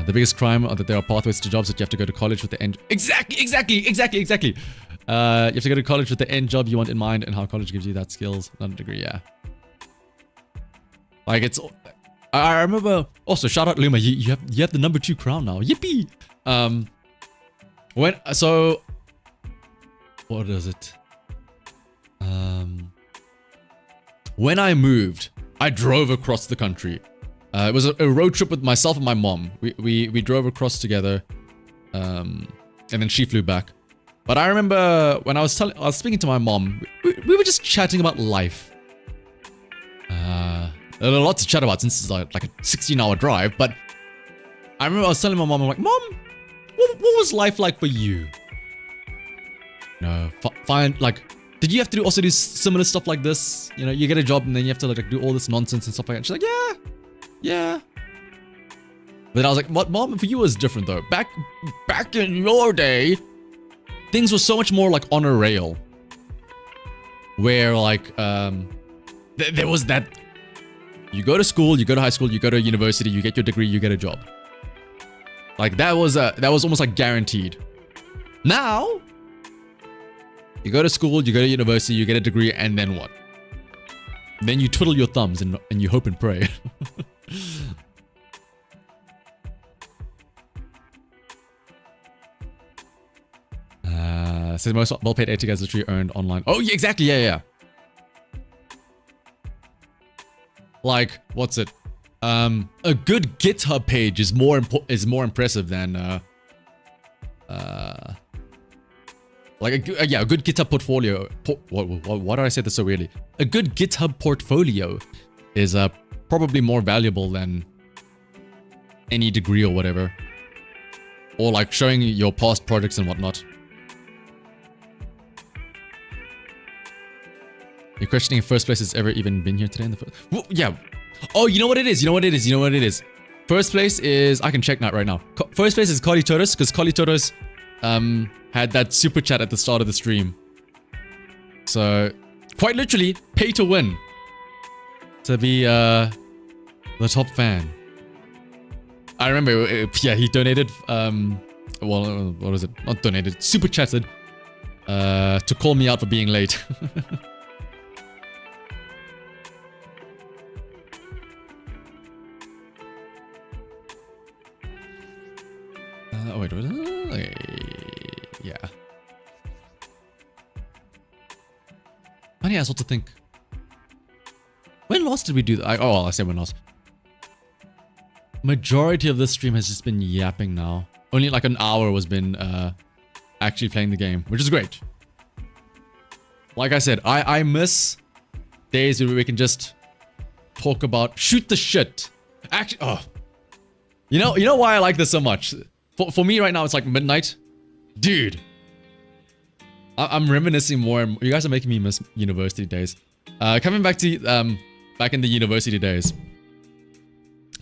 Speaker 2: The biggest crime are that there are pathways to jobs that you have to go to college with the end. Exactly. You have to go to college with the end job you want in mind, and how college gives you that skills, not a degree. Yeah. Like, it's. I remember. Also, shout out Luma. You have the #2 crown now. Yippee. What is it? When I moved, I drove across the country. It was a road trip with myself and my mom. We drove across together, and then she flew back. But I remember when I was speaking to my mom, we were just chatting about life. There was a lot to chat about since it's like a 16-hour drive. But I remember I was telling my mom, I'm like, Mom, what was life like for you? No, did you have to also do similar stuff like this? You know, you get a job and then you have to like do all this nonsense and stuff like that. She's like, yeah. But I was like, what, Mom? For you it was different though. Back in your day, things were so much more like on a rail. Where like, there was that, you go to school, you go to high school, you go to university, you get your degree, you get a job. Like that was almost like guaranteed. Now, you go to school, you go to university, you get a degree, and then what? Then you twiddle your thumbs and you hope and pray. Says most well-paid AT guys literally earned online. Oh, yeah, exactly. Yeah. Like, what's it? A good GitHub page is more impressive than like a good GitHub portfolio. Why did I say this so weirdly? A good GitHub portfolio is probably more valuable than any degree or whatever, or like showing your past projects and whatnot. You're questioning if first place has ever even been here today in the first. Well, yeah. Oh, you know what it is. First place is, I can check that right now. First place is Kali Toros, because Kali Toros had that super chat at the start of the stream. So, quite literally, pay to win. To be the top fan. I remember, yeah, he donated, well, what was it? Not donated, super chatted to call me out for being late. Wait, yeah. Funny ass what to think. When last did we do that? I said when last. Majority of this stream has just been yapping now. Only like an hour was been actually playing the game, which is great. Like I said, I miss days where we can just talk about shoot the shit. Actually, oh, you know why I like this so much? For me right now, it's like midnight, dude. I'm reminiscing more. You guys are making me miss university days. Coming back to back in the university days.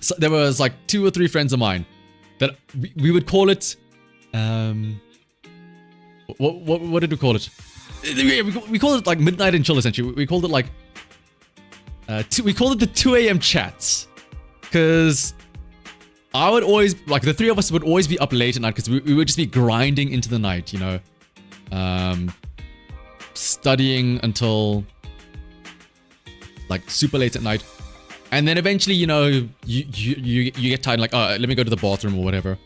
Speaker 2: So there was like 2 or 3 friends of mine that we would call it. What did we call it? We called it like midnight and chill. Essentially, we called it like we called it the 2 a.m. chats, because I would always, like, the 3 of us would always be up late at night because we would just be grinding into the night, you know, studying until like super late at night, and then eventually, you know, you get tired, like, oh, let me go to the bathroom or whatever,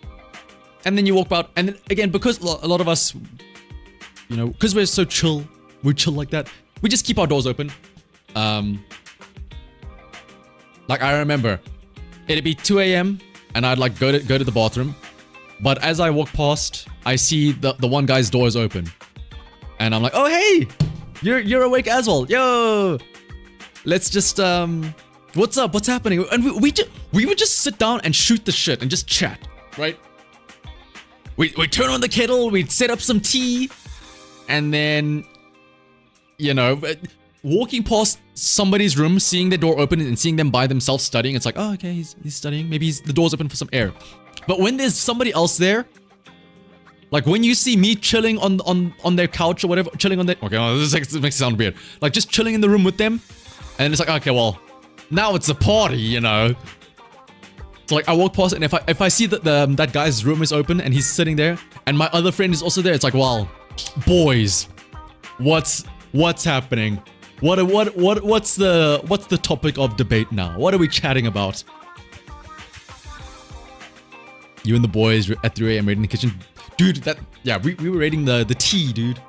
Speaker 2: and then you walk out, and then again, because a lot of us, you know, because we're so chill, we're chill like that, we just keep our doors open. Like, I remember it'd be 2 a.m. and I'd like go to the bathroom, but as I walk past, I see the one guy's door is open, and I'm like, oh hey, you're awake as well, yo, let's just what's up, what's happening? And we would just sit down and shoot the shit and just chat, right? We turn on the kettle, we'd set up some tea, and then, you know, walking past somebody's room, seeing their door open and seeing them by themselves studying, it's like, oh, okay, he's studying. Maybe the door's open for some air. But when there's somebody else there, like when you see me chilling on their couch or whatever, chilling on their, okay, well, this makes it sound weird. Like just chilling in the room with them, and it's like, okay, well, now it's a party, you know. So like I walk past, and if I see that that guy's room is open and he's sitting there, and my other friend is also there, it's like, wow, boys, what's happening? What's the topic of debate now? What are we chatting about? You and the boys at 3 a.m. raiding the kitchen, dude. That, yeah, we were raiding the tea, dude.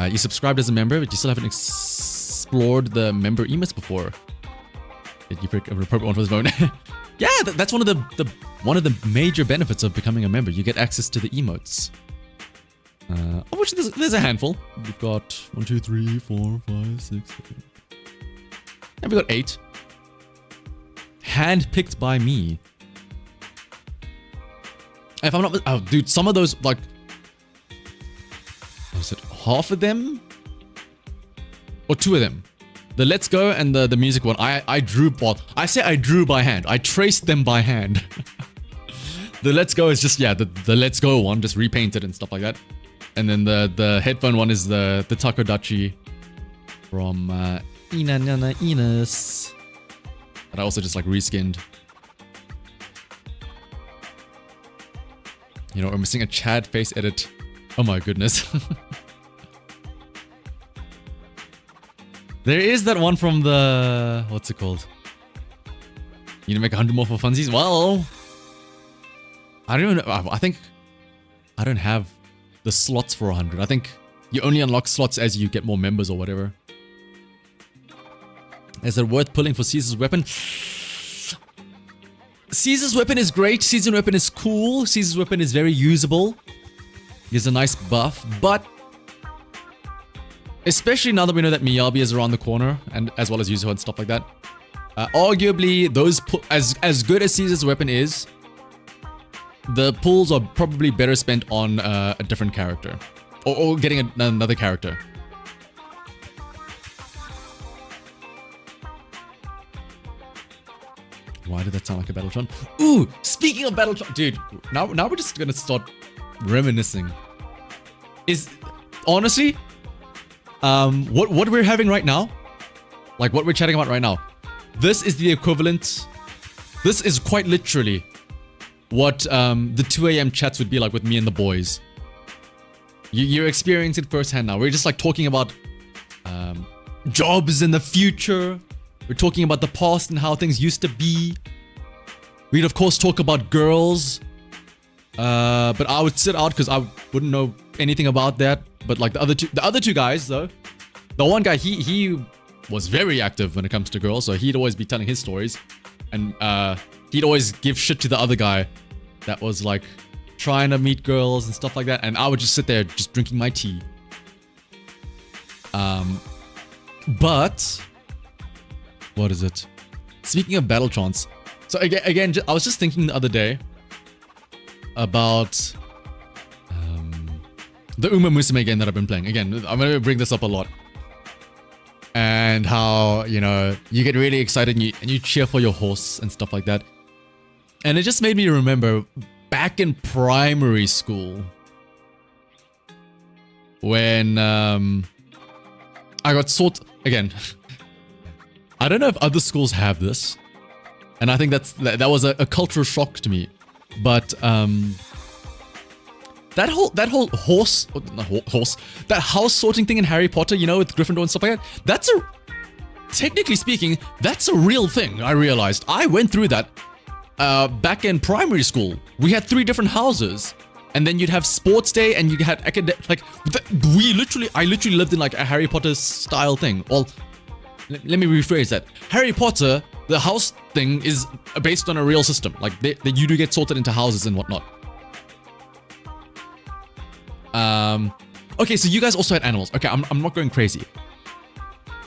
Speaker 2: You subscribed as a member, but you still haven't explored the member emotes before. Did you pick an appropriate one for this moment? Yeah, that's one of the major benefits of becoming a member. You get access to the emotes. Of which there's a handful. We've got 1, 2, 3, 4, 5, 6, 7. And we got 8. Handpicked by me. If I'm not, oh dude, some of those, like, what is it, half of them? Or 2 of them. The Let's Go and the music one, I drew, well, I say I drew by hand. I traced them by hand. The Let's Go is just, yeah, the Let's Go one, just repainted and stuff like that. And then the headphone one is the Takodachi from Ines. That I also just like reskinned. You know, we're missing a Chad face edit. Oh my goodness. There is that one from the, what's it called? You need to make 100 more for funsies? Well, I don't know. I think I don't have the slots for 100. I think you only unlock slots as you get more members or whatever. Is it worth pulling for Caesar's weapon? Caesar's weapon is great. Caesar's weapon is cool. Caesar's weapon is very usable. Gives a nice buff, but especially now that we know that Miyabi is around the corner, and as well as YUZUHA and stuff like that, arguably those as good as Caesar's weapon is, the pulls are probably better spent on a different character, or getting another character. Why did that sound like a Battletron? Ooh, speaking of Battletron, dude, now we're just gonna start reminiscing. Is honestly, what we're having right now, like what we're chatting about right now, this is the equivalent. This is quite literally what the 2 a.m. chats would be like with me and the boys. You're experiencing it firsthand now. We're just like talking about jobs in the future. We're talking about the past and how things used to be. We'd of course talk about girls. But I would sit out because I wouldn't know anything about that. But like the other two guys though, the one guy, he was very active when it comes to girls, so he'd always be telling his stories, and he'd always give shit to the other guy that was like trying to meet girls and stuff like that, and I would just sit there just drinking my tea. But what is it? Speaking of battle chants, so again, I was just thinking the other day about the Uma Musume game that I've been playing. Again, I'm going to bring this up a lot. And how, you know, you get really excited and you cheer for your horse and stuff like that. And it just made me remember back in primary school when I got again. I don't know if other schools have this, and I think that was a cultural shock to me. But that whole house sorting thing in Harry Potter, you know, with Gryffindor and stuff like that. Technically speaking, that's a real thing. I realized I went through that back in primary school. We had 3 different houses, and then you'd have sports day, and you had I literally lived in like a Harry Potter style thing. Well, let me rephrase that. Harry Potter, the house thing is based on a real system. Like you do get sorted into houses and whatnot. Okay, so you guys also had animals. Okay, I'm not going crazy.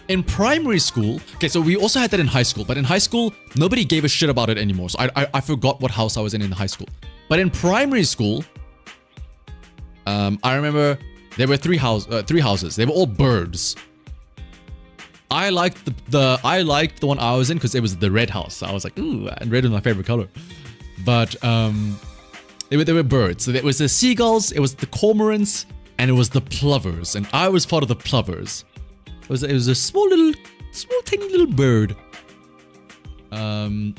Speaker 2: In primary school, okay, so we also had that in high school, but in high school, nobody gave a shit about it anymore. So I forgot what house I was in high school. But in primary school, I remember there were 3 houses. They were all birds. I liked the one I was in because it was the red house. So I was like, ooh, and red was my favorite color. But there were birds. So there was the seagulls, it was the cormorants, and it was the plovers. And I was part of the plovers. It was a small tiny little bird. And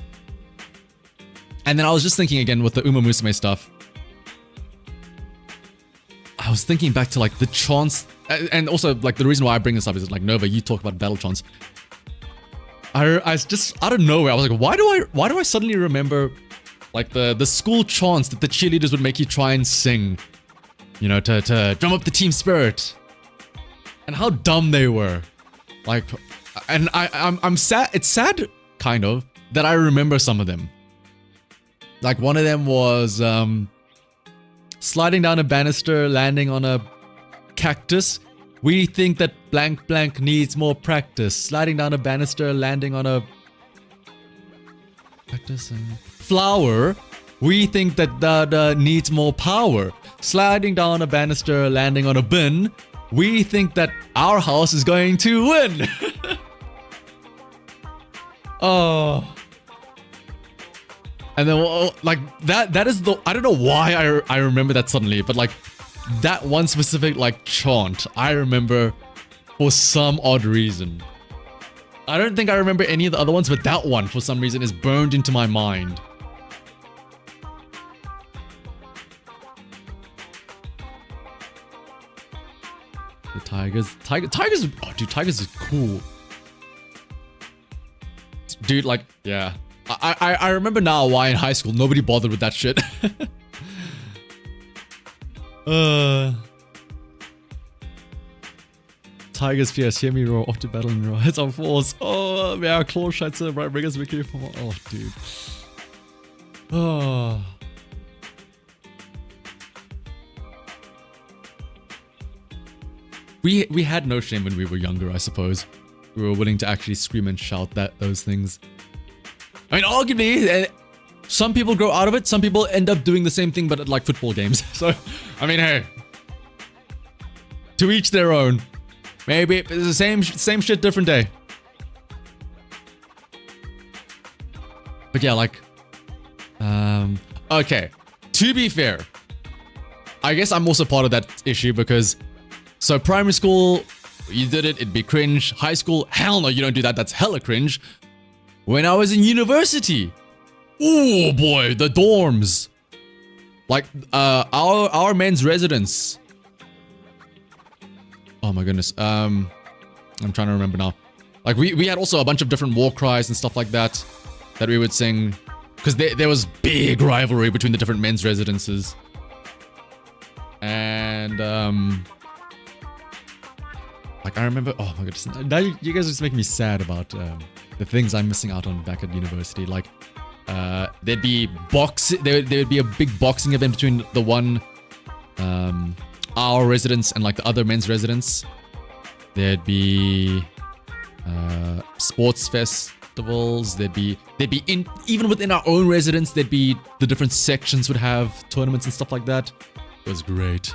Speaker 2: then I was just thinking again with the Uma Musume stuff. I was thinking back to like the chants, and also like the reason why I bring this up is like, Nova, you talk about battle chants. I just out of nowhere I was like, why do I suddenly remember like the school chants that the cheerleaders would make you try and sing, you know, to drum up the team spirit, and how dumb they were. Like, and I'm sad. It's sad kind of that I remember some of them. Like one of them was sliding down a banister, landing on a cactus. We think that blank blank needs more practice. Sliding down a banister, landing on a cactus and flower. We think that needs more power. Sliding down a banister, landing on a bin. We think that our house is going to win. Oh. And then, like, that is the... I don't know why I remember that suddenly, but, like, that one specific, like, chant, I remember for some odd reason. I don't think I remember any of the other ones, but that one, for some reason, is burned into my mind. The tigers... Tigers... Oh, dude, tigers is cool. Dude, like, yeah. I remember now why in high school nobody bothered with that shit. Tigers fierce, hear me roar, off to battle and roar. Heads on force. Oh, mehr Kloscheiße, bring us Mickey. Oh, dude. Oh. We had no shame when we were younger, I suppose. We were willing to actually scream and shout those things. I mean, arguably, some people grow out of it. Some people end up doing the same thing, but at like football games. So, I mean, hey, to each their own. Maybe it's the same shit, different day. But yeah, like, okay. To be fair, I guess I'm also part of that issue because, so primary school, you did it, it'd be cringe. High school, hell no, you don't do that. That's hella cringe. When I was in university, oh boy, the dorms. Like, our men's residence. Oh my goodness. I'm trying to remember now. Like, we had also a bunch of different war cries and stuff like that we would sing. Because there was big rivalry between the different men's residences. And, like, I remember, oh my goodness. Now you guys are just making me sad about, the things I'm missing out on back at university. Like, there'd be there would be a big boxing event between the one, our residence and like the other men's residence. There'd be sports festivals. There'd be even within our own residence, there'd be the different sections would have tournaments and stuff like that. It was great.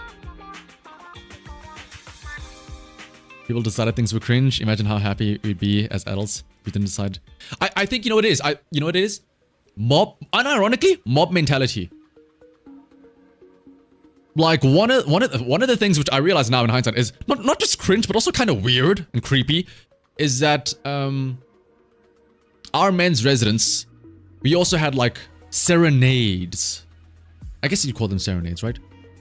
Speaker 2: People decided things were cringe. Imagine how happy we'd be as adults if we didn't decide. I think you know what it is. You know what it is? Unironically, mob mentality. Like one of the things which I realize now in hindsight is not just cringe but also kind of weird and creepy, is that our men's residence, we also had like serenades. I guess you'd call them serenades, right?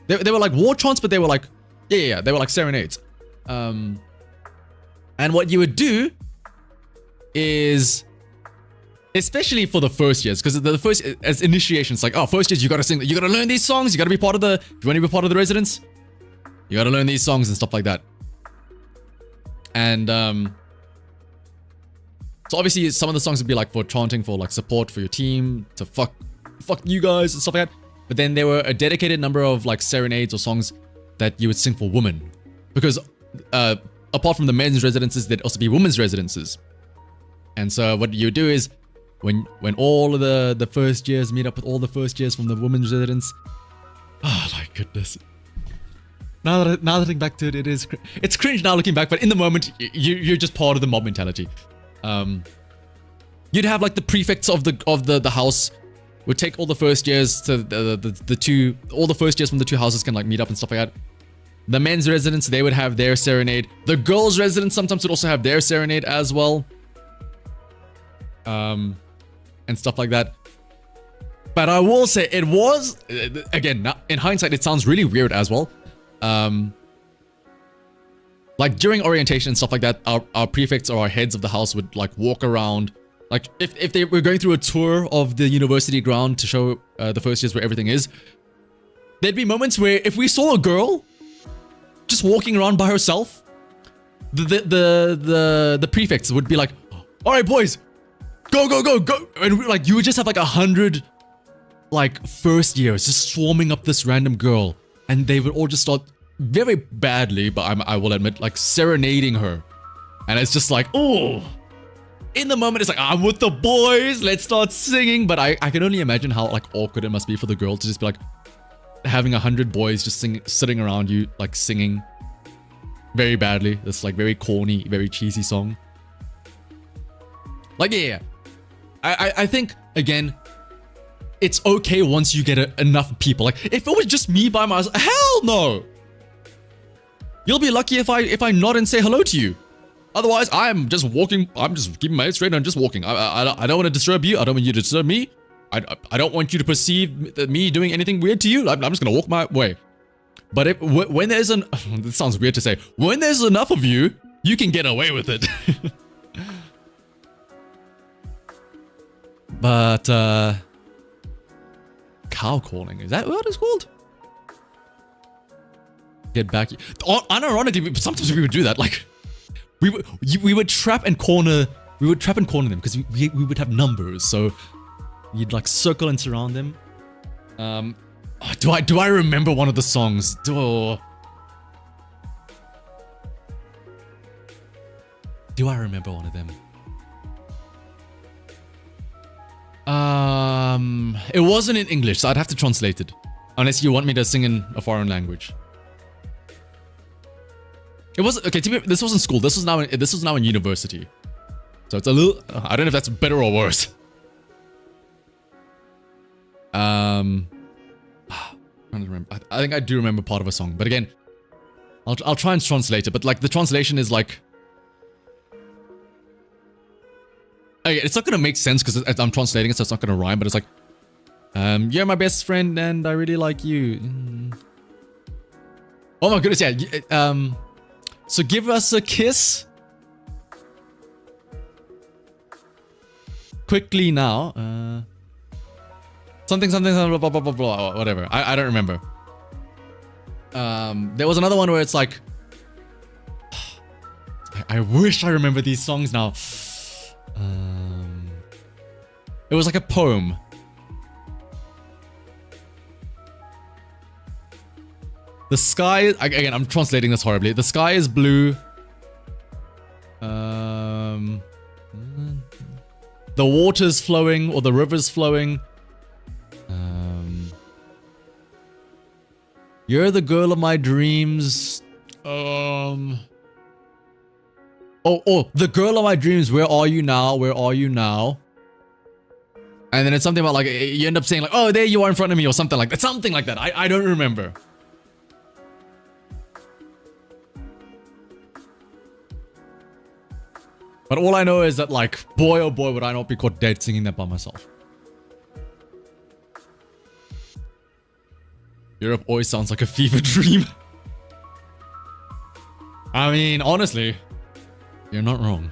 Speaker 2: They were like war chants, but they were like yeah, they were like serenades. And what you would do is, especially for the first years, because the first as initiations, like, oh, first years you gotta sing, you gotta learn these songs, you gotta be part of the, if you want to be part of the residence, you gotta learn these songs and stuff like that. And so obviously some of the songs would be like for chanting, for like support for your team, to fuck you guys and stuff like that. But then there were a dedicated number of like serenades or songs that you would sing for women, because apart from the men's residences, there'd also be women's residences. And so what you do is, when all of the first years meet up with all the first years from the women's residence, oh my goodness. Now that I think back to it, it's cringe now looking back, but in the moment you're just part of the mob mentality. You'd have like the prefects of the house would take all the first years to all the first years from the two houses can like meet up and stuff like that. The men's residence, they would have their serenade. The girls' residence sometimes would also have their serenade as well. And stuff like that. But I will say it was, again, in hindsight, it sounds really weird as well. Like during orientation and stuff like that, our prefects or our heads of the house would like walk around. Like if they were going through a tour of the university ground to show the first years where everything is, there'd be moments where if we saw a girl just walking around by herself, the prefects would be like, all right, boys, go, and like you would just have like 100 like first years just swarming up this random girl, and they would all just start very badly, but I will admit, like serenading her, and it's just like, oh, in the moment it's like, I'm with the boys, let's start singing. But I can only imagine how like awkward it must be for the girl to just be like having 100 boys just sitting around you like singing very badly this like very corny, very cheesy song. Like yeah. I think, again, it's okay once you get enough people. Like, if it was just me by myself, hell no! You'll be lucky if I nod and say hello to you. Otherwise, I'm just walking, I'm just keeping my head straight and I'm just walking. I don't want to disturb you, I don't want you to disturb me. I don't want you to perceive me doing anything weird to you. I'm just gonna walk my way. But when there's this sounds weird to say, when there's enough of you, you can get away with it. But, cow calling, is that what it's called? Get back. Unironically, sometimes we would do that. Like, we would trap and corner them because we would have numbers. So you'd like circle and surround them. Do I remember one of the songs? Do I remember one of them? It wasn't in English, so I'd have to translate it. Unless you want me to sing in a foreign language. It wasn't, okay, this wasn't school, this was now in university. So it's a little, I don't know if that's better or worse. I'm trying to remember. I think I do remember part of a song, but again, I'll try and translate it, but like the translation is like, okay, it's not gonna make sense because I'm translating it, so it's not gonna rhyme, but it's like, you're my best friend and I really like you. Oh my goodness, yeah. So give us a kiss. Quickly now. Something, blah, blah, blah, blah, blah, whatever. I don't remember. There was another one where it's like, I wish I remember these songs now. It was like a poem. The sky, again, I'm translating this horribly. The sky is blue. The water's flowing or the river's flowing. You're the girl of my dreams. Oh, the girl of my dreams. Where are you now? Where are you now? And then it's something about like you end up saying like, oh, there you are in front of me or something like that. Something like that. I don't remember. But all I know is that like, boy oh boy, would I not be caught dead singing that by myself. Europe always sounds like a fever dream. I mean, honestly, you're not wrong.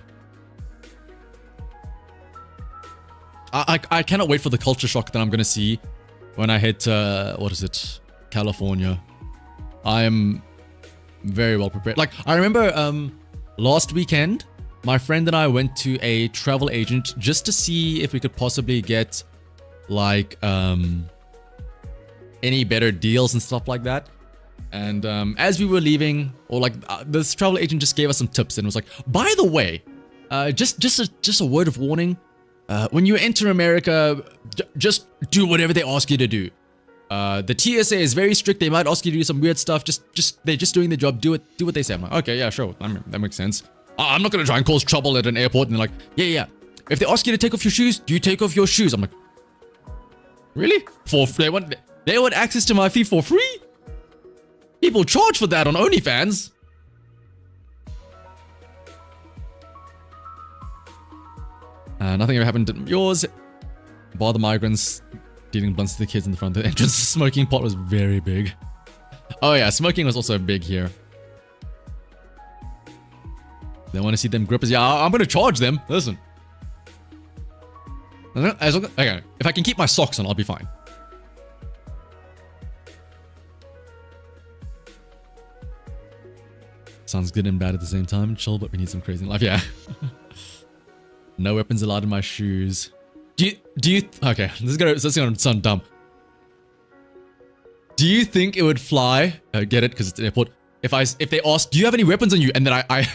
Speaker 2: I cannot wait for the culture shock that I'm gonna see when I hit, what is it? California. I am very well prepared. Like, I remember last weekend, my friend and I went to a travel agent just to see if we could possibly get like any better deals and stuff like that. And as we were leaving, or like this travel agent just gave us some tips and was like, by the way, just a word of warning. When you enter America, just do whatever they ask you to do. The TSA is very strict. They might ask you to do some weird stuff. They're just doing their job. Do what they say. I'm like, okay, yeah, sure. I mean, that makes sense. I'm not gonna try and cause trouble at an airport. And they're like, yeah. If they ask you to take off your shoes, do you take off your shoes? I'm like, really? They want access to my feed for free? People charge for that on OnlyFans. Nothing ever happened to yours. Bar the migrants dealing blunts to the kids in the front. The entrance smoking pot was very big. Oh yeah, smoking was also big here. They want to see them grippers. Yeah, I'm gonna charge them. Listen. Okay, if I can keep my socks on, I'll be fine. Sounds good and bad at the same time. Chill, but we need some crazy life. Yeah. No weapons allowed in my shoes. Do you okay, this is gonna sound dumb. Do you think it would fly? Get it? Because it's an airport. If they ask, do you have any weapons on you? And then I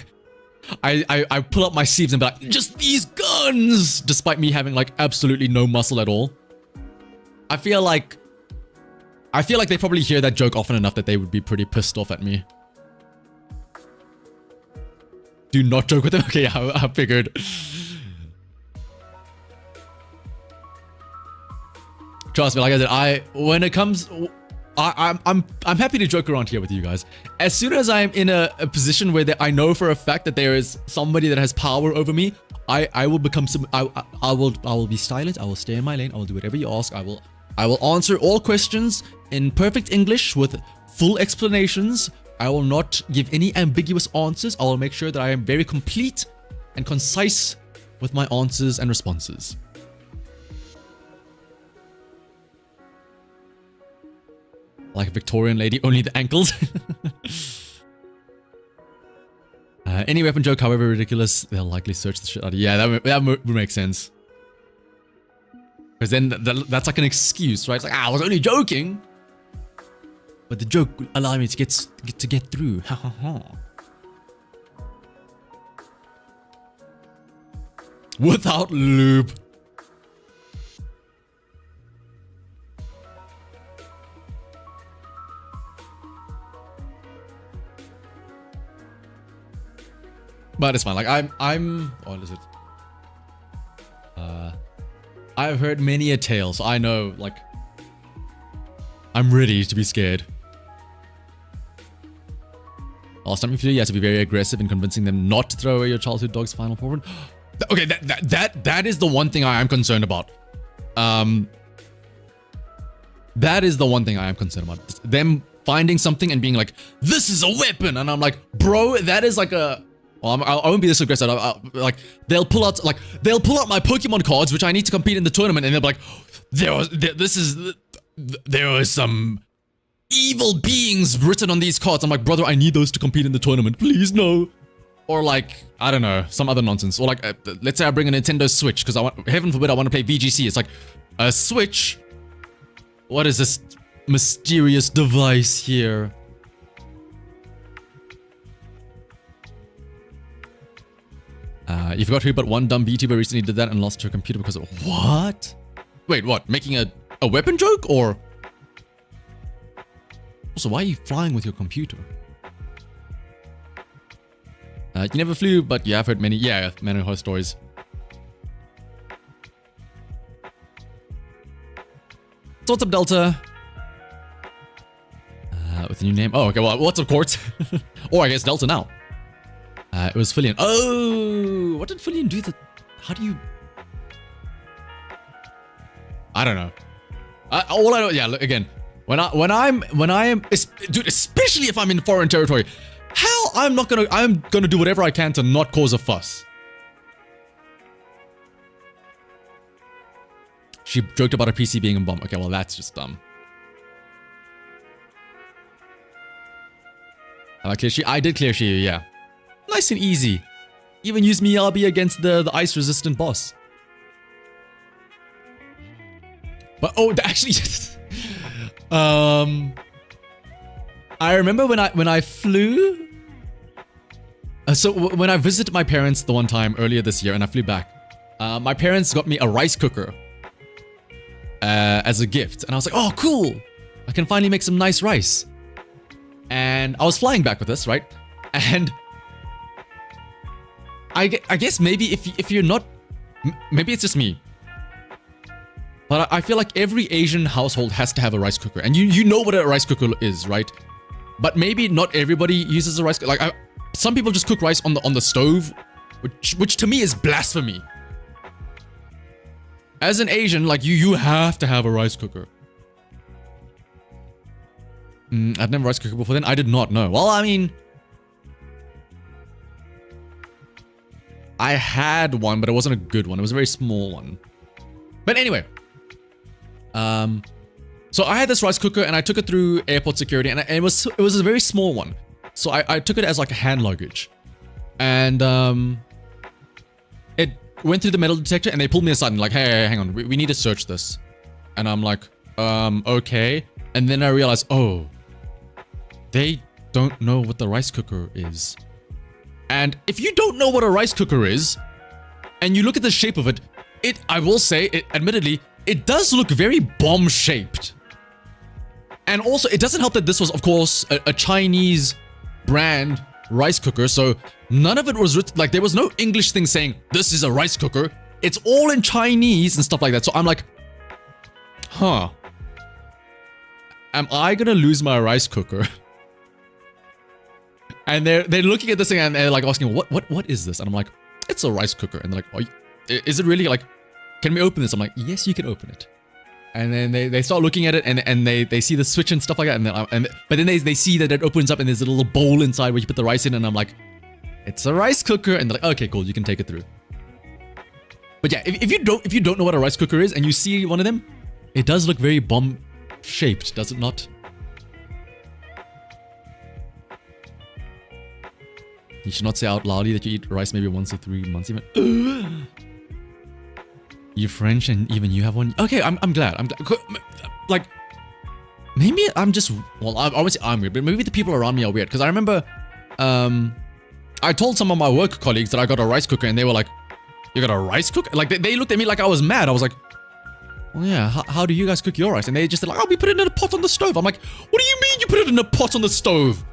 Speaker 2: pull up my sleeves and be like, just these guns, despite me having like absolutely no muscle at all. I feel like they probably hear that joke often enough that they would be pretty pissed off at me. Do not joke with them. Okay, yeah, I figured. Trust me, like I said, when it comes, I'm happy to joke around here with you guys. As soon as I'm in a position where I know for a fact that there is somebody that has power over me, I will become I will be silent. I will stay in my lane. I will do whatever you ask. I will answer all questions in perfect English with full explanations. I will not give any ambiguous answers. I will make sure that I am very complete and concise with my answers and responses. Like a Victorian lady, only the ankles. Any weapon joke, however ridiculous, they'll likely search the shit out of you. Yeah, that would make sense. Because then that's like an excuse, right? It's like, I was only joking. But the joke will allow me to get through. Ha ha ha. Without lube. But it's fine. Like what is it? I've heard many a tale, so I know, like, I'm ready to be scared. Last time you have to be very aggressive in convincing them not to throw away your childhood dog's final forward. Okay, that is the one thing I am concerned about. That is the one thing I am concerned about. Them finding something and being like, this is a weapon, and I'm like, bro, that is like a. Well, I won't be this aggressive. Like, they'll pull out my Pokemon cards, which I need to compete in the tournament, and they'll be like, there was some evil beings written on these cards. I'm like, brother, I need those to compete in the tournament. Please, no. Or like, I don't know, some other nonsense. Or like, let's say I bring a Nintendo Switch, because heaven forbid, I want to play VGC. It's like, a Switch? What is this mysterious device here? You forgot who, but one dumb VTuber recently did that and lost her computer because of what? Wait, what? Making a weapon joke or? Also, why are you flying with your computer? You never flew, but yeah, I've heard many horror stories. So what's up, Delta? With a new name. Oh, okay. Well, what's up, Court? Or I guess Delta now. It was Fillion. Oh, what did Fillion do? How do you? I don't know. All I know, yeah. Look, again, when I am, dude, especially if I'm in foreign territory, hell, I'm gonna do whatever I can to not cause a fuss. She joked about her PC being a bomb. Okay, well, that's just dumb. I did clear Shiyu, yeah. Nice and easy. Even use Miyabi against the ice resistant boss. But oh, actually, I remember when I flew. So when I visited my parents the one time earlier this year and I flew back, my parents got me a rice cooker as a gift, and I was like, oh, cool! I can finally make some nice rice. And I was flying back with this, right? And I guess maybe if you're not, maybe it's just me, but I feel like every Asian household has to have a rice cooker, and you know what a rice cooker is, right? But maybe not everybody uses a rice cooker. Like some people just cook rice on the stove, which to me is blasphemy. As an Asian, like you have to have a rice cooker. I've never rice cooker before then. I did not know. Well, I mean, I had one, but it wasn't a good one. It was a very small one. But anyway, so I had this rice cooker and I took it through airport security, and it was a very small one. So I took it as like a hand luggage, and it went through the metal detector, and they pulled me aside and like, hey, hang on, we need to search this. And I'm like, okay. And then I realized, oh, they don't know what the rice cooker is. And if you don't know what a rice cooker is, and you look at the shape of it, I will say, admittedly, it does look very bomb-shaped. And also, it doesn't help that this was, of course, a Chinese brand rice cooker, so none of it was written, like, there was no English thing saying, this is a rice cooker. It's all in Chinese and stuff like that. So I'm like, huh. Am I gonna lose my rice cooker? And they're looking at this thing and they're like asking, what is this? And I'm like, it's a rice cooker. And they're like, oh, is it really? Like, can we open this? I'm like, yes, you can open it. And then they start looking at it and they see the switch and stuff like that. But then they see that it opens up and there's a little bowl inside where you put the rice in. And I'm like, it's a rice cooker. And they're like, okay, cool, you can take it through. But yeah, if you don't know what a rice cooker is and you see one of them, it does look very bomb shaped, does it not? You should not say out loudly that you eat rice maybe once or 3 months even. You're French and even you have one? Okay, I'm glad. I'm glad. Like, maybe I'm just, well, I always say I'm weird, but maybe the people around me are weird. Because I remember, I told some of my work colleagues that I got a rice cooker and they were like, you got a rice cooker? Like, they looked at me like I was mad. I was like, well, yeah, how do you guys cook your rice? And they just said like, oh, we put it in a pot on the stove. I'm like, what do you mean you put it in a pot on the stove?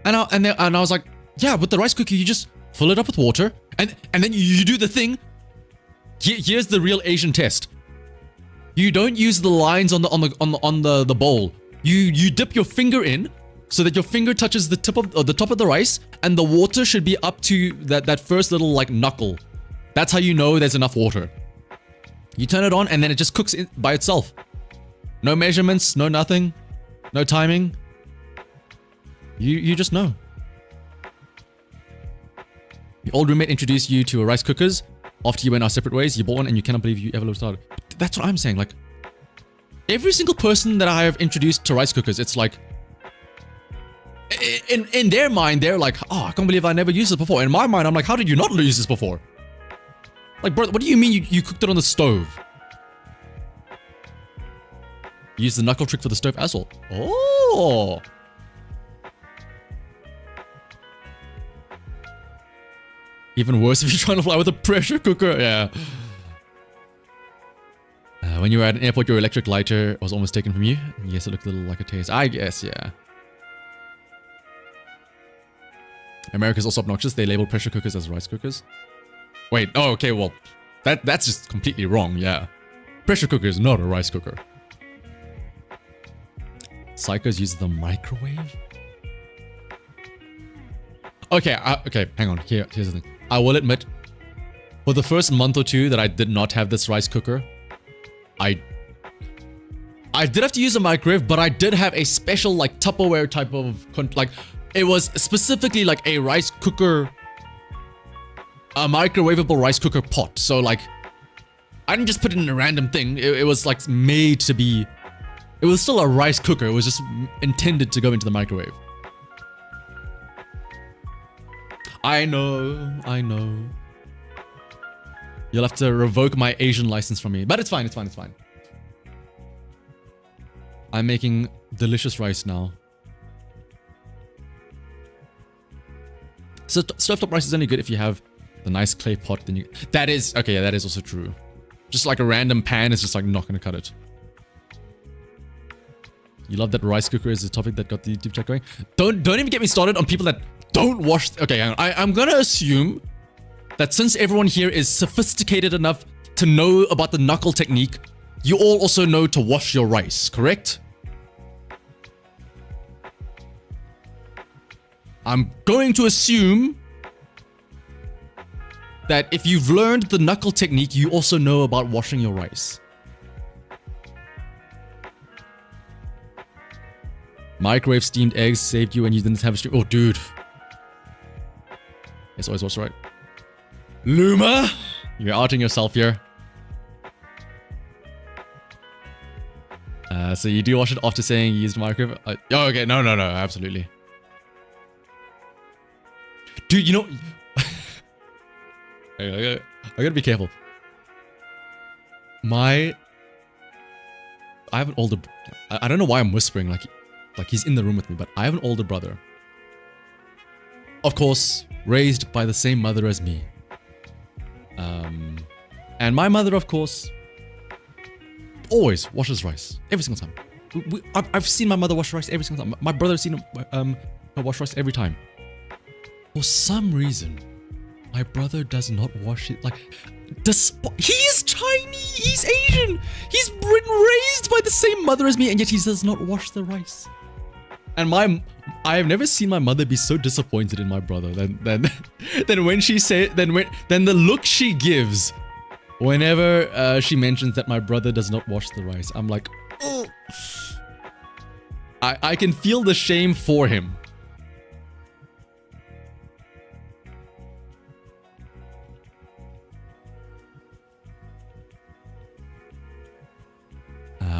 Speaker 2: And I was like, yeah, with the rice cooker, you just fill it up with water, and then you do the thing. Here's the real Asian test. You don't use the lines on the bowl. You dip your finger in so that your finger touches the top of the rice, and the water should be up to that first little like knuckle. That's how you know there's enough water. You turn it on, and then it just cooks by itself. No measurements, no nothing, no timing. You just know. Your old roommate introduced you to rice cookers. After you went our separate ways, you bought one and you cannot believe you ever started. That's what I'm saying. Like, every single person that I have introduced to rice cookers, it's like, in their mind, they're like, oh, I can't believe I never used this before. In my mind, I'm like, how did you not use this before? Like, bro, what do you mean you cooked it on the stove? Use the knuckle trick for the stove as well. Oh. Even worse if you're trying to fly with a pressure cooker. Yeah. When you were at an airport, your electric lighter was almost taken from you. Yes, it looked a little like a taser. I guess, yeah. America's also obnoxious. They label pressure cookers as rice cookers. Wait, oh, okay, well, that's just completely wrong, yeah. Pressure cooker is not a rice cooker. Psychos use the microwave? Okay, okay, hang on. Here's the thing. I will admit, for the first month or two that I did not have this rice cooker, I did have to use a microwave, but I did have a special, like, Tupperware type of, like, it was specifically like a rice cooker, a microwavable rice cooker pot. So, like, I didn't just put it in a random thing. It was, like, made to be, it was still a rice cooker. It was just intended to go into the microwave. I know. You'll have to revoke my Asian license from me. But it's fine, it's fine, it's fine. I'm making delicious rice now. So stovetop rice is only good if you have the nice clay pot. Then you... That is... Okay, yeah, that is also true. Just like a random pan is just like not gonna cut it. You love that rice cooker is the topic that got the YouTube chat going. Don't even get me started on people that don't wash... Okay, hang on. I'm gonna assume that since everyone here is sophisticated enough to know about the knuckle technique, you all also know to wash your rice, correct? I'm going to assume that if you've learned the knuckle technique, you also know about washing your rice. Microwave steamed eggs saved you when you didn't have a stream. Oh, dude. It's always what's right. Luma, you're outing yourself here. So you do wash it after saying you used microwave? Oh, okay. No, absolutely. Dude, you know... I gotta be careful. I have an older... I don't know why I'm whispering like he's in the room with me, but I have an older brother. Of course, raised by the same mother as me. And my mother, of course, always washes rice. Every single time. I've seen my mother wash rice every single time. My brother's seen her wash rice every time. For some reason, my brother does not wash it. Like, he is Chinese, he's Asian, he's been raised by the same mother as me, and yet he does not wash the rice. And I have never seen my mother be so disappointed in my brother than when she said, then the look she gives whenever she mentions that my brother does not wash the rice. I'm like, oh. I can feel the shame for him.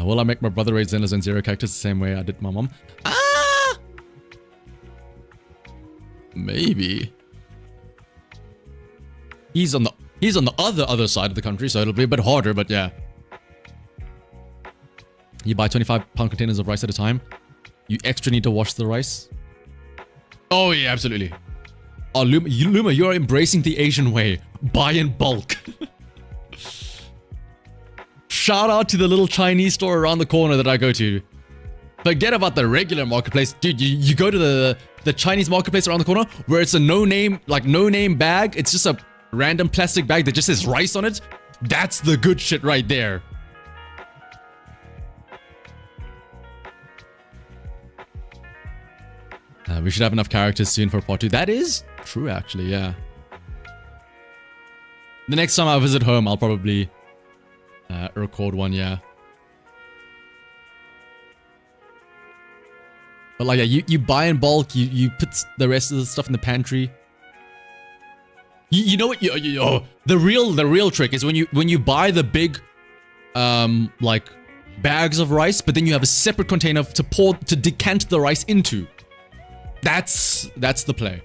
Speaker 2: Will I make my brother raise Zenless and Zero characters the same way I did my mom? Maybe. He's on the other side of the country, so it'll be a bit harder, but yeah. You buy 25-pound containers of rice at a time. You extra need to wash the rice. Oh yeah, absolutely. Oh, Luma, you're embracing the Asian way. Buy in bulk. Shout out to the little Chinese store around the corner that I go to. Forget about the regular marketplace. Dude, you go to the Chinese marketplace around the corner where it's a no-name bag. It's just a random plastic bag that just says rice on it. That's the good shit right there. We should have enough characters soon for part 2. That is true, actually, yeah. The next time I visit home, I'll probably record one, yeah. But like, yeah, you buy in bulk, you put the rest of the stuff in the pantry. You know what? The real trick is when you buy the big, like, bags of rice, but then you have a separate container to decant the rice into. That's the play.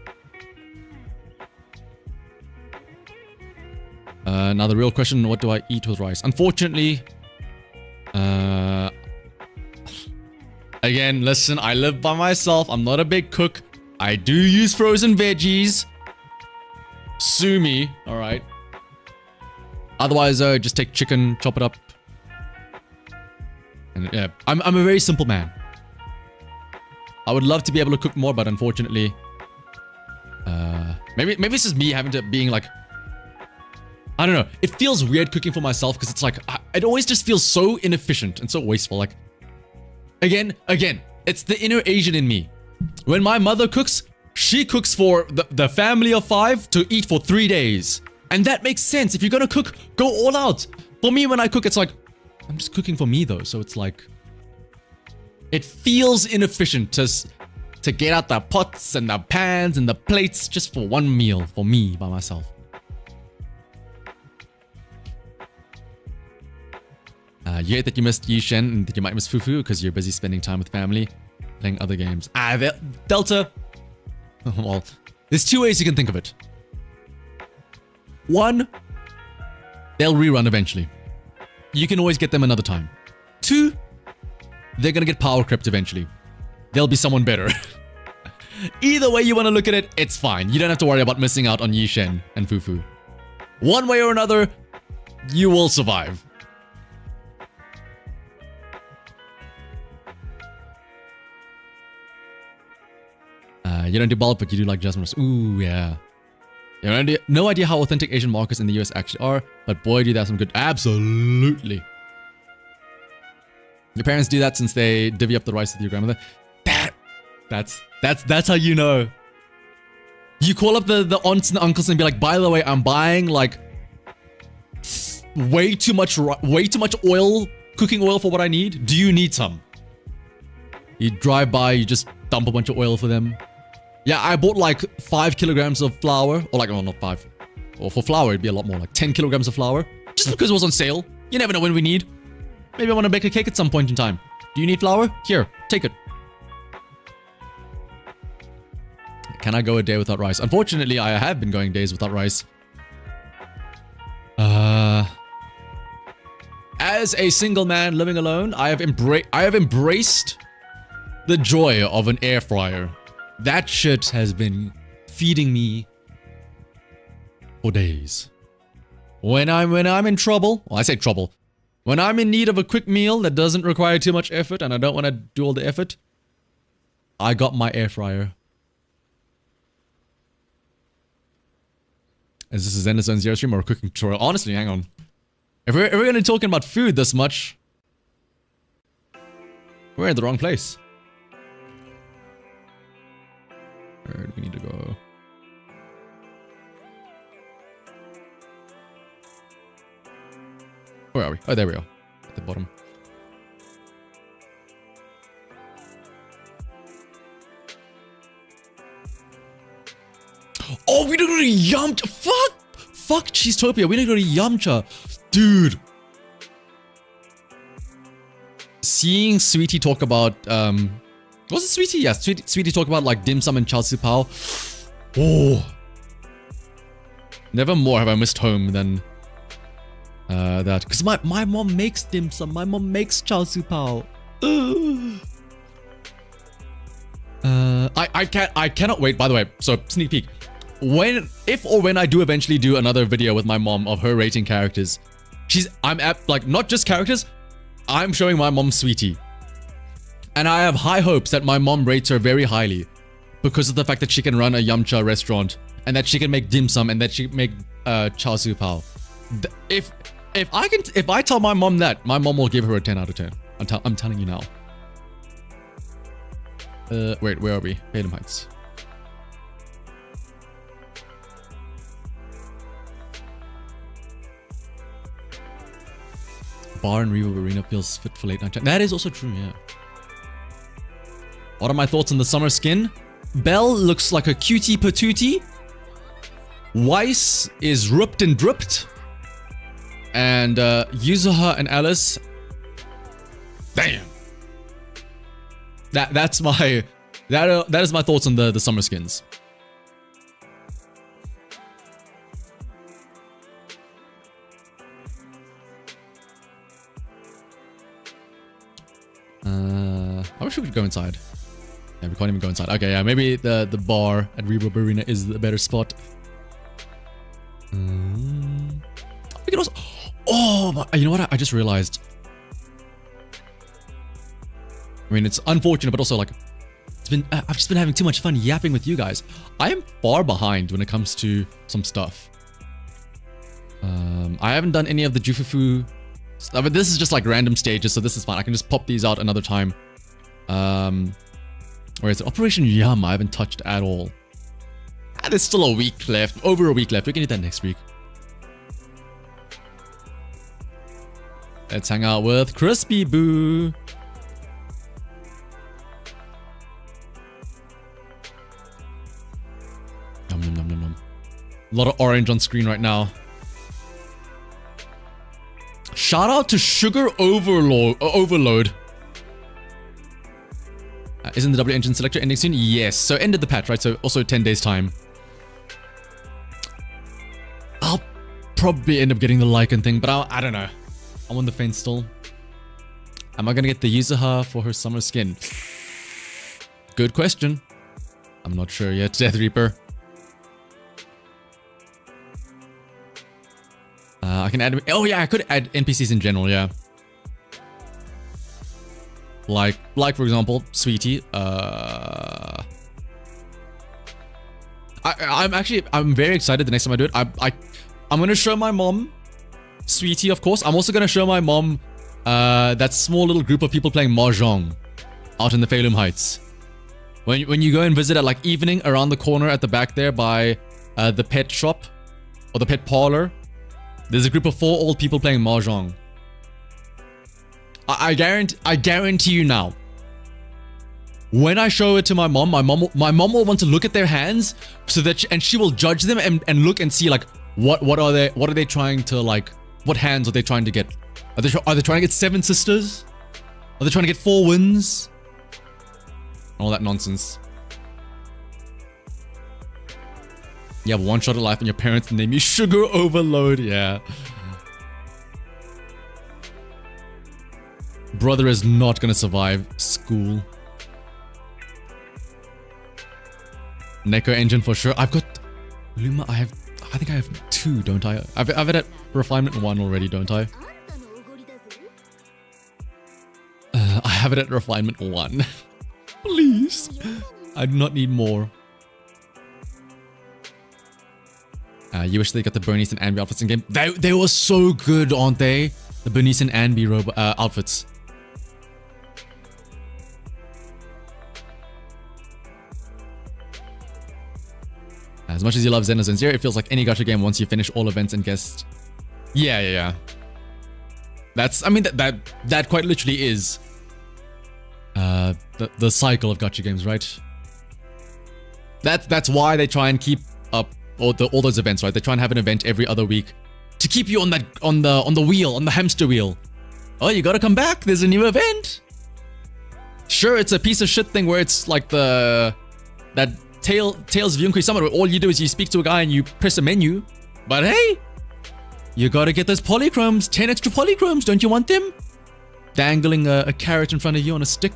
Speaker 2: Now the real question, what do I eat with rice? Unfortunately, again, listen, I live by myself. I'm not a big cook. I do use frozen veggies. sue me. All right. Otherwise, just take chicken, chop it up. And yeah, I'm a very simple man. I would love to be able to cook more, but unfortunately, maybe it's just me having to being like, I don't know. It feels weird cooking for myself because it's like it always just feels so inefficient and so wasteful. Like, again, it's the inner Asian in me. When my mother cooks, she cooks for the family of 5 to eat for 3 days. And that makes sense. If you're gonna cook, go all out. For me, when I cook, it's like, I'm just cooking for me though. So it's like, it feels inefficient to get out the pots and the pans and the plates just for one meal for me by myself. You hate that you missed Yushen and that you might miss Fufu because you're busy spending time with family, playing other games. Delta. Well, there's 2 ways you can think of it. 1, they'll rerun eventually. You can always get them another time. 2, they're gonna get power crept eventually. There'll be someone better. Either way you want to look at it, it's fine. You don't have to worry about missing out on Yushen and Fufu. One way or another, you will survive. You don't do bulk, but you do like Jasmine. Ooh, yeah. You have no idea how authentic Asian markets in the US actually are, but boy, do they have some good. Absolutely. Your parents do that since they divvy up the rice with your grandmother. That's how you know. You call up the aunts and the uncles and be like, by the way, I'm buying like way too much oil, cooking oil for what I need. Do you need some? You drive by, you just dump a bunch of oil for them. Yeah, I bought like 5 kilograms of flour, or like, oh, not 5. Or for flour, it'd be a lot more, like 10 kilograms of flour. Just because it was on sale. You never know when we need. Maybe I want to bake a cake at some point in time. Do you need flour? Here, take it. Can I go a day without rice? Unfortunately, I have been going days without rice. As a single man living alone, I have embraced the joy of an air fryer. That shit has been feeding me for days. When I'm in trouble, well, I say trouble. When I'm in need of a quick meal that doesn't require too much effort and I don't want to do all the effort, I got my air fryer. Is this a Zenless Zero stream or a cooking tutorial? Honestly, hang on. If we're going to be talking about food this much, we're in the wrong place. Where do we need to go? Where are we? Oh, there we are. At the bottom. Oh, we don't go to Yamcha. Fuck Cheesetopia. We don't go to Yamcha. Dude. Seeing Sweetie talk about, was it Sweetie? Yeah, Sweetie talk about like dim sum and char siu pao. Oh. Never more have I missed home than that. Because my mom makes dim sum. My mom makes char siu pao. I cannot wait, by the way. So, sneak peek. If or when I do eventually do another video with my mom of her rating characters, I'm at, like, not just characters, I'm showing my mom Sweetie. And I have high hopes that my mom rates her very highly because of the fact that she can run a Yamcha restaurant and that she can make dim sum and that she can make char siu pao. If I tell my mom that, my mom will give her a 10 out of 10. I'm telling you now. Wait, where are we? Balaam Heights. Bar and Revo Arena feels fit for late night chat. That is also true, yeah. What are my thoughts on the summer skin? Belle looks like a cutie patootie. Weiss is ripped and dripped. And Yuzuha and Alice. Damn. That is my thoughts on the summer skins. I wish we could go inside. Yeah, we can't even go inside. Okay, yeah, maybe the bar at Reverb Arena is the better spot. We can also... Oh, but you know what? I just realized. I mean, it's unfortunate, but also like, I've just been having too much fun yapping with you guys. I am far behind when it comes to some stuff. I haven't done any of the Jufufu stuff, but this is just like random stages, so this is fine. I can just pop these out another time. Where is it? Operation Yum, I haven't touched at all. There's still a week left, over a week left. We can do that next week. Let's hang out with Crispy Boo. Yum, yum, yum, yum, yum. A lot of orange on screen right now. Shout out to Sugar Overload. Isn't the W engine selector ending soon? Yes. So ended the patch, right? So also 10 days time. I'll probably end up getting the Lycan thing, but I don't know. I'm on the fence still. Am I gonna get the YUZUHA for her summer skin? Good question. I'm not sure yet. Death Reaper. I can add... Oh yeah, I could add NPCs in general, yeah. Like for example, Sweetie. I'm very excited the next time I do it. I'm gonna show my mom Sweetie, of course. I'm also gonna show my mom that small little group of people playing Mahjong out in the Phelim Heights. When you go and visit at like evening around the corner at the back there by the pet shop or the pet parlor, there's a group of 4 old people playing Mahjong. I guarantee you now. When I show it to my mom will want to look at their hands so that she will judge them and look and see like what are they trying to like, what hands are they trying to get? Are they trying to get 7 sisters? Are they trying to get 4 wins? All that nonsense. You have one shot at life and your parents name you Sugar Overload. Yeah. Brother is not gonna survive school. Neko engine for sure. I've got Luma. I think I have 2, don't I? I've it at refinement 1 already, don't I? I have it at refinement 1. Please. I do not need more. You wish they got the Bernice and Anby outfits in game. They were so good, aren't they? The Bernice and Anby outfits. As much as you love Zenless and Zero, it feels like any gacha game once you finish all events and guests. Yeah. I mean, that quite literally is the cycle of gacha games, right? That's why they try and keep up all those events, right? They try and have an event every other week to keep you on the wheel, on the hamster wheel. Oh, you gotta come back. There's a new event. Sure, it's a piece of shit thing where it's like that Tales of Yunkai Summit where all you do is you speak to a guy and you press a menu. But hey, you gotta get those polychromes. 10 extra polychromes, don't you want them? Dangling a carrot in front of you on a stick.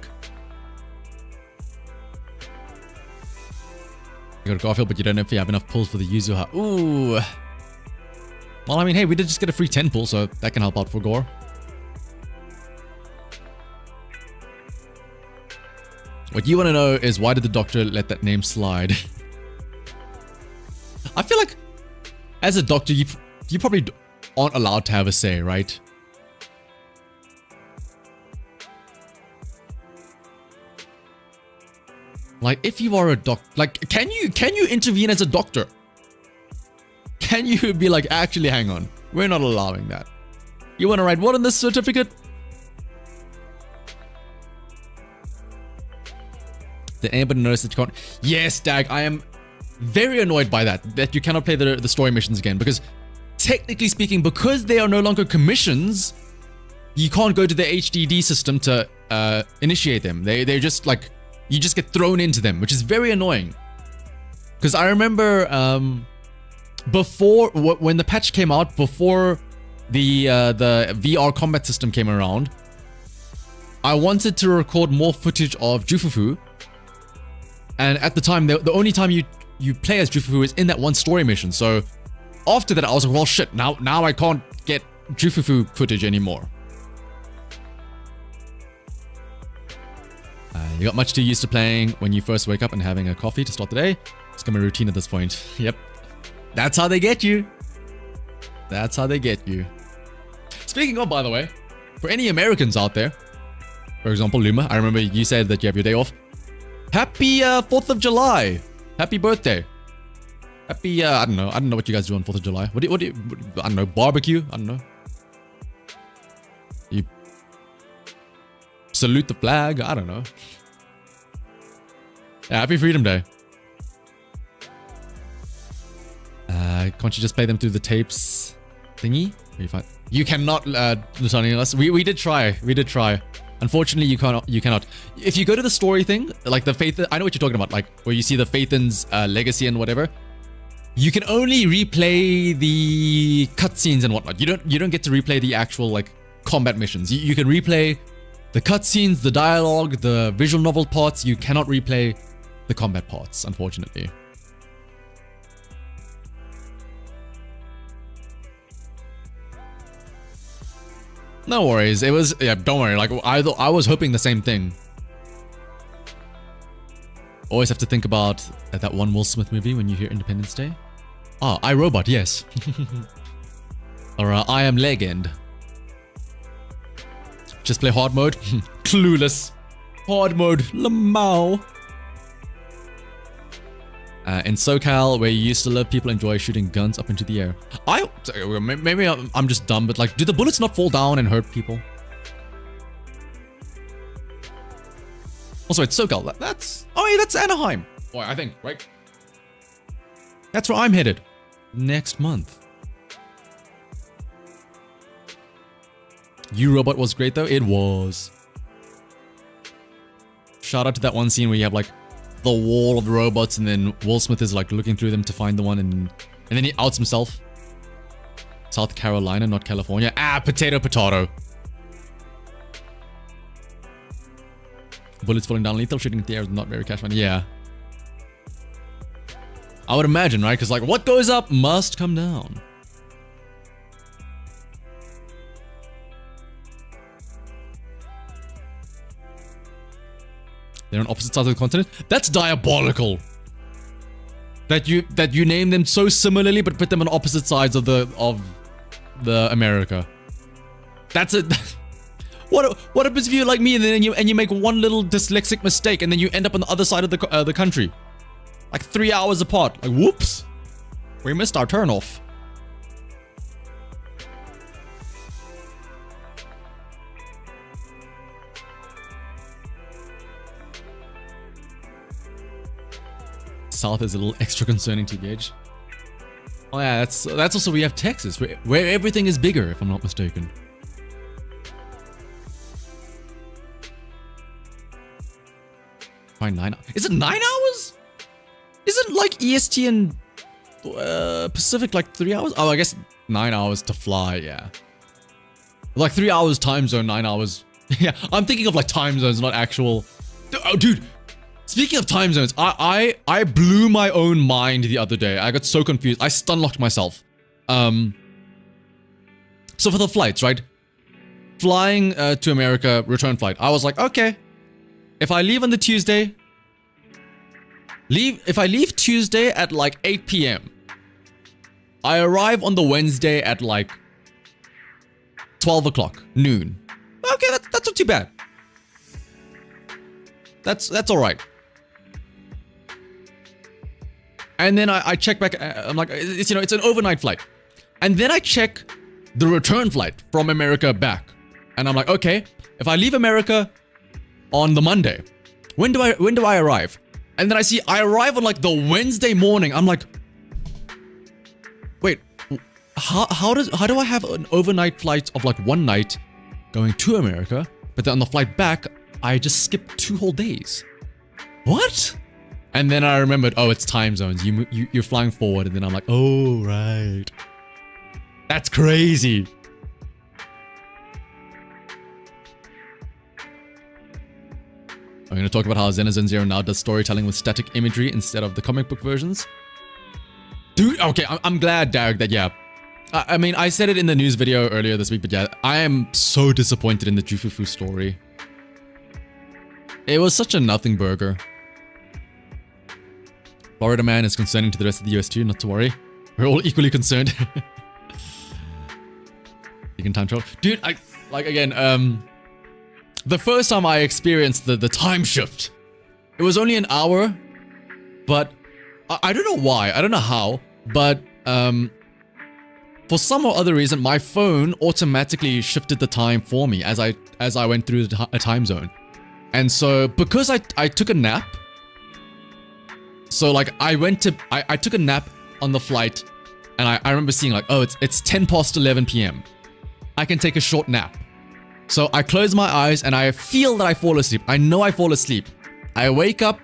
Speaker 2: You got a Garfield, but you don't know if you have enough pulls for the YUZUHA. Ooh. Well, I mean, hey, we did just get a free 10 pull, so that can help out for Gore. What you want to know is why did the doctor let that name slide? I feel like as a doctor, you probably aren't allowed to have a say, right? Like, if you are a doctor, like, can you intervene as a doctor? Can you be like, actually, hang on, we're not allowing that. You want to write what on this certificate? Did anybody notice that you can't? Yes, Dag, I am very annoyed by that you cannot play the story missions again, because technically speaking, because they are no longer commissions, you can't go to the HDD system to initiate them. They're just like, you just get thrown into them, which is very annoying. Because I remember before, when the patch came out, before the VR combat system came around, I wanted to record more footage of Jufufu. And at the time, the only time you play as Jufufu is in that one story mission. So after that, I was like, well, shit, now I can't Jufufu footage anymore. You got much too used to playing when you first wake up and having a coffee to start the day. It's become a routine at this point. Yep. That's how they get you. That's how they get you. Speaking of, by the way, for any Americans out there, for example, Luma, I remember you said that you have your day off. Happy 4th of July. Happy birthday. Happy, I don't know what you guys do on 4th of July. What do you, I don't know, barbecue? I don't know. You salute the flag? I don't know. Yeah, happy Freedom Day. Can't you just play them through the tapes thingy? You cannot, Latonius. We did try. We did try. Unfortunately, you cannot. If you go to the story thing, like the Faith, I know what you're talking about, like where you see the Faithan's legacy and whatever. You can only replay the cutscenes and whatnot. You don't get to replay the actual like combat missions. You can replay the cutscenes, the dialogue, the visual novel parts. You cannot replay the combat parts, unfortunately. No worries. It was, yeah, don't worry. Like, I was hoping the same thing. Always have to think about that one Will Smith movie when you hear Independence Day. Ah, iRobot, yes. Or I Am Legend. Just play hard mode? Clueless. Hard mode. Lamau. In SoCal, where you used to live, people enjoy shooting guns up into the air. Maybe I'm just dumb, but like, do the bullets not fall down and hurt people? Also, it's SoCal. That's Anaheim. Boy, I think, right? That's where I'm headed next month. YuRobot was great though. It was. Shout out to that one scene where you have like the wall of robots, and then Will Smith is like looking through them to find the one, and then he outs himself. South Carolina, not California. Ah, potato. Bullets falling down lethal, shooting in the air is not very cash money. Yeah. I would imagine, right? Because like what goes up must come down. They're on opposite sides of the continent. That's diabolical. That you name them so similarly, but put them on opposite sides of the America. That's it. What happens if you're like me and then you make one little dyslexic mistake and then you end up on the other side of the country, like 3 hours apart? Like whoops, we missed our turnoff. South is a little extra concerning, TBH. Oh yeah, that's also, we have Texas, where everything is bigger, if I'm not mistaken. Fine, 9 hours. Is it 9 hours? Isn't like EST and Pacific like 3 hours? Oh, I guess 9 hours to fly, yeah. Like 3 hours time zone, 9 hours. Yeah, I'm thinking of like time zones, not actual. Oh, dude. Speaking of time zones, I blew my own mind the other day. I got so confused. I stun-locked myself. So for the flights, right? Flying to America, return flight. I was like, okay. If I leave on the Tuesday, if I leave Tuesday at like 8 p.m., I arrive on the Wednesday at like 12 o'clock, noon. Okay, that's not too bad. That's all right. And then I check back. I'm like, it's an overnight flight. And then I check the return flight from America back, and I'm like, okay, if I leave America on the Monday, when do I arrive? And then I see I arrive on like the Wednesday morning. I'm like, wait, how do I have an overnight flight of like one night going to America, but then on the flight back I just skipped 2 whole days? What? And then I remembered, oh, it's time zones. You're flying forward, and then I'm like, oh, right. That's crazy. I'm going to talk about how Zenless Zero now does storytelling with static imagery instead of the comic book versions. Dude, okay, I'm glad, Derek, that, yeah, I mean, I said it in the news video earlier this week, but yeah, I am so disappointed in the Jufufu story. It was such a nothing burger. Florida man is concerning to the rest of the US too, not to worry. We're all equally concerned. You can time travel. Dude, the first time I experienced the time shift, it was only an hour, but I don't know why, I don't know how, but for some or other reason, my phone automatically shifted the time for me as I went through a time zone. And so, because I took a nap, so like I took a nap on the flight, and I remember seeing like, oh, it's 10 past 11 p.m. I can take a short nap. So I close my eyes and I feel that I fall asleep. I know I fall asleep. I wake up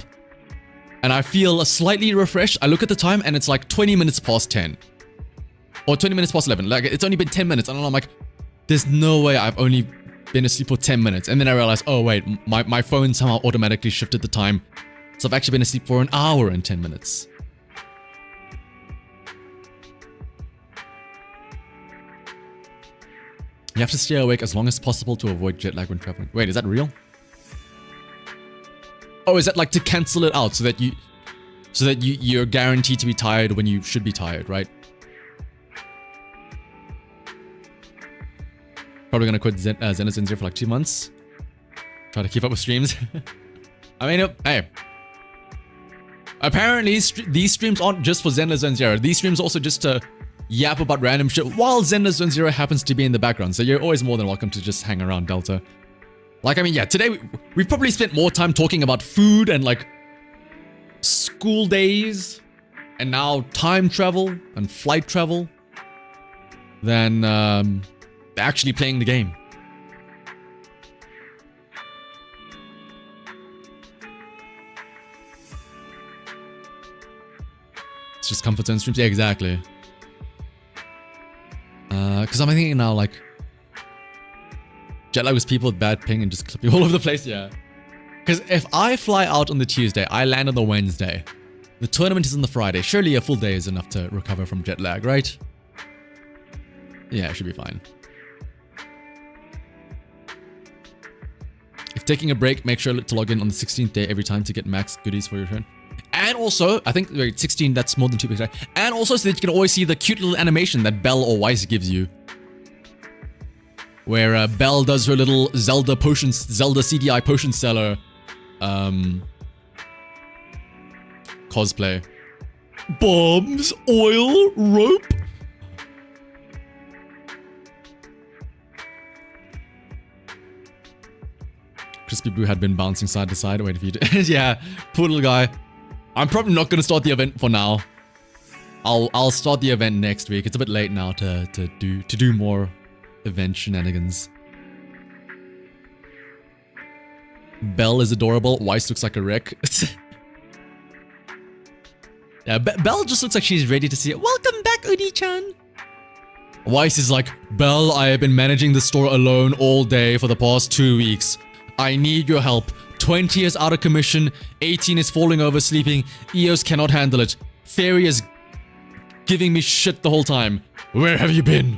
Speaker 2: and I feel slightly refreshed. I look at the time and it's like 20 minutes past 10. Or 20 minutes past 11. Like, it's only been 10 minutes. And I'm like, there's no way I've only been asleep for 10 minutes. And then I realized, oh wait, my phone somehow automatically shifted the time. So I've actually been asleep for an hour and 10 minutes. You have to stay awake as long as possible to avoid jet lag when traveling. Wait, is that real? Oh, is that like to cancel it out so that you're guaranteed to be tired when you should be tired, right? Probably gonna quit Zenless for like 2 months. Try to keep up with streams. I mean, hey. Apparently, these streams aren't just for Zenless Zone Zero. These streams are also just to yap about random shit while Zenless Zone Zero happens to be in the background. So you're always more than welcome to just hang around, Delta. Like, I mean, yeah, today we've probably spent more time talking about food and like school days and now time travel and flight travel than actually playing the game. It's just comfort zone streams. Yeah, exactly. Because I'm thinking now, like, jet lag with people with bad ping and just clipping all over the place, yeah. Because if I fly out on the Tuesday, I land on the Wednesday. The tournament is on the Friday. Surely a full day is enough to recover from jet lag, right? Yeah, it should be fine. If taking a break, make sure to log in on the 16th day every time to get max goodies for your turn. And also, I think, wait, 16, that's more than 2 weeks, right? And also so that you can always see the cute little animation that Belle or Weiss gives you. Where Belle does her little Zelda CDI potion seller cosplay. Bombs, oil, rope. Crispy Blue had been bouncing side to side. Wait, if you do. Yeah, poor little guy. I'm probably not going to start the event for now. I'll start the event next week. It's a bit late now to do more event shenanigans. Belle is adorable. Weiss looks like a wreck. Yeah, Belle just looks like she's ready to see it. Welcome back, Udi-chan. Weiss is like, Belle, I have been managing the store alone all day for the past 2 weeks. I need your help. 20 is out of commission, 18 is falling over sleeping, EOS cannot handle it. Fairy is giving me shit the whole time. Where have you been?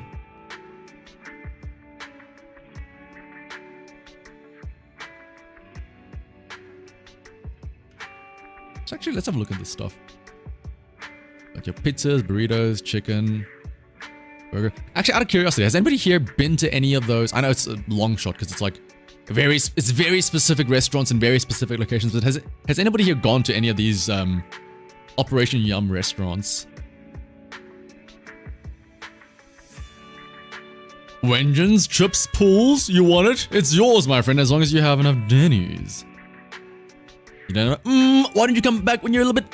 Speaker 2: So actually, let's have a look at this stuff. Like your pizzas, burritos, chicken, burger. Actually, out of curiosity, has anybody here been to any of those? I know it's a long shot because it's like it's very specific restaurants in very specific locations, but has anybody here gone to any of these Operation Yum restaurants? Wengens, chips, pools, you want it? It's yours, my friend, as long as you have enough Denny's. You don't know? Why don't you come back when you're a little bit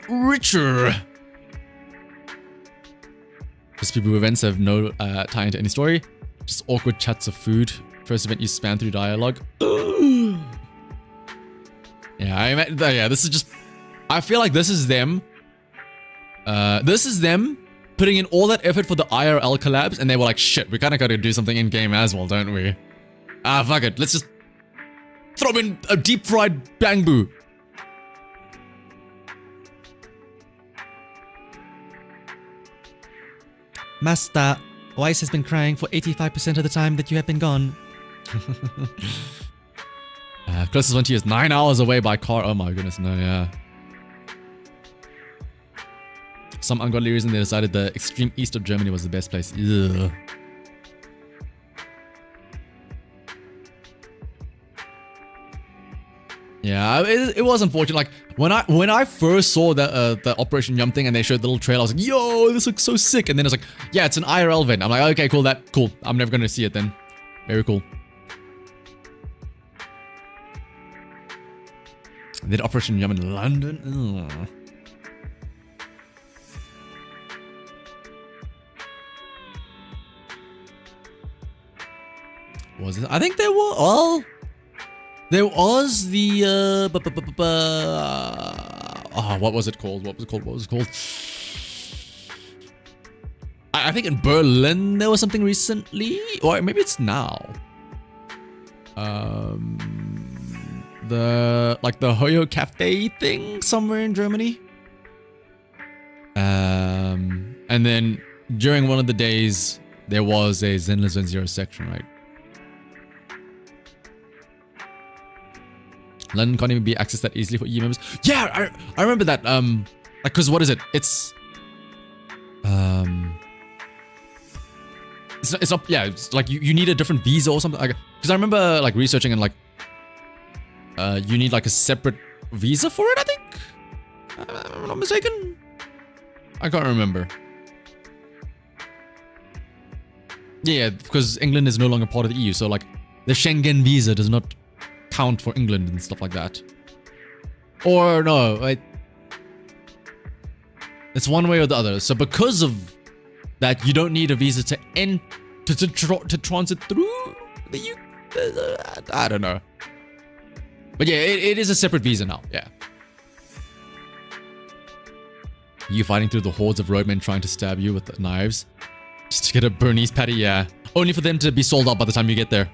Speaker 2: richer? Because people events have no tie into any story. Just awkward chats of food. First event you span through dialogue. Yeah, this is just... I feel like this is them. This is them putting in all that effort for the IRL collabs, and they were like, shit, we kind of got to do something in-game as well, don't we? Fuck it. Let's just throw in a deep-fried bangbu. Master, Weiss has been crying for 85% of the time that you have been gone. Closest one to you is 9 hours away by car. Oh my goodness, no, yeah. Some ungodly reason they decided the extreme east of Germany was the best place. Ugh. Yeah, it was unfortunate. Like when I first saw the Operation Yum thing and they showed the little trailer, I was like, "Yo, this looks so sick!" And then it's like, "Yeah, it's an IRL event." I'm like, "Okay, cool. Cool. I'm never gonna see it then." Very cool. They did Operation Yum in London. Ugh. Was it? I think there were. Well, there was the. What was it called? What was it called? I think in Berlin there was something recently, or maybe it's now. The Hoyo Cafe thing somewhere in Germany. And then during one of the days there was a Zenless Zone Zero section, right? London can't even be accessed that easily for EU members. Yeah, I remember that. Like, cause what is it? It's not. Yeah, it's like you need a different visa or something. Like, cause I remember like researching and like, you need like a separate visa for it. I think. If I'm not mistaken. I can't remember. Yeah, because England is no longer part of the EU, so like the Schengen visa does not count for England and stuff like that. Or no, right? It's one way or the other. So because of that, you don't need a visa to to transit through the EU. I don't know. But yeah, it is a separate visa now. Yeah. You fighting through the hordes of roadmen trying to stab you with knives just to get a Bernese patty. Yeah, only for them to be sold out by the time you get there.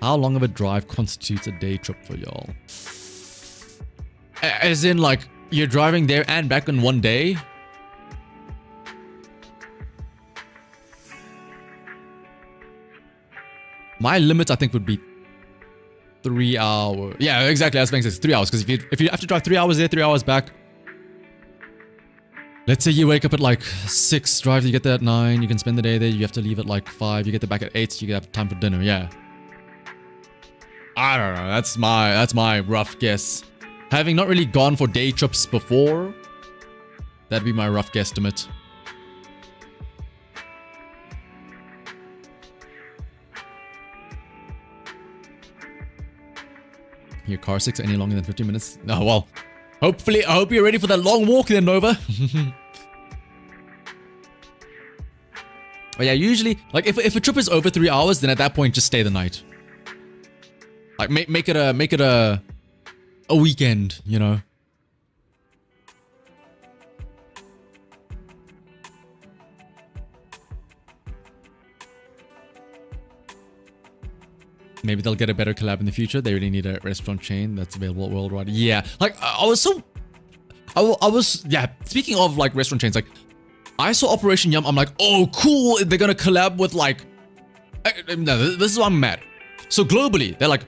Speaker 2: How long of a drive constitutes a day trip for y'all? As in, like, you're driving there and back in one day? My limit, I think, would be 3 hours. Yeah, exactly. As Feng says, 3 hours. Because if you have to drive 3 hours there, 3 hours back. Let's say you wake up at like 6, drive, you get there at 9, you can spend the day there, you have to leave at like 5, you get there back at 8, so you have time for dinner, yeah. I don't know, that's my rough guess. Having not really gone for day trips before, that'd be my rough guesstimate. Your car sick any longer than 15 minutes? No, well, hopefully, I hope you're ready for that long walk then, Nova. But yeah, usually, like, if a trip is over 3 hours, then at that point, just stay the night. Like, make it a weekend, you know? Maybe they'll get a better collab in the future. They really need a restaurant chain that's available worldwide. Yeah, like, I was, yeah, speaking of, like, restaurant chains, like, I saw Operation Yum, I'm like, oh, cool, they're gonna collab with, like, no, this is why I'm mad. So globally, they're like,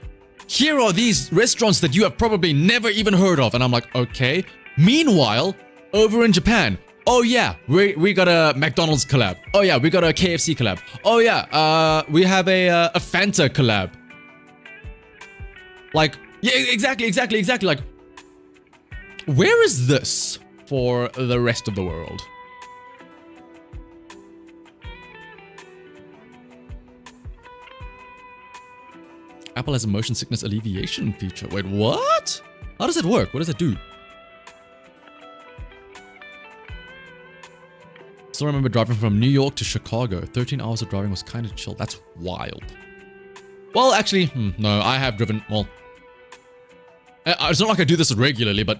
Speaker 2: here are these restaurants that you have probably never even heard of. And I'm like, okay. Meanwhile, over in Japan, oh yeah, we got a McDonald's collab. Oh yeah, we got a KFC collab. Oh yeah, we have a Fanta collab. Like, yeah, exactly. Like, where is this for the rest of the world? Apple has a motion sickness alleviation feature. Wait, what? How does it work? What does it do? Still remember driving from New York to Chicago. 13 hours of driving was kind of chill. That's wild. Well, actually, no, I have driven, well, it's not like I do this regularly, but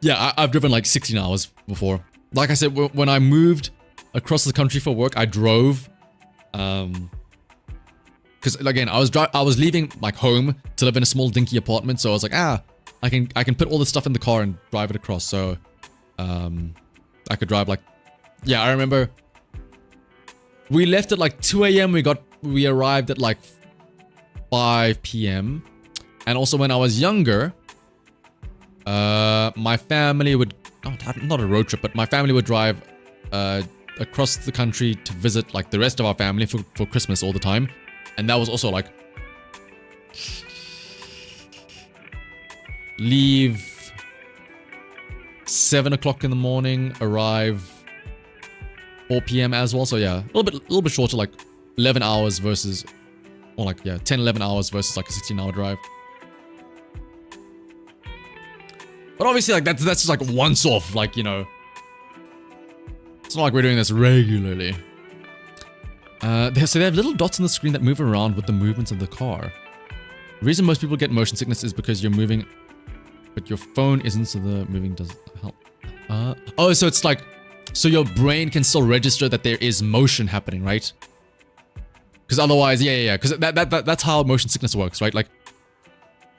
Speaker 2: yeah, I've driven like 16 hours before. Like I said, when I moved across the country for work, I drove, because again, I was leaving like home to live in a small dinky apartment, so I was like, I can put all this stuff in the car and drive it across. So I could drive like, yeah, I remember we left at like 2 a.m. We arrived at like 5 p.m. And also when I was younger, my family would, not a road trip, but my family would drive across the country to visit like the rest of our family for Christmas all the time. And that was also like, leave 7 o'clock in the morning, arrive 4 p.m. as well. So yeah, a little bit shorter, like 11 hours versus, or like, yeah, 10, 11 hours versus like a 16-hour drive. But obviously, like, that's just like once off, like, you know. It's not like we're doing this regularly. So they have little dots on the screen that move around with the movements of the car. The reason most people get motion sickness is because you're moving, but your phone isn't, so the moving doesn't help. Oh, so it's like, so your brain can still register that there is motion happening, right? Because otherwise, yeah. Because that's how motion sickness works, right? Like,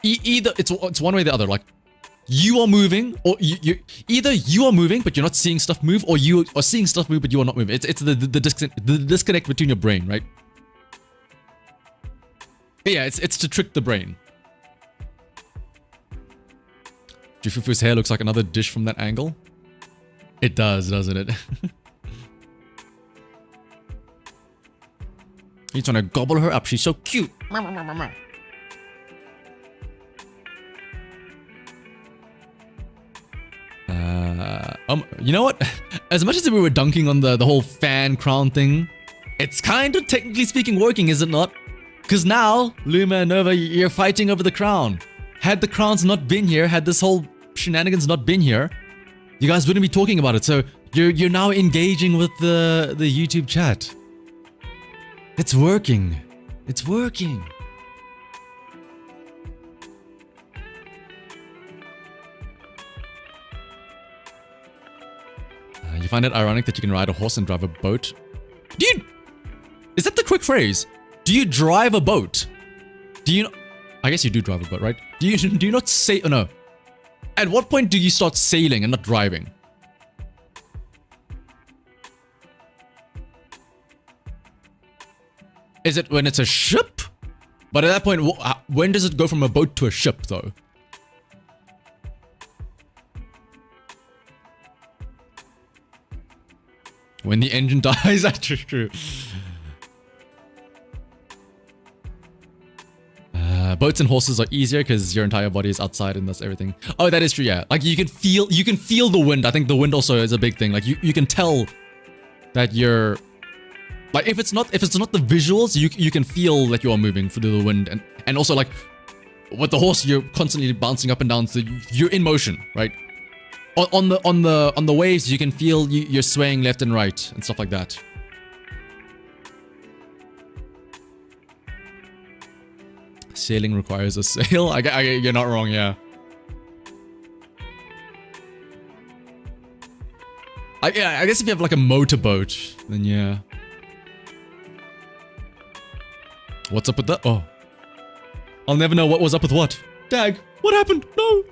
Speaker 2: either it's one way or the other. Like, you are moving, or either you are moving but you're not seeing stuff move, or you are seeing stuff move but you are not moving. It's the disconnect between your brain, right? But yeah, it's to trick the brain. Jufufu's hair looks like another dish from that angle. It does, doesn't it? He's trying to gobble her up. She's so cute. You know what? As much as we were dunking on the whole fan crown thing, it's kind of technically speaking working, is it not? Because now, Luma and Nova, you're fighting over the crown. Had the crowns not been here, had this whole shenanigans not been here, you guys wouldn't be talking about it. So you're now engaging with the YouTube chat. It's working. It's working. You find it ironic that you can ride a horse and drive a boat? Dude! Is that the quick phrase? Do you drive a boat? Do you... I guess you do drive a boat, right? Do you not say... Oh, no. At what point do you start sailing and not driving? Is it when it's a ship? But at that point, when does it go from a boat to a ship, though? When the engine dies, that's true. Boats and horses are easier because your entire body is outside and that's everything. Oh, that is true, yeah. Like you can feel the wind. I think the wind also is a big thing. Like you can tell that you're like if it's not the visuals, you can feel that you are moving through the wind, and also like with the horse you're constantly bouncing up and down, so you're in motion, right? On the waves, you can feel you're swaying left and right and stuff like that. Sailing requires a sail. You're not wrong, yeah. I guess if you have like a motorboat, then yeah. What's up with that? Oh, I'll never know what was up with what. Dag, what happened? No.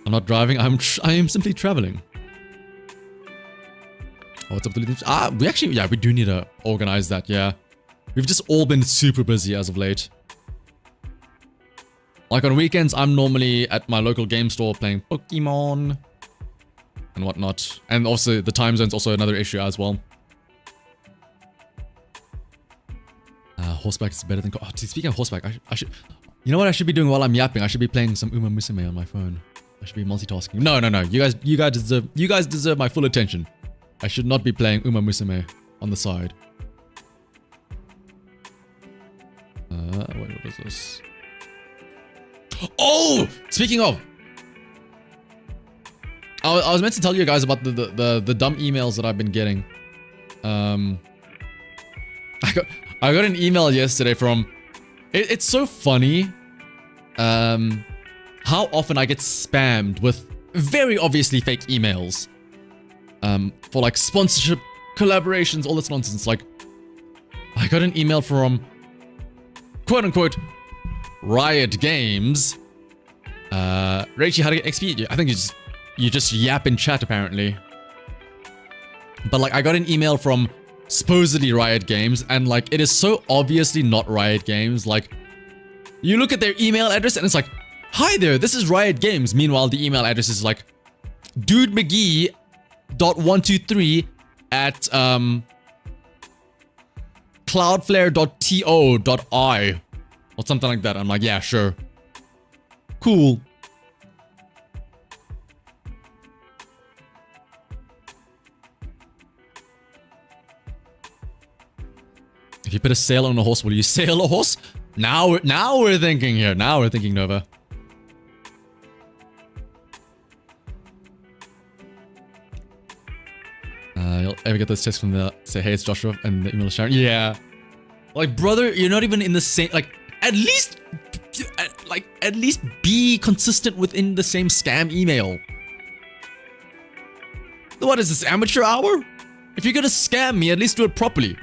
Speaker 2: I'm not driving, I am simply traveling. Oh, what's up with the... we actually, yeah, we do need to organize that, yeah. We've just all been super busy as of late. Like on weekends, I'm normally at my local game store playing Pokemon and whatnot. And also, the time zone's also another issue as well. Horseback is better than... Oh, speaking of horseback, I should... You know what I should be doing while I'm yapping? I should be playing some Uma Musume on my phone. I should be multitasking. No. You guys deserve my full attention. I should not be playing Uma Musume on the side. Wait, what is this? Oh! Speaking of, I was meant to tell you guys about the dumb emails that I've been getting. I got an email yesterday from... It's so funny. How often I get spammed with very obviously fake emails. For like sponsorship, collaborations, all this nonsense. Like, I got an email from quote unquote Riot Games. Reichi, how to get XP? I think you just you just yap in chat apparently. But like I got an email from supposedly Riot Games, and like it is so obviously not Riot Games. Like you look at their email address and it's like, hi there, this is Riot Games. Meanwhile, the email address is like dudemcgee.123 at cloudflare.to.I or something like that. I'm like, yeah, sure. Cool. If you put a sail on a horse, will you sail a horse? Now we're thinking here. Now we're thinking, Nova. You'll ever get those texts from the say, hey, it's Joshua, and the email is Sharon. Yeah. Like, brother, you're not even in the same, like, at least be consistent within the same scam email. What is this, amateur hour? If you're gonna scam me, at least do it properly.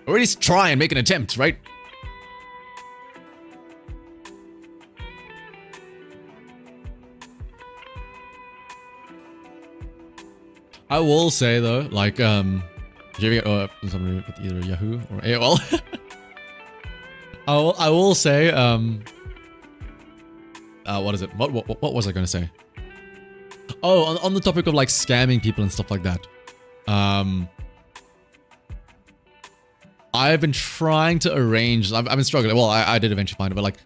Speaker 2: Or at least try and make an attempt, right? I will say though, like, somebody with either Yahoo or AOL. I will say, what is it? What was I gonna say? Oh, on the topic of like scamming people and stuff like that. I've been trying to arrange. I've been struggling. Well, I did eventually find it, but like,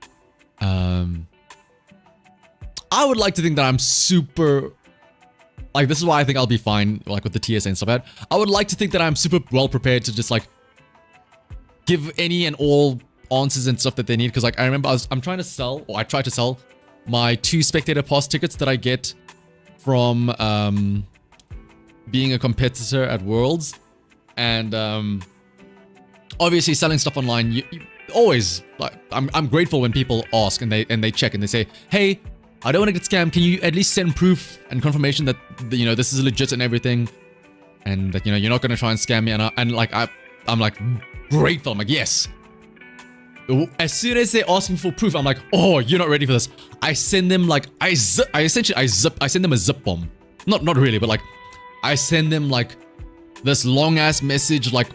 Speaker 2: I would like to think that I'm super. Like, this is why I think I'll be fine, like, with the TSA and stuff like that. I would like to think that I'm super well prepared to just, like, give any and all answers and stuff that they need. Because, like, I remember I'm trying to sell, or I tried to sell my 2 spectator pass tickets that I get from being a competitor at Worlds. And obviously selling stuff online, you always, like, I'm grateful when people ask and they check and they say, hey, I don't want to get scammed. Can you at least send proof and confirmation that, you know, this is legit and everything, and that, you know, you're not going to try and scam me? And I'm like grateful. I'm like, yes. As soon as they ask me for proof, I'm like, oh, you're not ready for this. I send them like I send them a zip bomb. Not really, but like I send them like this long ass message, like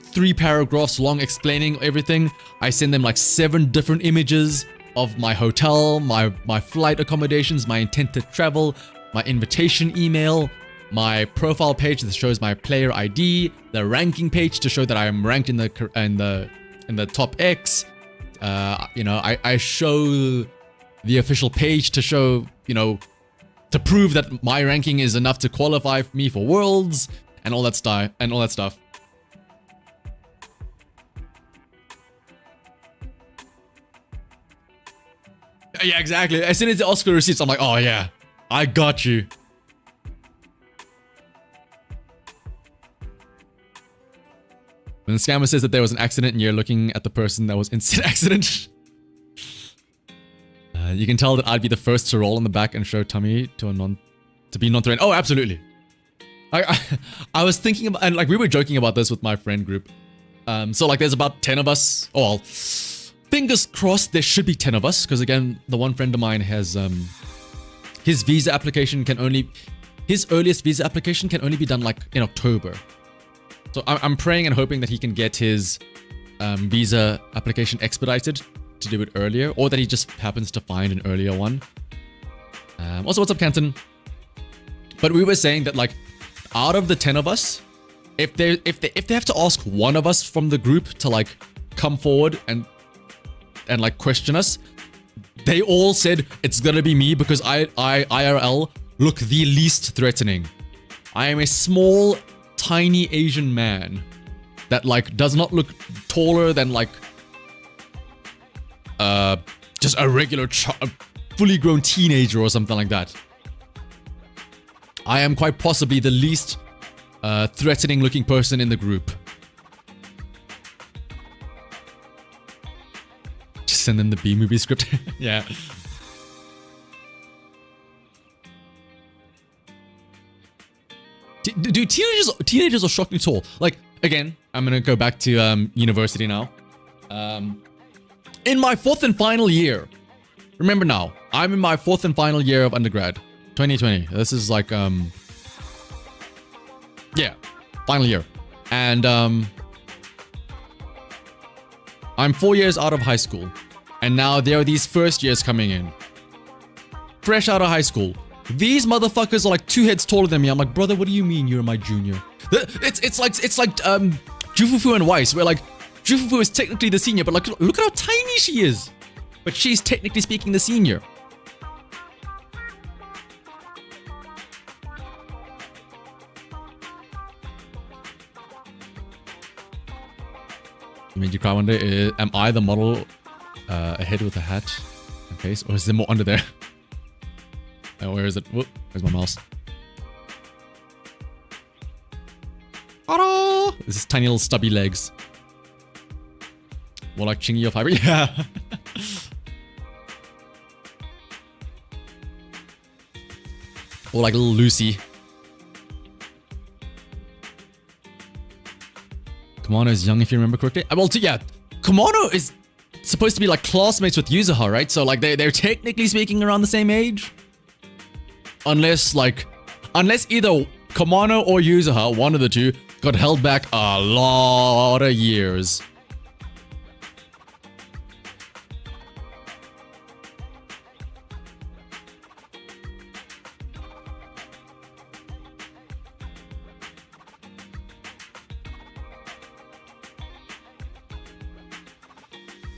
Speaker 2: 3 paragraphs long, explaining everything. I send them like 7 different images of my hotel, my flight accommodations, my intent to travel, my invitation email, my profile page that shows my player ID, the ranking page to show that I am ranked in the top X. You know, I show the official page to show, you know, to prove that my ranking is enough to qualify me for Worlds and all that stuff. Yeah, exactly. As soon as the Oscar receipts, I'm like, oh yeah, I got you. When the scammer says that there was an accident and you're looking at the person that was in said accident, you can tell that I'd be the first to roll on the back and show tummy to be non-threatening. Oh, absolutely. I was thinking about, and like we were joking about this with my friend group. So like there's about 10 of us. Oh, well, fingers crossed there should be 10 of us, because again, the one friend of mine has his visa application can only, his earliest visa application can only be done like in October. So I'm praying and hoping that he can get his visa application expedited to do it earlier, or that he just happens to find an earlier one. Also, what's up, Canton? But we were saying that like out of the 10 of us, if they have to ask one of us from the group to like come forward and like question us, they all said it's gonna be me, because I IRL look the least threatening. I am a small, tiny Asian man that like does not look taller than like just a regular fully grown teenager or something like that. I am quite possibly the least threatening looking person in the group. Just send them the B-movie script. Yeah. Dude, teenagers are shockingly tall. Like, again, I'm gonna go back to university now. In my 4th and final year, remember now, I'm in my 4th and final year of undergrad. 2020. This is like, yeah, final year. And, I'm 4 years out of high school. And now there are these first years coming in. Fresh out of high school. These motherfuckers are like 2 heads taller than me. I'm like, brother, what do you mean you're my junior? It's like Jufufu and Weiss, where like Jufufu is technically the senior, but like look at how tiny she is. But she's technically speaking the senior. You made you cry one day. Am I the model ahead with a hat and face, or is there more under there? Where is it? Whoop, where's my mouse? Ta-da! This is tiny little stubby legs. More like Chingy or Fiber. Yeah. Or like little Lucy. Kumano is young if you remember correctly. Well, yeah, Kumano is supposed to be like classmates with YUZUHA, right? So like they're technically speaking around the same age. Unless either Kumano or YUZUHA, one of the two, got held back a lot of years.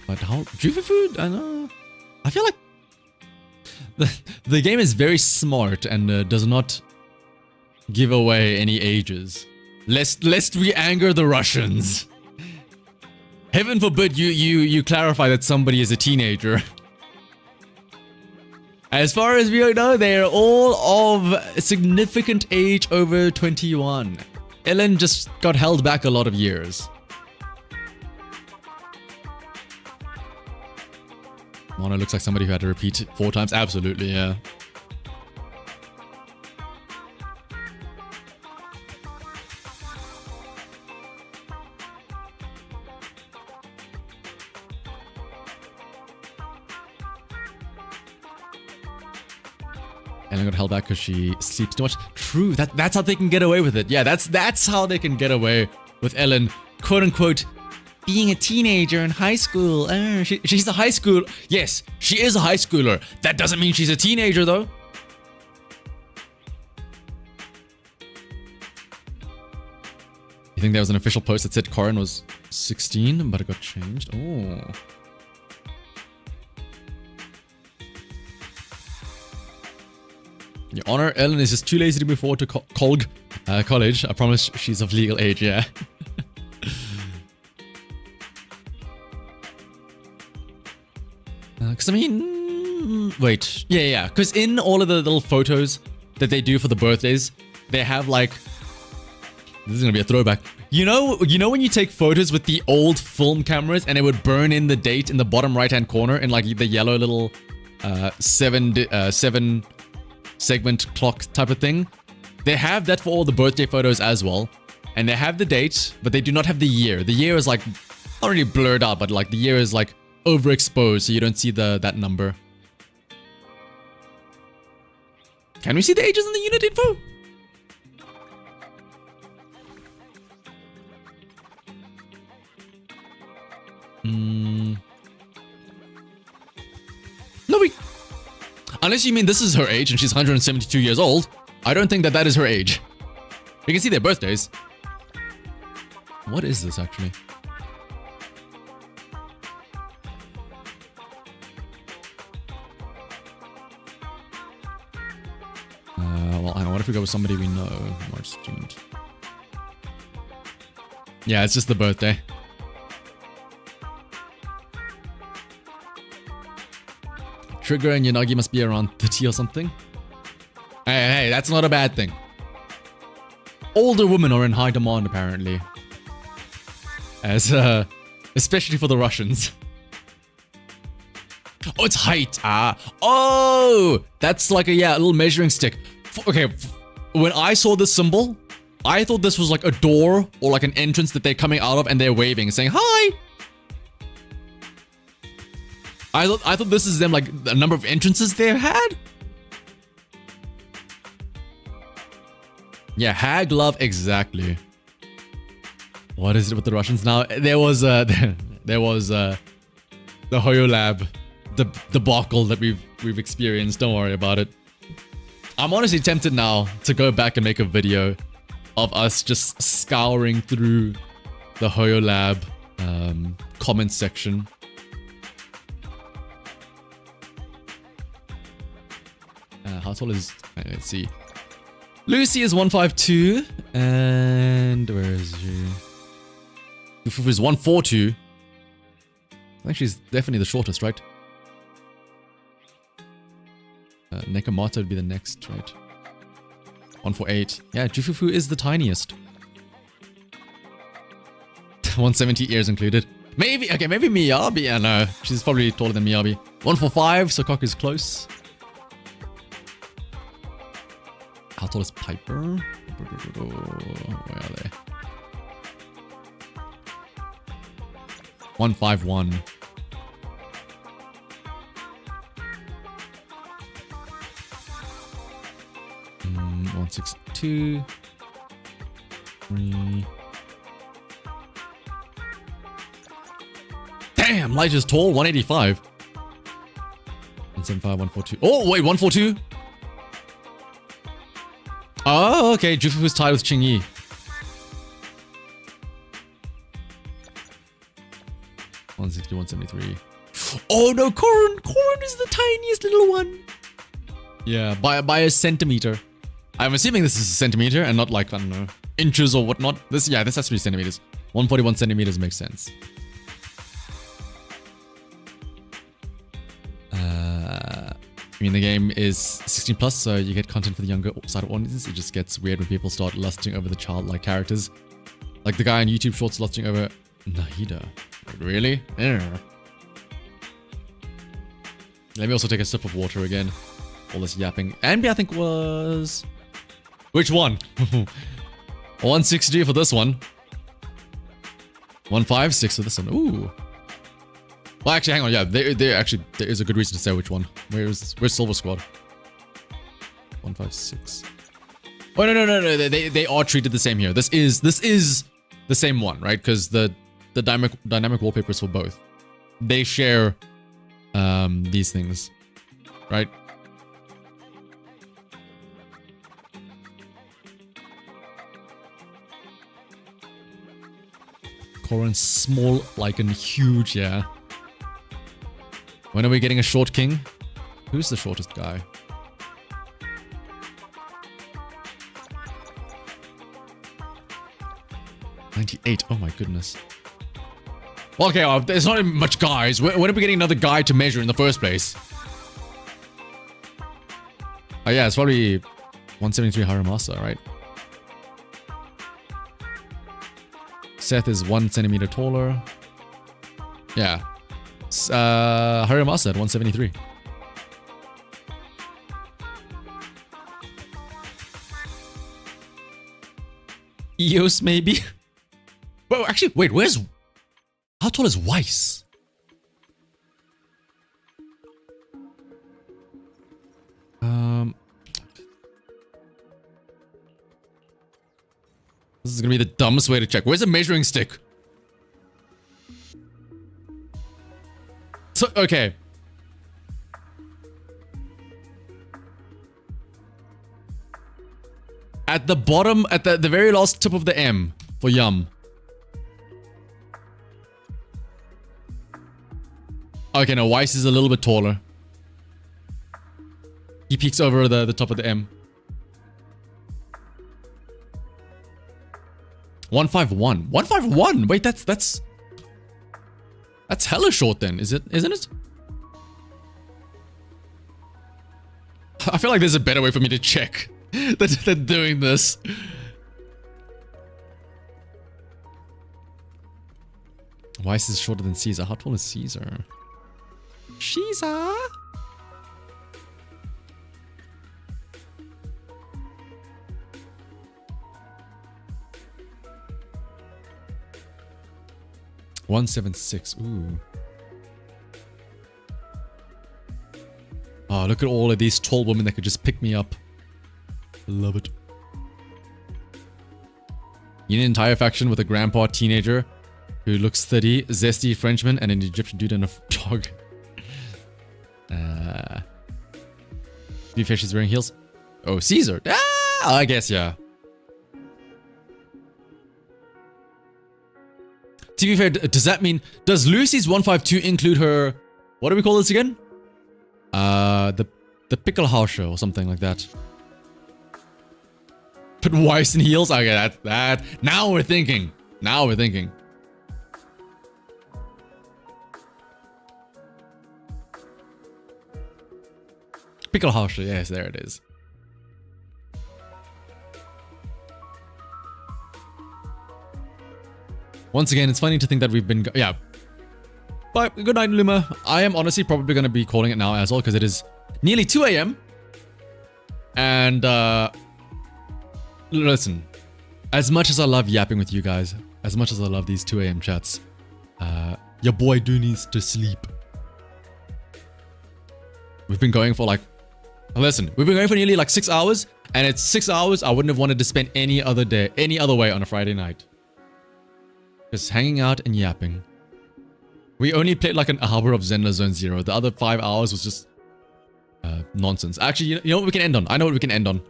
Speaker 2: But how Jufufu? I don't know. I feel like the game is very smart and does not give away any ages, lest we anger the Russians. Heaven forbid you clarify that somebody is a teenager. As far as we know, they are all of significant age over 21. Ellen just got held back a lot of years. Mono looks like somebody who had to repeat 4 times. Absolutely, yeah. And I got held back because she sleeps too much. True, that's how they can get away with it. Yeah, that's how they can get away with Ellen, quote unquote, being a teenager in high school. She's a high school. Yes, she is a high schooler. That doesn't mean she's a teenager, though. You think there was an official post that said Karin was 16, but it got changed? Oh. Your Honor, Ellen is just too lazy to move forward to college. I promise she's of legal age, yeah. Because I mean, wait, yeah. Because in all of the little photos that they do for the birthdays, they have like, this is gonna be a throwback. You know when you take photos with the old film cameras and it would burn in the date in the bottom right hand corner in like the yellow little 7 segment clock type of thing. They have that for all the birthday photos as well, and they have the date, but they do not have the year. The year is like not really blurred out, but like the year is like overexposed, so you don't see that number. Can we see the ages in the unit info? No, unless you mean this is her age and she's 172 years old. I don't think that is her age. You can see their birthdays. What is this actually? Well, hang on, what if we go with somebody we know? March student. Yeah, it's just the birthday. Trigger and Yanagi must be around 30 or something. Hey, that's not a bad thing. Older women are in high demand, apparently. As, especially for the Russians. Oh, it's height. Oh, that's like a little measuring stick. Okay, when I saw this symbol, I thought this was like a door or like an entrance that they're coming out of and they're waving, saying hi. I thought this is them, like, the number of entrances they've had. Yeah, hag love, exactly. What is it with the Russians now? There was the Hoyo Lab, the debacle that we've experienced. Don't worry about it. I'm honestly tempted now to go back and make a video of us just scouring through the Hoyo Lab comment section. How tall is... let's see. Lucy is 152. And where is she? Yufufu is 142. I think she's definitely the shortest, right? Nekomata would be the next, right? 148. Yeah, Jufufu is the tiniest. 170 ears included. Maybe, okay, maybe Miyabi. Yeah, no, she's probably taller than Miyabi. 145, so Cock is close. How tall is Piper? Where are they? 151. Mm, 162. 3. Damn, Light is tall. 185. 175, 142. Oh, wait, 142? Oh, okay. Jufufu's tied with Qingyi. One 173. Oh no, Corrin! Corrin is the tiniest little one. Yeah, by a centimeter. I'm assuming this is a centimeter and not like, I don't know, inches or whatnot. This has to be centimeters. 141 centimeters makes sense. I mean, the game is 16 plus, so you get content for the younger side of audiences. It just gets weird when people start lusting over the childlike characters. Like the guy on YouTube Shorts lusting over Nahida. Really? Yeah. Let me also take a sip of water again. All this yapping. Ambi, I think, was... Which one? 160 for this one. 156 for this one. Ooh. Well, actually, hang on. Yeah, there is a good reason to say which one. Where's Silver Squad? 156. Oh no. They are treated the same here. This is the same one, right? Because the dynamic wallpapers for both. They share these things, right? Corrin's small, like, and huge, yeah. When are we getting a short king? Who's the shortest guy? $98. Oh my goodness. Okay, well, there's not much guys. When are we getting another guy to measure in the first place? Oh yeah, it's probably 173 Haramasa, right? Seth is 1 centimeter taller. Yeah. Haramasa at 173. Eos maybe? Well, actually, wait, where's... How tall is Weiss? This is gonna be the dumbest way to check. Where's the measuring stick? So, okay. At the bottom, at the very last tip of the M for Yum. Okay, no, Weiss is a little bit taller. He peeks over the top of the M. 151. 151? Wait, that's hella short then, isn't it? I feel like there's a better way for me to check than doing this. Weiss is shorter than Caesar. How tall is Caesar? Caesar? $176. Ooh. Oh, look at all of these tall women that could just pick me up. Love it. You need an entire faction with a grandpa teenager who looks 30, zesty Frenchman, and an Egyptian dude and a dog. Do you fish is wearing heels? Oh, Caesar. Ah, I guess, yeah. To be fair, does that mean... Does Lucy's 152 include her... What do we call this again? The Pickle House Show or something like that. Put Weiss in heels? Okay, that. Now we're thinking. Now we're thinking. Pickle House Show. Yes, there it is. Once again, it's funny to think that we've been... Yeah. But good night, Luma. I am honestly probably going to be calling it now as well because it is nearly 2 a.m. And, listen. As much as I love yapping with you guys, as much as I love these 2 a.m. chats, your boy do needs to sleep. We've been going for like... Listen, we've been going for nearly like 6 hours. And it's 6 hours I wouldn't have wanted to spend any other day, any other way on a Friday night. Just hanging out and yapping. We only played like an hour of Zenless Zone Zero. The other 5 hours was just nonsense. Actually, you know what we can end on? I know what we can end on.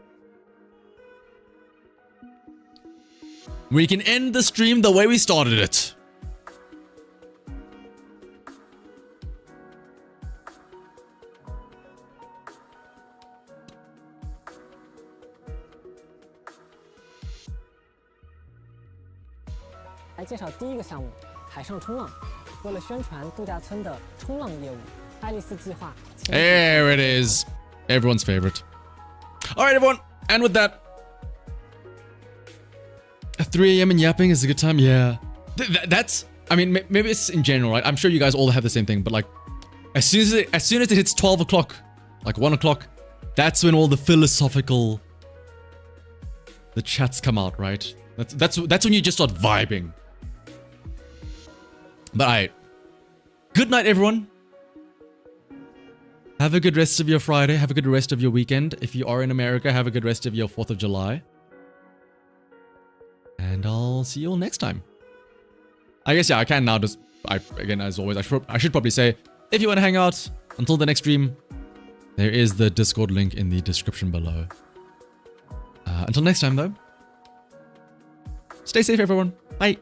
Speaker 2: We can end the stream the way we started it.
Speaker 5: 来介绍第一个项目，海上冲浪。为了宣传度假村的冲浪业务，爱丽丝计划。
Speaker 2: There it is. Everyone's favorite. All right, everyone. And with that, 3 a.m. and yapping is a good time. Yeah. That's, I mean, maybe it's in general, right? I'm sure you guys all have the same thing, but like, as soon as it hits 12 o'clock, like 1 o'clock, that's when all the philosophical, the chats come out, right? That's when you just start vibing. But alright. Good night, everyone. Have a good rest of your Friday. Have a good rest of your weekend. If you are in America, have a good rest of your 4th of July. And I'll see you all next time. I guess, yeah, I can now just... again, as always, I should probably say, if you want to hang out until the next stream, there is the Discord link in the description below. Until next time, though. Stay safe, everyone. Bye.